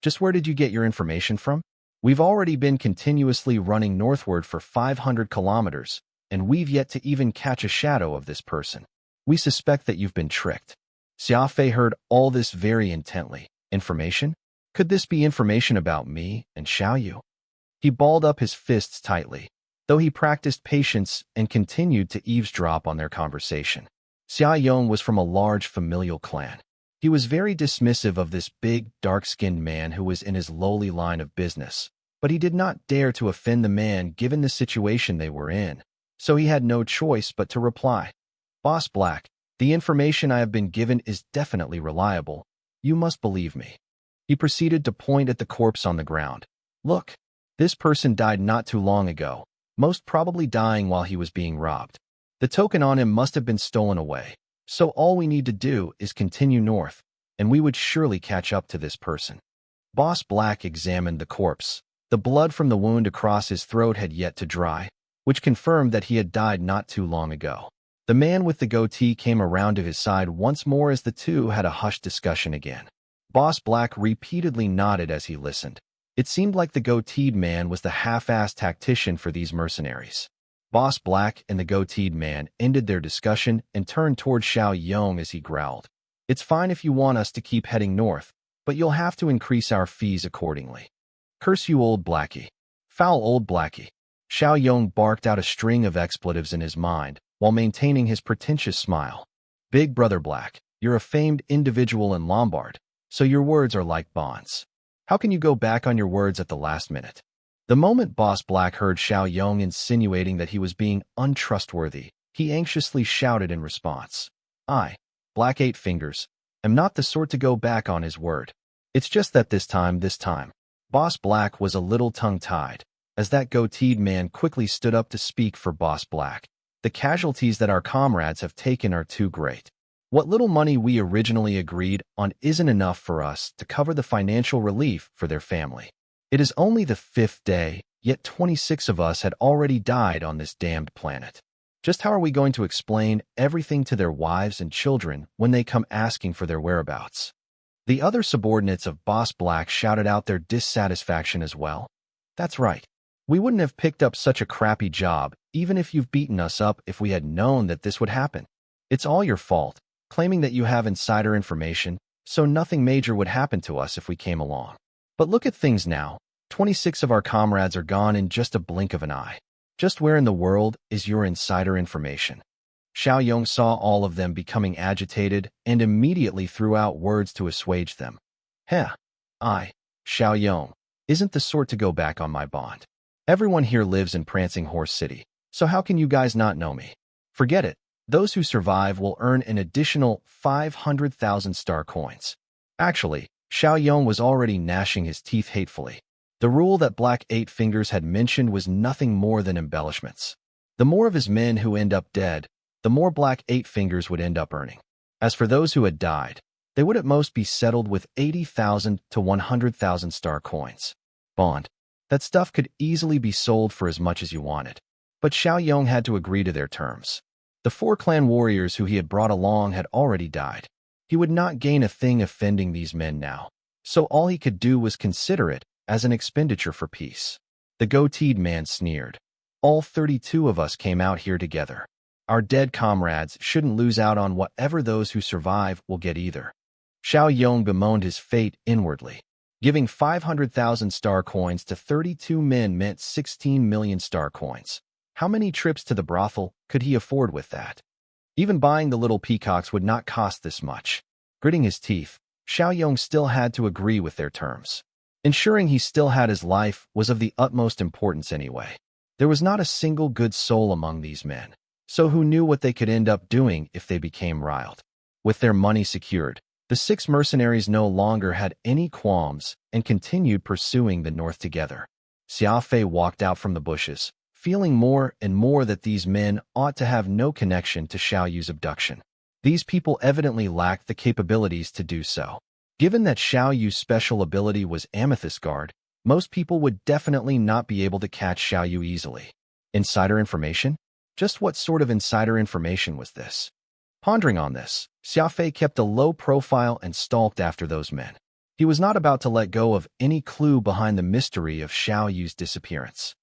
"Just where did you get your information from? We've already been continuously running northward for 500 kilometers, and we've yet to even catch a shadow of this person. We suspect that you've been tricked." Xia Fei heard all this very intently. Information? Could this be information about me and Xiao Yu? He balled up his fists tightly, though he practiced patience and continued to eavesdrop on their conversation. Xia Yong was from a large familial clan. He was very dismissive of this big, dark-skinned man who was in his lowly line of business, but he did not dare to offend the man given the situation they were in, so he had no choice but to reply. "Boss Black, the information I have been given is definitely reliable. You must believe me." He proceeded to point at the corpse on the ground. "Look, this person died not too long ago, most probably dying while he was being robbed. The token on him must have been stolen away. So all we need to do is continue north, and we would surely catch up to this person." Boss Black examined the corpse. The blood from the wound across his throat had yet to dry, which confirmed that he had died not too long ago. The man with the goatee came around to his side once more as the two had a hushed discussion again. Boss Black repeatedly nodded as he listened. It seemed like the goateed man was the half-assed tactician for these mercenaries. Boss Black and the goateed man ended their discussion and turned toward Xiao Yong as he growled, "It's fine if you want us to keep heading north, but you'll have to increase our fees accordingly." "Curse you, old blackie. Foul old blackie." Xiao Yong barked out a string of expletives in his mind while maintaining his pretentious smile. "Big Brother Black, you're a famed individual in Lombard, so your words are like bonds. How can you go back on your words at the last minute?" The moment Boss Black heard Xiao Yong insinuating that he was being untrustworthy, he anxiously shouted in response, "I, Black Eight Fingers, am not the sort to go back on his word. It's just that this time. Boss Black was a little tongue-tied, as that goateed man quickly stood up to speak for Boss Black. "The casualties that our comrades have taken are too great. What little money we originally agreed on isn't enough for us to cover the financial relief for their family. It is only the 5th day, yet 26 of us had already died on this damned planet. Just how are we going to explain everything to their wives and children when they come asking for their whereabouts?" The other subordinates of Boss Black shouted out their dissatisfaction as well. "That's right. We wouldn't have picked up such a crappy job, even if you've beaten us up if we had known that this would happen. It's all your fault, claiming that you have insider information, so nothing major would happen to us if we came along. But look at things now. 26 of our comrades are gone in just a blink of an eye. Just where in the world is your insider information? Xiao Yong saw all of them becoming agitated and immediately threw out words to assuage them. Heh, Xiao Yong, isn't the sort to go back on my bond. Everyone here lives in Prancing Horse City, so how can you guys not know me? Forget it. Those who survive will earn an additional 500,000 star coins. Actually, Xiao Yong was already gnashing his teeth hatefully. The rule that Black Eight Fingers had mentioned was nothing more than embellishments. The more of his men who end up dead, the more Black Eight Fingers would end up earning. As for those who had died, they would at most be settled with 80,000 to 100,000 star coins. Bond. That stuff could easily be sold for as much as you wanted. But Xiao Yong had to agree to their terms. The 4 clan warriors who he had brought along had already died. He would not gain a thing offending these men now, so all he could do was consider it as an expenditure for peace. The goateed man sneered. All 32 of us came out here together. Our dead comrades shouldn't lose out on whatever those who survive will get either. Xiao Yong bemoaned his fate inwardly. Giving 500,000 star coins to 32 men meant 16 million star coins. How many trips to the brothel could he afford with that? Even buying the little peacocks would not cost this much. Gritting his teeth, Xiao Yong still had to agree with their terms. Ensuring he still had his life was of the utmost importance anyway. There was not a single good soul among these men, so who knew what they could end up doing if they became riled? With their money secured, the 6 mercenaries no longer had any qualms and continued pursuing the north together. Xia Fei walked out from the bushes, feeling more and more that these men ought to have no connection to Xiao Yu's abduction. These people evidently lacked the capabilities to do so. Given that Xiao Yu's special ability was Amethyst Guard, most people would definitely not be able to catch Xiao Yu easily. Insider information? Just what sort of insider information was this? Pondering on this, Xia Fei kept a low profile and stalked after those men. He was not about to let go of any clue behind the mystery of Xiao Yu's disappearance.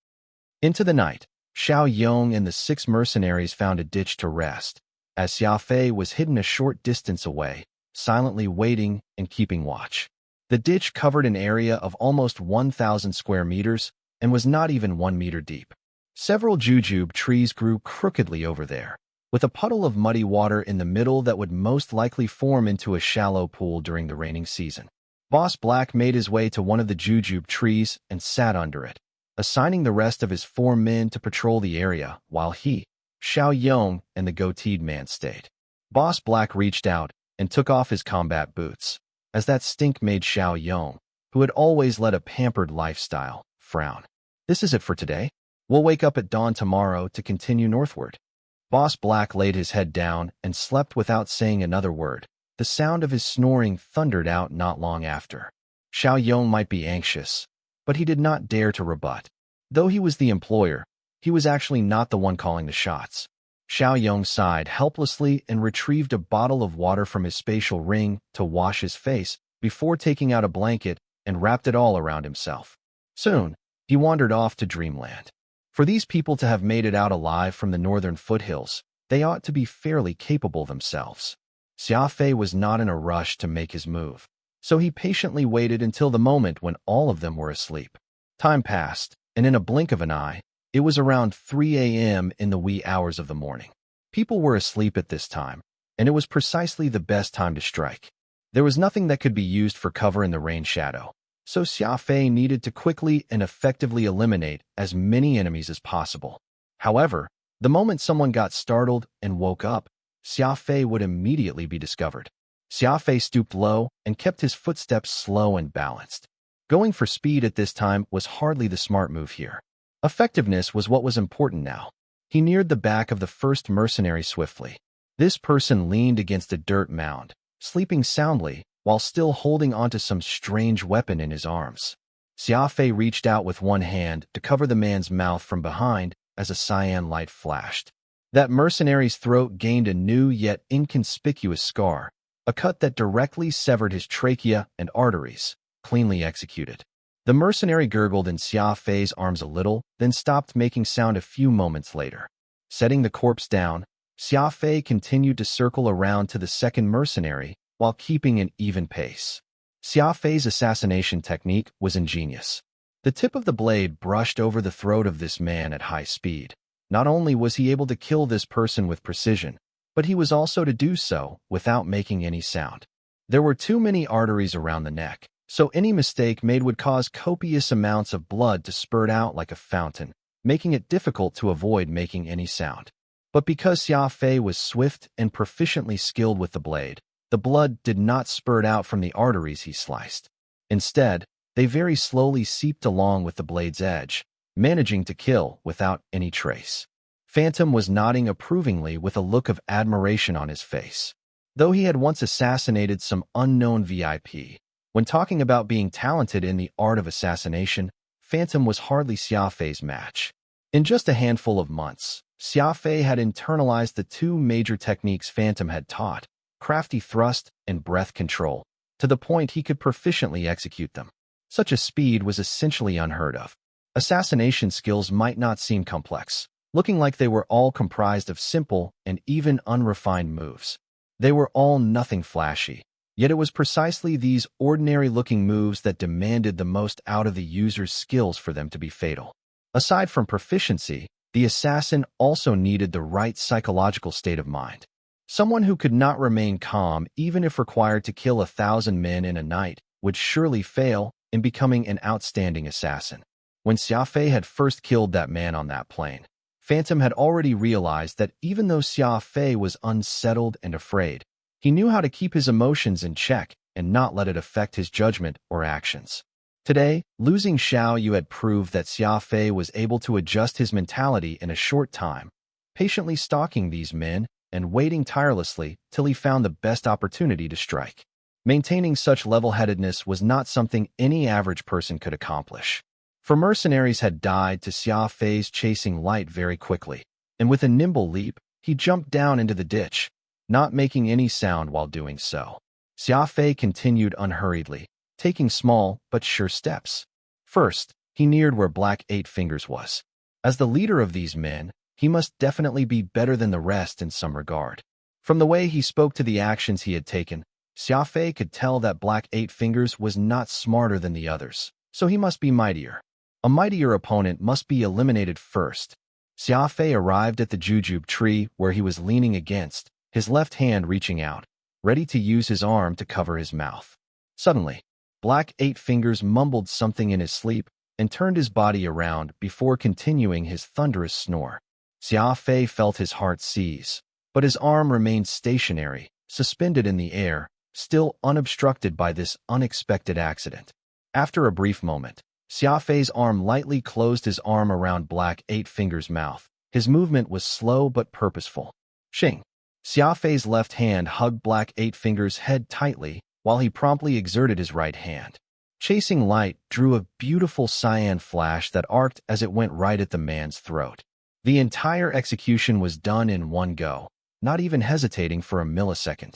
Into the night, Xiao Yong and the 6 mercenaries found a ditch to rest, as Xia Fei was hidden a short distance away, silently waiting and keeping watch. The ditch covered an area of almost 1,000 square meters and was not even 1 meter deep. Several jujube trees grew crookedly over there, with a puddle of muddy water in the middle that would most likely form into a shallow pool during the raining season. Boss Black made his way to one of the jujube trees and sat under it, assigning the rest of his 4 men to patrol the area while he, Xiao Yong, and the goateed man stayed. Boss Black reached out and took off his combat boots, as that stink made Xiao Yong, who had always led a pampered lifestyle, frown. This is it for today. We'll wake up at dawn tomorrow to continue northward. Boss Black laid his head down and slept without saying another word. The sound of his snoring thundered out not long after. Xiao Yong might be anxious, but he did not dare to rebut. Though he was the employer, he was actually not the one calling the shots. Xiao Yong sighed helplessly and retrieved a bottle of water from his spatial ring to wash his face before taking out a blanket and wrapped it all around himself. Soon, he wandered off to dreamland. For these people to have made it out alive from the northern foothills, they ought to be fairly capable themselves. Xia Fei was not in a rush to make his move, so he patiently waited until the moment when all of them were asleep. Time passed, and in a blink of an eye, it was around 3 a.m. in the wee hours of the morning. People were asleep at this time, and it was precisely the best time to strike. There was nothing that could be used for cover in the rain shadow, so Xia Fei needed to quickly and effectively eliminate as many enemies as possible. However, the moment someone got startled and woke up, Xia Fei would immediately be discovered. Xia Fei stooped low and kept his footsteps slow and balanced. Going for speed at this time was hardly the smart move here. Effectiveness was what was important now. He neared the back of the first mercenary swiftly. This person leaned against a dirt mound, sleeping soundly while still holding onto some strange weapon in his arms. Xia Fei reached out with one hand to cover the man's mouth from behind as a cyan light flashed. That mercenary's throat gained a new yet inconspicuous scar, a cut that directly severed his trachea and arteries, cleanly executed. The mercenary gurgled in Xia Fei's arms a little, then stopped making sound a few moments later. Setting the corpse down, Xia Fei continued to circle around to the second mercenary while keeping an even pace. Xia Fei's assassination technique was ingenious. The tip of the blade brushed over the throat of this man at high speed. Not only was he able to kill this person with precision, but he was also to do so without making any sound. There were too many arteries around the neck, so any mistake made would cause copious amounts of blood to spurt out like a fountain, making it difficult to avoid making any sound. But because Xia Fei was swift and proficiently skilled with the blade, the blood did not spurt out from the arteries he sliced. Instead, they very slowly seeped along with the blade's edge, managing to kill without any trace. Phantom was nodding approvingly with a look of admiration on his face. Though he had once assassinated some unknown VIP, when talking about being talented in the art of assassination, Phantom was hardly Xia Fei's match. In just a handful of months, Xia Fei had internalized the two major techniques Phantom had taught, crafty thrust and breath control, to the point he could proficiently execute them. Such a speed was essentially unheard of. Assassination skills might not seem complex, looking like they were all comprised of simple and even unrefined moves. They were all nothing flashy, yet it was precisely these ordinary-looking moves that demanded the most out of the user's skills for them to be fatal. Aside from proficiency, the assassin also needed the right psychological state of mind. Someone who could not remain calm even if required to kill 1,000 men in a night would surely fail in becoming an outstanding assassin. When Xia Fei had first killed that man on that plane, Phantom had already realized that even though Xia Fei was unsettled and afraid, he knew how to keep his emotions in check and not let it affect his judgment or actions. Today, losing Xiao Yu had proved that Xia Fei was able to adjust his mentality in a short time, patiently stalking these men and waiting tirelessly till he found the best opportunity to strike. Maintaining such level-headedness was not something any average person could accomplish. For mercenaries had died to Xia Fei's chasing light very quickly, and with a nimble leap, he jumped down into the ditch, not making any sound while doing so. Xia Fei continued unhurriedly, taking small but sure steps. First, he neared where Black Eight Fingers was. As the leader of these men, he must definitely be better than the rest in some regard. From the way he spoke to the actions he had taken, Xia Fei could tell that Black Eight Fingers was not smarter than the others, so he must be mightier. A mightier opponent must be eliminated first. Xia Fei arrived at the jujube tree where he was leaning against, his left hand reaching out, ready to use his arm to cover his mouth. Suddenly, Black Eight Fingers mumbled something in his sleep and turned his body around before continuing his thunderous snore. Xia Fei felt his heart seize, but his arm remained stationary, suspended in the air, still unobstructed by this unexpected accident. After a brief moment, Xia Fei's arm lightly closed his arm around Black Eight Fingers' mouth. His movement was slow but purposeful. Shing! Xia Fei's left hand hugged Black Eight Fingers' head tightly while he promptly exerted his right hand. Chasing light drew a beautiful cyan flash that arced as it went right at the man's throat. The entire execution was done in one go, not even hesitating for a millisecond.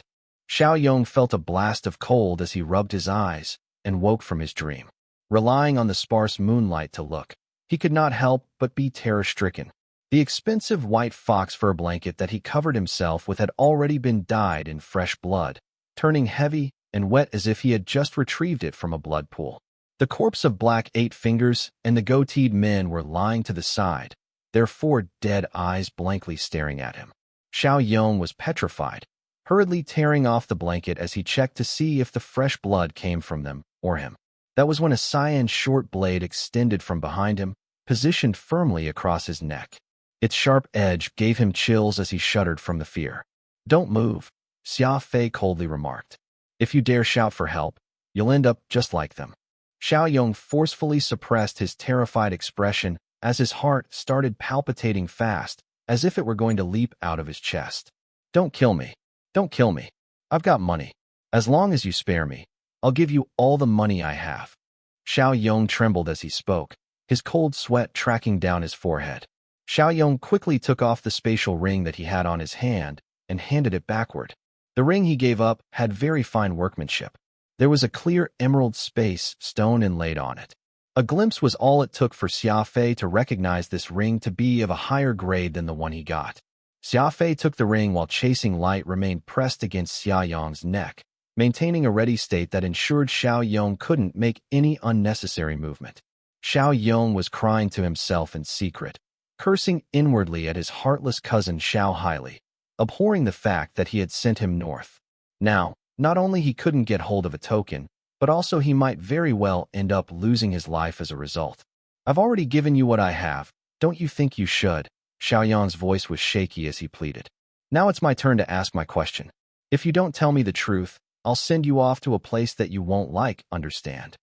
Xiao Yong felt a blast of cold as he rubbed his eyes and woke from his dream. Relying on the sparse moonlight to look, he could not help but be terror-stricken. The expensive white fox fur blanket that he covered himself with had already been dyed in fresh blood, turning heavy and wet as if he had just retrieved it from a blood pool. The corpse of Black Eight Fingers and the goateed men were lying to the side, their 4 dead eyes blankly staring at him. Xiao Yong was petrified, hurriedly tearing off the blanket as he checked to see if the fresh blood came from them or him. That was when a cyan short blade extended from behind him, positioned firmly across his neck. Its sharp edge gave him chills as he shuddered from the fear. "Don't move," Xia Fei coldly remarked. "If you dare shout for help, you'll end up just like them." Xiao Yong forcefully suppressed his terrified expression as his heart started palpitating fast, as if it were going to leap out of his chest. "Don't kill me. Don't kill me. I've got money. As long as you spare me, I'll give you all the money I have." Xiao Yong trembled as he spoke, his cold sweat tracking down his forehead. Xiao Yong quickly took off the spatial ring that he had on his hand and handed it backward. The ring he gave up had very fine workmanship. There was a clear emerald space stone inlaid on it. A glimpse was all it took for Xia Fei to recognize this ring to be of a higher grade than the one he got. Xia Fei took the ring while chasing light remained pressed against Xia Yong's neck, maintaining a ready state that ensured Xiao Yong couldn't make any unnecessary movement. Xiao Yong was crying to himself in secret, cursing inwardly at his heartless cousin Xiao Haili, abhorring the fact that he had sent him north. Now, not only he couldn't get hold of a token, but also he might very well end up losing his life as a result. I've already given you what I have. Don't you think you should? Xiao Yong's voice was shaky as he pleaded. Now it's my turn to ask my question. If you don't tell me the truth, I'll send you off to a place that you won't like, understand?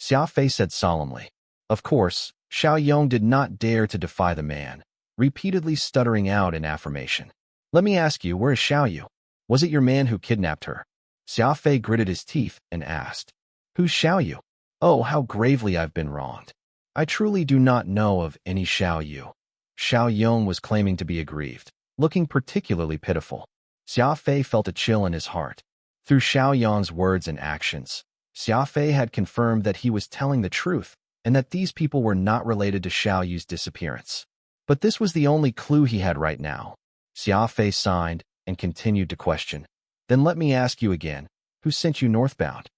Xia Fei said solemnly. Of course, Xiao Yong did not dare to defy the man, repeatedly stuttering out in affirmation. Let me ask you, where is Xiao Yu? Was it your man who kidnapped her? Xia Fei gritted his teeth and asked. Who's Xiao Yu? Oh, how gravely I've been wronged. I truly do not know of any Xiao Yu. Xiao Yong was claiming to be aggrieved, looking particularly pitiful. Xia Fei felt a chill in his heart. Through Xiao Yong's words and actions, Xia Fei had confirmed that he was telling the truth and that these people were not related to Xiao Yu's disappearance. But this was the only clue he had right now. Xia Fei sighed and continued to question. Then let me ask you again, who sent you northbound?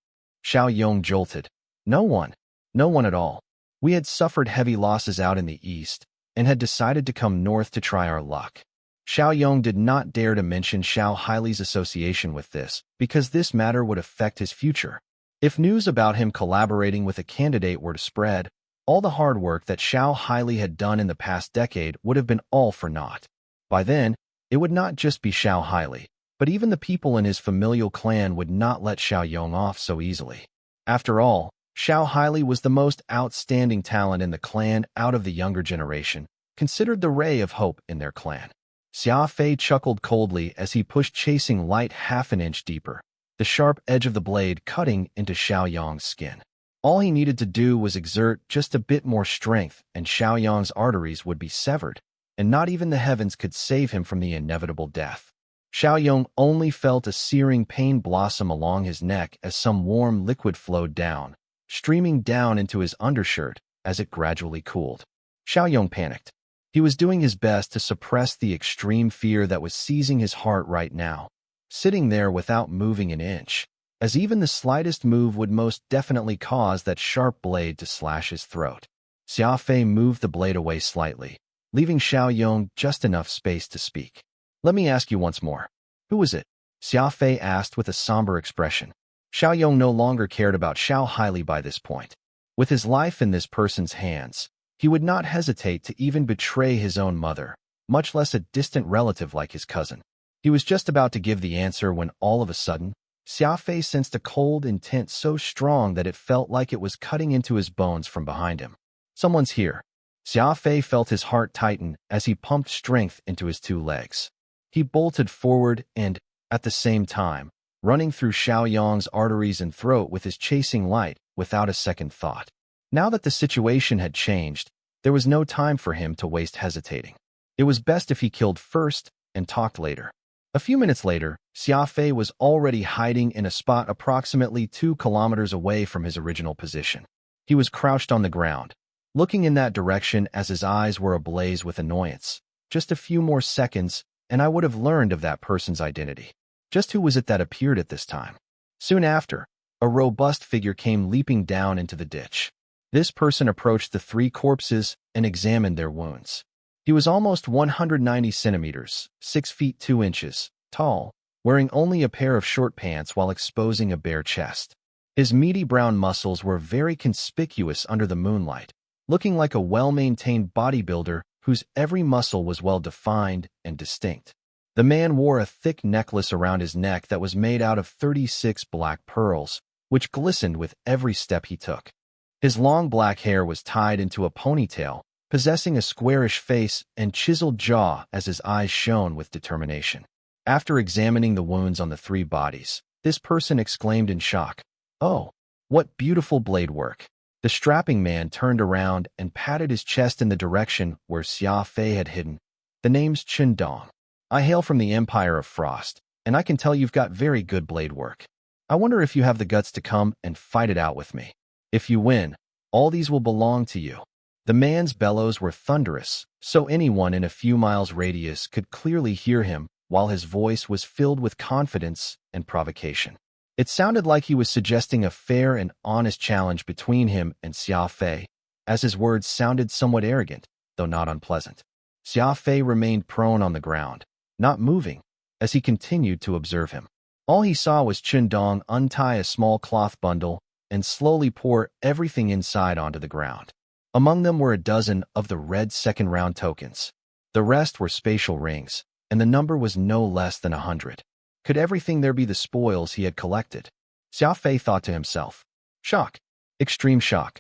Xiao Yong jolted. No one. No one at all. We had suffered heavy losses out in the east and had decided to come north to try our luck. Xiao Yong did not dare to mention Xiao Haili's association with this, because this matter would affect his future. If news about him collaborating with a candidate were to spread, all the hard work that Xiao Haili had done in the past decade would have been all for naught. By then, it would not just be Xiao Haili, but even the people in his familial clan would not let Xiao Yong off so easily. After all, Xiao Haili was the most outstanding talent in the clan out of the younger generation, considered the ray of hope in their clan. Xia Fei chuckled coldly as he pushed chasing light half an inch deeper, the sharp edge of the blade cutting into Xiao Yong's skin. All he needed to do was exert just a bit more strength and Xiao Yong's arteries would be severed, and not even the heavens could save him from the inevitable death. Xiao Yong only felt a searing pain blossom along his neck as some warm liquid flowed down, streaming down into his undershirt as it gradually cooled. Xiao Yong panicked. He was doing his best to suppress the extreme fear that was seizing his heart right now, sitting there without moving an inch, as even the slightest move would most definitely cause that sharp blade to slash his throat. Xia Fei moved the blade away slightly, leaving Xiao Yong just enough space to speak. Let me ask you once more. Who was it? Xia Fei asked with a somber expression. Xiao Yong no longer cared about Xiao Haili by this point. With his life in this person's hands, he would not hesitate to even betray his own mother, much less a distant relative like his cousin. He was just about to give the answer when all of a sudden, Xia Fei sensed a cold intent so strong that it felt like it was cutting into his bones from behind him. Someone's here. Xia Fei felt his heart tighten as he pumped strength into his two legs. He bolted forward and, at the same time, running through Xiao Yong's arteries and throat with his chasing light without a second thought. Now that the situation had changed, there was no time for him to waste hesitating. It was best if he killed first and talked later. A few minutes later, Xia Fei was already hiding in a spot approximately 2 kilometers away from his original position. He was crouched on the ground, looking in that direction as his eyes were ablaze with annoyance. Just a few more seconds, and I would have learned of that person's identity. Just who was it that appeared at this time? Soon after, a robust figure came leaping down into the ditch. This person approached the 3 corpses and examined their wounds. He was almost 190 centimeters, 6 feet 2 inches, tall, wearing only a pair of short pants while exposing a bare chest. His meaty brown muscles were very conspicuous under the moonlight, looking like a well-maintained bodybuilder whose every muscle was well-defined and distinct. The man wore a thick necklace around his neck that was made out of 36 black pearls, which glistened with every step he took. His long black hair was tied into a ponytail, possessing a squarish face and chiseled jaw as his eyes shone with determination. After examining the wounds on the 3 bodies, this person exclaimed in shock, "Oh, what beautiful blade work." The strapping man turned around and patted his chest in the direction where Xia Fei had hidden. "The name's Chen Dong. I hail from the Empire of Frost, and I can tell you've got very good blade work. I wonder if you have the guts to come and fight it out with me. If you win, all these will belong to you." The man's bellows were thunderous, so anyone in a few miles' radius could clearly hear him, while his voice was filled with confidence and provocation. It sounded like he was suggesting a fair and honest challenge between him and Xia Fei, as his words sounded somewhat arrogant, though not unpleasant. Xia Fei remained prone on the ground, not moving, as he continued to observe him. All he saw was Dong untie a small cloth bundle and slowly pour everything inside onto the ground. Among them were a dozen of the red second-round tokens. The rest were spatial rings, and the number was no less than 100. Could everything there be the spoils he had collected? Xia Fei thought to himself. Shock. Extreme shock.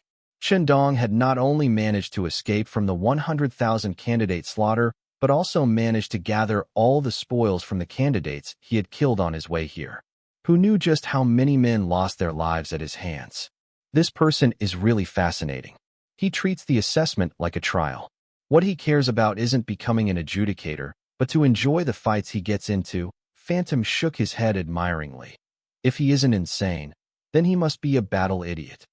Dong had not only managed to escape from the 100,000 candidate slaughter, but also managed to gather all the spoils from the candidates he had killed on his way here. Who knew just how many men lost their lives at his hands? This person is really fascinating. He treats the assessment like a trial. What he cares about isn't becoming an adjudicator, but to enjoy the fights he gets into. Phantom shook his head admiringly. If he isn't insane, then he must be a battle idiot.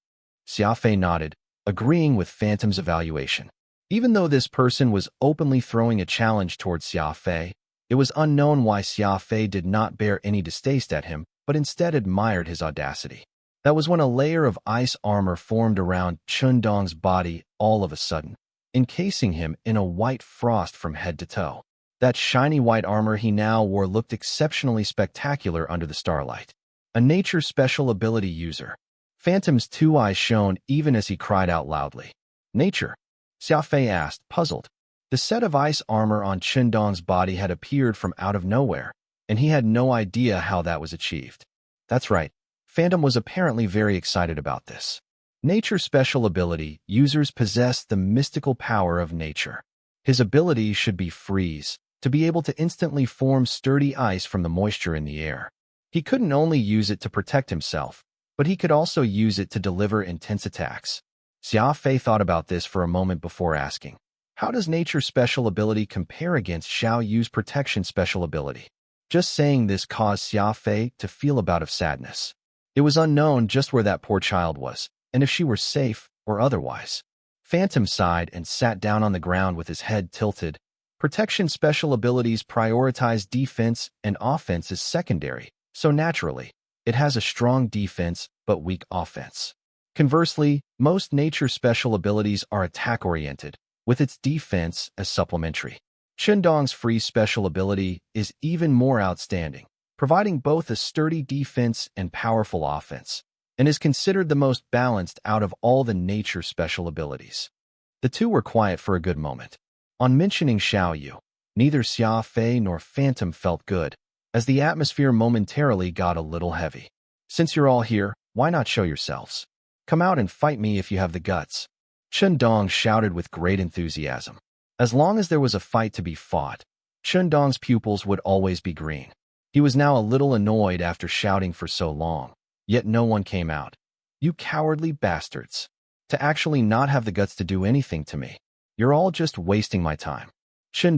Xia Fei nodded, agreeing with Phantom's evaluation. Even though this person was openly throwing a challenge towards Xia Fei, it was unknown why Xia Fei did not bear any distaste at him, but instead admired his audacity. That was when a layer of ice armor formed around Dong's body all of a sudden, encasing him in a white frost from head to toe. That shiny white armor he now wore looked exceptionally spectacular under the starlight. A nature special ability user. Phantom's two eyes shone even as he cried out loudly. Nature? Xia Fei asked, puzzled. The set of ice armor on Dong's body had appeared from out of nowhere, and he had no idea how that was achieved. That's right. Phantom was apparently very excited about this. Nature special ability users possess the mystical power of nature. His ability should be freeze, to be able to instantly form sturdy ice from the moisture in the air. He couldn't only use it to protect himself, but he could also use it to deliver intense attacks. Xia Fei thought about this for a moment before asking, how does nature special ability compare against Xiao Yu's protection special ability? Just saying this caused Xia Fei to feel a bout of sadness. It was unknown just where that poor child was, and if she were safe or otherwise. Phantom sighed and sat down on the ground with his head tilted. Protection special abilities prioritize defense and offense is secondary, so naturally, it has a strong defense but weak offense. Conversely, most nature special abilities are attack-oriented, with its defense as supplementary. Dong's free special ability is even more outstanding, providing both a sturdy defense and powerful offense, and is considered the most balanced out of all the nature special abilities. The two were quiet for a good moment. On mentioning Xiao Yu, neither Xia Fei nor Phantom felt good, as the atmosphere momentarily got a little heavy. Since you're all here, why not show yourselves? Come out and fight me if you have the guts. Dong shouted with great enthusiasm. As long as there was a fight to be fought, Dong's pupils would always be green. He was now a little annoyed after shouting for so long, yet no one came out. You cowardly bastards. To actually not have the guts to do anything to me. You're all just wasting my time.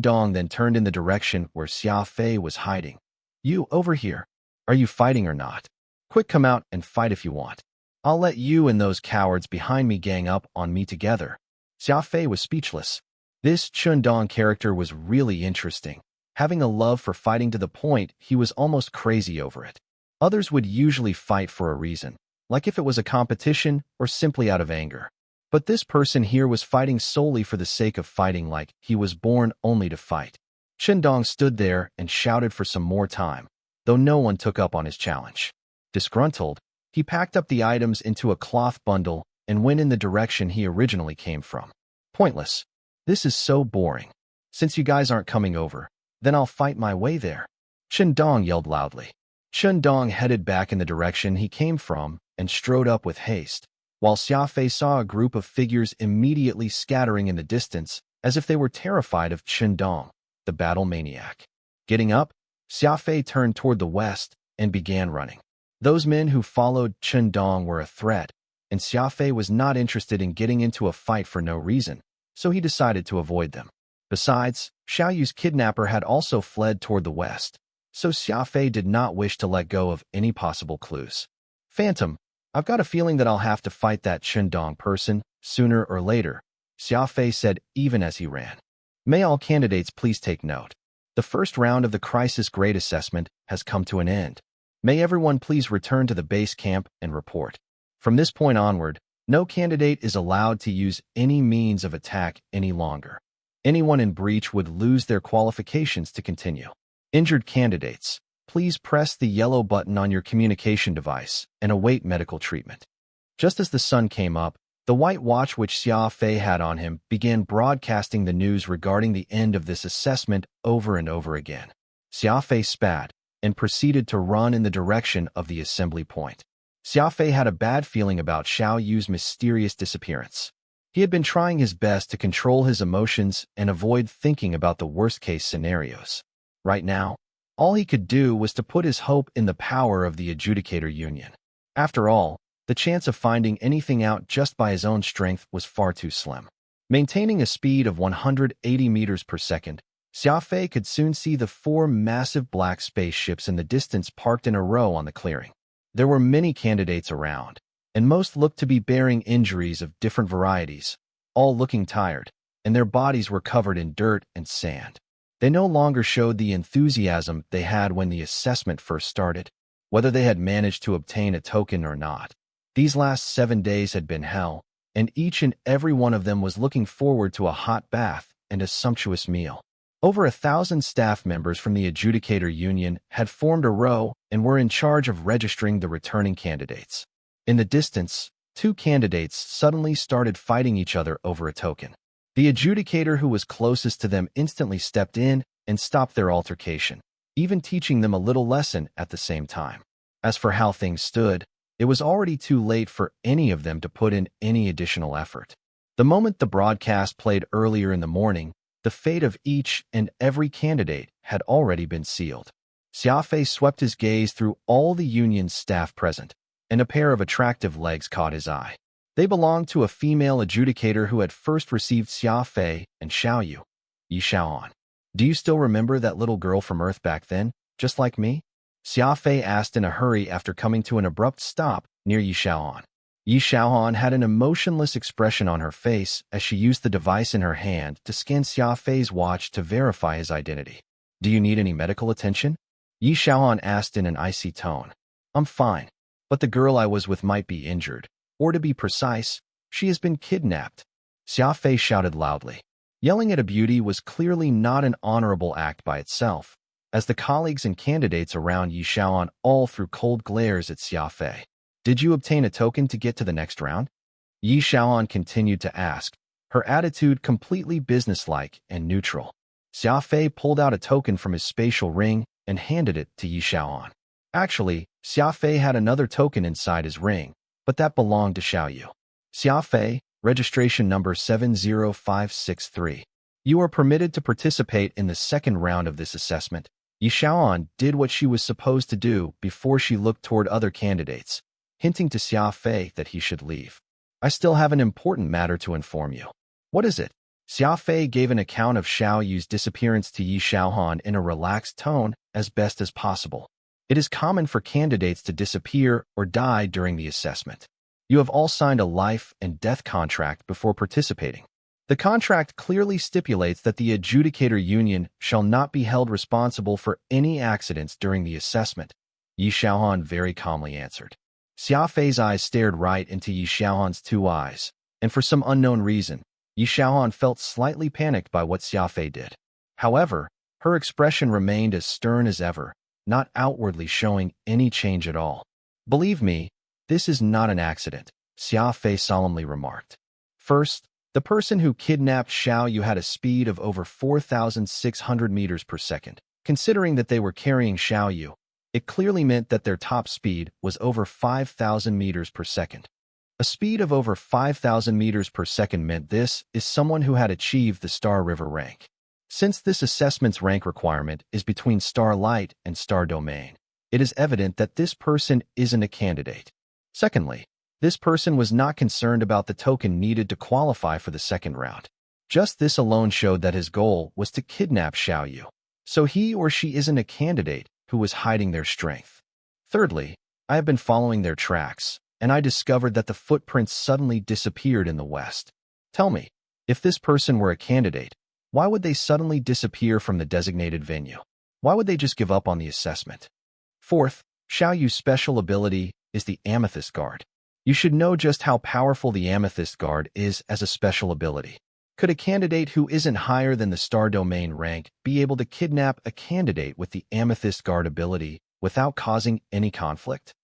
Dong then turned in the direction where Xia Fei was hiding. You, over here. Are you fighting or not? Quick, come out and fight if you want. I'll let you and those cowards behind me gang up on me together. Xia Fei was speechless. This Dong character was really interesting, having a love for fighting to the point he was almost crazy over it. Others would usually fight for a reason, like if it was a competition or simply out of anger. But this person here was fighting solely for the sake of fighting, like he was born only to fight. Dong stood there and shouted for some more time, though no one took up on his challenge. Disgruntled, he packed up the items into a cloth bundle and went in the direction he originally came from. Pointless. This is so boring. Since you guys aren't coming over, then I'll fight my way there. Dong yelled loudly. Dong headed back in the direction he came from and strode up with haste, while Xia Fei saw a group of figures immediately scattering in the distance as if they were terrified of Dong, the battle maniac. Getting up, Xia Fei turned toward the west and began running. Those men who followed Dong were a threat, and Xia Fei was not interested in getting into a fight for no reason, so he decided to avoid them. Besides, Xiao Yu's kidnapper had also fled toward the west, so Xia Fei did not wish to let go of any possible clues. Phantom, I've got a feeling that I'll have to fight that Dong person, sooner or later, Xia Fei said even as he ran. May all candidates please take note. The first round of the Crisis Grade Assessment has come to an end. May everyone please return to the base camp and report. From this point onward, no candidate is allowed to use any means of attack any longer. Anyone in breach would lose their qualifications to continue. Injured candidates, please press the yellow button on your communication device and await medical treatment. Just as the sun came up, the white watch which Xia Fei had on him began broadcasting the news regarding the end of this assessment over and over again. Xia Fei spat and proceeded to run in the direction of the assembly point. Xia Fei had a bad feeling about Xiao Yu's mysterious disappearance. He had been trying his best to control his emotions and avoid thinking about the worst-case scenarios. Right now, all he could do was to put his hope in the power of the Adjudicator Union. After all, the chance of finding anything out just by his own strength was far too slim. Maintaining a speed of 180 meters per second, Xia Fei could soon see the 4 massive black spaceships in the distance parked in a row on the clearing. There were many candidates around, and most looked to be bearing injuries of different varieties, all looking tired, and their bodies were covered in dirt and sand. They no longer showed the enthusiasm they had when the assessment first started, whether they had managed to obtain a token or not. These last 7 days had been hell, and each and every one of them was looking forward to a hot bath and a sumptuous meal. Over 1,000 staff members from the Adjudicator Union had formed a row and were in charge of registering the returning candidates. In the distance, 2 candidates suddenly started fighting each other over a token. The adjudicator who was closest to them instantly stepped in and stopped their altercation, even teaching them a little lesson at the same time. As for how things stood, it was already too late for any of them to put in any additional effort. The moment the broadcast played earlier in the morning, the fate of each and every candidate had already been sealed. Xia Fei swept his gaze through all the Union's staff present, and a pair of attractive legs caught his eye. They belonged to a female adjudicator who had first received Xia Fei and Xiao Yu. Yi Xiaoan. Do you still remember that little girl from Earth back then, just like me? Xia Fei asked in a hurry after coming to an abrupt stop near Yi Xiaoan. Yi Xiaoan had an emotionless expression on her face as she used the device in her hand to scan Xia Fei's watch to verify his identity. Do you need any medical attention? Yi Xiaoan asked in an icy tone. I'm fine, but the girl I was with might be injured, or to be precise, she has been kidnapped. Xia Fei shouted loudly. Yelling at a beauty was clearly not an honorable act by itself, as the colleagues and candidates around Yi Xiaoan all threw cold glares at Xia Fei. Did you obtain a token to get to the next round? Yi Xiaoan continued to ask, her attitude completely businesslike and neutral. Xia Fei pulled out a token from his spatial ring and handed it to Yi Xiaoan. Actually, Xia Fei had another token inside his ring, but that belonged to Xiao Yu. Xia Fei, registration number 70563. You are permitted to participate in the second round of this assessment. Yi Xiaoan did what she was supposed to do before she looked toward other candidates, hinting to Xia Fei that he should leave. I still have an important matter to inform you. What is it? Xia Fei gave an account of Xiao Yu's disappearance to Yi Xiaoan in a relaxed tone as best as possible. It is common for candidates to disappear or die during the assessment. You have all signed a life and death contract before participating. The contract clearly stipulates that the Adjudicator Union shall not be held responsible for any accidents during the assessment. Yi Xiaoan very calmly answered. Xia Fei's eyes stared right into Yi Xiaoan's 2 eyes, and for some unknown reason, Yi Xiaoan felt slightly panicked by what Xia Fei did. However, her expression remained as stern as ever, not outwardly showing any change at all. Believe me, this is not an accident, Xia Fei solemnly remarked. First, the person who kidnapped Xiao Yu had a speed of over 4,600 meters per second. Considering that they were carrying Xiao Yu, it clearly meant that their top speed was over 5,000 meters per second. A speed of over 5,000 meters per second meant this is someone who had achieved the Star River rank. Since this assessment's rank requirement is between Star Light and Star Domain, it is evident that this person isn't a candidate. Secondly, this person was not concerned about the token needed to qualify for the second round. Just this alone showed that his goal was to kidnap Xiao Yu. So he or she isn't a candidate who was hiding their strength. Thirdly, I have been following their tracks, and I discovered that the footprints suddenly disappeared in the west. Tell me, if this person were a candidate, why would they suddenly disappear from the designated venue? Why would they just give up on the assessment? Fourth, Xiao Yu's special ability is the Amethyst Guard. You should know just how powerful the Amethyst Guard is as a special ability. Could a candidate who isn't higher than the star domain rank be able to kidnap a candidate with the Amethyst Guard ability without causing any conflict?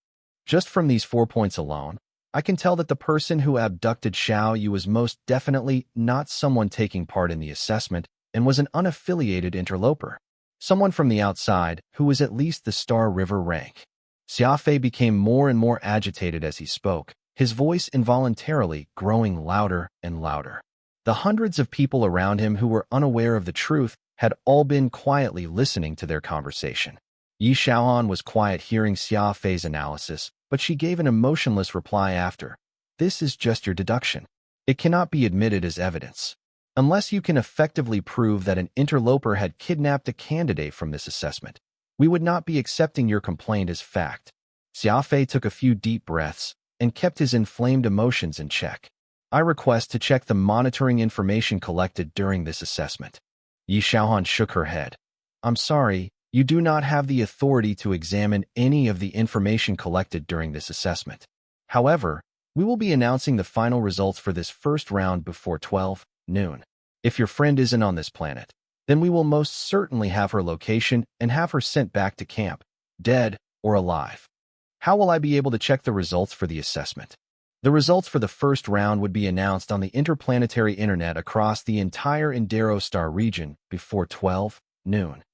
Just from these 4 points alone, I can tell that the person who abducted Xiao Yu was most definitely not someone taking part in the assessment and was an unaffiliated interloper. Someone from the outside who was at least the Star River rank. Xia Fei became more and more agitated as he spoke, his voice involuntarily growing louder and louder. The hundreds of people around him who were unaware of the truth had all been quietly listening to their conversation. Yi Xiaohan was quiet hearing Xia Fei's analysis, but she gave an emotionless reply after. This is just your deduction. It cannot be admitted as evidence. Unless you can effectively prove that an interloper had kidnapped a candidate from this assessment, we would not be accepting your complaint as fact. Xia Fei took a few deep breaths and kept his inflamed emotions in check. I request to check the monitoring information collected during this assessment. Yi Xiaohan shook her head. I'm sorry, you do not have the authority to examine any of the information collected during this assessment. However, we will be announcing the final results for this first round before 12 noon. If your friend isn't on this planet, then we will most certainly have her location and have her sent back to camp, dead or alive. How will I be able to check the results for the assessment? The results for the first round would be announced on the interplanetary internet across the entire Indero Star region before 12 noon.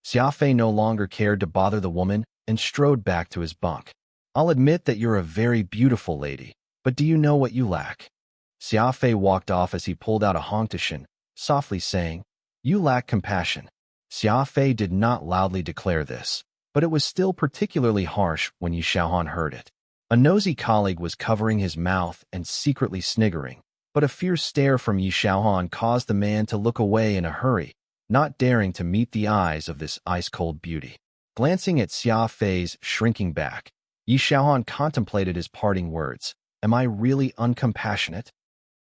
Xia Fei no longer cared to bother the woman and strode back to his bunk. I'll admit that you're a very beautiful lady, but do you know what you lack? Xia Fei walked off as he pulled out a hongtishan, softly saying, You lack compassion. Xia Fei did not loudly declare this, but it was still particularly harsh when Yi Xiaohan heard it. A nosy colleague was covering his mouth and secretly sniggering, but a fierce stare from Yi Xiaohan caused the man to look away in a hurry, not daring to meet the eyes of this ice-cold beauty. Glancing at Xia Fei's shrinking back, Yi Xiaohan contemplated his parting words. Am I really uncompassionate?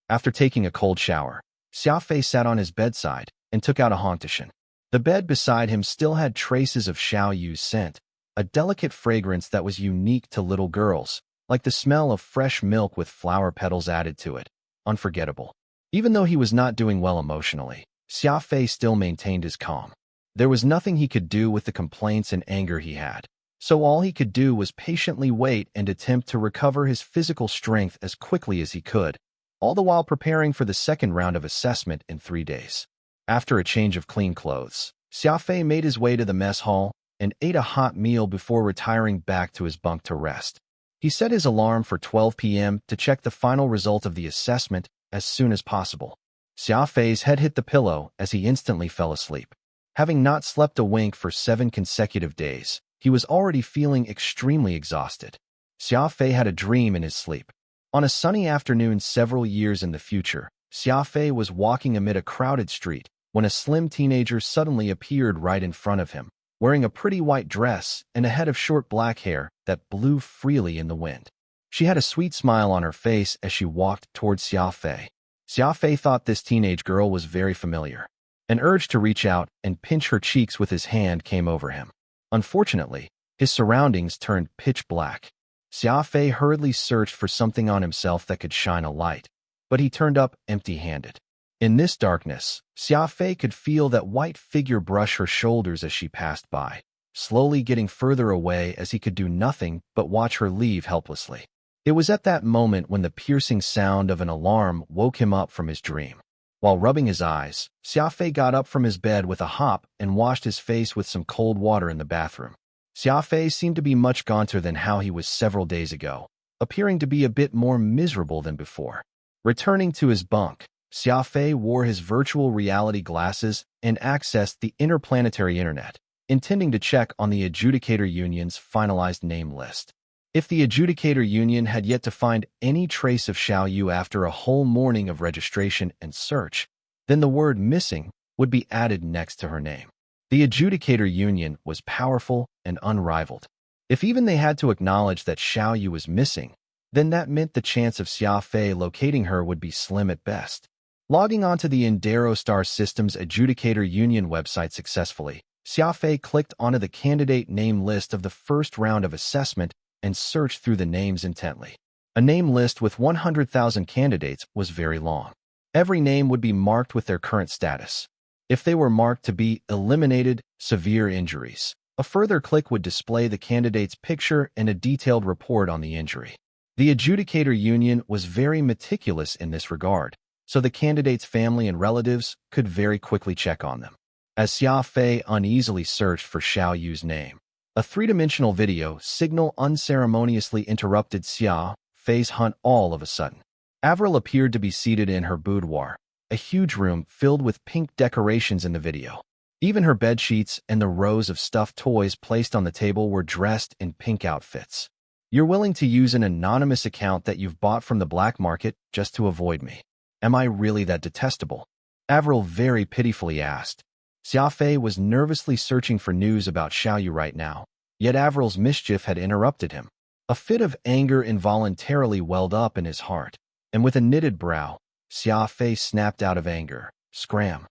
After taking a cold shower, Xia Fei sat on his bedside and took out a hongtishan. The bed beside him still had traces of Xiao Yu's scent, a delicate fragrance that was unique to little girls, like the smell of fresh milk with flower petals added to it. Unforgettable. Even though he was not doing well emotionally, Xia Fei still maintained his calm. There was nothing he could do with the complaints and anger he had, so all he could do was patiently wait and attempt to recover his physical strength as quickly as he could, all the while preparing for the second round of assessment in 3 days. After a change of clean clothes, Xia Fei made his way to the mess hall and ate a hot meal before retiring back to his bunk to rest. He set his alarm for 12 p.m. to check the final result of the assessment as soon as possible. Xia Fei's head hit the pillow as he instantly fell asleep. Having not slept a wink for 7 consecutive days, he was already feeling extremely exhausted. Xia Fei had a dream in his sleep. On a sunny afternoon several years in the future, Xia Fei was walking amid a crowded street when a slim teenager suddenly appeared right in front of him, wearing a pretty white dress and a head of short black hair that blew freely in the wind. She had a sweet smile on her face as she walked towards Xia Fei. Xia Fei thought this teenage girl was very familiar. An urge to reach out and pinch her cheeks with his hand came over him. Unfortunately, his surroundings turned pitch black. Xia Fei hurriedly searched for something on himself that could shine a light, but he turned up empty-handed. In this darkness, Xia Fei could feel that white figure brush her shoulders as she passed by, slowly getting further away as he could do nothing but watch her leave helplessly. It was at that moment when the piercing sound of an alarm woke him up from his dream. While rubbing his eyes, Xia Fei got up from his bed with a hop and washed his face with some cold water in the bathroom. Xia Fei seemed to be much gaunter than how he was several days ago, appearing to be a bit more miserable than before. Returning to his bunk, Xia Fei wore his virtual reality glasses and accessed the interplanetary internet, intending to check on the Adjudicator Union's finalized name list. If the Adjudicator Union had yet to find any trace of Xiao Yu after a whole morning of registration and search, then the word missing would be added next to her name. The Adjudicator Union was powerful and unrivaled. If even they had to acknowledge that Xiao Yu was missing, then that meant the chance of Xia Fei locating her would be slim at best. Logging onto the Indero Star System's Adjudicator Union website successfully, Xia Fei clicked onto the candidate name list of the first round of assessment and searched through the names intently. A name list with 100,000 candidates was very long. Every name would be marked with their current status. If they were marked to be eliminated, severe injuries, a further click would display the candidate's picture and a detailed report on the injury. The adjudicator union was very meticulous in this regard, so the candidate's family and relatives could very quickly check on them. As Xia Fei uneasily searched for Xiao Yu's name, a three-dimensional video signal unceremoniously interrupted Xia Fei's hunt all of a sudden. Avril appeared to be seated in her boudoir, a huge room filled with pink decorations in the video. Even her bed sheets and the rows of stuffed toys placed on the table were dressed in pink outfits. You're willing to use an anonymous account that you've bought from the black market just to avoid me. Am I really that detestable? Avril very pitifully asked. Xia Fei was nervously searching for news about Xiao Yu right now, yet Avril's mischief had interrupted him. A fit of anger involuntarily welled up in his heart, and with a knitted brow, Xia Fei snapped out of anger, "Scram!"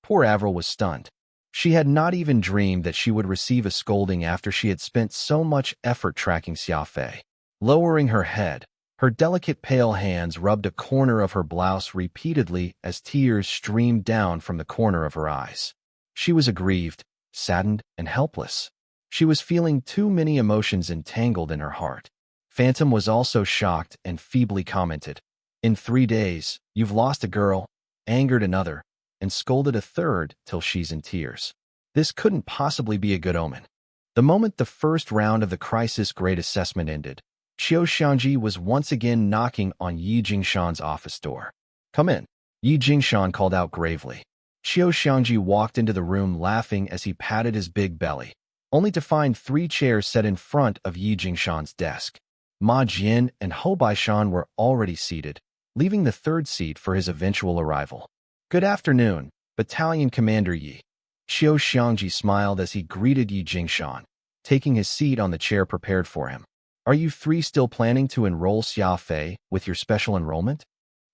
Poor Avril was stunned. She had not even dreamed that she would receive a scolding after she had spent so much effort tracking Xia Fei. Lowering her head, her delicate pale hands rubbed a corner of her blouse repeatedly as tears streamed down from the corner of her eyes. She was aggrieved, saddened, and helpless. She was feeling too many emotions entangled in her heart. Phantom was also shocked and feebly commented, "In 3 days, you've lost a girl, angered another, and scolded a third till she's in tears. This couldn't possibly be a good omen." The moment the first round of the crisis grade assessment ended, Qiu Xiangji was once again knocking on Yi Jingshan's office door. "Come in," Yi Jingshan called out gravely. Qiu Xiangji walked into the room laughing as he patted his big belly, only to find 3 chairs set in front of Yi Jingshan's desk. Ma Jian and Hou Baishan were already seated, leaving the third seat for his eventual arrival. "Good afternoon, Battalion Commander Yi." Qiu Xiangji smiled as he greeted Yi Jingshan, taking his seat on the chair prepared for him. "Are you 3 still planning to enroll Xia Fei with your special enrollment?"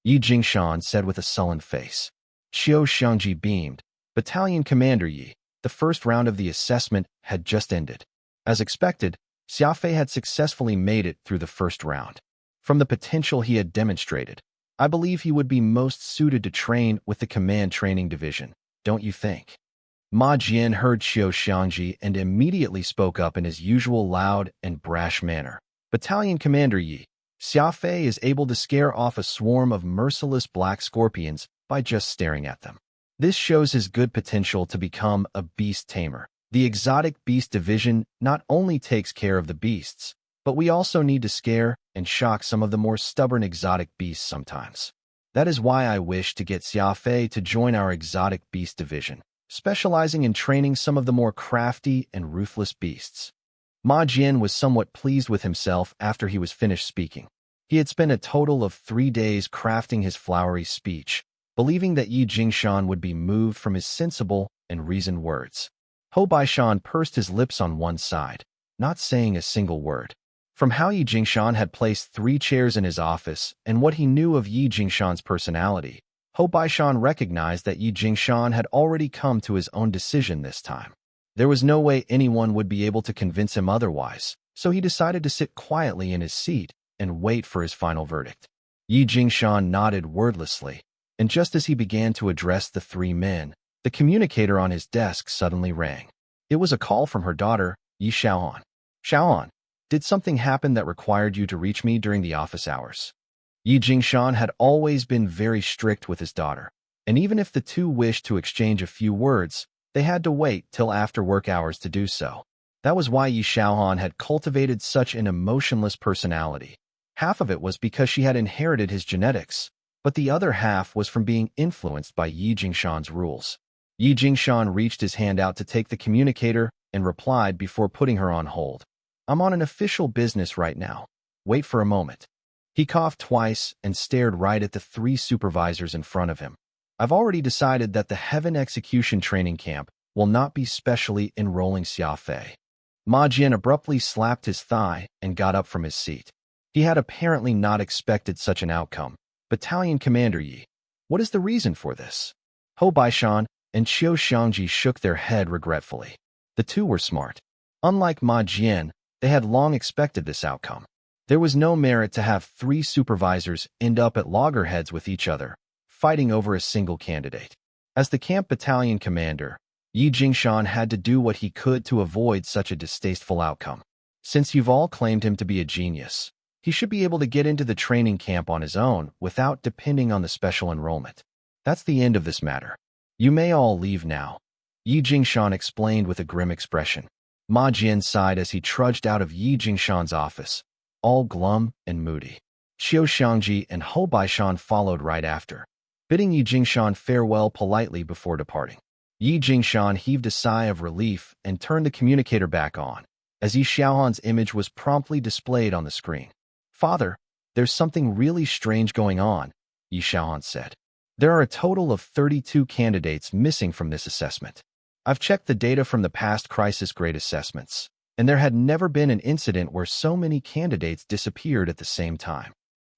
Yi Jingshan said with a sullen face. Qiu Xiangji beamed. "Battalion Commander Yi, the first round of the assessment had just ended. As expected, Xia Fei had successfully made it through the first round. From the potential he had demonstrated, I believe he would be most suited to train with the Command Training Division, don't you think?" Ma Jian heard Qiu Xiangji and immediately spoke up in his usual loud and brash manner. "Battalion Commander Yi, Xia Fei is able to scare off a swarm of merciless black scorpions by just staring at them. This shows his good potential to become a beast tamer. The Exotic Beast Division not only takes care of the beasts, but we also need to scare and shock some of the more stubborn exotic beasts sometimes. That is why I wish to get Xia Fei to join our Exotic Beast Division, specializing in training some of the more crafty and ruthless beasts." Ma Jian was somewhat pleased with himself after he was finished speaking. He had spent a total of 3 days crafting his flowery speech, believing that Yi Jingshan would be moved from his sensible and reasoned words. Hou Baishan pursed his lips on one side, not saying a single word. From how Yi Jingshan had placed 3 chairs in his office and what he knew of Yi Jingshan's personality, Hou Baishan recognized that Yi Jingshan had already come to his own decision this time. There was no way anyone would be able to convince him otherwise, so he decided to sit quietly in his seat and wait for his final verdict. Yi Jingshan nodded wordlessly, and just as he began to address the 3 men, the communicator on his desk suddenly rang. It was a call from her daughter, Yi Xiaoan. "Xiaoan, did something happen that required you to reach me during the office hours?" Yi Jingshan had always been very strict with his daughter, and even if the two wished to exchange a few words, they had to wait till after work hours to do so. That was why Yi Xiaoan had cultivated such an emotionless personality. Half of it was because she had inherited his genetics, but the other half was from being influenced by Yi Jingshan's rules. Yi Jingshan reached his hand out to take the communicator and replied before putting her on hold. "I'm on an official business right now. Wait for a moment." He coughed twice and stared right at the 3 supervisors in front of him. "I've already decided that the Heaven Execution Training Camp will not be specially enrolling Xia Fei." Ma Jian abruptly slapped his thigh and got up from his seat. He had apparently not expected such an outcome. "Battalion Commander Yi, what is the reason for this?" Hou Baishan, and Qiu Xiangji shook their head regretfully. The two were smart. Unlike Ma Jian, they had long expected this outcome. There was no merit to have three supervisors end up at loggerheads with each other, fighting over a single candidate. As the camp battalion commander, Yi Jingshan had to do what he could to avoid such a distasteful outcome. Since you've all claimed him to be a genius, he should be able to get into the training camp on his own without depending on the special enrollment. That's the end of this matter. You may all leave now, Yi Jingshan explained with a grim expression. Ma Jian sighed as he trudged out of Yi Jingshan's office, all glum and moody. Qiu Xiangji and Hou Baishan followed right after, bidding Yi Jingshan farewell politely before departing. Yi Jingshan heaved a sigh of relief and turned the communicator back on, as Yi Xiaohan's image was promptly displayed on the screen. Father, there's something really strange going on, Yi Xiaohan said. There are a total of 32 candidates missing from this assessment. I've checked the data from the past crisis grade assessments, and there had never been an incident where so many candidates disappeared at the same time.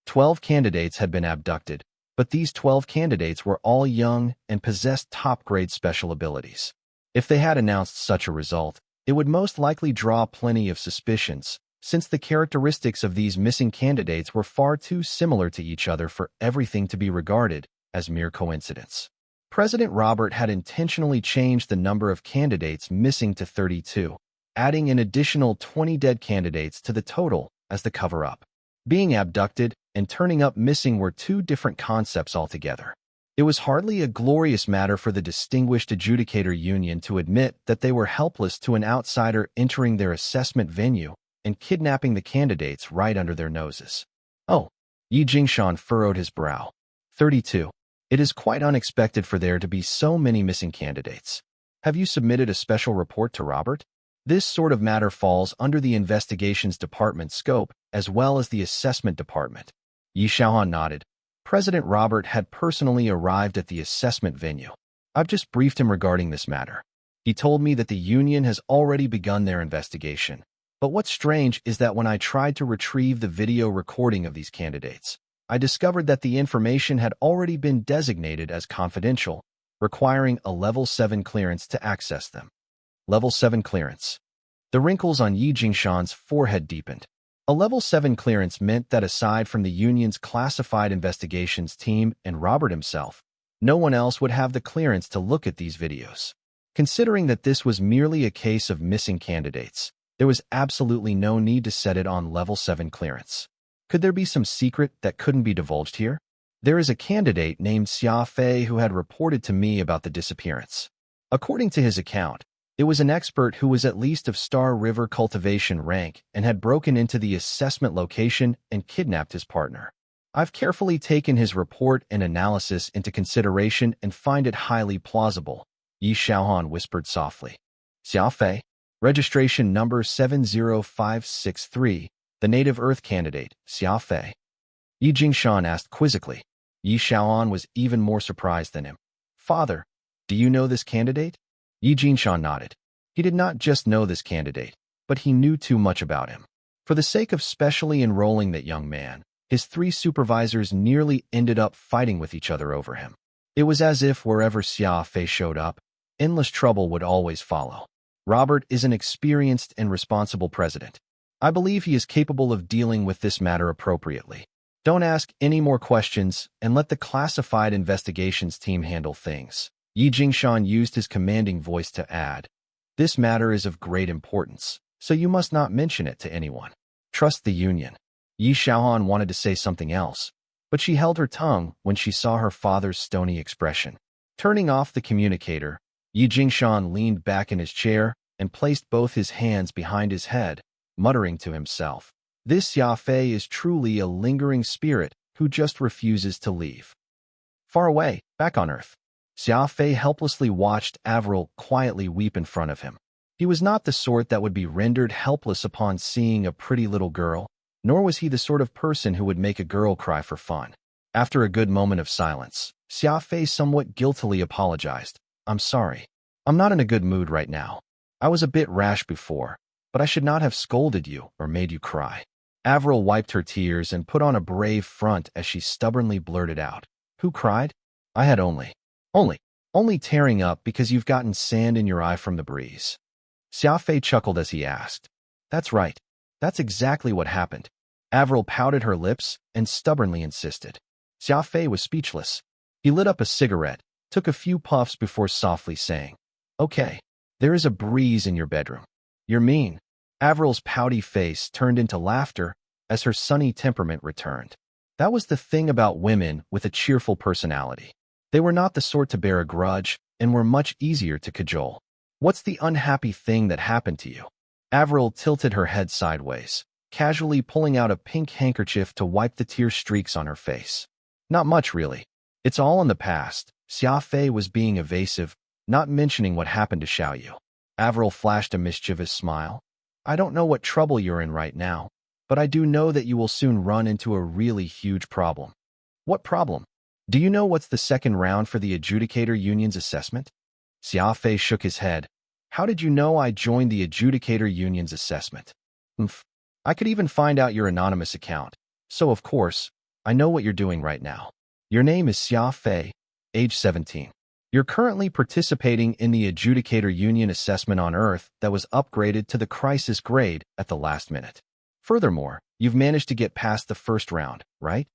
12 candidates had been abducted, but these 12 candidates were all young and possessed top-grade special abilities. If they had announced such a result, it would most likely draw plenty of suspicions, since the characteristics of these missing candidates were far too similar to each other for everything to be regarded as mere coincidence. President Robert had intentionally changed the number of candidates missing to 32, adding an additional 20 dead candidates to the total as the cover-up. Being abducted and turning up missing were two different concepts altogether. It was hardly a glorious matter for the distinguished adjudicator union to admit that they were helpless to an outsider entering their assessment venue and kidnapping the candidates right under their noses. Oh, Yi Jingshan furrowed his brow. 32. It is quite unexpected for there to be so many missing candidates. Have you submitted a special report to Robert? This sort of matter falls under the investigations department's scope as well as the assessment department. Yi Xiaohan nodded. President Robert had personally arrived at the assessment venue. I've just briefed him regarding this matter. He told me that the union has already begun their investigation. But what's strange is that when I tried to retrieve the video recording of these candidates, I discovered that the information had already been designated as confidential, requiring a Level 7 clearance to access them. Level 7 clearance. The wrinkles on Yi Jingshan's forehead deepened. A Level 7 clearance meant that aside from the union's classified investigations team and Robert himself, no one else would have the clearance to look at these videos. Considering that this was merely a case of missing candidates, there was absolutely no need to set it on Level 7 clearance. Could there be some secret that couldn't be divulged here? There is a candidate named Xia Fei who had reported to me about the disappearance. According to his account, it was an expert who was at least of Star River cultivation rank and had broken into the assessment location and kidnapped his partner. I've carefully taken his report and analysis into consideration and find it highly plausible, Yi Xiaohan whispered softly. Xia Fei, registration number 70563, the native Earth candidate, Xia Fei. Yi Jingshan asked quizzically. Yi Xiaohan was even more surprised than him. Father, do you know this candidate? Yi Jingshan nodded. He did not just know this candidate, but he knew too much about him. For the sake of specially enrolling that young man, his three supervisors nearly ended up fighting with each other over him. It was as if wherever Xia Fei showed up, endless trouble would always follow. Robert is an experienced and responsible president. I believe he is capable of dealing with this matter appropriately. Don't ask any more questions and let the classified investigations team handle things. Yi Jingshan used his commanding voice to add, this matter is of great importance, so you must not mention it to anyone. Trust the union. Yi Xiaohan wanted to say something else, but she held her tongue when she saw her father's stony expression. Turning off the communicator, Yi Jingshan leaned back in his chair and placed both his hands behind his head, muttering to himself, this Xia Fei is truly a lingering spirit who just refuses to leave. Far away, back on Earth, Xia Fei helplessly watched Avril quietly weep in front of him. He was not the sort that would be rendered helpless upon seeing a pretty little girl, nor was he the sort of person who would make a girl cry for fun. After a good moment of silence, Xia Fei somewhat guiltily apologized. I'm sorry. I'm not in a good mood right now. I was a bit rash before, but I should not have scolded you or made you cry. Avril wiped her tears and put on a brave front as she stubbornly blurted out. Who cried? I had only Only tearing up because you've gotten sand in your eye from the breeze. Xia Fei chuckled as he asked. That's right. That's exactly what happened. Avril pouted her lips and stubbornly insisted. Xia Fei was speechless. He lit up a cigarette, took a few puffs before softly saying, Okay, there is a breeze in your bedroom. You're mean. Avril's pouty face turned into laughter as her sunny temperament returned. That was the thing about women with a cheerful personality. They were not the sort to bear a grudge and were much easier to cajole. What's the unhappy thing that happened to you? Avril tilted her head sideways, casually pulling out a pink handkerchief to wipe the tear streaks on her face. Not much, really. It's all in the past. Xia Fei was being evasive, not mentioning what happened to Xiaoyu. Avril flashed a mischievous smile. I don't know what trouble you're in right now, but I do know that you will soon run into a really huge problem. What problem? Do you know what's the second round for the Adjudicator Union's assessment? Xia Fei shook his head. How did you know I joined the Adjudicator Union's assessment? I could even find out your anonymous account. So, of course, I know what you're doing right now. Your name is Xia Fei, age 17. You're currently participating in the Adjudicator Union assessment on Earth that was upgraded to the crisis grade at the last minute. Furthermore, you've managed to get past the first round, right?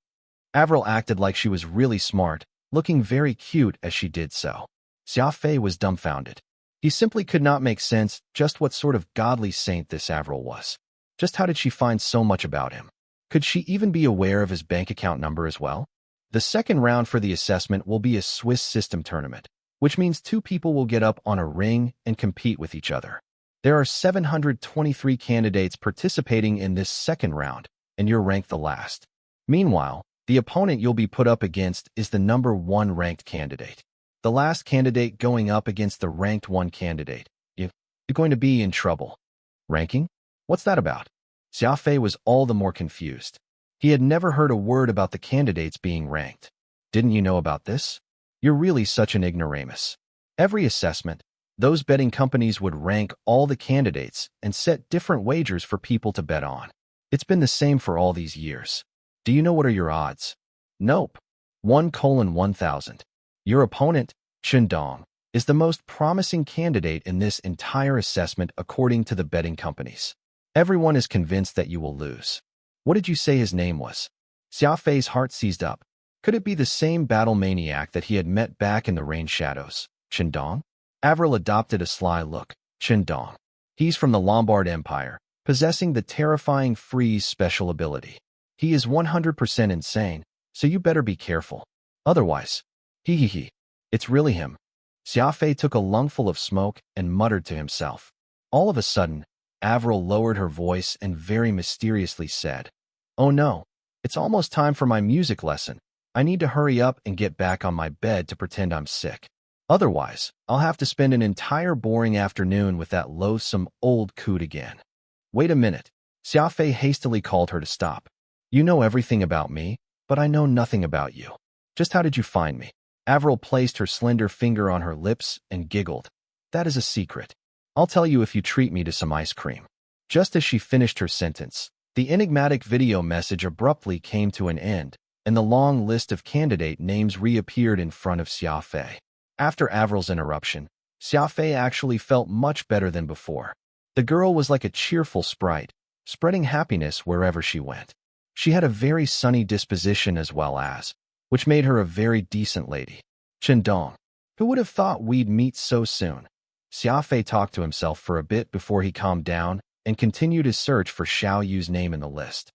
Avril acted like she was really smart, looking very cute as she did so. Xia Fei was dumbfounded. He simply could not make sense just what sort of godly saint this Avril was. Just how did she find so much about him? Could she even be aware of his bank account number as well? The second round for the assessment will be a Swiss system tournament, which means two people will get up on a ring and compete with each other. There are 723 candidates participating in this second round, and you're ranked the last. Meanwhile, the opponent you'll be put up against is the number 1 ranked candidate. The last candidate going up against the ranked 1 candidate. You're going to be in trouble. Ranking? What's that about? Xia Fei was all the more confused. He had never heard a word about the candidates being ranked. Didn't you know about this? You're really such an ignoramus. Every assessment, those betting companies would rank all the candidates and set different wagers for people to bet on. It's been the same for all these years. Do you know what are your odds? Nope. 1:1000. Your opponent, Dong, is the most promising candidate in this entire assessment according to the betting companies. Everyone is convinced that you will lose. What did you say his name was? Xia Fei's heart seized up. Could it be the same battle maniac that he had met back in the rain shadows, Dong? Avril adopted a sly look. Dong. He's from the Lombard Empire, possessing the terrifying freeze special ability. He is 100% insane, so you better be careful. Otherwise, he. It's really him. Xia Fei took a lungful of smoke and muttered to himself. All of a sudden, Avril lowered her voice and very mysteriously said, Oh no, it's almost time for my music lesson. I need to hurry up and get back on my bed to pretend I'm sick. Otherwise, I'll have to spend an entire boring afternoon with that loathsome old coot again. Wait a minute. Xia Fei hastily called her to stop. You know everything about me, but I know nothing about you. Just how did you find me? Avril placed her slender finger on her lips and giggled. That is a secret. I'll tell you if you treat me to some ice cream. Just as she finished her sentence, the enigmatic video message abruptly came to an end, and the long list of candidate names reappeared in front of Xia Fei. After Avril's interruption, Xia Fei actually felt much better than before. The girl was like a cheerful sprite, spreading happiness wherever she went. She had a very sunny disposition as well as, which made her a very decent lady. Dong. Who would have thought we'd meet so soon? Xia Fei talked to himself for a bit before he calmed down and continued his search for Xiao Yu's name in the list.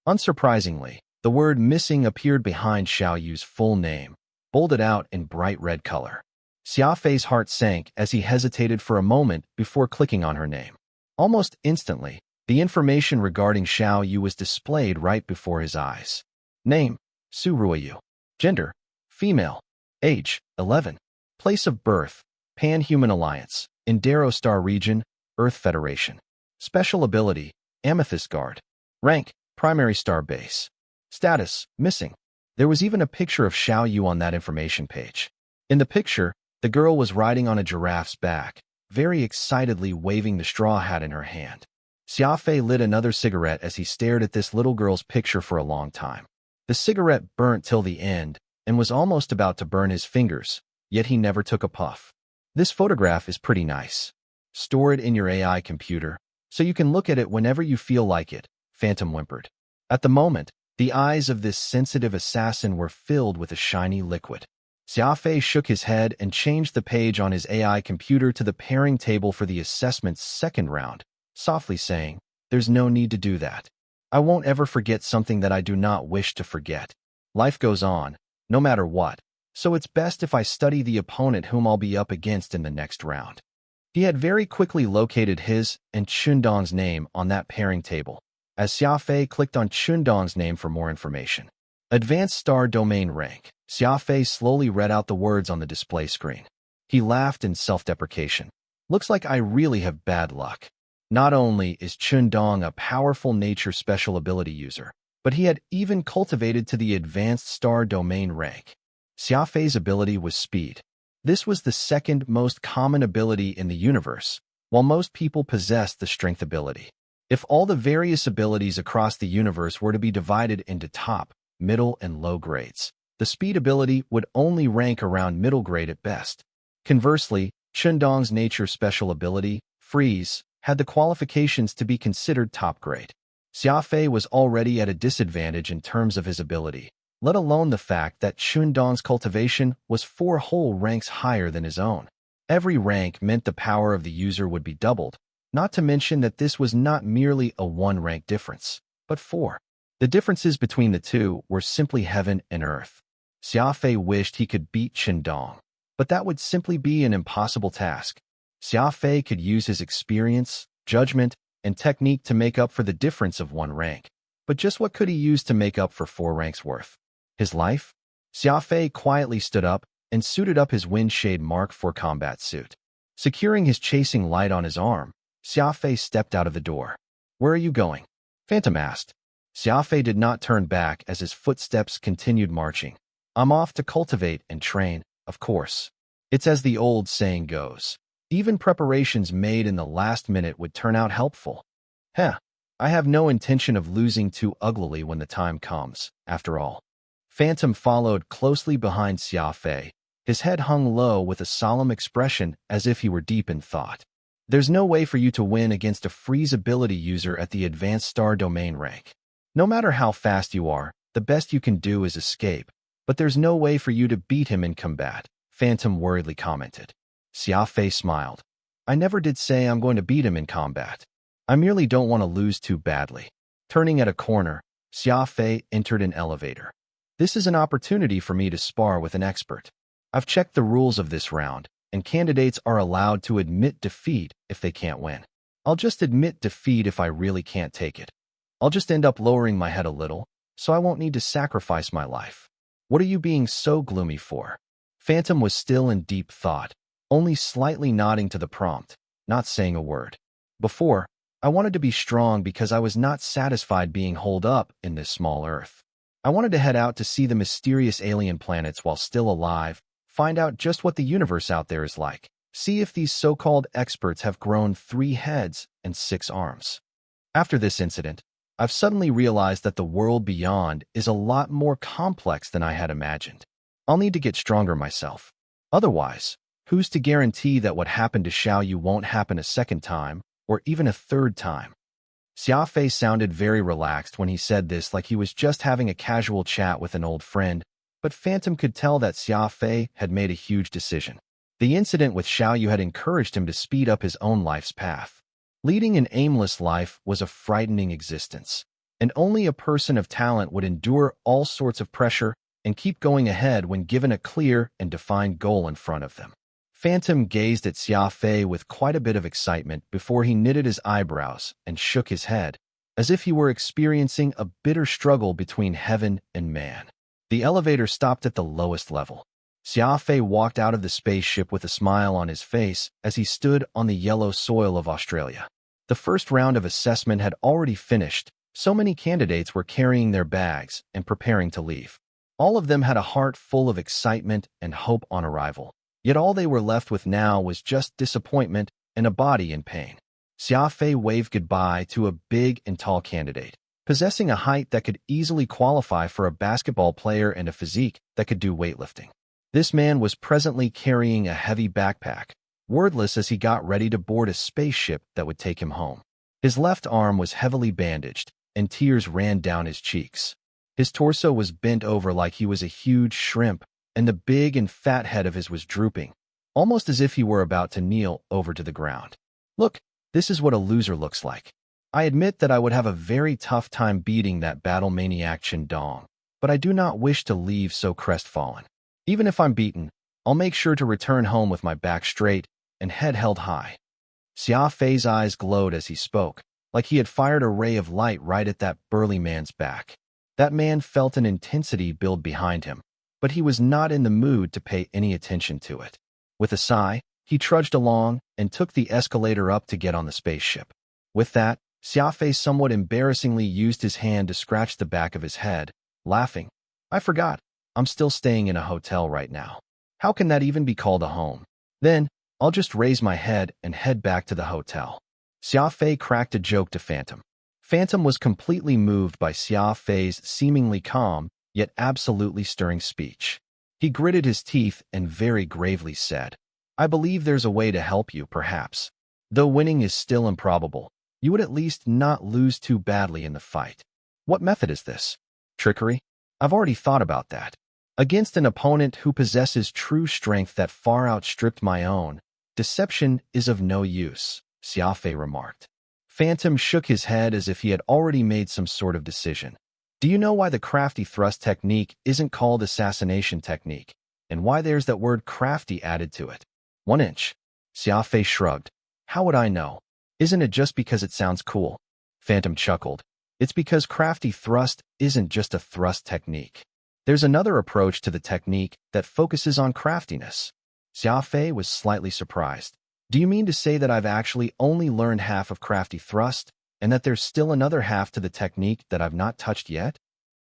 Unsurprisingly, the word missing appeared behind Xiao Yu's full name, bolded out in bright red color. Xia Fei's heart sank as he hesitated for a moment before clicking on her name. Almost instantly, the information regarding Xiao Yu was displayed right before his eyes. Name, Su Ruoyu. Gender, female. Age, 11. Place of birth, Pan-Human Alliance, Indero Star Region, Earth Federation. Special ability, Amethyst Guard. Rank, Primary Star Base. Status, missing. There was even a picture of Xiao Yu on that information page. In the picture, the girl was riding on a giraffe's back, very excitedly waving the straw hat in her hand. Xia Fei lit another cigarette as he stared at this little girl's picture for a long time. The cigarette burnt till the end and was almost about to burn his fingers yet he never took a puff. This photograph is pretty nice. Store it in your AI computer, so you can look at it whenever you feel like it, Phantom whimpered. At the moment, the eyes of this sensitive assassin were filled with a shiny liquid. Xia Fei shook his head and changed the page on his AI computer to the pairing table for the assessment's second round, softly saying, "There's no need to do that. I won't ever forget something that I do not wish to forget. Life goes on, no matter what, so it's best if I study the opponent whom I'll be up against in the next round." He had very quickly located his and Chundong's name on that pairing table, as Xia Fei clicked on Chundong's name for more information. Advanced Star Domain Rank. Xia Fei slowly read out the words on the display screen. He laughed in self-deprecation. Looks like I really have bad luck. Not only is Chundong a powerful nature special ability user, but he had even cultivated to the Advanced Star Domain Rank. Xia Fei's ability was Speed. This was the second most common ability in the universe, while most people possessed the Strength ability. If all the various abilities across the universe were to be divided into top, middle, and low grades, the Speed ability would only rank around middle grade at best. Conversely, Chundong's nature special ability, Freeze, had the qualifications to be considered top grade. Xia Fei was already at a disadvantage in terms of his ability, let alone the fact that Chundong's cultivation was 4 whole ranks higher than his own. Every rank meant the power of the user would be doubled, not to mention that this was not merely a 1-rank difference, but 4. The differences between the two were simply heaven and earth. Xia Fei wished he could beat Chundong, but that would simply be an impossible task. Xia Fei could use his experience, judgment, and technique to make up for the difference of 1 rank. But just what could he use to make up for 4 ranks worth? His life? Xia Fei quietly stood up and suited up his Windshade Mark IV combat suit. Securing his chasing light on his arm, Xia Fei stepped out of the door. "Where are you going?" Phantom asked. Xia Fei did not turn back as his footsteps continued marching. "I'm off to cultivate and train, of course. It's as the old saying goes. Even preparations made in the last minute would turn out helpful. Heh, I have no intention of losing too uglily when the time comes, after all." Phantom followed closely behind Xia Fei. His head hung low with a solemn expression as if he were deep in thought. "There's no way for you to win against a freeze ability user at the Advanced Star Domain rank. No matter how fast you are, the best you can do is escape. But there's no way for you to beat him in combat," Phantom worriedly commented. Xia Fei smiled. "I never did say I'm going to beat him in combat. I merely don't want to lose too badly." Turning at a corner, Xia Fei entered an elevator. "This is an opportunity for me to spar with an expert. I've checked the rules of this round, and candidates are allowed to admit defeat if they can't win. I'll just admit defeat if I really can't take it. I'll just end up lowering my head a little, so I won't need to sacrifice my life." "What are you being so gloomy for?" Phantom was still in deep thought, only slightly nodding to the prompt, not saying a word. "Before, I wanted to be strong because I was not satisfied being holed up in this small Earth. I wanted to head out to see the mysterious alien planets while still alive, find out just what the universe out there is like, see if these so-called experts have grown 3 heads and 6 arms. After this incident, I've suddenly realized that the world beyond is a lot more complex than I had imagined. I'll need to get stronger myself. Otherwise, who's to guarantee that what happened to Xiaoyu won't happen a second time, or even a third time?" Xia Fei sounded very relaxed when he said this, like he was just having a casual chat with an old friend, but Phantom could tell that Xia Fei had made a huge decision. The incident with Xiaoyu had encouraged him to speed up his own life's path. Leading an aimless life was a frightening existence, and only a person of talent would endure all sorts of pressure and keep going ahead when given a clear and defined goal in front of them. Phantom gazed at Xia Fei with quite a bit of excitement before he knitted his eyebrows and shook his head, as if he were experiencing a bitter struggle between heaven and man. The elevator stopped at the lowest level. Xia Fei walked out of the spaceship with a smile on his face as he stood on the yellow soil of Australia. The first round of assessment had already finished. So many candidates were carrying their bags and preparing to leave. All of them had a heart full of excitement and hope on arrival. Yet all they were left with now was just disappointment and a body in pain. Xia Fei waved goodbye to a big and tall candidate, possessing a height that could easily qualify for a basketball player and a physique that could do weightlifting. This man was presently carrying a heavy backpack, wordless as he got ready to board a spaceship that would take him home. His left arm was heavily bandaged, and tears ran down his cheeks. His torso was bent over like he was a huge shrimp, and the big and fat head of his was drooping, almost as if he were about to kneel over to the ground. Look, this is what a loser looks like. I admit that I would have a very tough time beating that battle maniac Dong, but I do not wish to leave so crestfallen. Even if I'm beaten, I'll make sure to return home with my back straight and head held high. Xia Fei's eyes glowed as he spoke, like he had fired a ray of light right at that burly man's back. That man felt an intensity build behind him, but he was not in the mood to pay any attention to it. With a sigh, he trudged along and took the escalator up to get on the spaceship. With that, Xia Fei somewhat embarrassingly used his hand to scratch the back of his head, laughing. I forgot. I'm still staying in a hotel right now. How can that even be called a home? Then, I'll just raise my head and head back to the hotel. Xia Fei cracked a joke to Phantom. Phantom was completely moved by Xia Fei's seemingly calm, yet absolutely stirring speech. He gritted his teeth and very gravely said, I believe there's a way to help you, perhaps. Though winning is still improbable, you would at least not lose too badly in the fight. What method is this? Trickery? I've already thought about that. Against an opponent who possesses true strength that far outstripped my own, deception is of no use, Xia Fei remarked. Phantom shook his head as if he had already made some sort of decision. Do you know why the crafty thrust technique isn't called assassination technique, and why there's that word crafty added to it? 1 inch. Xia Fei shrugged. How would I know? Isn't it just because it sounds cool? Phantom chuckled. It's because crafty thrust isn't just a thrust technique. There's another approach to the technique that focuses on craftiness. Xia Fei was slightly surprised. Do you mean to say that I've actually only learned half of crafty thrust, and that there's still another half to the technique that I've not touched yet?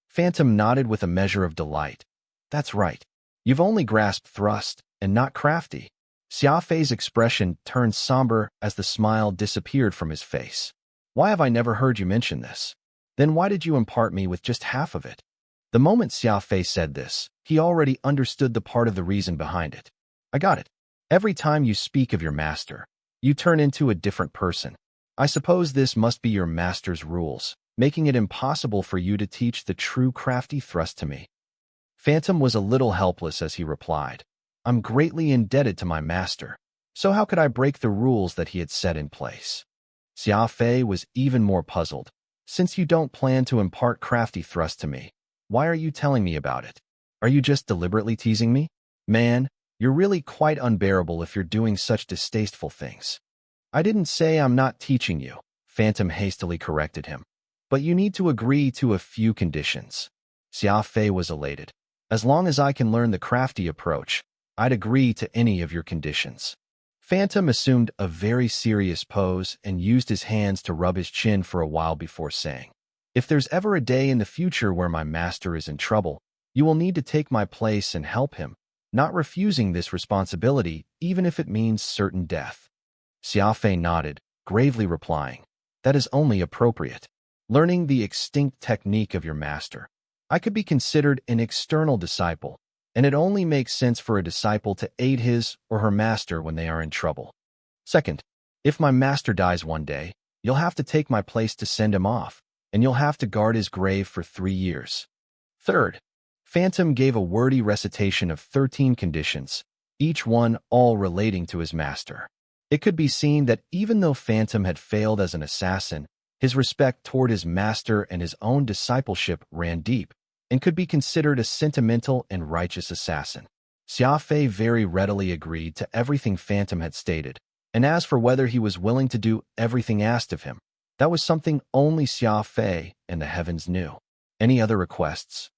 Phantom nodded with a measure of delight. That's right. You've only grasped thrust, and not crafty. Xia Fei's expression turned somber as the smile disappeared from his face. Why have I never heard you mention this? Then why did you impart me with just half of it? The moment Xia Fei said this, he already understood the part of the reason behind it. I got it. Every time you speak of your master, you turn into a different person. I suppose this must be your master's rules, making it impossible for you to teach the true crafty thrust to me. Phantom was a little helpless as he replied. I'm greatly indebted to my master, so how could I break the rules that he had set in place? Xia Fei was even more puzzled. Since you don't plan to impart crafty thrust to me, why are you telling me about it? Are you just deliberately teasing me? Man, you're really quite unbearable if you're doing such distasteful things. I didn't say I'm not teaching you, Phantom hastily corrected him. But you need to agree to a few conditions. Xia Fei was elated. As long as I can learn the crafty approach, I'd agree to any of your conditions. Phantom assumed a very serious pose and used his hands to rub his chin for a while before saying, If there's ever a day in the future where my master is in trouble, you will need to take my place and help him, not refusing this responsibility even if it means certain death. Xia Fei nodded, gravely replying, That is only appropriate. Learning the extinct technique of your master, I could be considered an external disciple, and it only makes sense for a disciple to aid his or her master when they are in trouble. Second, if my master dies one day, you'll have to take my place to send him off, and you'll have to guard his grave for 3 years. Third, Phantom gave a wordy recitation of 13 conditions, each one all relating to his master. It could be seen that even though Phantom had failed as an assassin, his respect toward his master and his own discipleship ran deep, and could be considered a sentimental and righteous assassin. Xia Fei very readily agreed to everything Phantom had stated, and as for whether he was willing to do everything asked of him, that was something only Xia Fei and the heavens knew. Any other requests?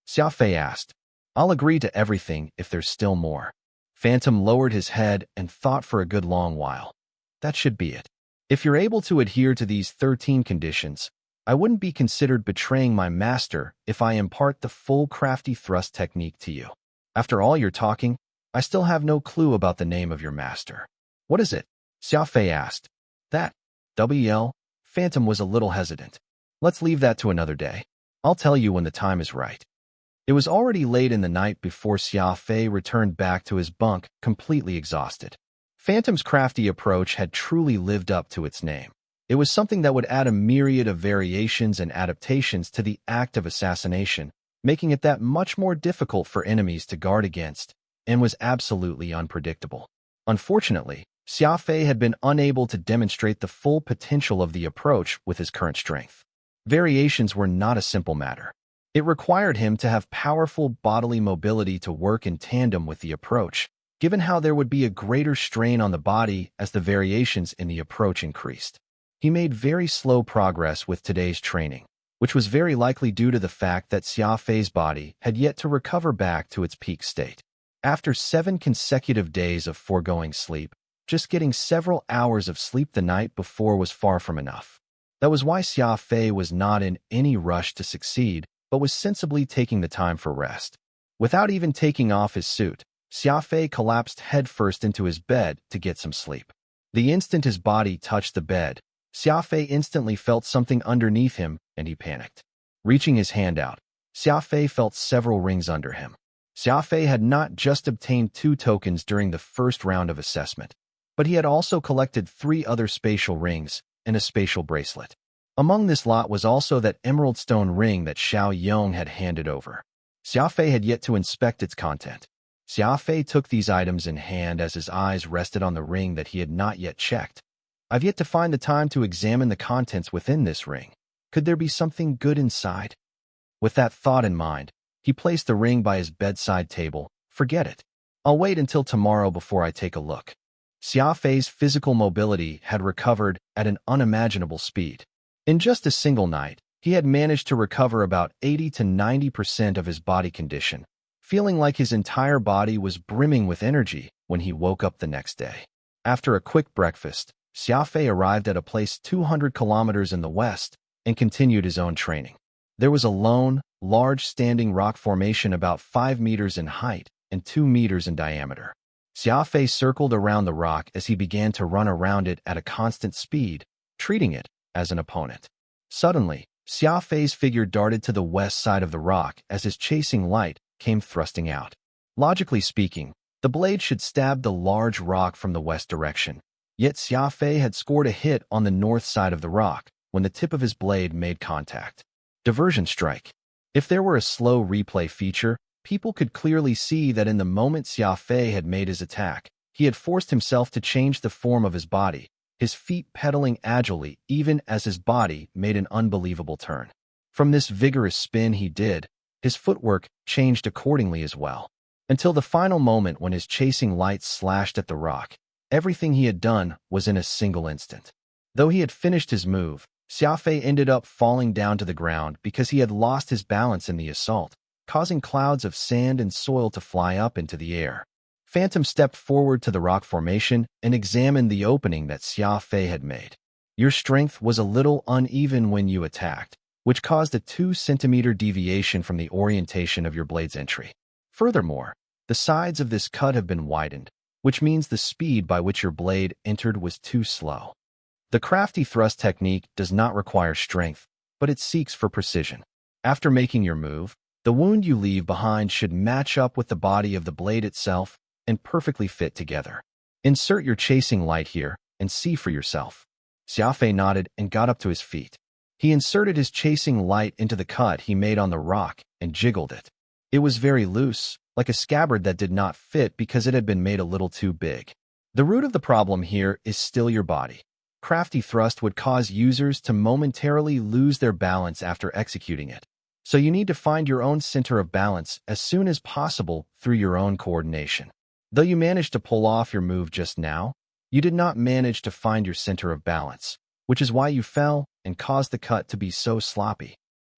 Xia Fei asked. I'll agree to everything if there's still more. Phantom lowered his head and thought for a good long while. That should be it. If you're able to adhere to these 13 conditions, I wouldn't be considered betraying my master if I impart the full crafty thrust technique to you. After all your talking, I still have no clue about the name of your master. What is it? Xia Fei asked. That, WL, Phantom was a little hesitant. Let's leave that to another day. I'll tell you when the time is right. It was already late in the night before Xia Fei returned back to his bunk, completely exhausted. Phantom's crafty approach had truly lived up to its name. It was something that would add a myriad of variations and adaptations to the act of assassination, making it that much more difficult for enemies to guard against, and was absolutely unpredictable. Unfortunately, Xia Fei had been unable to demonstrate the full potential of the approach with his current strength. Variations were not a simple matter. It required him to have powerful bodily mobility to work in tandem with the approach, given how there would be a greater strain on the body as the variations in the approach increased. He made very slow progress with today's training, which was very likely due to the fact that Xia Fei's body had yet to recover back to its peak state. After 7 consecutive days of foregoing sleep, just getting several hours of sleep the night before was far from enough. That was why Xia Fei was not in any rush to succeed, but was sensibly taking the time for rest. Without even taking off his suit, Xia Fei collapsed headfirst into his bed to get some sleep. The instant his body touched the bed, Xia Fei instantly felt something underneath him, and he panicked. Reaching his hand out, Xia Fei felt several rings under him. Xia Fei had not just obtained 2 tokens during the first round of assessment, but he had also collected 3 other spatial rings and a spatial bracelet. Among this lot was also that emerald stone ring that Xiao Yong had handed over. Xia Fei had yet to inspect its content. Xia Fei took these items in hand as his eyes rested on the ring that he had not yet checked. I've yet to find the time to examine the contents within this ring. Could there be something good inside? With that thought in mind, he placed the ring by his bedside table. Forget it. I'll wait until tomorrow before I take a look. Xia Fei's physical mobility had recovered at an unimaginable speed. In just a single night, he had managed to recover about 80 to 90% of his body condition, feeling like his entire body was brimming with energy when he woke up the next day. After a quick breakfast, Xia Fei arrived at a place 200 kilometers in the west and continued his own training. There was a lone, large standing rock formation about 5 meters in height and 2 meters in diameter. Xia Fei circled around the rock as he began to run around it at a constant speed, treating it as an opponent. Suddenly, Xia Fei's figure darted to the west side of the rock as his chasing light came thrusting out. Logically speaking, the blade should stab the large rock from the west direction, yet Xia Fei had scored a hit on the north side of the rock when the tip of his blade made contact. Diversion strike. If there were a slow replay feature, people could clearly see that in the moment Xia Fei had made his attack, he had forced himself to change the form of his body, his feet pedaling agilely even as his body made an unbelievable turn. From this vigorous spin he did, his footwork changed accordingly as well. Until the final moment when his chasing lights slashed at the rock, everything he had done was in a single instant. Though he had finished his move, Xia Fei ended up falling down to the ground because he had lost his balance in the assault, causing clouds of sand and soil to fly up into the air. Phantom stepped forward to the rock formation and examined the opening that Xia Fei had made. Your strength was a little uneven when you attacked, which caused a 2-centimeter deviation from the orientation of your blade's entry. Furthermore, the sides of this cut have been widened, which means the speed by which your blade entered was too slow. The crafty thrust technique does not require strength, but it seeks for precision. After making your move, the wound you leave behind should match up with the body of the blade itself and perfectly fit together. Insert your chasing light here and see for yourself. Xia Fei nodded and got up to his feet. He inserted his chasing light into the cut he made on the rock and jiggled it. It was very loose, like a scabbard that did not fit because it had been made a little too big. The root of the problem here is still your body. Crafty thrust would cause users to momentarily lose their balance after executing it. So you need to find your own center of balance as soon as possible through your own coordination. Though you managed to pull off your move just now, you did not manage to find your center of balance, which is why you fell and caused the cut to be so sloppy.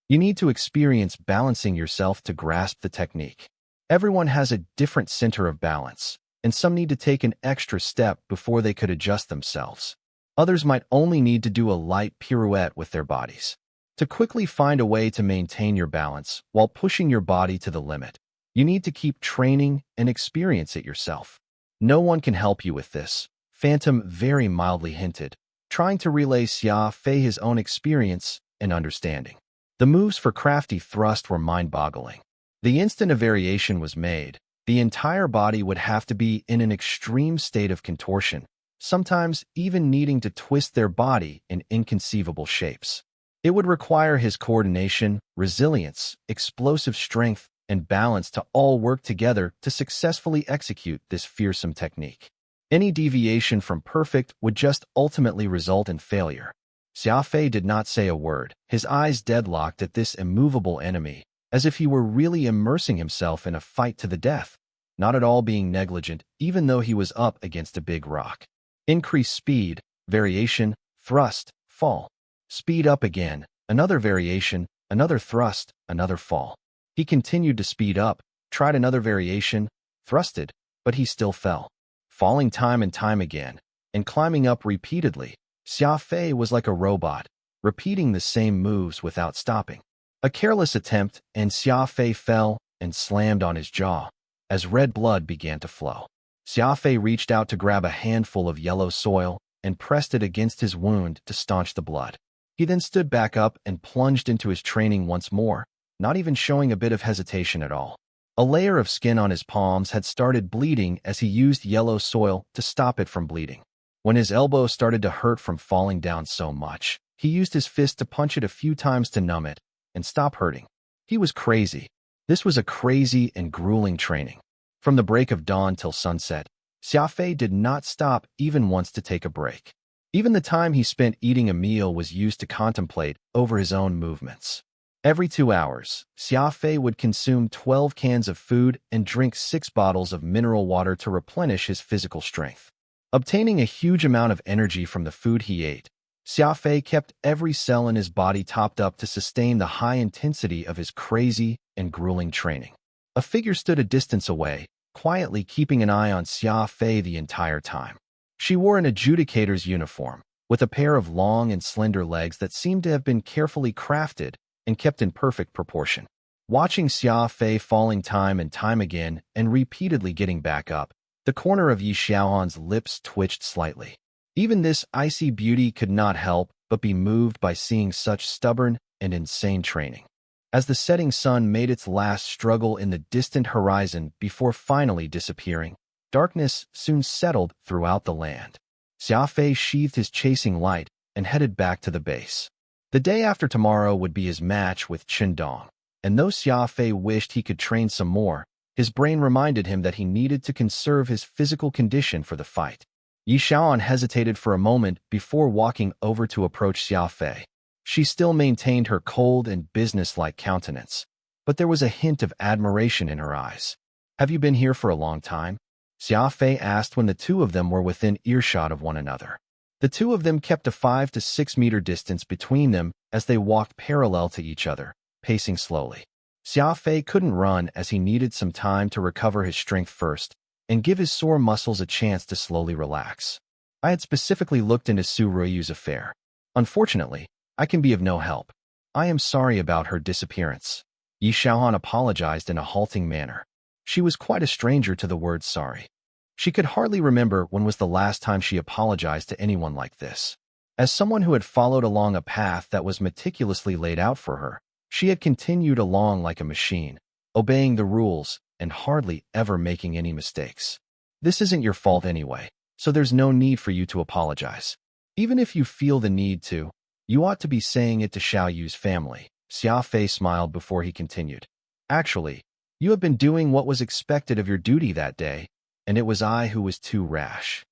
You need to experience balancing yourself to grasp the technique. Everyone has a different center of balance, and some need to take an extra step before they could adjust themselves. Others might only need to do a light pirouette with their bodies. To quickly find a way to maintain your balance while pushing your body to the limit, you need to keep training and experience it yourself. No one can help you with this, Phantom very mildly hinted, trying to relay Xia Fei his own experience and understanding. The moves for crafty thrust were mind-boggling. The instant a variation was made, the entire body would have to be in an extreme state of contortion, sometimes even needing to twist their body in inconceivable shapes. It would require his coordination, resilience, explosive strength, and balance to all work together to successfully execute this fearsome technique. Any deviation from perfect would just ultimately result in failure. Xia Fei did not say a word, his eyes deadlocked at this immovable enemy, as if he were really immersing himself in a fight to the death, not at all being negligent, even though he was up against a big rock. Increase speed, variation, thrust, fall. Speed up again, another variation, another thrust, another fall. He continued to speed up, tried another variation, thrusted, but he still fell. Falling time and time again, and climbing up repeatedly, Xia Fei was like a robot, repeating the same moves without stopping. A careless attempt, and Xia Fei fell and slammed on his jaw, as red blood began to flow. Xia Fei reached out to grab a handful of yellow soil and pressed it against his wound to staunch the blood. He then stood back up and plunged into his training once more, not even showing a bit of hesitation at all. A layer of skin on his palms had started bleeding as he used yellow soil to stop it from bleeding. When his elbow started to hurt from falling down so much, he used his fist to punch it a few times to numb it and stop hurting. He was crazy. This was a crazy and grueling training. From the break of dawn till sunset, Xia Fei did not stop even once to take a break. Even the time he spent eating a meal was used to contemplate over his own movements. Every 2 hours, Xia Fei would consume 12 cans of food and drink 6 bottles of mineral water to replenish his physical strength. Obtaining a huge amount of energy from the food he ate, Xia Fei kept every cell in his body topped up to sustain the high intensity of his crazy and grueling training. A figure stood a distance away, quietly keeping an eye on Xia Fei the entire time. She wore an adjudicator's uniform, with a pair of long and slender legs that seemed to have been carefully crafted and kept in perfect proportion. Watching Xia Fei falling time and time again and repeatedly getting back up, the corner of Yi Xiaohan's lips twitched slightly. Even this icy beauty could not help but be moved by seeing such stubborn and insane training. As the setting sun made its last struggle in the distant horizon before finally disappearing, darkness soon settled throughout the land. Xia Fei sheathed his chasing light and headed back to the base. The day after tomorrow would be his match with Qindong, and though Xia Fei wished he could train some more, his brain reminded him that he needed to conserve his physical condition for the fight. Yi Xiaohan hesitated for a moment before walking over to approach Xia Fei. She still maintained her cold and businesslike countenance, but there was a hint of admiration in her eyes. "Have you been here for a long time?" Xia Fei asked when the two of them were within earshot of one another. The two of them kept a 5 to 6 meter distance between them as they walked parallel to each other, pacing slowly. Xia Fei couldn't run as he needed some time to recover his strength first and give his sore muscles a chance to slowly relax. "I had specifically looked into Su Ruiyu's affair. Unfortunately, I can be of no help. I am sorry about her disappearance." Yi Xiaohan apologized in a halting manner. She was quite a stranger to the word sorry. She could hardly remember when was the last time she apologized to anyone like this. As someone who had followed along a path that was meticulously laid out for her, she had continued along like a machine, obeying the rules and hardly ever making any mistakes. "This isn't your fault anyway, so there's no need for you to apologize. Even if you feel the need to, you ought to be saying it to Xiao Yu's family." Xia Fei smiled before he continued. "Actually, you have been doing what was expected of your duty that day, and it was I who was too rash."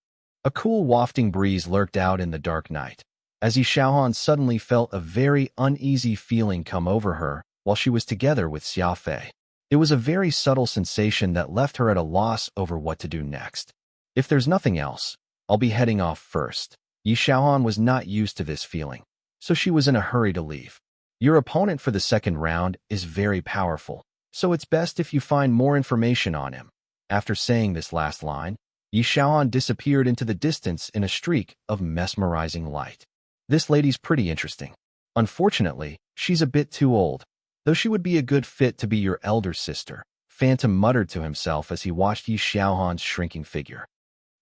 A cool wafting breeze lurked out in the dark night, as Yi Xiaohan suddenly felt a very uneasy feeling come over her while she was together with Xia Fei. It was a very subtle sensation that left her at a loss over what to do next. "If there's nothing else, I'll be heading off first." Yi Xiaohan was not used to this feeling, so she was in a hurry to leave. "Your opponent for the second round is very powerful, so it's best if you find more information on him." After saying this last line, Yi Xiaohan disappeared into the distance in a streak of mesmerizing light. "This lady's pretty interesting. Unfortunately, she's a bit too old, though she would be a good fit to be your elder sister," Phantom muttered to himself as he watched Yi Xiaohan's shrinking figure.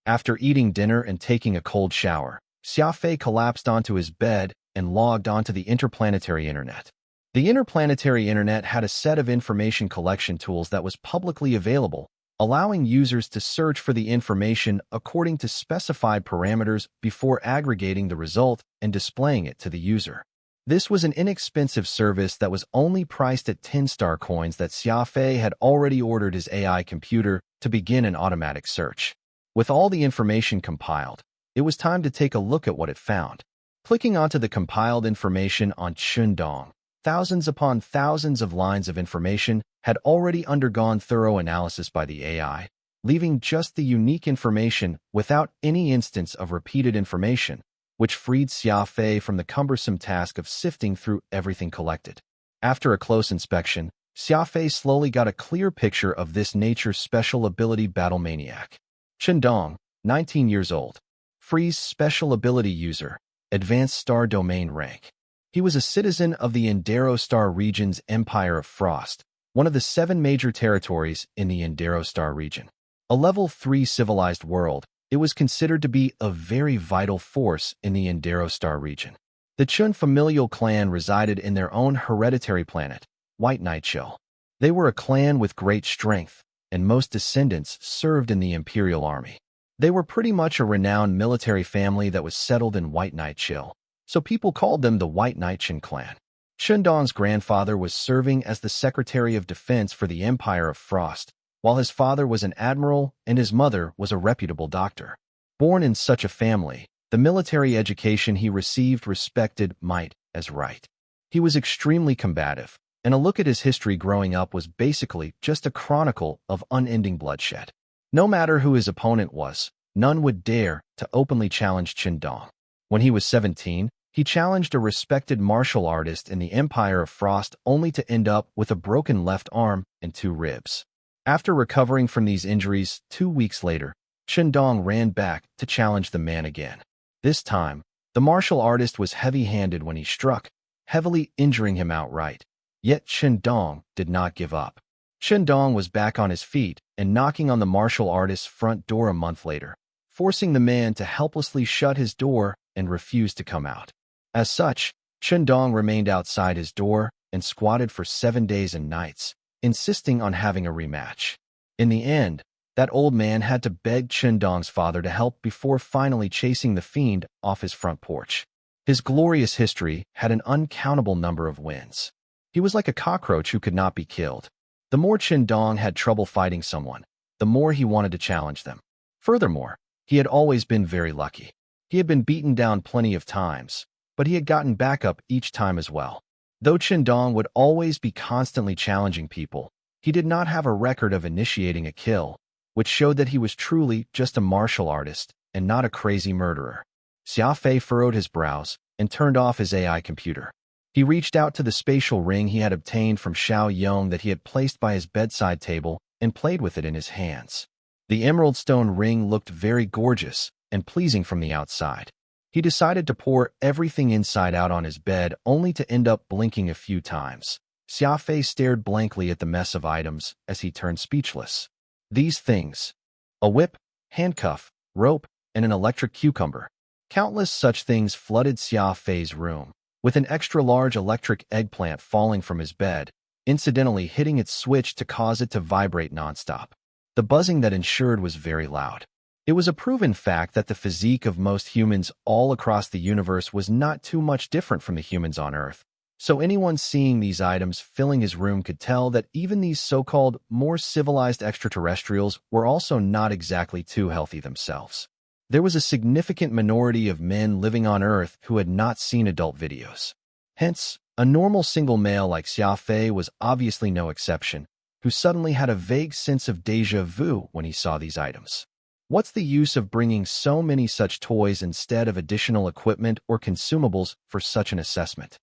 After eating dinner and taking a cold shower, Xia Fei collapsed onto his bed and logged onto the interplanetary internet. The interplanetary internet had a set of information collection tools that was publicly available, allowing users to search for the information according to specified parameters before aggregating the result and displaying it to the user. This was an inexpensive service that was only priced at 10-star coins that Xia Fei had already ordered his AI computer to begin an automatic search. With all the information compiled, it was time to take a look at what it found. Clicking onto the compiled information on Chundong, thousands upon thousands of lines of information had already undergone thorough analysis by the AI, leaving just the unique information without any instance of repeated information, which freed Xia Fei from the cumbersome task of sifting through everything collected. After a close inspection, Xia Fei slowly got a clear picture of this nature's special ability battle maniac. Chundong, 19 years old. Freeze special ability user, advanced star domain rank. He was a citizen of the Indero Star region's Empire of Frost, one of the 7 major territories in the Indero Star region. A level 3 civilized world, it was considered to be a very vital force in the Indero Star region. The Chun familial clan resided in their own hereditary planet, White Nightshell. They were a clan with great strength, and most descendants served in the Imperial Army. They were pretty much a renowned military family that was settled in White Nightshell, so people called them the White Nightshell clan. Chundong's grandfather was serving as the Secretary of Defense for the Empire of Frost, while his father was an admiral and his mother was a reputable doctor. Born in such a family, the military education he received respected might as right. He was extremely combative, and a look at his history growing up was basically just a chronicle of unending bloodshed. No matter who his opponent was, none would dare to openly challenge Chundong. When he was 17, he challenged a respected martial artist in the Empire of Frost only to end up with a broken left arm and 2 ribs. After recovering from these injuries 2 weeks later, Chundong ran back to challenge the man again. This time, the martial artist was heavy-handed when he struck, heavily injuring him outright. Yet Chundong did not give up. Chundong was back on his feet and knocking on the martial artist's front door a month later, forcing the man to helplessly shut his door and refuse to come out. As such, Chundong remained outside his door and squatted for 7 days and nights, insisting on having a rematch. In the end, that old man had to beg Chundong's father to help before finally chasing the fiend off his front porch. His glorious history had an uncountable number of wins. He was like a cockroach who could not be killed. The more Chundong had trouble fighting someone, the more he wanted to challenge them. Furthermore, he had always been very lucky. He had been beaten down plenty of times, but he had gotten back up each time as well. Though Chundong would always be constantly challenging people, he did not have a record of initiating a kill, which showed that he was truly just a martial artist and not a crazy murderer. Xia Fei furrowed his brows and turned off his AI computer. He reached out to the spatial ring he had obtained from Xiao Yong that he had placed by his bedside table and played with it in his hands. The emerald stone ring looked very gorgeous and pleasing from the outside. He decided to pour everything inside out on his bed only to end up blinking a few times. Xia Fei stared blankly at the mess of items as he turned speechless. These things: a whip, handcuff, rope, and an electric cucumber. Countless such things flooded Xia Fei's room, with an extra-large electric eggplant falling from his bed, incidentally hitting its switch to cause it to vibrate nonstop. The buzzing that ensued was very loud. It was a proven fact that the physique of most humans all across the universe was not too much different from the humans on Earth, so anyone seeing these items filling his room could tell that even these so-called more civilized extraterrestrials were also not exactly too healthy themselves. There was a significant minority of men living on Earth who had not seen adult videos. Hence, a normal single male like Xia Fei was obviously no exception, who suddenly had a vague sense of déjà vu when he saw these items. What's the use of bringing so many such toys instead of additional equipment or consumables for such an assessment?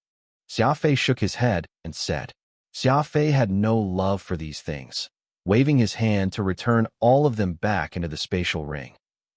Xia Fei shook his head and said. Xia Fei had no love for these things, waving his hand to return all of them back into the spatial ring,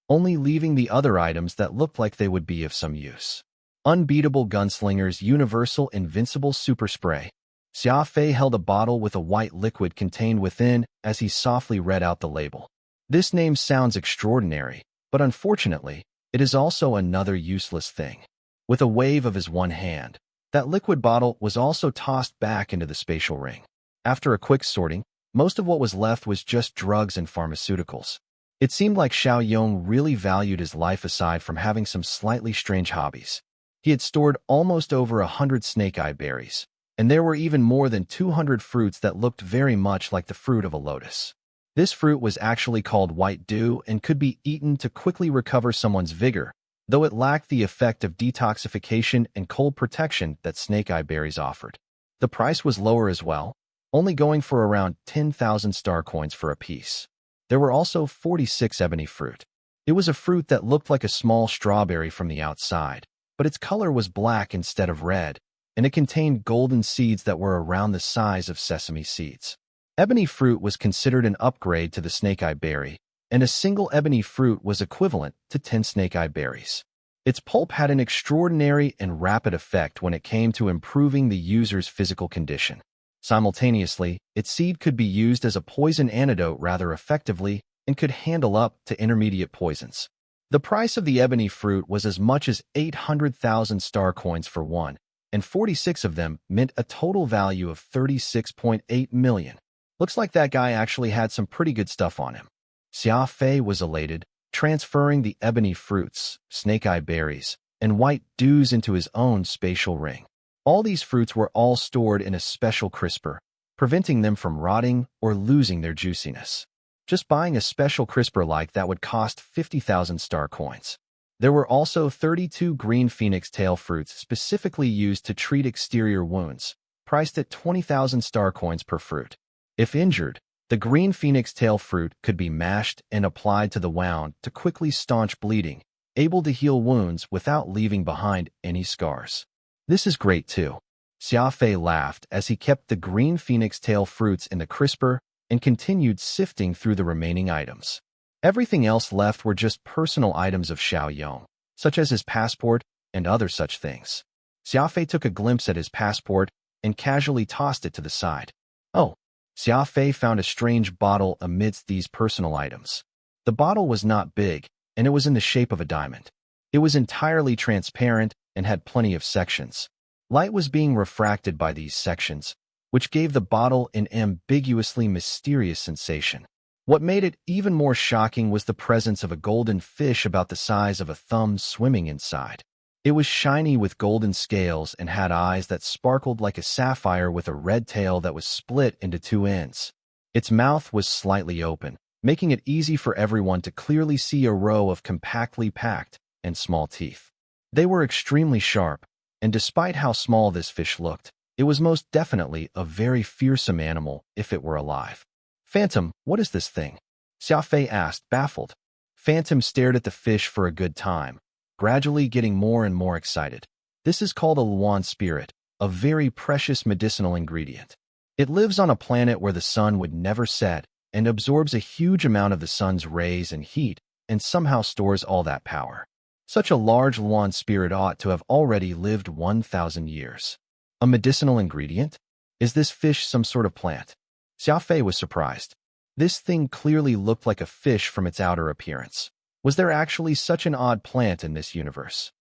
only leaving the other items that looked like they would be of some use. Unbeatable Gunslinger's Universal Invincible Super Spray. Xia Fei held a bottle with a white liquid contained within as he softly read out the label. This name sounds extraordinary, but unfortunately, it is also another useless thing. With a wave of his one hand, That liquid bottle was also tossed back into the spatial ring. After a quick sorting, most of what was left was just drugs and pharmaceuticals. It seemed like Xiao Yong really valued his life aside from having some slightly strange hobbies. He had stored almost over 100 snake-eye berries, and there were even more than 200 fruits that looked very much like the fruit of a lotus. This fruit was actually called white dew and could be eaten to quickly recover someone's vigor, though it lacked the effect of detoxification and cold protection that snake-eye berries offered. The price was lower as well, only going for around 10,000 star coins for a piece. There were also 46 ebony fruit. It was a fruit that looked like a small strawberry from the outside, but its color was black instead of red, and it contained golden seeds that were around the size of sesame seeds. Ebony fruit was considered an upgrade to the snake-eye berry, and a single ebony fruit was equivalent to 10 snake-eye berries. Its pulp had an extraordinary and rapid effect when it came to improving the user's physical condition. Simultaneously, its seed could be used as a poison antidote rather effectively and could handle up to intermediate poisons. The price of the ebony fruit was as much as 800,000 star coins for one, and 46 of them meant a total value of 36.8 million. Looks like that guy actually had some pretty good stuff on him. Xia Fei was elated, transferring the ebony fruits, snake-eye berries, and white dews into his own spatial ring. All these fruits were all stored in a special crisper, preventing them from rotting or losing their juiciness. Just buying a special crisper like that would cost 50,000 star coins. There were also 32 green phoenix tail fruits specifically used to treat exterior wounds, priced at 20,000 star coins per fruit. If injured, the green phoenix tail fruit could be mashed and applied to the wound to quickly staunch bleeding, able to heal wounds without leaving behind any scars. This is great too. Xia Fei laughed as he kept the green phoenix tail fruits in the crisper and continued sifting through the remaining items. Everything else left were just personal items of Xiao Yong, such as his passport and other such things. Xia Fei took a glimpse at his passport and casually tossed it to the side. Oh, Xia Fei found a strange bottle amidst these personal items. The bottle was not big, and it was in the shape of a diamond. It was entirely transparent and had plenty of sections. Light was being refracted by these sections, which gave the bottle an ambiguously mysterious sensation. What made it even more shocking was the presence of a golden fish about the size of a thumb swimming inside. It was shiny with golden scales and had eyes that sparkled like a sapphire with a red tail that was split into two ends. Its mouth was slightly open, making it easy for everyone to clearly see a row of compactly packed and small teeth. They were extremely sharp, and despite how small this fish looked, it was most definitely a very fearsome animal if it were alive. Phantom, what is this thing? Xia Fei asked, baffled. Phantom stared at the fish for a good time, gradually getting more and more excited. This is called a Luan spirit, a very precious medicinal ingredient. It lives on a planet where the sun would never set and absorbs a huge amount of the sun's rays and heat and somehow stores all that power. Such a large Luan spirit ought to have already lived 1,000 years. A medicinal ingredient? Is this fish some sort of plant? Xia Fei was surprised. This thing clearly looked like a fish from its outer appearance. Was there actually such an odd plant in this universe?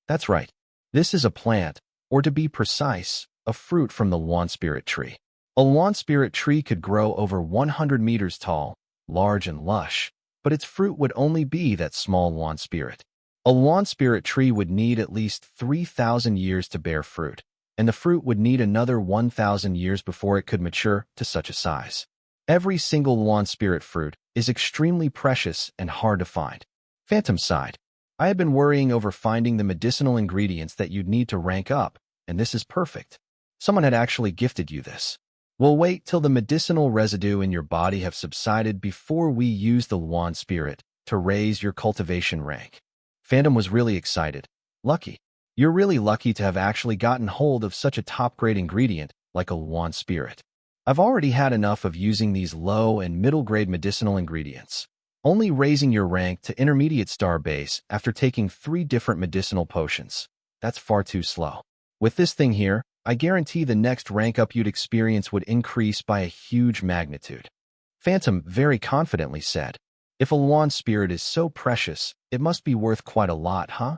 That's right. This is a plant, or to be precise, a fruit from the Luan spirit tree. A Luan spirit tree could grow over 100 meters tall, large and lush, but its fruit would only be that small Luan spirit. A Luan spirit tree would need at least 3,000 years to bear fruit, and the fruit would need another 1,000 years before it could mature to such a size. Every single Luan spirit fruit is extremely precious and hard to find. Phantom sighed. I had been worrying over finding the medicinal ingredients that you'd need to rank up, and this is perfect. Someone had actually gifted you this. We'll wait till the medicinal residue in your body have subsided before we use the Luan spirit to raise your cultivation rank. Phantom was really excited. Lucky. You're really lucky to have actually gotten hold of such a top-grade ingredient like a Luan spirit. I've already had enough of using these low and middle-grade medicinal ingredients, only raising your rank to intermediate star base after taking 3 different medicinal potions. That's far too slow. With this thing here, I guarantee the next rank up you'd experience would increase by a huge magnitude. Phantom very confidently said. If a Luan spirit is so precious, it must be worth quite a lot, huh?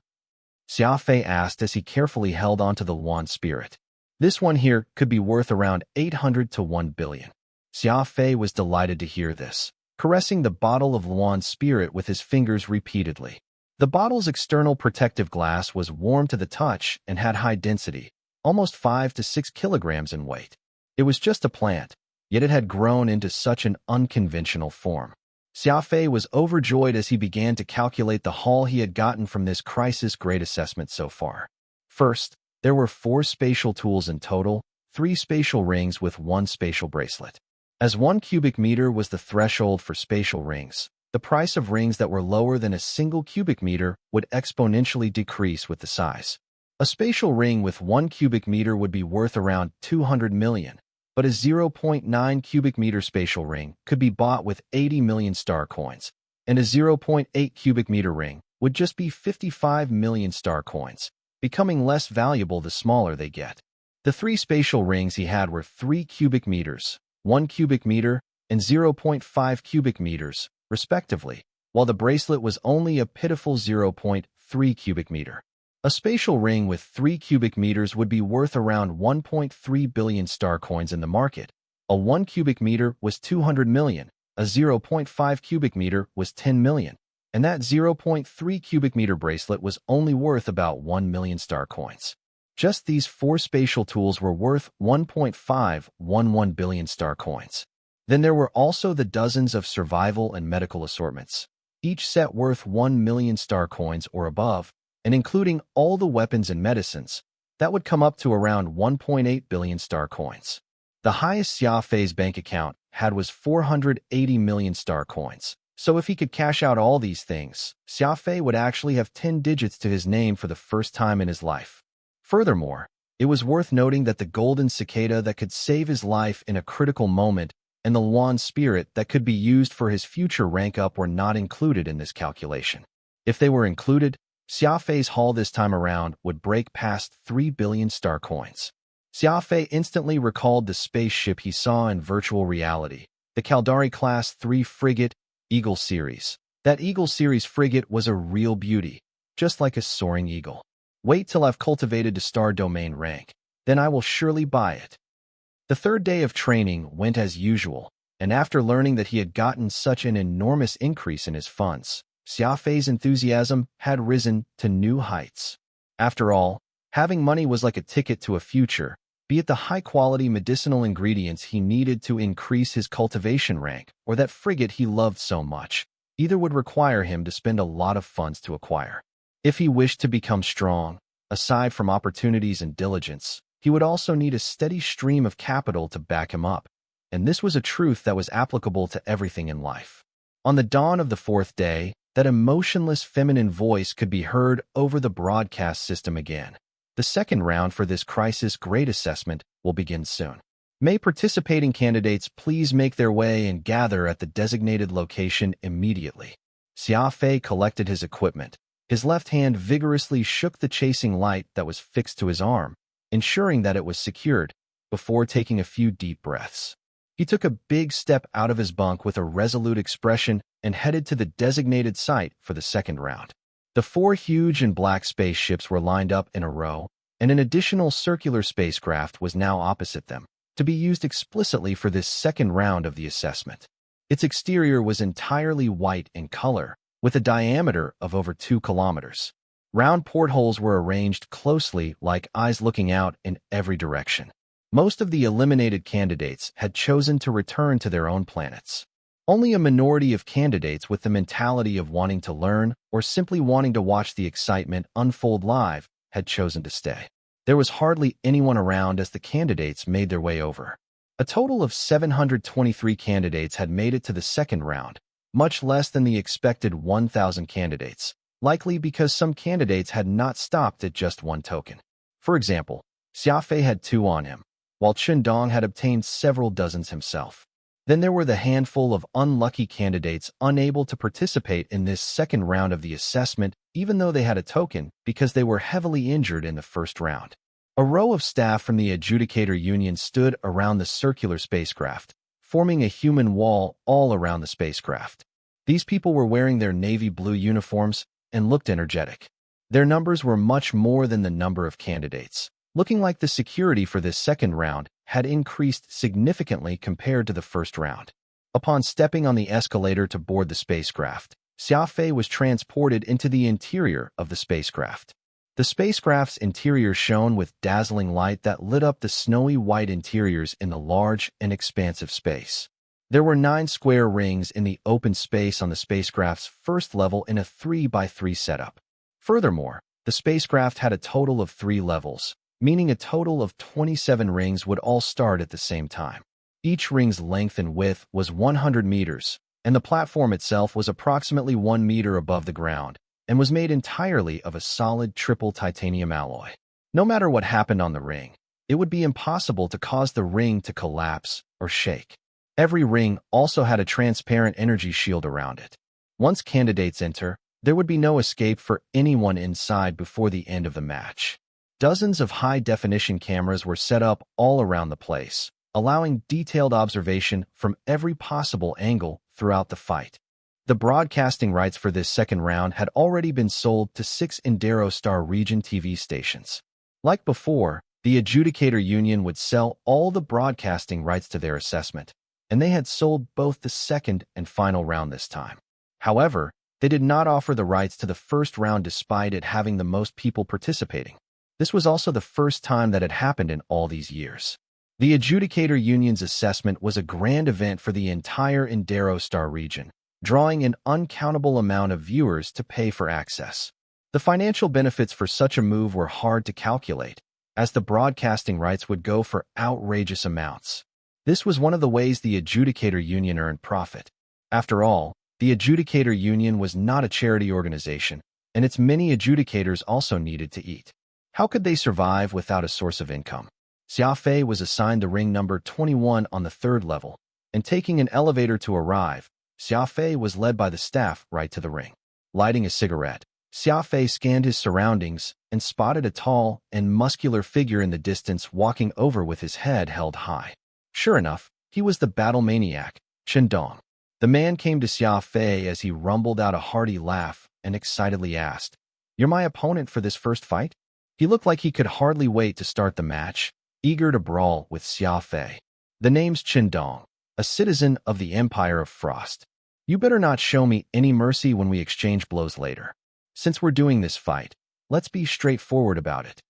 Xia Fei asked as he carefully held onto the Luan spirit. This one here could be worth around 800 to 1 billion. Xia Fei was delighted to hear this, caressing the bottle of Luan spirit with his fingers repeatedly. The bottle's external protective glass was warm to the touch and had high density, almost 5 to 6 kilograms in weight. It was just a plant, yet it had grown into such an unconventional form. Xia Fei was overjoyed as he began to calculate the haul he had gotten from this crisis grade assessment so far. First, there were 4 spatial tools in total, 3 spatial rings with 1 spatial bracelet. As 1 cubic meter was the threshold for spatial rings, the price of rings that were lower than a single cubic meter would exponentially decrease with the size. A spatial ring with 1 cubic meter would be worth around 200 million, but a 0.9 cubic meter spatial ring could be bought with 80 million star coins, and a 0.8 cubic meter ring would just be 55 million star coins, becoming less valuable the smaller they get. The 3 spatial rings he had were 3 cubic meters, 1 cubic meter, and 0.5 cubic meters, respectively, while the bracelet was only a pitiful 0.3 cubic meter. A spatial ring with 3 cubic meters would be worth around 1.3 billion star coins in the market. A 1 cubic meter was 200 million, a 0.5 cubic meter was 10 million, and that 0.3 cubic meter bracelet was only worth about 1 million star coins. Just these 4 spatial tools were worth 1.511 billion star coins. Then there were also the dozens of survival and medical assortments, each set worth 1 million star coins or above, and including all the weapons and medicines, that would come up to around 1.8 billion star coins. The highest Xia Fei's bank account had was 480 million star coins, so if he could cash out all these things, Xia Fei would actually have 10 digits to his name for the first time in his life. Furthermore, it was worth noting that the golden cicada that could save his life in a critical moment and the Luan spirit that could be used for his future rank up were not included in this calculation. If they were included, Xia Fei's haul this time around would break past 3 billion star coins. Xia Fei instantly recalled the spaceship he saw in virtual reality, the Caldari Class 3 frigate, Eagle Series. That Eagle Series frigate was a real beauty, just like a soaring eagle. Wait till I've cultivated to star domain rank, then I will surely buy it. The 3rd day of training went as usual, and after learning that he had gotten such an enormous increase in his funds, Xia Fei's enthusiasm had risen to new heights. After all, having money was like a ticket to a future, be it the high-quality medicinal ingredients he needed to increase his cultivation rank or that frigate he loved so much. Either would require him to spend a lot of funds to acquire. If he wished to become strong, aside from opportunities and diligence, he would also need a steady stream of capital to back him up, and this was a truth that was applicable to everything in life. On the dawn of the 4th day, that emotionless feminine voice could be heard over the broadcast system again. The 2nd round for this crisis grade assessment will begin soon. May participating candidates please make their way and gather at the designated location immediately. Xia Fei collected his equipment. His left hand vigorously shook the chasing light that was fixed to his arm, ensuring that it was secured, before taking a few deep breaths. He took a big step out of his bunk with a resolute expression and headed to the designated site for the 2nd round. The 4 huge and black spaceships were lined up in a row, and an additional circular spacecraft was now opposite them, to be used explicitly for this 2nd round of the assessment. Its exterior was entirely white in color, with a diameter of over 2 kilometers. Round portholes were arranged closely like eyes looking out in every direction. Most of the eliminated candidates had chosen to return to their own planets. Only a minority of candidates with the mentality of wanting to learn or simply wanting to watch the excitement unfold live had chosen to stay. There was hardly anyone around as the candidates made their way over. A total of 723 candidates had made it to the 2nd round, much less than the expected 1,000 candidates, likely because some candidates had not stopped at just 1 token. For example, Xia Fei had 2 on him, while Dong had obtained several dozens himself. Then there were the handful of unlucky candidates unable to participate in this 2nd round of the assessment, even though they had a token, because they were heavily injured in the 1st round. A row of staff from the Adjudicator Union stood around the circular spacecraft, forming a human wall all around the spacecraft. These people were wearing their navy blue uniforms and looked energetic. Their numbers were much more than the number of candidates, looking like the security for this second round had increased significantly compared to the first round. Upon stepping on the escalator to board the spacecraft, Xia Fei was transported into the interior of the spacecraft. The spacecraft's interior shone with dazzling light that lit up the snowy white interiors in the large and expansive space. There were 9 square rings in the open space on the spacecraft's first level in a 3x3 setup. Furthermore, the spacecraft had a total of 3 levels, meaning a total of 27 rings would all start at the same time. Each ring's length and width was 100 meters, and the platform itself was approximately 1 meter above the ground, and was made entirely of a solid triple titanium alloy. No matter what happened on the ring, it would be impossible to cause the ring to collapse or shake. Every ring also had a transparent energy shield around it. Once candidates enter, there would be no escape for anyone inside before the end of the match. Dozens of high-definition cameras were set up all around the place, allowing detailed observation from every possible angle throughout the fight. The broadcasting rights for this second round had already been sold to 6 Indero Star region TV stations. Like before, the adjudicator union would sell all the broadcasting rights to their assessment, and they had sold both the second and final round this time. However, they did not offer the rights to the first round despite it having the most people participating. This was also the first time that had happened in all these years. The adjudicator union's assessment was a grand event for the entire Indero Star region, drawing an uncountable amount of viewers to pay for access. The financial benefits for such a move were hard to calculate, as the broadcasting rights would go for outrageous amounts. This was one of the ways the adjudicator union earned profit. After all, the adjudicator union was not a charity organization, and its many adjudicators also needed to eat. How could they survive without a source of income? Xia Fei was assigned the ring number 21 on the 3rd level, and taking an elevator to arrive, Xia Fei was led by the staff right to the ring. Lighting a cigarette, Xia Fei scanned his surroundings and spotted a tall and muscular figure in the distance walking over with his head held high. Sure enough, he was the battle maniac, Chen Dong. The man came to Xia Fei as he rumbled out a hearty laugh and excitedly asked, "You're my opponent for this first fight?" He looked like he could hardly wait to start the match, eager to brawl with Xia Fei. "The name's Chen Dong, a citizen of the Empire of Frost. You better not show me any mercy when we exchange blows later. Since we're doing this fight, let's be straightforward about it."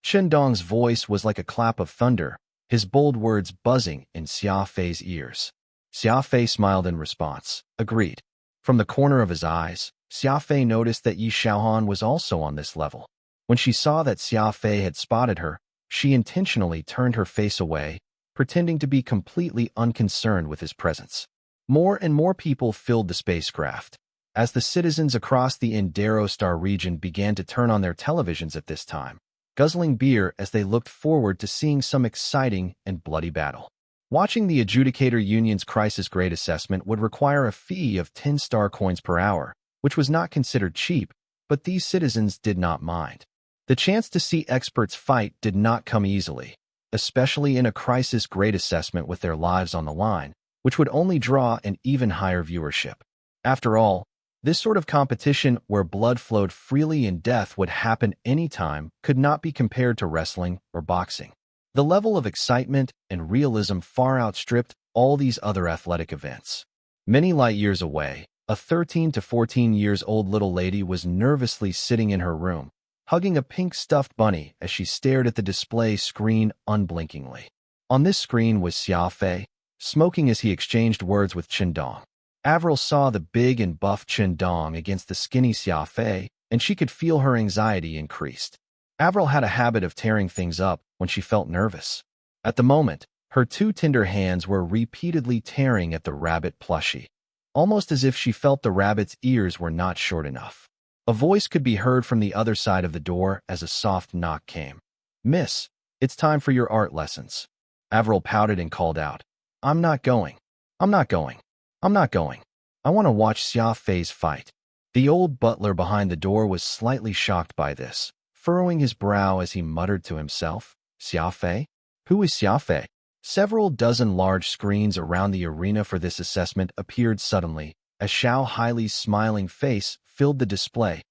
Chen Dong's voice was like a clap of thunder, his bold words buzzing in Xia Fei's ears. Xia Fei smiled in response, agreed. From the corner of his eyes, Xia Fei noticed that Yi Xiaohan was also on this level. When she saw that Xia Fei had spotted her, she intentionally turned her face away, pretending to be completely unconcerned with his presence. More and more people filled the spacecraft. As the citizens across the Indero Star region began to turn on their televisions at this time, guzzling beer as they looked forward to seeing some exciting and bloody battle. Watching the adjudicator union's crisis grade assessment would require a fee of 10 star coins per hour, which was not considered cheap, but these citizens did not mind. The chance to see experts fight did not come easily, especially in a crisis grade assessment with their lives on the line, which would only draw an even higher viewership. After all, this sort of competition where blood flowed freely and death would happen anytime could not be compared to wrestling or boxing. The level of excitement and realism far outstripped all these other athletic events. Many light years away, a 13 to 14 years old little lady was nervously sitting in her room, hugging a pink stuffed bunny as she stared at the display screen unblinkingly. On this screen was Xia Fei, smoking as he exchanged words with Chen Dong. Avril saw the big and buff Chen Dong against the skinny Xia Fei, and she could feel her anxiety increased. Avril had a habit of tearing things up when she felt nervous. At the moment, her 2 tender hands were repeatedly tearing at the rabbit plushie, almost as if she felt the rabbit's ears were not short enough. A voice could be heard from the other side of the door as a soft knock came. "Miss, it's time for your art lessons." Avril pouted and called out, "I'm not going. I'm not going. I'm not going. I want to watch Xia Fei's fight." The old butler behind the door was slightly shocked by this, furrowing his brow as he muttered to himself, "Xia Fei? Who is Xia Fei?" Several dozen large screens around the arena for this assessment appeared suddenly, as Xiao Hailei's smiling face filled the display.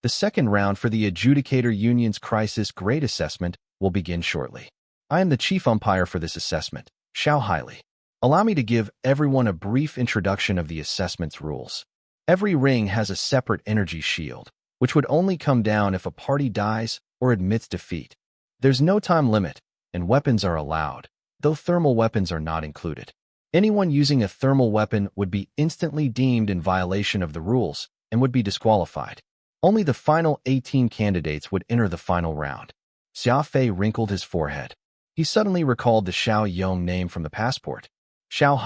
The second round for the Adjudicator Union's Crisis Grade Assessment will begin shortly. I am the chief umpire for this assessment, Xiao. Allow me to give everyone a brief introduction of the assessment's rules. Every ring has a separate energy shield, which would only come down if a party dies or admits defeat. There's no time limit, and weapons are allowed, though thermal weapons are not included. Anyone using a thermal weapon would be instantly deemed in violation of the rules and would be disqualified. Only the final 18 candidates would enter the final round. Xia Fei wrinkled his forehead. He suddenly recalled the Xiao Yong name from the passport. Xiao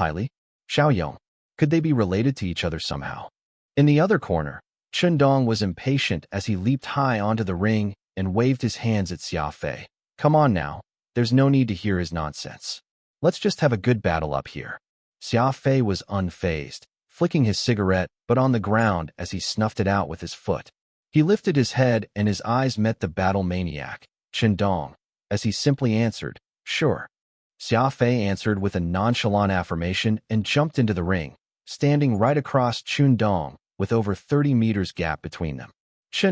Yong. Could they be related to each other somehow? In the other corner, Dong was impatient as he leaped high onto the ring and waved his hands at Xia Fei. Come on now, there's no need to hear his nonsense. Let's just have a good battle up here. Xia Fei was unfazed, flicking his cigarette but on the ground as he snuffed it out with his foot. He lifted his head and his eyes met the battle maniac, Dong, as he simply answered, sure. Xia Fei answered with a nonchalant affirmation and jumped into the ring, standing right across Dong with over 30 meters gap between them.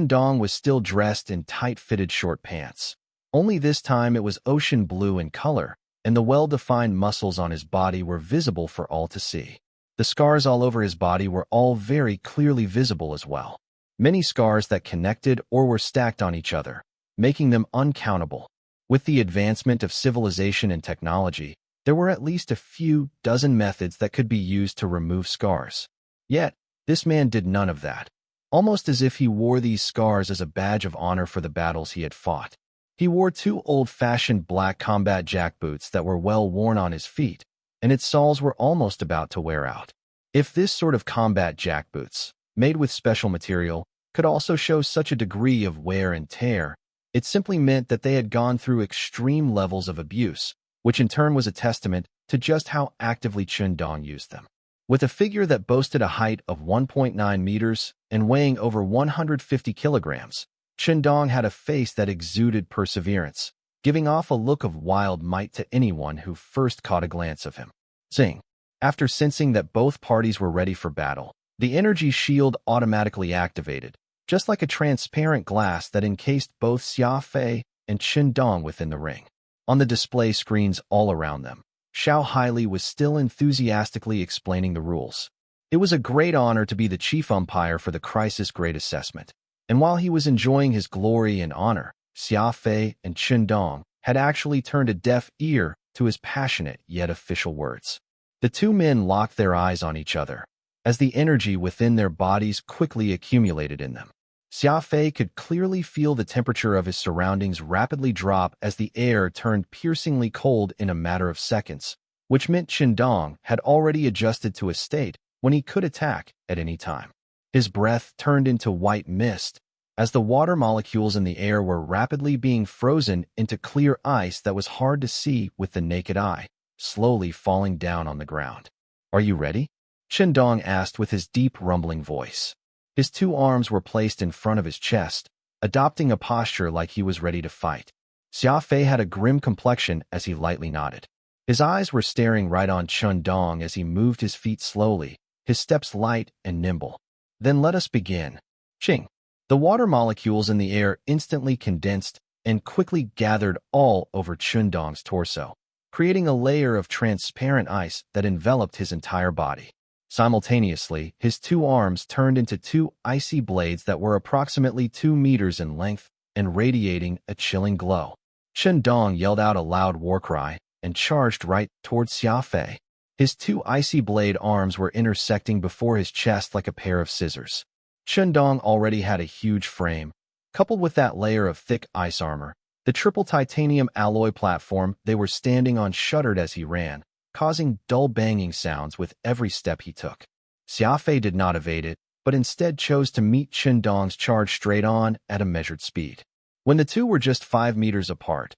Dong was still dressed in tight-fitted short pants. Only this time it was ocean blue in color, and the well-defined muscles on his body were visible for all to see. The scars all over his body were all very clearly visible as well. Many scars that connected or were stacked on each other, making them uncountable. With the advancement of civilization and technology, there were at least a few dozen methods that could be used to remove scars. Yet, this man did none of that, almost as if he wore these scars as a badge of honor for the battles he had fought. He wore two old-fashioned black combat jackboots that were well worn on his feet, and its soles were almost about to wear out. If this sort of combat jackboots, made with special material, could also show such a degree of wear and tear, it simply meant that they had gone through extreme levels of abuse, which in turn was a testament to just how actively Dong used them. With a figure that boasted a height of 1.9 meters and weighing over 150 kilograms, Dong had a face that exuded perseverance, giving off a look of wild might to anyone who first caught a glance of him. Zing! After sensing that both parties were ready for battle, the energy shield automatically activated, just like a transparent glass that encased both Xia Fei and Dong within the ring. On the display screens all around them, Xiao was still enthusiastically explaining the rules. It was a great honor to be the chief umpire for the Crisis Grade Assessment, and while he was enjoying his glory and honor, Xia Fei and Dong had actually turned a deaf ear to his passionate yet official words. The two men locked their eyes on each other, as the energy within their bodies quickly accumulated in them. Xia Fei could clearly feel the temperature of his surroundings rapidly drop as the air turned piercingly cold in a matter of seconds, which meant Dong had already adjusted to a state when he could attack at any time. His breath turned into white mist, as the water molecules in the air were rapidly being frozen into clear ice that was hard to see with the naked eye, slowly falling down on the ground. Are you ready? Dong asked with his deep rumbling voice. His two arms were placed in front of his chest, adopting a posture like he was ready to fight. Xia Fei had a grim complexion as he lightly nodded. His eyes were staring right on Dong as he moved his feet slowly, his steps light and nimble. Then let us begin. Ching! The water molecules in the air instantly condensed and quickly gathered all over Dong's torso, creating a layer of transparent ice that enveloped his entire body. Simultaneously, his two arms turned into two icy blades that were approximately 2 meters in length and radiating a chilling glow. Dong yelled out a loud war cry and charged right towards Xia Fei. His two icy blade arms were intersecting before his chest like a pair of scissors. Dong already had a huge frame. Coupled with that layer of thick ice armor, the triple titanium alloy platform they were standing on shuddered as he ran, causing dull banging sounds with every step he took. Xia Fei did not evade it, but instead chose to meet Dong's charge straight on at a measured speed. When the two were just 5 meters apart,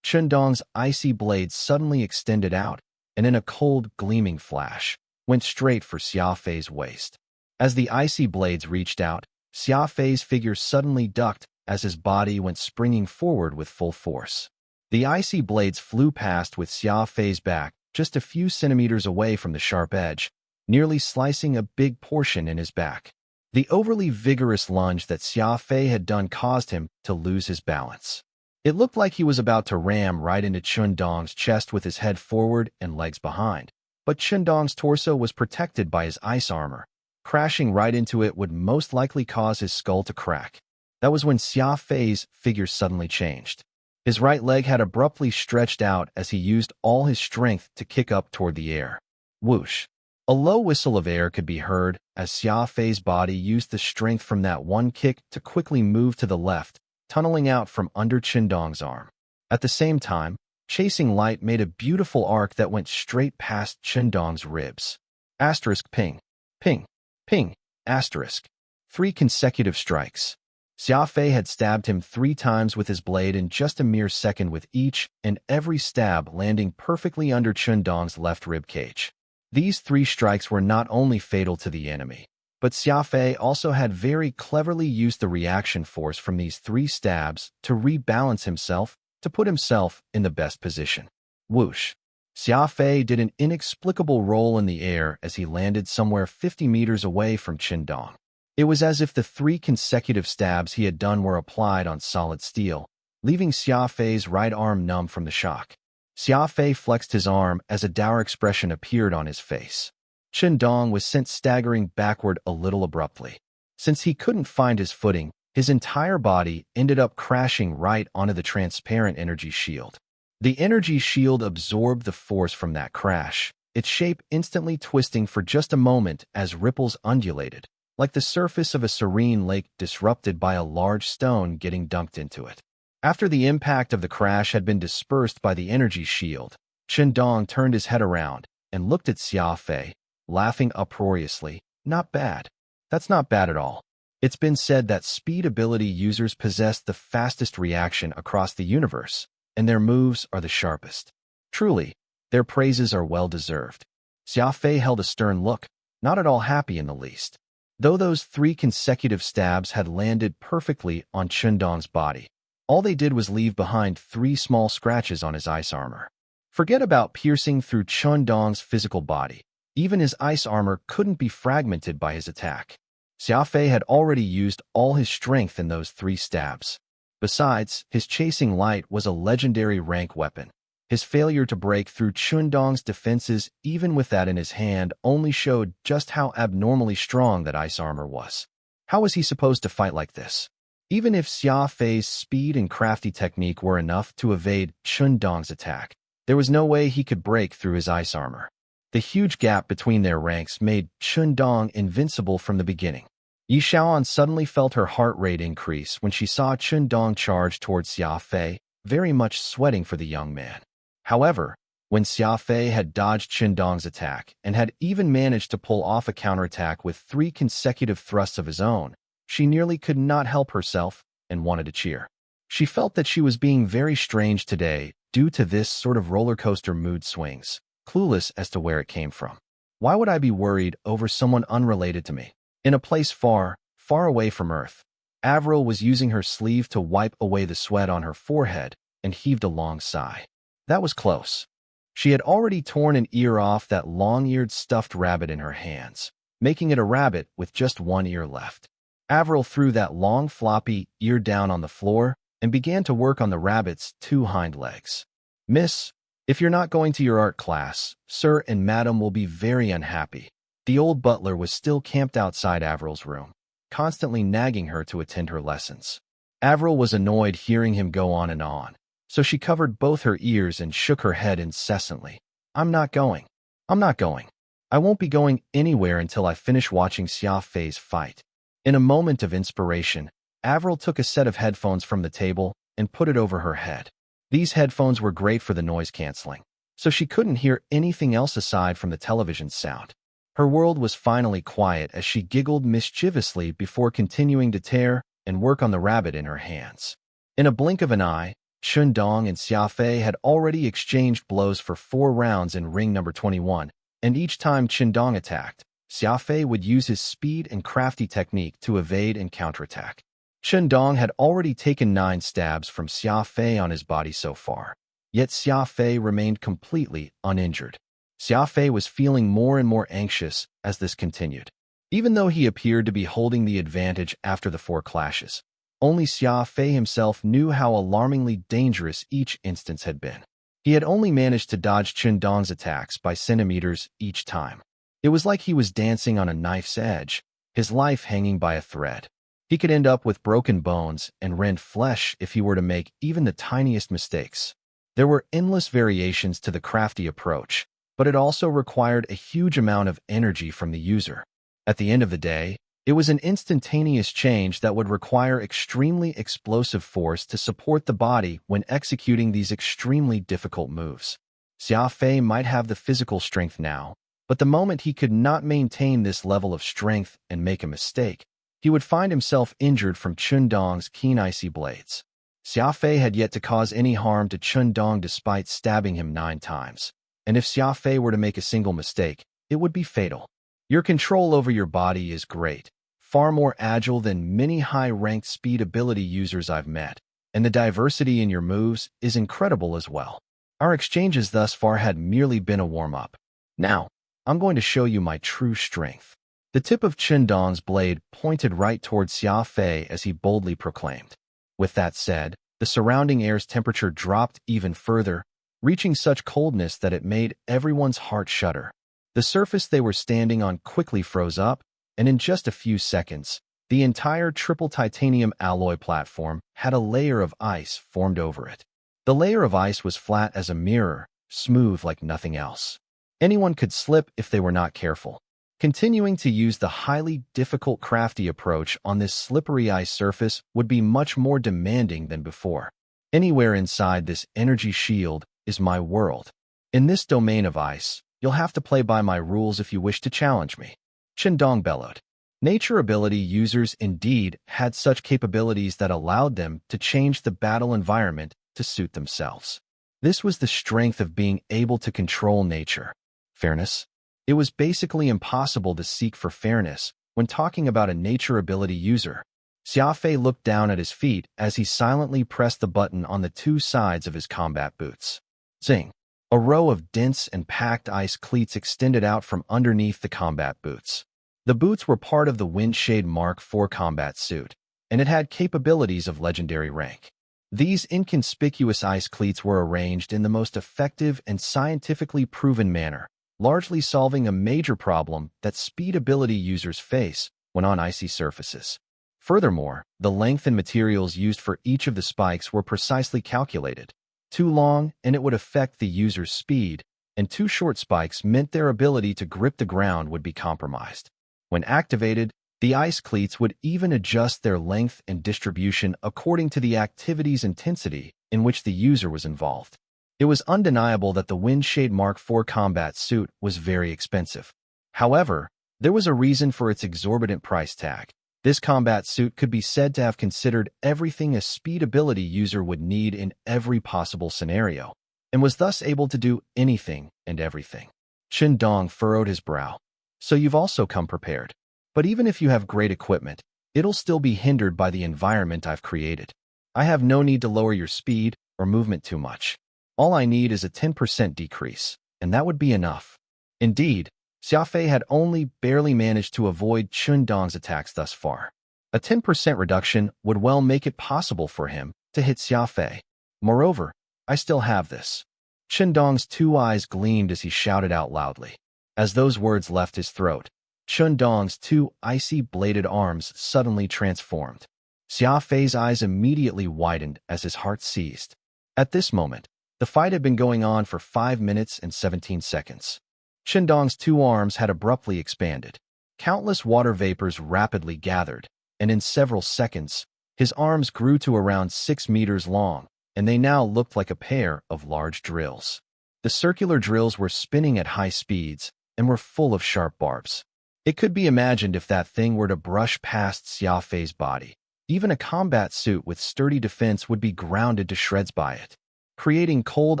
Dong's icy blades suddenly extended out, and in a cold, gleaming flash, went straight for Xia Fei's waist. As the icy blades reached out, Xia Fei's figure suddenly ducked as his body went springing forward with full force. The icy blades flew past with Xia Fei's back, just a few centimeters away from the sharp edge, nearly slicing a big portion in his back. The overly vigorous lunge that Xia Fei had done caused him to lose his balance. It looked like he was about to ram right into Chun Dong's chest with his head forward and legs behind. But Chun Dong's torso was protected by his ice armor. Crashing right into it would most likely cause his skull to crack. That was when Xia Fei's figure suddenly changed. His right leg had abruptly stretched out as he used all his strength to kick up toward the air. Whoosh! A low whistle of air could be heard as Xia Fei's body used the strength from that one kick to quickly move to the left, tunneling out from under Chun Dong's arm. At the same time, chasing light made a beautiful arc that went straight past Chun Dong's ribs. Asterisk ping. Ping. Ping. Asterisk. 3 consecutive strikes. Xia Fei had stabbed him 3 times with his blade in just a mere second, with each and every stab landing perfectly under Chun Dong's left rib cage. These 3 strikes were not only fatal to the enemy, but Xia Fei also had very cleverly used the reaction force from these 3 stabs to rebalance himself, to put himself in the best position. Whoosh! Xia Fei did an inexplicable roll in the air as he landed somewhere 50 meters away from Chun Dong. It was as if the 3 consecutive stabs he had done were applied on solid steel, leaving Xia Fei's right arm numb from the shock. Xia Fei flexed his arm as a dour expression appeared on his face. Chun Dong was sent staggering backward a little abruptly. Since he couldn't find his footing, his entire body ended up crashing right onto the transparent energy shield. The energy shield absorbed the force from that crash, its shape instantly twisting for just a moment as ripples undulated, like the surface of a serene lake disrupted by a large stone getting dunked into it. After the impact of the crash had been dispersed by the energy shield, Chun Dong turned his head around and looked at Xia Fei, laughing uproariously. Not bad. That's not bad at all. It's been said that speed ability users possess the fastest reaction across the universe, and their moves are the sharpest. Truly, their praises are well-deserved. Xia Fei held a stern look, not at all happy in the least. Though those 3 consecutive stabs had landed perfectly on Chun Dong's body, all they did was leave behind 3 small scratches on his ice armor. Forget about piercing through Chun Dong's physical body. Even his ice armor couldn't be fragmented by his attack. Xia Fei had already used all his strength in those 3 stabs. Besides, his chasing light was a legendary rank weapon. His failure to break through Chun Dong's defenses, even with that in his hand, only showed just how abnormally strong that ice armor was. How was he supposed to fight like this? Even if Xia Fei's speed and crafty technique were enough to evade Chun Dong's attack, there was no way he could break through his ice armor. The huge gap between their ranks made Chun Dong invincible from the beginning. Yi Xiaoan suddenly felt her heart rate increase when she saw Chun Dong charge towards Xia Fei, very much sweating for the young man. However, when Xia Fei had dodged Chun Dong's attack and had even managed to pull off a counterattack with 3 consecutive thrusts of his own, she nearly could not help herself and wanted to cheer. She felt that she was being very strange today due to this sort of roller coaster mood swings, clueless as to where it came from. Why would I be worried over someone unrelated to me? In a place far, far away from Earth, Avril was using her sleeve to wipe away the sweat on her forehead and heaved a long sigh. That was close. She had already torn an ear off that long-eared stuffed rabbit in her hands, making it a rabbit with just 1 ear left. Avril threw that long floppy ear down on the floor and began to work on the rabbit's 2 hind legs. "Miss, if you're not going to your art class, sir and madam will be very unhappy." The old butler was still camped outside Avril's room, constantly nagging her to attend her lessons. Avril was annoyed hearing him go on, so she covered both her ears and shook her head incessantly. "I'm not going. I'm not going. I won't be going anywhere until I finish watching Xia Fei's fight." In a moment of inspiration, Avril took a set of headphones from the table and put it over her head. These headphones were great for the noise canceling, so she couldn't hear anything else aside from the television's sound. Her world was finally quiet as she giggled mischievously before continuing to tear and work on the rabbit in her hands. In a blink of an eye, Chun Dong and Xia Fei had already exchanged blows for 4 rounds in ring number 21, and each time Chun Dong attacked, Xia Fei would use his speed and crafty technique to evade and counterattack. Chun Dong had already taken 9 stabs from Xia Fei on his body so far, yet Xia Fei remained completely uninjured. Xia Fei was feeling more and more anxious as this continued. even though he appeared to be holding the advantage after the 4 clashes. Only Xia Fei himself knew how alarmingly dangerous each instance had been. He had only managed to dodge Chen Dong's attacks by centimeters each time. It was like he was dancing on a knife's edge, his life hanging by a thread. He could end up with broken bones and rent flesh if he were to make even the tiniest mistakes. There were endless variations to the crafty approach, but it also required a huge amount of energy from the user. At the end of the day, it was an instantaneous change that would require extremely explosive force to support the body when executing these extremely difficult moves. Xia Fei might have the physical strength now, but the moment he could not maintain this level of strength and make a mistake, he would find himself injured from Chen Dong's keen icy blades. Xia Fei had yet to cause any harm to Chen Dong despite stabbing him 9 times, and if Xia Fei were to make a single mistake, it would be fatal. Your control over your body is great, far more agile than many high-ranked speed ability users I've met, and the diversity in your moves is incredible as well. Our exchanges thus far had merely been a warm-up. Now, I'm going to show you my true strength. The tip of Chen Dong's blade pointed right towards Xia Fei as he boldly proclaimed. With that said, the surrounding air's temperature dropped even further, reaching such coldness that it made everyone's heart shudder. The surface they were standing on quickly froze up, and in just a few seconds, the entire triple titanium alloy platform had a layer of ice formed over it. The layer of ice was flat as a mirror, smooth like nothing else. Anyone could slip if they were not careful. Continuing to use the highly difficult crafty approach on this slippery ice surface would be much more demanding than before. Anywhere inside this energy shield is my world. In this domain of ice, you'll have to play by my rules if you wish to challenge me. Chen Dong bellowed. Nature ability users indeed had such capabilities that allowed them to change the battle environment to suit themselves. This was the strength of being able to control nature. Fairness? It was basically impossible to seek for fairness when talking about a nature ability user. Xia Fei looked down at his feet as he silently pressed the button on the 2 sides of his combat boots. Zing! A row of dense and packed ice cleats extended out from underneath the combat boots. The boots were part of the Windshade Mark IV combat suit, and it had capabilities of legendary rank. These inconspicuous ice cleats were arranged in the most effective and scientifically proven manner, largely solving a major problem that speed ability users face when on icy surfaces. Furthermore, the length and materials used for each of the spikes were precisely calculated. Too long, and it would affect the user's speed, and too short spikes meant their ability to grip the ground would be compromised. When activated, the ice cleats would even adjust their length and distribution according to the activity's intensity in which the user was involved. It was undeniable that the Windshade Mark IV combat suit was very expensive. However, there was a reason for its exorbitant price tag. This combat suit could be said to have considered everything a speed ability user would need in every possible scenario, and was thus able to do anything and everything. Chen Dong furrowed his brow. So you've also come prepared. But even if you have great equipment, it'll still be hindered by the environment I've created. I have no need to lower your speed or movement too much. All I need is a 10% decrease, and that would be enough. Indeed, Xia Fei had only barely managed to avoid Chen Dong's attacks thus far. A 10% reduction would well make it possible for him to hit Xia Fei. Moreover, I still have this. Chen Dong's 2 eyes gleamed as he shouted out loudly. As those words left his throat, Chen Dong's 2 icy bladed arms suddenly transformed. Xia Fei's eyes immediately widened as his heart seized. At this moment, the fight had been going on for 5 minutes and 17 seconds. Chen Dong's 2 arms had abruptly expanded. Countless water vapors rapidly gathered, and in several seconds, his arms grew to around 6 meters long, and they now looked like a pair of large drills. The circular drills were spinning at high speeds and were full of sharp barbs. It could be imagined if that thing were to brush past Xia Fei's body. Even a combat suit with sturdy defense would be grounded to shreds by it. Creating cold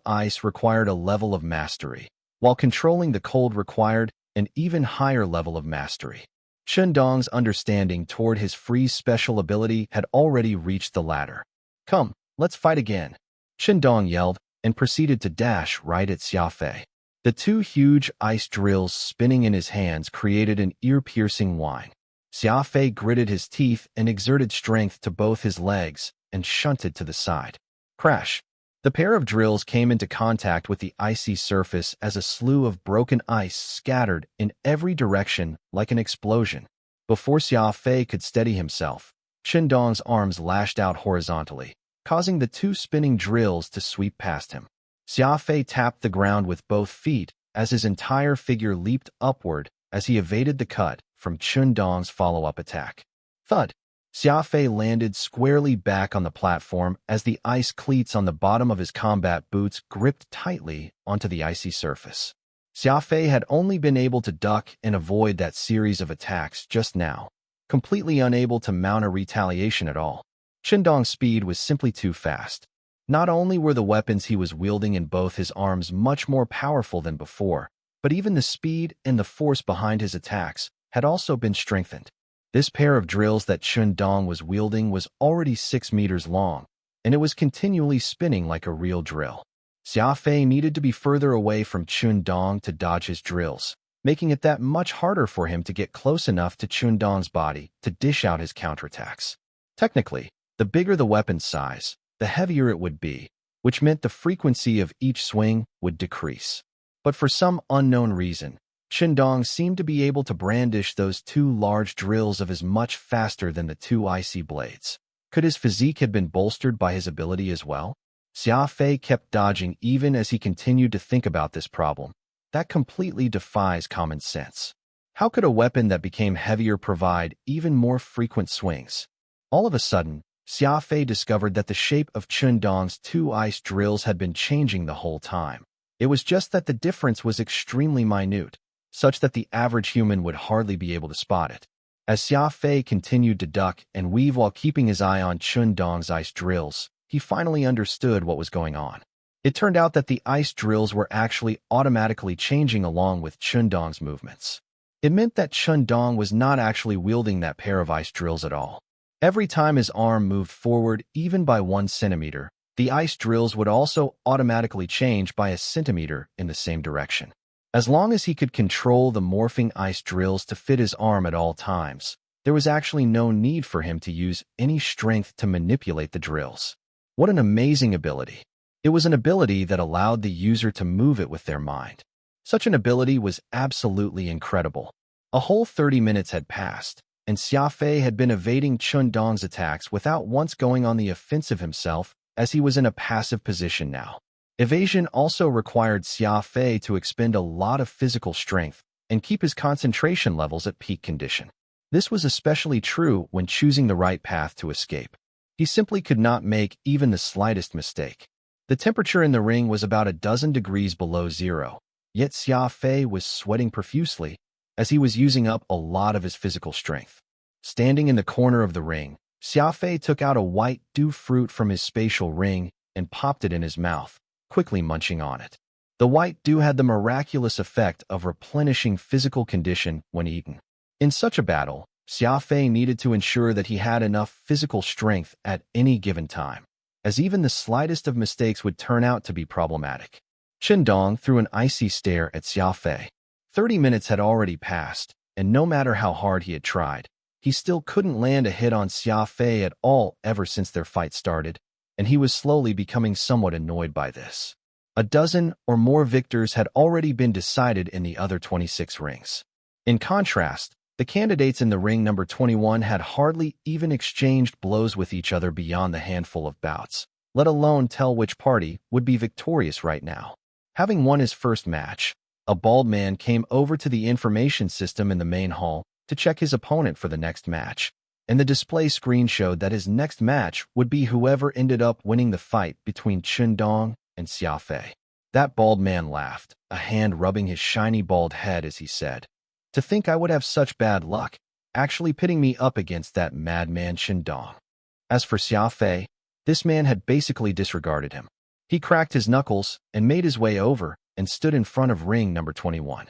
ice required a level of mastery, while controlling the cold required an even higher level of mastery. Chen Dong's understanding toward his freeze special ability had already reached the latter. Come, let's fight again, Chen Dong yelled, and proceeded to dash right at Xia Fei. The two huge ice drills spinning in his hands created an ear-piercing whine. Xia Fei gritted his teeth and exerted strength to both his legs and shunted to the side. Crash! The pair of drills came into contact with the icy surface as a slew of broken ice scattered in every direction like an explosion. Before Xia Fei could steady himself, Qindong's arms lashed out horizontally, causing the two spinning drills to sweep past him. Xia Fei tapped the ground with both feet as his entire figure leaped upward as he evaded the cut from Qindong's follow-up attack. Thud! Xia Fei landed squarely back on the platform as the ice cleats on the bottom of his combat boots gripped tightly onto the icy surface. Xia Fei had only been able to duck and avoid that series of attacks just now, completely unable to mount a retaliation at all. Qindong's speed was simply too fast. Not only were the weapons he was wielding in both his arms much more powerful than before, but even the speed and the force behind his attacks had also been strengthened. This pair of drills that Qindong was wielding was already 6 meters long, and it was continually spinning like a real drill. Xia Fei needed to be further away from Qindong to dodge his drills, making it that much harder for him to get close enough to Qindong's body to dish out his counterattacks. Technically, the bigger the weapon's size, the heavier it would be, which meant the frequency of each swing would decrease. But for some unknown reason, Qindong seemed to be able to brandish those two large drills of his much faster than the two icy blades. Could his physique have been bolstered by his ability as well? Xia Fei kept dodging even as he continued to think about this problem. That completely defies common sense. How could a weapon that became heavier provide even more frequent swings? All of a sudden, Xia Fei discovered that the shape of Qindong's two ice drills had been changing the whole time. It was just that the difference was extremely minute, such that the average human would hardly be able to spot it. As Xia Fei continued to duck and weave while keeping his eye on Qindong's ice drills, he finally understood what was going on. It turned out that the ice drills were actually automatically changing along with Qindong's movements. It meant that Qindong was not actually wielding that pair of ice drills at all. Every time his arm moved forward even by 1 centimeter, the ice drills would also automatically change by a centimeter in the same direction. As long as he could control the morphing ice drills to fit his arm at all times, there was actually no need for him to use any strength to manipulate the drills. What an amazing ability! It was an ability that allowed the user to move it with their mind. Such an ability was absolutely incredible. A whole 30 minutes had passed, and Xia Fei had been evading Qindong's attacks without once going on the offensive himself, as he was in a passive position now. Evasion also required Xia Fei to expend a lot of physical strength and keep his concentration levels at peak condition. This was especially true when choosing the right path to escape. He simply could not make even the slightest mistake. The temperature in the ring was about 12 degrees below zero, yet Xia Fei was sweating profusely as he was using up a lot of his physical strength. Standing in the corner of the ring, Xia Fei took out a white dew fruit from his spatial ring and popped it in his mouth, quickly munching on it. The white dew had the miraculous effect of replenishing physical condition when eaten. In such a battle, Xia Fei needed to ensure that he had enough physical strength at any given time, as even the slightest of mistakes would turn out to be problematic. Qindong threw an icy stare at Xia Fei. 30 minutes had already passed, and no matter how hard he had tried, he still couldn't land a hit on Xia Fei at all ever since their fight started, and he was slowly becoming somewhat annoyed by this. A dozen or more victors had already been decided in the other 26 rings. In contrast, the candidates in the ring number 21 had hardly even exchanged blows with each other beyond the handful of bouts, let alone tell which party would be victorious right now. Having won his first match, a bald man came over to the information system in the main hall to check his opponent for the next match, and the display screen showed that his next match would be whoever ended up winning the fight between Qindong and Xia Fei. That bald man laughed, a hand rubbing his shiny bald head as he said, "To think I would have such bad luck, actually pitting me up against that madman Qindong." As for Xia Fei, this man had basically disregarded him. He cracked his knuckles and made his way over and stood in front of ring number 21.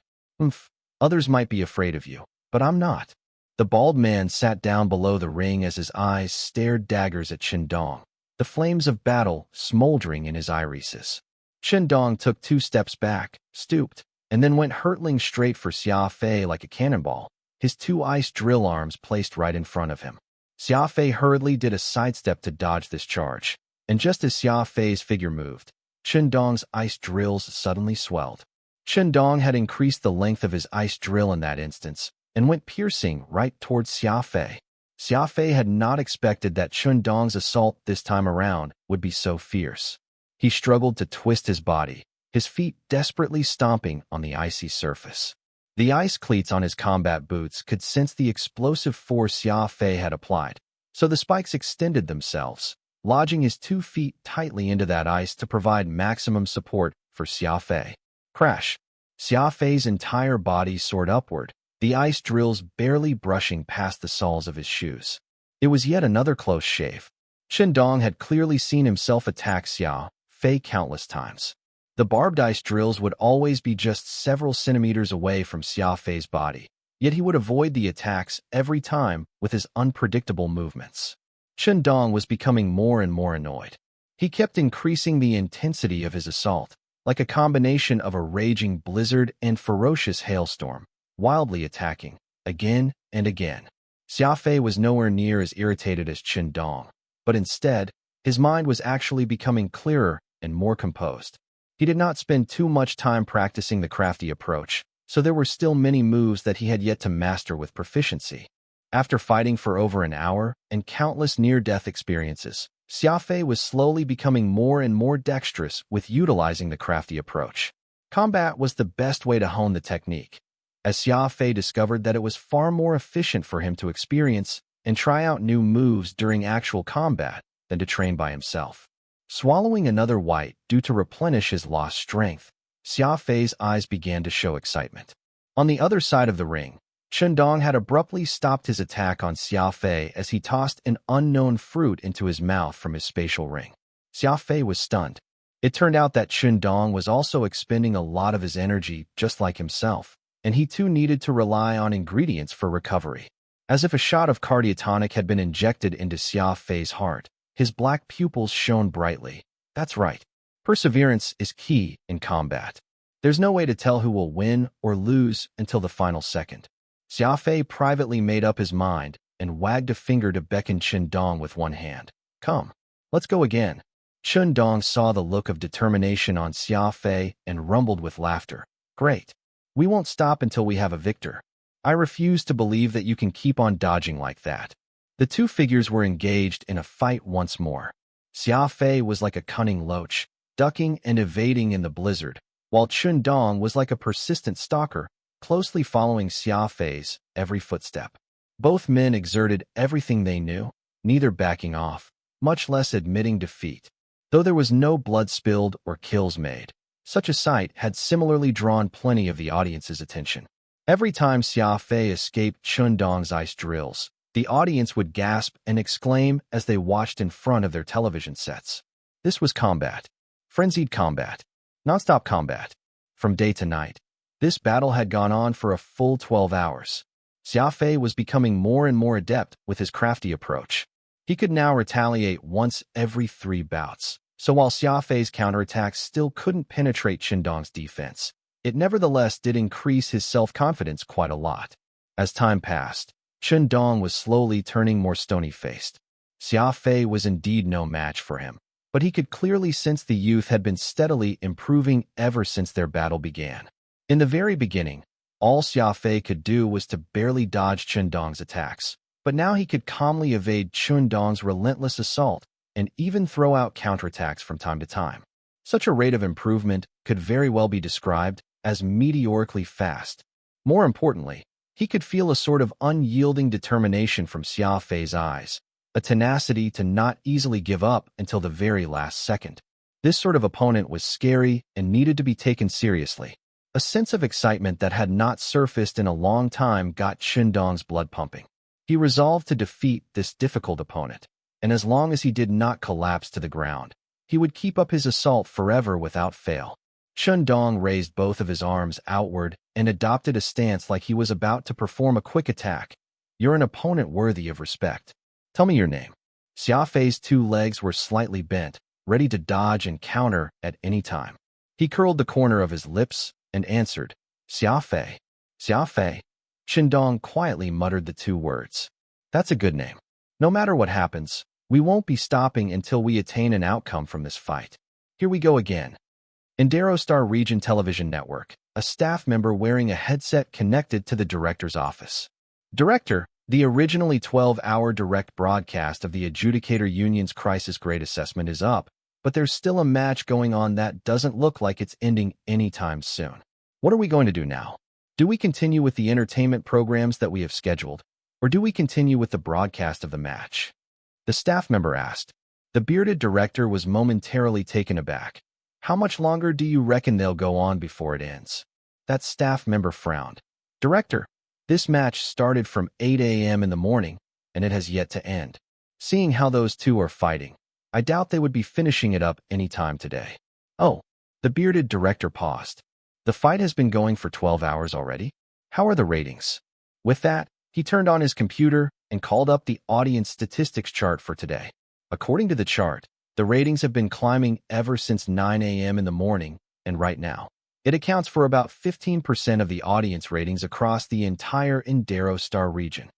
Others might be afraid of you, but I'm not. The bald man sat down below the ring as his eyes stared daggers at Qindong, the flames of battle smoldering in his irises. Chen Dong took 2 steps back, stooped, and then went hurtling straight for Xia Fei like a cannonball, his 2 ice drill arms placed right in front of him. Xia Fei hurriedly did a sidestep to dodge this charge, and just as Xia Fei's figure moved, Chen Dong's ice drills suddenly swelled. Chen Dong had increased the length of his ice drill in that instance, and went piercing right towards Xia Fei. Xia Fei had not expected that Chen Dong's assault this time around would be so fierce. He struggled to twist his body, his feet desperately stomping on the icy surface. The ice cleats on his combat boots could sense the explosive force Xia Fei had applied, so the spikes extended themselves, lodging his 2 feet tightly into that ice to provide maximum support for Xia Fei. Crash! Xia Fei's entire body soared upward, the ice drills barely brushing past the soles of his shoes. It was yet another close shave. Chen Dong had clearly seen himself attack Xia Fei countless times. The barbed ice drills would always be just several centimeters away from Xia Fei's body, yet he would avoid the attacks every time with his unpredictable movements. Chen Dong was becoming more and more annoyed. He kept increasing the intensity of his assault, like a combination of a raging blizzard and ferocious hailstorm, wildly attacking, again and again. Xia Fei was nowhere near as irritated as Chen Dong, but instead, his mind was actually becoming clearer and more composed. He did not spend too much time practicing the crafty approach, so there were still many moves that he had yet to master with proficiency. After fighting for over an hour and countless near-death experiences, Xia Fei was slowly becoming more and more dexterous with utilizing the crafty approach. Combat was the best way to hone the technique, as Xia Fei discovered that it was far more efficient for him to experience and try out new moves during actual combat than to train by himself. Swallowing another white due to replenish his lost strength, Xia Fei's eyes began to show excitement. On the other side of the ring, Chen Dong had abruptly stopped his attack on Xia Fei as he tossed an unknown fruit into his mouth from his spatial ring. Xia Fei was stunned. It turned out that Chen Dong was also expending a lot of his energy just like himself, and he too needed to rely on ingredients for recovery. As if a shot of cardiotonic had been injected into Xia Fei's heart, his black pupils shone brightly. That's right. Perseverance is key in combat. There's no way to tell who will win or lose until the final second. Xia Fei privately made up his mind and wagged a finger to beckon Chen Dong with one hand. Come, let's go again. Chen Dong saw the look of determination on Xia Fei and rumbled with laughter. Great. We won't stop until we have a victor. I refuse to believe that you can keep on dodging like that. The 2 figures were engaged in a fight once more. Xia Fei was like a cunning loach, ducking and evading in the blizzard, while Chen Dong was like a persistent stalker, closely following Xia Fei's every footstep. Both men exerted everything they knew, neither backing off, much less admitting defeat. Though there was no blood spilled or kills made, such a sight had similarly drawn plenty of the audience's attention. Every time Xia Fei escaped Chen Dong's ice drills, the audience would gasp and exclaim as they watched in front of their television sets. This was combat. Frenzied combat. Non-stop combat. From day to night. This battle had gone on for a full 12 hours. Xia Fei was becoming more and more adept with his crafty approach. He could now retaliate once every 3 bouts, so while Xia Fei's counterattacks still couldn't penetrate Chen Dong's defense, it nevertheless did increase his self-confidence quite a lot. As time passed, Chen Dong was slowly turning more stony-faced. Xia Fei was indeed no match for him, but he could clearly sense the youth had been steadily improving ever since their battle began. In the very beginning, all Xia Fei could do was to barely dodge Chen Dong's attacks, but now he could calmly evade Chen Dong's relentless assault and even throw out counterattacks from time to time. Such a rate of improvement could very well be described as meteorically fast. More importantly, he could feel a sort of unyielding determination from Xia Fei's eyes, a tenacity to not easily give up until the very last second. This sort of opponent was scary and needed to be taken seriously. A sense of excitement that had not surfaced in a long time got Chen Dong's blood pumping. He resolved to defeat this difficult opponent, and as long as he did not collapse to the ground, he would keep up his assault forever without fail. Chen Dong raised both of his arms outward and adopted a stance like he was about to perform a quick attack. You're an opponent worthy of respect. Tell me your name. Xia Fei's 2 legs were slightly bent, ready to dodge and counter at any time. He curled the corner of his lips and answered, Xia Fei. Xia Fei. Qindong quietly muttered the two words. That's a good name. No matter what happens, we won't be stopping until we attain an outcome from this fight. Here we go again. In Star Region Television Network, a staff member wearing a headset connected to the director's office. Director, the originally 12-hour direct broadcast of the Adjudicator Union's Crisis Grade Assessment is up, but there's still a match going on that doesn't look like it's ending anytime soon. What are we going to do now? Do we continue with the entertainment programs that we have scheduled, or do we continue with the broadcast of the match? The staff member asked. The bearded director was momentarily taken aback. How much longer do you reckon they'll go on before it ends? That staff member frowned. Director, this match started from 8 a.m. in the morning, and it has yet to end. Seeing how those two are fighting, I doubt they would be finishing it up any time today. Oh, the bearded director paused. The fight has been going for 12 hours already? How are the ratings? With that, he turned on his computer and called up the audience statistics chart for today. According to the chart, the ratings have been climbing ever since 9 a.m. in the morning, and right now, it accounts for about 15% of the audience ratings across the entire Star region.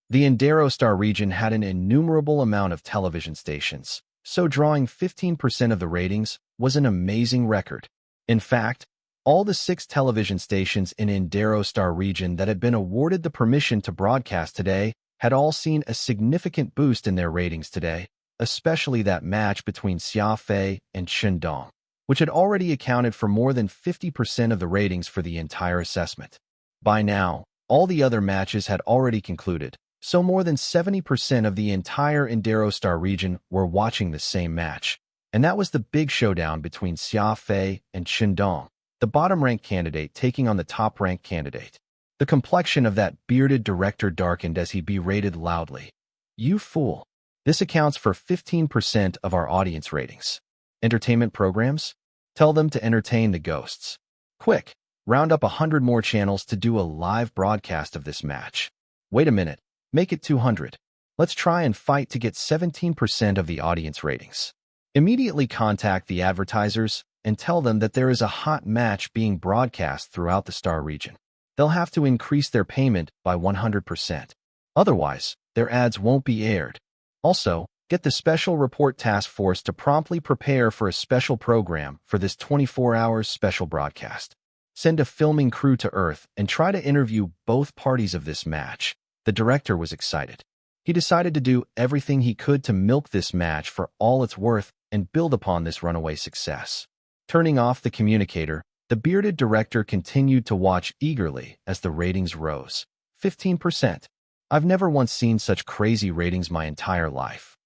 The Star region had an innumerable amount of television stations, so drawing 15% of the ratings was an amazing record. In fact, all the 6 television stations in Star region that had been awarded the permission to broadcast today had all seen a significant boost in their ratings today, especially that match between Xia Fei and Qindong, which had already accounted for more than 50% of the ratings for the entire assessment. By now, all the other matches had already concluded, so more than 70% of the entire Star region were watching the same match, and that was the big showdown between Xia Fei and Qindong, the bottom-ranked candidate taking on the top-ranked candidate. The complexion of that bearded director darkened as he berated loudly. You fool. This accounts for 15% of our audience ratings. Entertainment programs? Tell them to entertain the ghosts. Quick, round up 100 more channels to do a live broadcast of this match. Wait a minute, make it 200. Let's try and fight to get 17% of the audience ratings. Immediately contact the advertisers and tell them that there is a hot match being broadcast throughout the Star region. They'll have to increase their payment by 100%. Otherwise, their ads won't be aired. Also, get the Special Report Task Force to promptly prepare for a special program for this 24-hour special broadcast. Send a filming crew to Earth and try to interview both parties of this match. The director was excited. He decided to do everything he could to milk this match for all it's worth and build upon this runaway success. Turning off the communicator, the bearded director continued to watch eagerly as the ratings rose. 15%. I've never once seen such crazy ratings my entire life.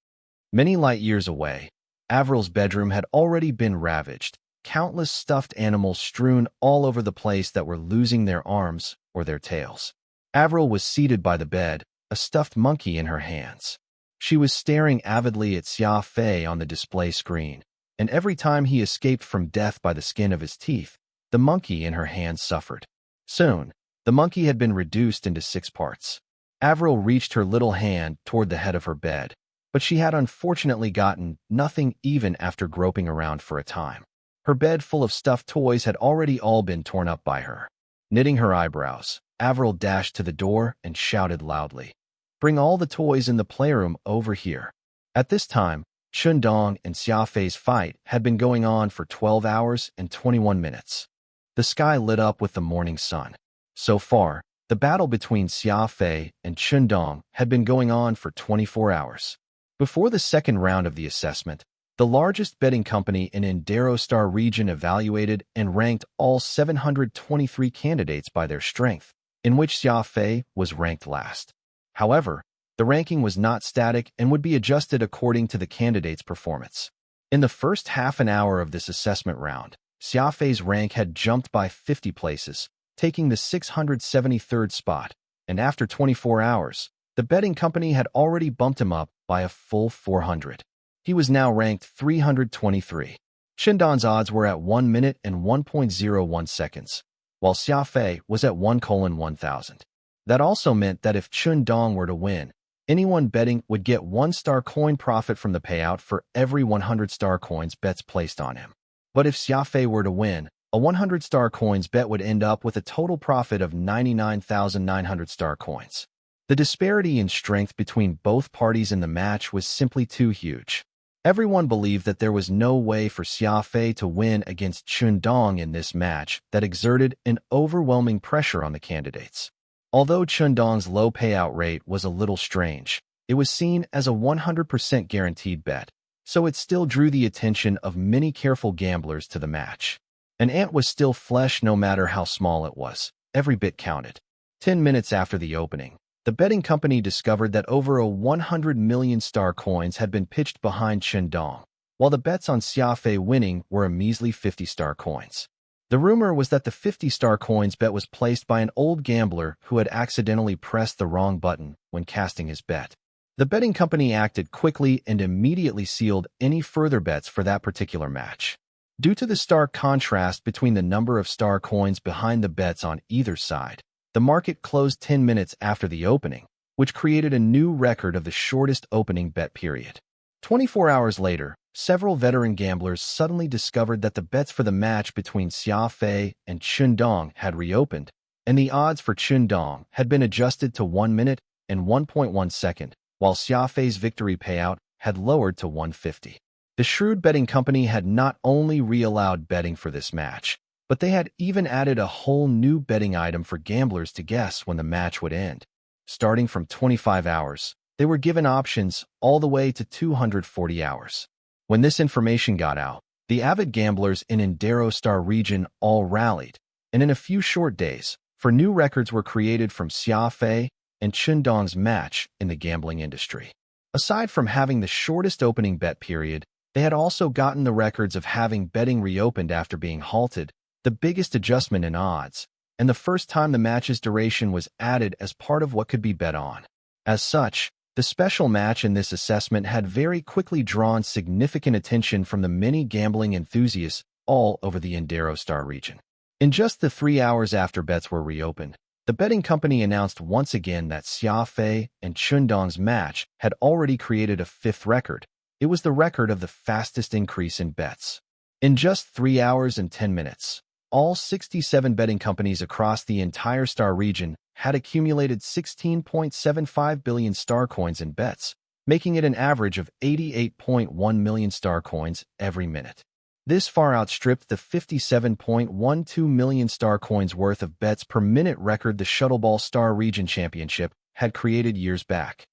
Many light years away, Avril's bedroom had already been ravaged, countless stuffed animals strewn all over the place that were losing their arms or their tails. Avril was seated by the bed, a stuffed monkey in her hands. She was staring avidly at Xia Fei on the display screen, and every time he escaped from death by the skin of his teeth, the monkey in her hands suffered. Soon, the monkey had been reduced into 6 parts. Avril reached her little hand toward the head of her bed, but she had unfortunately gotten nothing even after groping around for a time. Her bed full of stuffed toys had already all been torn up by her. Knitting her eyebrows, Avril dashed to the door and shouted loudly, "Bring all the toys in the playroom over here." At this time, Qindong and Xia Fei's fight had been going on for 12 hours and 21 minutes. The sky lit up with the morning sun. So far, the battle between Xia Fei and Qindong had been going on for 24 hours. Before the second round of the assessment, the largest betting company in Star region evaluated and ranked all 723 candidates by their strength, in which Xia Fei was ranked last. However, the ranking was not static and would be adjusted according to the candidate's performance. In the first half an hour of this assessment round, Xia Fei's rank had jumped by 50 places, taking the 673rd spot, and after 24 hours, the betting company had already bumped him up by a full 400. He was now ranked 323. Qindong's odds were at 1 minute and 1.01 seconds, while Xia Fei was at 1:1000. That also meant that if Qindong were to win, anyone betting would get 1 star coin profit from the payout for every 100 star coins bets placed on him. But if Xia Fei were to win, a 100 star coins bet would end up with a total profit of 99,900 star coins. The disparity in strength between both parties in the match was simply too huge. Everyone believed that there was no way for Xia Fei to win against Chun Dong in this match that exerted an overwhelming pressure on the candidates. Although Chun Dong's low payout rate was a little strange, it was seen as a 100% guaranteed bet, so it still drew the attention of many careful gamblers to the match. An ant was still flesh no matter how small it was. Every bit counted. 10 minutes after the opening, the betting company discovered that over 100 million star coins had been pitched behind Chun Dong, while the bets on Xia Fei winning were a measly 50 star coins. The rumor was that the 50 star coins bet was placed by an old gambler who had accidentally pressed the wrong button when casting his bet. The betting company acted quickly and immediately sealed any further bets for that particular match. Due to the stark contrast between the number of star coins behind the bets on either side, the market closed 10 minutes after the opening, which created a new record of the shortest opening bet period. 24 hours later, several veteran gamblers suddenly discovered that the bets for the match between Xia Fei and Chun Dong had reopened, and the odds for Chun Dong had been adjusted to 1 minute and 1.1 second, while Xia Fei's victory payout had lowered to 150. The shrewd betting company had not only reallowed betting for this match, but they had even added a whole new betting item for gamblers to guess when the match would end. Starting from 25 hours, they were given options all the way to 240 hours. When this information got out, the avid gamblers in Indero Star region all rallied, and in a few short days, new records were created from Xia Fei and Chun Dong's match in the gambling industry. Aside from having the shortest opening bet period, they had also gotten the records of having betting reopened after being halted, the biggest adjustment in odds, and the first time the match's duration was added as part of what could be bet on. As such, the special match in this assessment had very quickly drawn significant attention from the many gambling enthusiasts all over the Indero Star region. In just the 3 hours after bets were reopened, the betting company announced once again that Xia Fei and Chun Dong's match had already created a fifth record. It was the record of the fastest increase in bets. In just 3 hours and 10 minutes, all 67 betting companies across the entire star region had accumulated 16.75 billion star coins in bets, making it an average of 88.1 million star coins every minute. This far outstripped the 57.12 million star coins worth of bets per minute record the Shuttleball Star Region Championship had created years back.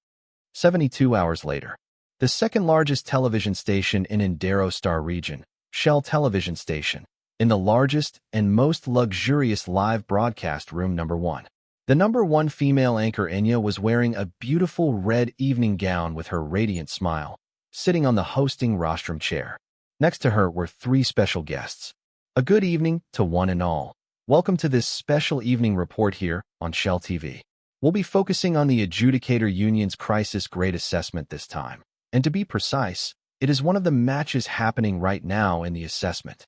72 hours later, the second largest television station in Indero Star region, Shell Television Station, in the largest and most luxurious live broadcast room number 1. The number 1 female anchor Enya was wearing a beautiful red evening gown with her radiant smile, sitting on the hosting rostrum chair. Next to her were 3 special guests. A good evening to one and all. Welcome to this special evening report here on Shell TV. We'll be focusing on the Adjudicator Union's crisis grade assessment this time. And to be precise, it is one of the matches happening right now in the assessment.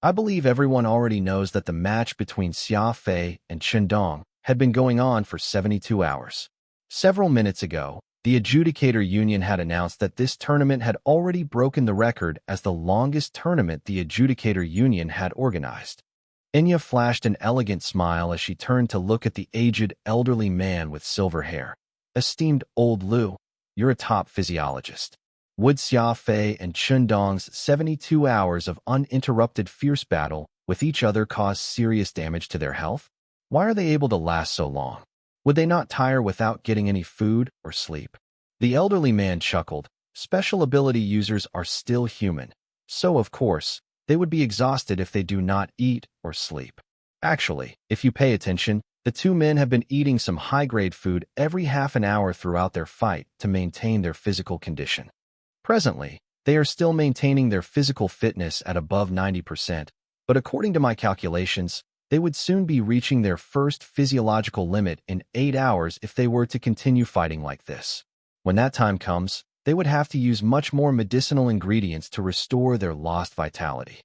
I believe everyone already knows that the match between Xia Fei and Chun Dong had been going on for 72 hours. Several minutes ago, the Adjudicator Union had announced that this tournament had already broken the record as the longest tournament the Adjudicator Union had organized. Enya flashed an elegant smile as she turned to look at the aged, elderly man with silver hair. Esteemed Old Lu, you're a top physiologist. Would Xia Fei and Chun Dong's 72 hours of uninterrupted fierce battle with each other cause serious damage to their health? Why are they able to last so long? Would they not tire without getting any food or sleep? The elderly man chuckled. Special ability users are still human, so of course, they would be exhausted if they do not eat or sleep. Actually, if you pay attention, the 2 men have been eating some high-grade food every half an hour throughout their fight to maintain their physical condition. Presently, they are still maintaining their physical fitness at above 90%, but according to my calculations, they would soon be reaching their first physiological limit in 8 hours if they were to continue fighting like this. When that time comes, they would have to use much more medicinal ingredients to restore their lost vitality.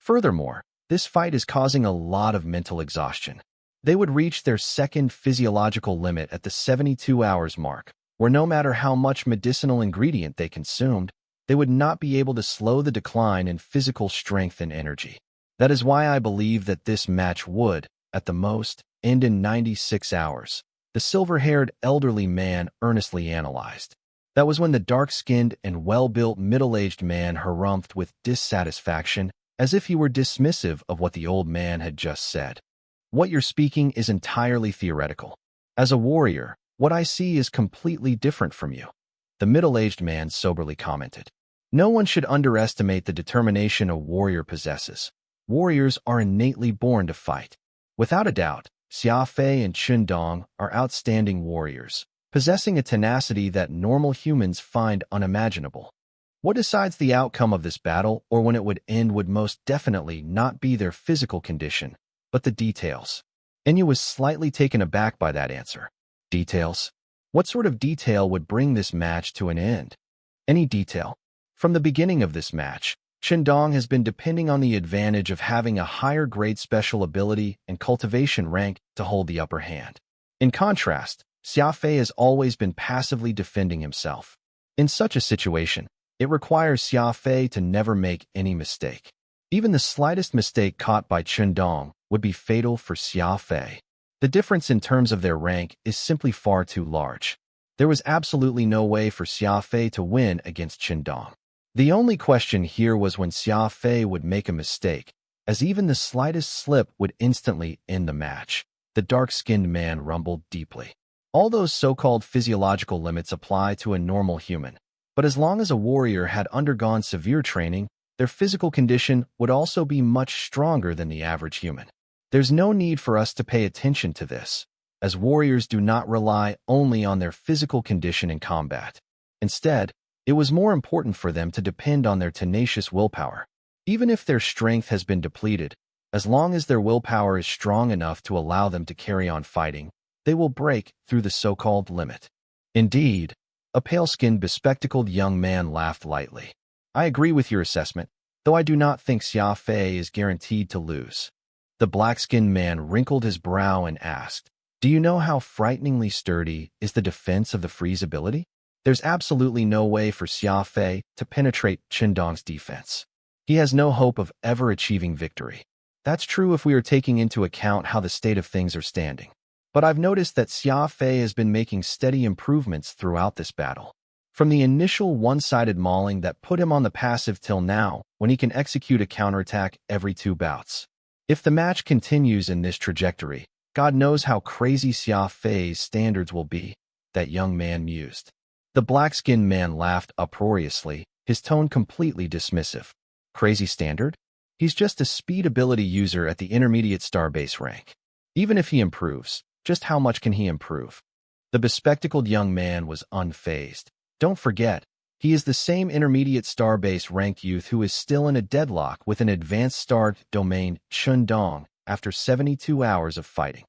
Furthermore, this fight is causing a lot of mental exhaustion. They would reach their second physiological limit at the 72 hours mark, where no matter how much medicinal ingredient they consumed, they would not be able to slow the decline in physical strength and energy. That is why I believe that this match would, at the most, end in 96 hours. The silver-haired elderly man earnestly analyzed. That was when the dark-skinned and well-built middle-aged man harumphed with dissatisfaction, as if he were dismissive of what the old man had just said. What you're speaking is entirely theoretical. As a warrior, what I see is completely different from you. The middle-aged man soberly commented. No one should underestimate the determination a warrior possesses. Warriors are innately born to fight. Without a doubt, Xia Fei and Chen Dong are outstanding warriors, possessing a tenacity that normal humans find unimaginable. What decides the outcome of this battle or when it would end would most definitely not be their physical condition, but the details. Enya was slightly taken aback by that answer. Details? What sort of detail would bring this match to an end? Any detail. From the beginning of this match, Chen Dong has been depending on the advantage of having a higher grade special ability and cultivation rank to hold the upper hand. In contrast, Xia Fei has always been passively defending himself. In such a situation, it requires Xia Fei to never make any mistake. Even the slightest mistake caught by Chen Dong would be fatal for Xia Fei. The difference in terms of their rank is simply far too large. There was absolutely no way for Xia Fei to win against Chen Dong. The only question here was when Xia Fei would make a mistake, as even the slightest slip would instantly end the match. The dark-skinned man rumbled deeply. All those so-called physiological limits apply to a normal human, but as long as a warrior had undergone severe training, their physical condition would also be much stronger than the average human. There's no need for us to pay attention to this, as warriors do not rely only on their physical condition in combat. Instead, it was more important for them to depend on their tenacious willpower. Even if their strength has been depleted, as long as their willpower is strong enough to allow them to carry on fighting, they will break through the so-called limit. Indeed, a pale-skinned, bespectacled young man laughed lightly. I agree with your assessment, though I do not think Xia Fei is guaranteed to lose. The black-skinned man wrinkled his brow and asked, do you know how frighteningly sturdy is the defense of the freeze ability? There's absolutely no way for Xia Fei to penetrate Chen Dong's defense. He has no hope of ever achieving victory. That's true if we are taking into account how the state of things are standing. But I've noticed that Xia Fei has been making steady improvements throughout this battle. From the initial one-sided mauling that put him on the passive till now, when he can execute a counterattack every 2 bouts. If the match continues in this trajectory, God knows how crazy Xia Fei's standards will be, that young man mused. The black-skinned man laughed uproariously, his tone completely dismissive. Crazy standard? He's just a speed ability user at the intermediate star base rank. Even if he improves, just how much can he improve? The bespectacled young man was unfazed. Don't forget, he is the same intermediate star base ranked youth who is still in a deadlock with an advanced star domain, Chen Dong, after 72 hours of fighting.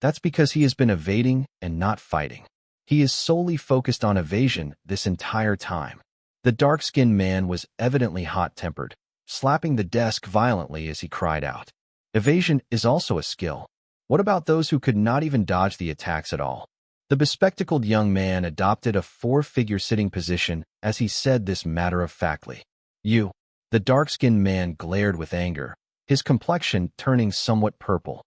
That's because he has been evading and not fighting. He is solely focused on evasion this entire time. The dark-skinned man was evidently hot-tempered, slapping the desk violently as he cried out. Evasion is also a skill. What about those who could not even dodge the attacks at all? The bespectacled young man adopted a 4-figure sitting position as he said this matter-of-factly. You. The dark-skinned man glared with anger, his complexion turning somewhat purple.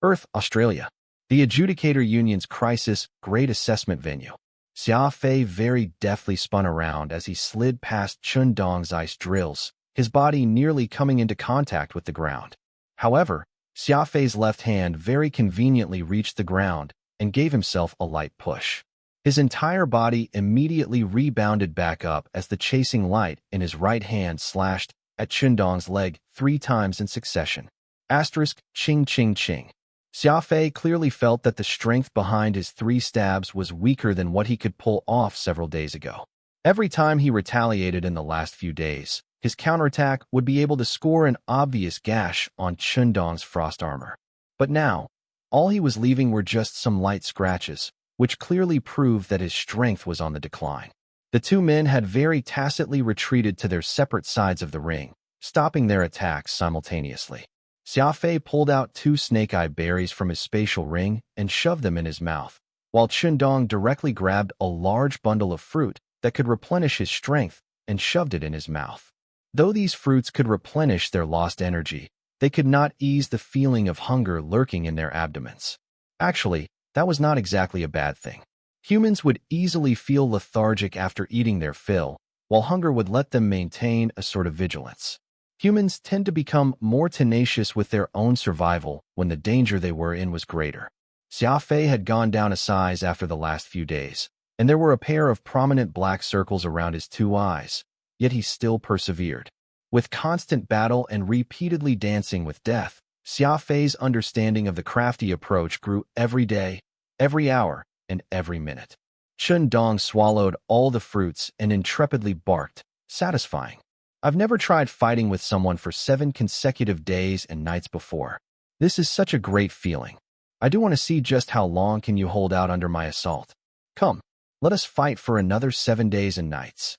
Earth, Australia. The Adjudicator Union's crisis grade assessment venue. Xia Fei very deftly spun around as he slid past Chen Dong's ice drills, his body nearly coming into contact with the ground. However, Xia Fei's left hand very conveniently reached the ground and gave himself a light push. His entire body immediately rebounded back up as the chasing light in his right hand slashed at Chen Dong's leg 3 times in succession. Asterisk, ching ching ching. Xia Fei clearly felt that the strength behind his 3 stabs was weaker than what he could pull off several days ago. Every time he retaliated in the last few days, his counterattack would be able to score an obvious gash on Chen Dong's frost armor. But now, all he was leaving were just some light scratches, which clearly proved that his strength was on the decline. The 2 men had very tacitly retreated to their separate sides of the ring, stopping their attacks simultaneously. Xia Fei pulled out 2 snake-eye berries from his spatial ring and shoved them in his mouth, while Chen Dong directly grabbed a large bundle of fruit that could replenish his strength and shoved it in his mouth. Though these fruits could replenish their lost energy, they could not ease the feeling of hunger lurking in their abdomens. Actually, that was not exactly a bad thing. Humans would easily feel lethargic after eating their fill, while hunger would let them maintain a sort of vigilance. Humans tend to become more tenacious with their own survival when the danger they were in was greater. Xia Fei had gone down a size after the last few days, and there were a pair of prominent black circles around his 2 eyes, yet he still persevered. With constant battle and repeatedly dancing with death, Xia Fei's understanding of the crafty approach grew every day, every hour, and every minute. Chun Dong swallowed all the fruits and intrepidly barked, satisfying. I've never tried fighting with someone for 7 consecutive days and nights before. This is such a great feeling. I do want to see just how long can you hold out under my assault. Come, let us fight for another 7 days and nights.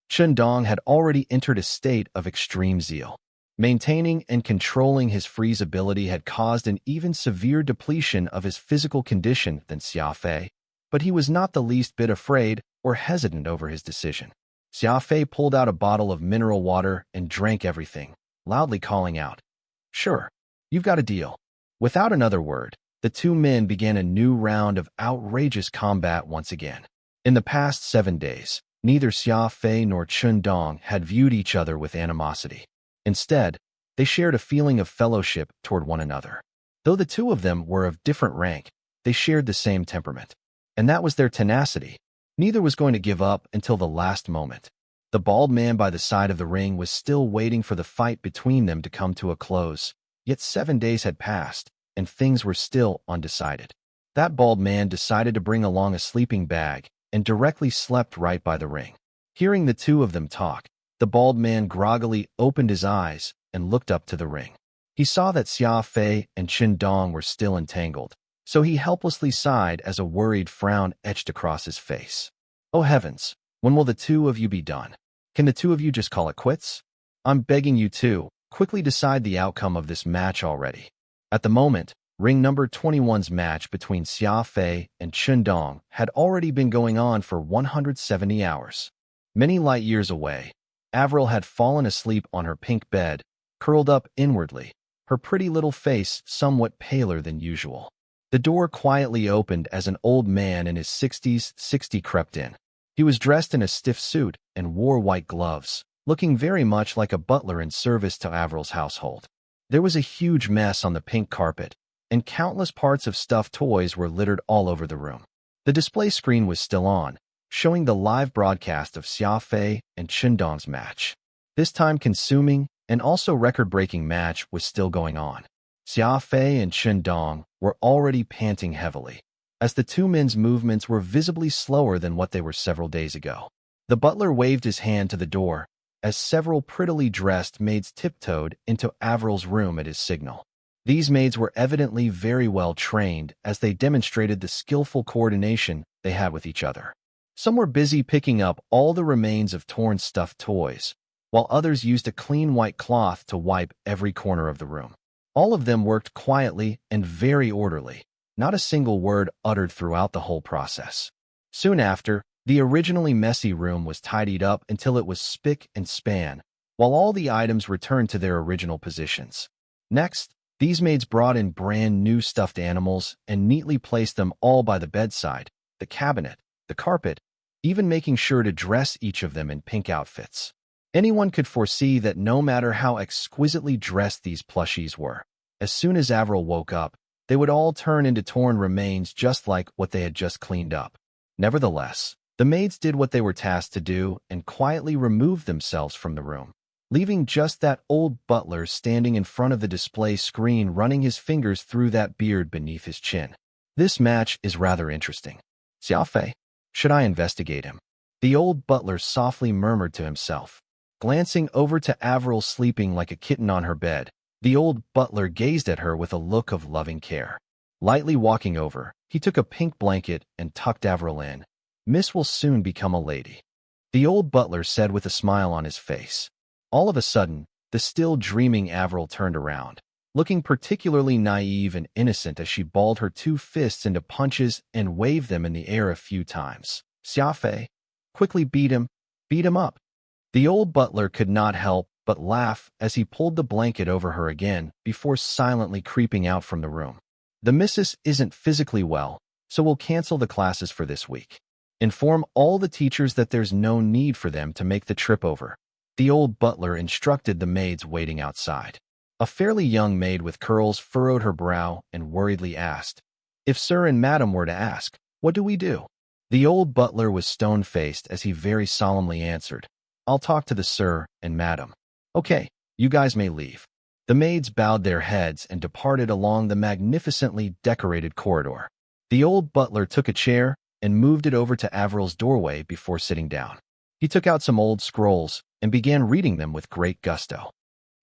Chun Dong had already entered a state of extreme zeal. Maintaining and controlling his freeze ability had caused an even severe depletion of his physical condition than Xia Fei, but he was not the least bit afraid or hesitant over his decision. Xia Fei pulled out a bottle of mineral water and drank everything, loudly calling out, "Sure, you've got a deal." Without another word, the 2 men began a new round of outrageous combat once again. In the past 7 days, neither Xia Fei nor Chun Dong had viewed each other with animosity. Instead, they shared a feeling of fellowship toward one another. Though the 2 of them were of different rank, they shared the same temperament. And that was their tenacity. Neither was going to give up until the last moment. The bald man by the side of the ring was still waiting for the fight between them to come to a close, yet 7 days had passed, and things were still undecided. That bald man decided to bring along a sleeping bag and directly slept right by the ring. Hearing the 2 of them talk, the bald man groggily opened his eyes and looked up to the ring. He saw that Xia Fei and Chun Dong were still entangled, so he helplessly sighed as a worried frown etched across his face. Oh heavens, when will the 2 of you be done? Can the 2 of you just call it quits? I'm begging you to quickly decide the outcome of this match already. At the moment, ring number 21's match between Xia Fei and Chun Dong had already been going on for 170 hours. Many light years away, Avril had fallen asleep on her pink bed, curled up inwardly, her pretty little face somewhat paler than usual. The door quietly opened as an old man in his 60s crept in. He was dressed in a stiff suit and wore white gloves, looking very much like a butler in service to Avril's household. There was a huge mess on the pink carpet, and countless parts of stuffed toys were littered all over the room. The display screen was still on, showing the live broadcast of Xia Fei and Chun Dong's match. This time-consuming and also record-breaking match was still going on. Xia Fei and Chun Dong were already panting heavily, as the 2 men's movements were visibly slower than what they were several days ago. The butler waved his hand to the door, as several prettily dressed maids tiptoed into Avril's room at his signal. These maids were evidently very well trained as they demonstrated the skillful coordination they had with each other. Some were busy picking up all the remains of torn stuffed toys, while others used a clean white cloth to wipe every corner of the room. All of them worked quietly and very orderly, not a single word uttered throughout the whole process. Soon after, the originally messy room was tidied up until it was spick and span, while all the items returned to their original positions. Next, these maids brought in brand new stuffed animals and neatly placed them all by the bedside, the cabinet, the carpet, even making sure to dress each of them in pink outfits. Anyone could foresee that no matter how exquisitely dressed these plushies were, as soon as Avril woke up, they would all turn into torn remains just like what they had just cleaned up. Nevertheless, the maids did what they were tasked to do and quietly removed themselves from the room, leaving just that old butler standing in front of the display screen running his fingers through that beard beneath his chin. This match is rather interesting. Xia Fei, should I investigate him? The old butler softly murmured to himself. Glancing over to Avril sleeping like a kitten on her bed, the old butler gazed at her with a look of loving care. Lightly walking over, he took a pink blanket and tucked Avril in. Miss will soon become a lady, the old butler said with a smile on his face. All of a sudden, the still dreaming Avril turned around, looking particularly naive and innocent as she balled her 2 fists into punches and waved them in the air a few times. Xia Fei, quickly beat him up. The old butler could not help but laugh as he pulled the blanket over her again before silently creeping out from the room. The missus isn't physically well, so we'll cancel the classes for this week. Inform all the teachers that there's no need for them to make the trip over. The old butler instructed the maids waiting outside. A fairly young maid with curls furrowed her brow and worriedly asked, "If sir and madam were to ask, what do we do?" The old butler was stone-faced as he very solemnly answered, "I'll talk to the sir and madam." "Okay, you guys may leave." The maids bowed their heads and departed along the magnificently decorated corridor. The old butler took a chair and moved it over to Avril's doorway before sitting down. He took out some old scrolls and began reading them with great gusto.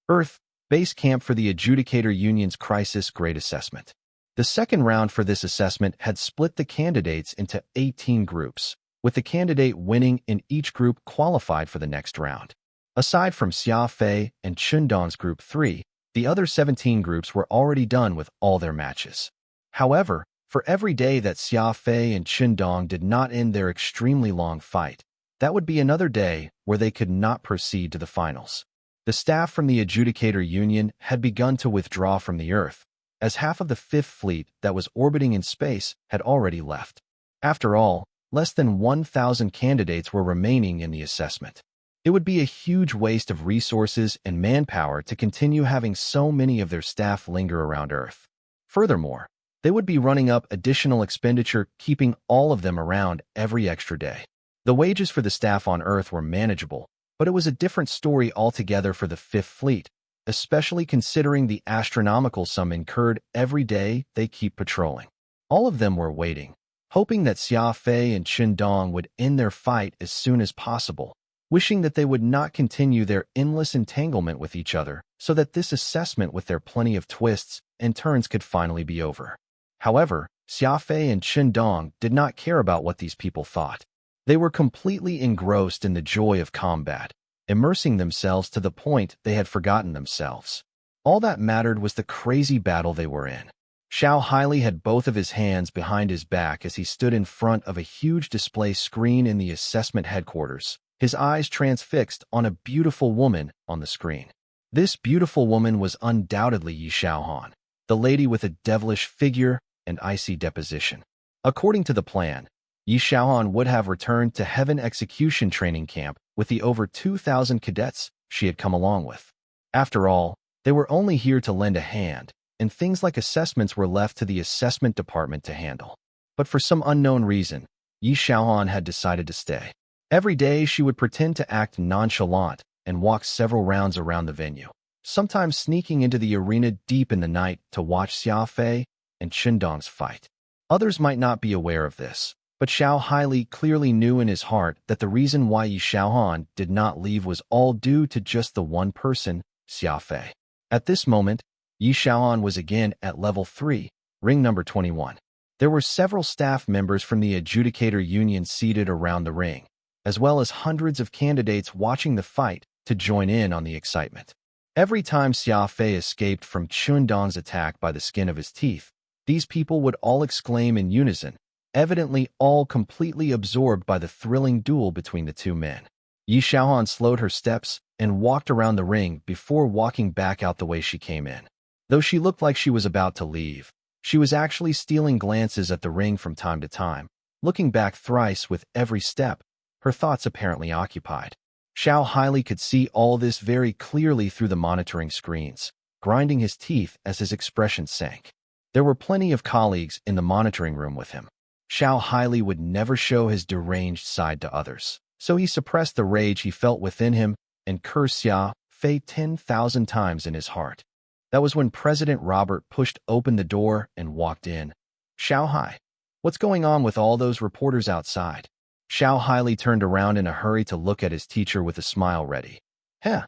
Earth, base camp for the Adjudicator Union's Crisis Grade Assessment. The second round for this assessment had split the candidates into 18 groups, with the candidate winning in each group qualified for the next round. Aside from Xia Fei and Chundong's Group 3, the other 17 groups were already done with all their matches. However, for every day that Xia Fei and Chundong did not end their extremely long fight, that would be another day where they could not proceed to the finals. The staff from the Adjudicator Union had begun to withdraw from the Earth, as half of the Fifth Fleet that was orbiting in space had already left. After all, less than 1,000 candidates were remaining in the assessment. It would be a huge waste of resources and manpower to continue having so many of their staff linger around Earth. Furthermore, they would be running up additional expenditure keeping all of them around every extra day. The wages for the staff on Earth were manageable, but it was a different story altogether for the Fifth Fleet, especially considering the astronomical sum incurred every day they keep patrolling. All of them were waiting, hoping that Xia Fei and Chundong would end their fight as soon as possible, wishing that they would not continue their endless entanglement with each other so that this assessment with their plenty of twists and turns could finally be over. However, Xia Fei and Chundong did not care about what these people thought. They were completely engrossed in the joy of combat, immersing themselves to the point they had forgotten themselves. All that mattered was the crazy battle they were in. Xiao Haili had both of his hands behind his back as he stood in front of a huge display screen in the assessment headquarters, his eyes transfixed on a beautiful woman on the screen. This beautiful woman was undoubtedly Yi Xiaohan, the lady with a devilish figure and icy deposition. According to the plan, Yi Xiaohan would have returned to Heaven Execution Training Camp with the over 2,000 cadets she had come along with. After all, they were only here to lend a hand, and things like assessments were left to the assessment department to handle. But for some unknown reason, Yi Xiaohan had decided to stay. Every day she would pretend to act nonchalant and walk several rounds around the venue, sometimes sneaking into the arena deep in the night to watch Xia Fei and Chundong's fight. Others might not be aware of this, but Xiao Haili clearly knew in his heart that the reason why Yi Xiaohan did not leave was all due to just the one person, Xia Fei. At this moment, Yi Xiaohan was again at level 3, ring number 21. There were several staff members from the Adjudicator Union seated around the ring, as well as hundreds of candidates watching the fight to join in on the excitement. Every time Xia Fei escaped from Chundong's attack by the skin of his teeth, these people would all exclaim in unison, evidently all completely absorbed by the thrilling duel between the two men. Yi Xiaohan slowed her steps and walked around the ring before walking back out the way she came in. Though she looked like she was about to leave, she was actually stealing glances at the ring from time to time, looking back thrice with every step, her thoughts apparently occupied. Xiao Haili could see all this very clearly through the monitoring screens, grinding his teeth as his expression sank. There were plenty of colleagues in the monitoring room with him. Xiao Haili would never show his deranged side to others, so he suppressed the rage he felt within him and cursed Xia Fei 10,000 times in his heart. That was when President Robert pushed open the door and walked in. "Xiao Hai, what's going on with all those reporters outside?" Xiao Haili turned around in a hurry to look at his teacher with a smile ready. "Heh,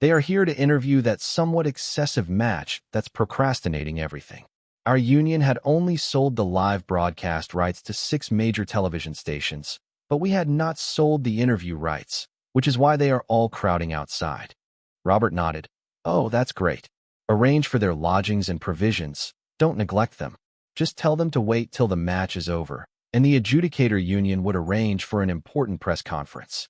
they are here to interview that somewhat excessive match that's procrastinating everything. Our union had only sold the live broadcast rights to 6 major television stations, but we had not sold the interview rights, which is why they are all crowding outside." Robert nodded. "Oh, that's great. Arrange for their lodgings and provisions. Don't neglect them. Just tell them to wait till the match is over, and the Adjudicator Union would arrange for an important press conference."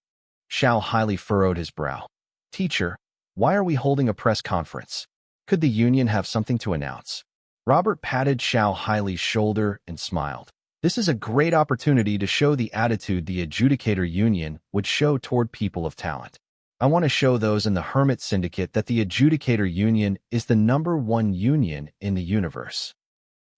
Xiao highly furrowed his brow. Teacher, why are we holding a press conference? Could the union have something to announce? Robert patted Xiao Highly's shoulder and smiled. This is a great opportunity to show the attitude the Adjudicator Union would show toward people of talent. I want to show those in the Hermit Syndicate that the Adjudicator Union is the #1 union in the universe.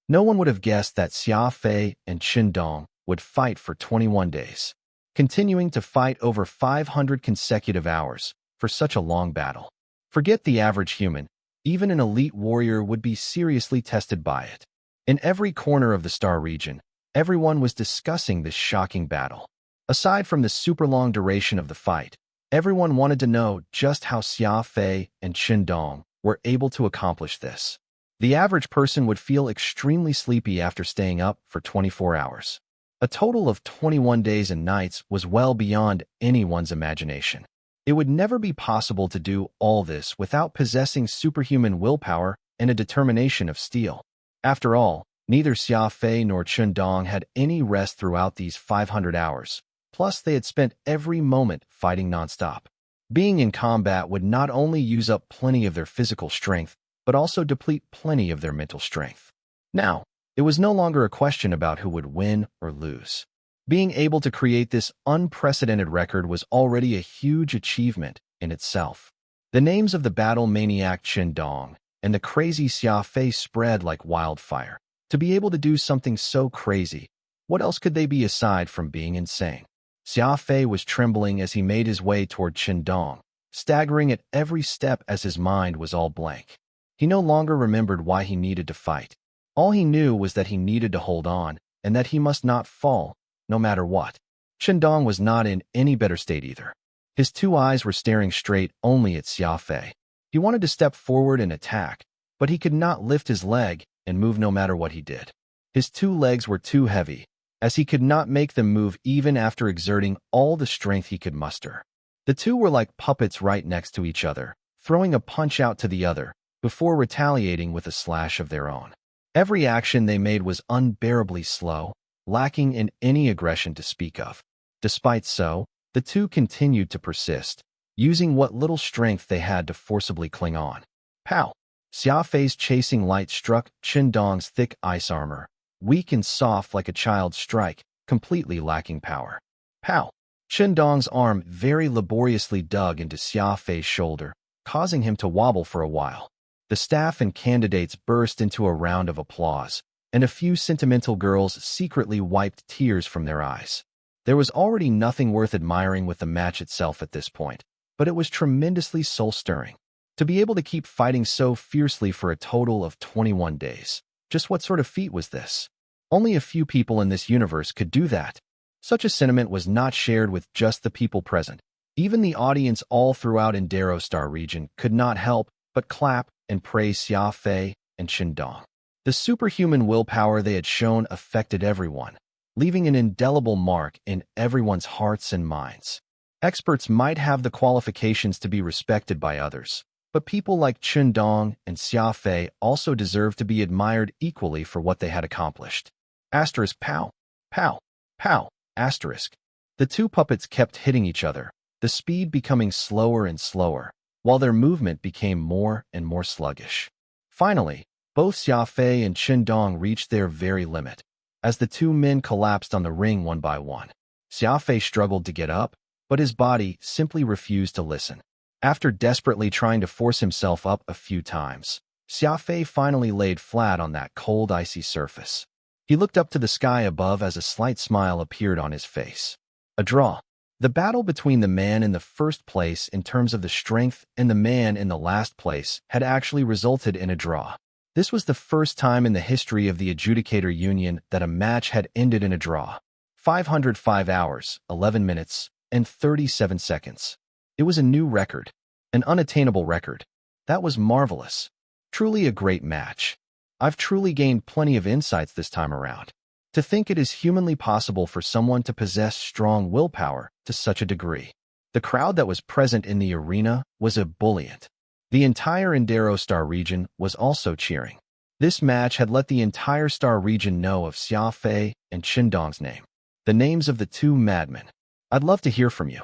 No one would have guessed that Xia Fei and Qin Dong would fight for 21 days, continuing to fight over 500 consecutive hours for such a long battle. Forget the average human, even an elite warrior would be seriously tested by it. In every corner of the Star region, everyone was discussing this shocking battle. Aside from the super long duration of the fight, everyone wanted to know just how Xia Fei and Qin Dong were able to accomplish this. The average person would feel extremely sleepy after staying up for 24 hours. A total of 21 days and nights was well beyond anyone's imagination. It would never be possible to do all this without possessing superhuman willpower and a determination of steel. After all, neither Xia Fei nor Qin Dong had any rest throughout these 500 hours. Plus, they had spent every moment fighting nonstop. Being in combat would not only use up plenty of their physical strength, but also deplete plenty of their mental strength. Now, it was no longer a question about who would win or lose. Being able to create this unprecedented record was already a huge achievement in itself. The names of the battle maniac Qin Dong and the crazy Xia Fei spread like wildfire. To be able to do something so crazy, what else could they be aside from being insane? Xia Fei was trembling as he made his way toward Qin Dong, staggering at every step as his mind was all blank. He no longer remembered why he needed to fight. All he knew was that he needed to hold on and that he must not fall, no matter what. Qin Dong was not in any better state either. His two eyes were staring straight only at Xia Fei. He wanted to step forward and attack, but he could not lift his leg and move no matter what he did. His two legs were too heavy, as he could not make them move even after exerting all the strength he could muster. The two were like puppets right next to each other, throwing a punch out to the other, before retaliating with a slash of their own. Every action they made was unbearably slow, lacking in any aggression to speak of. Despite so, the two continued to persist, using what little strength they had to forcibly cling on. Pow! Xia Fei's chasing light struck Qin Dong's thick ice armor, weak and soft like a child's strike, completely lacking power. Pow! Qin Dong's arm very laboriously dug into Xia Fei's shoulder, causing him to wobble for a while. The staff and candidates burst into a round of applause, and a few sentimental girls secretly wiped tears from their eyes. There was already nothing worth admiring with the match itself at this point, but it was tremendously soul-stirring. To be able to keep fighting so fiercely for a total of 21 days. Just what sort of feat was this? Only a few people in this universe could do that. Such a sentiment was not shared with just the people present. Even the audience all throughout Indero Star region could not help but clap and praise Xia Fei and Qin Dong. The superhuman willpower they had shown affected everyone, leaving an indelible mark in everyone's hearts and minds. Experts might have the qualifications to be respected by others, but people like Qin Dong and Xia Fei also deserve to be admired equally for what they had accomplished. Asterisk pow, pow, pow, asterisk. The two puppets kept hitting each other, the speed becoming slower and slower, while their movement became more and more sluggish. Finally, both Xia Fei and Qin Dong reached their very limit. As the two men collapsed on the ring one by one, Xia Fei struggled to get up, but his body simply refused to listen. After desperately trying to force himself up a few times, Xia Fei finally laid flat on that cold, icy surface. He looked up to the sky above as a slight smile appeared on his face. A draw. The battle between the man in the first place in terms of the strength and the man in the last place had actually resulted in a draw. This was the first time in the history of the Adjudicator Union that a match had ended in a draw. 505 hours, 11 minutes, and 37 seconds. It was a new record, an unattainable record. That was marvelous. Truly a great match. I've truly gained plenty of insights this time around. To think it is humanly possible for someone to possess strong willpower to such a degree. The crowd that was present in the arena was ebullient. The entire Indero Star region was also cheering. This match had let the entire Star region know of Xia Fei and Qin Dong's name. The names of the two madmen. I'd love to hear from you.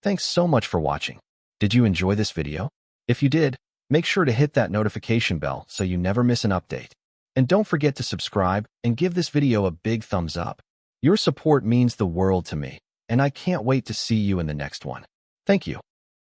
Thanks so much for watching. Did you enjoy this video? If you did, make sure to hit that notification bell so you never miss an update. And don't forget to subscribe and give this video a big thumbs up. Your support means the world to me, and I can't wait to see you in the next one. Thank you.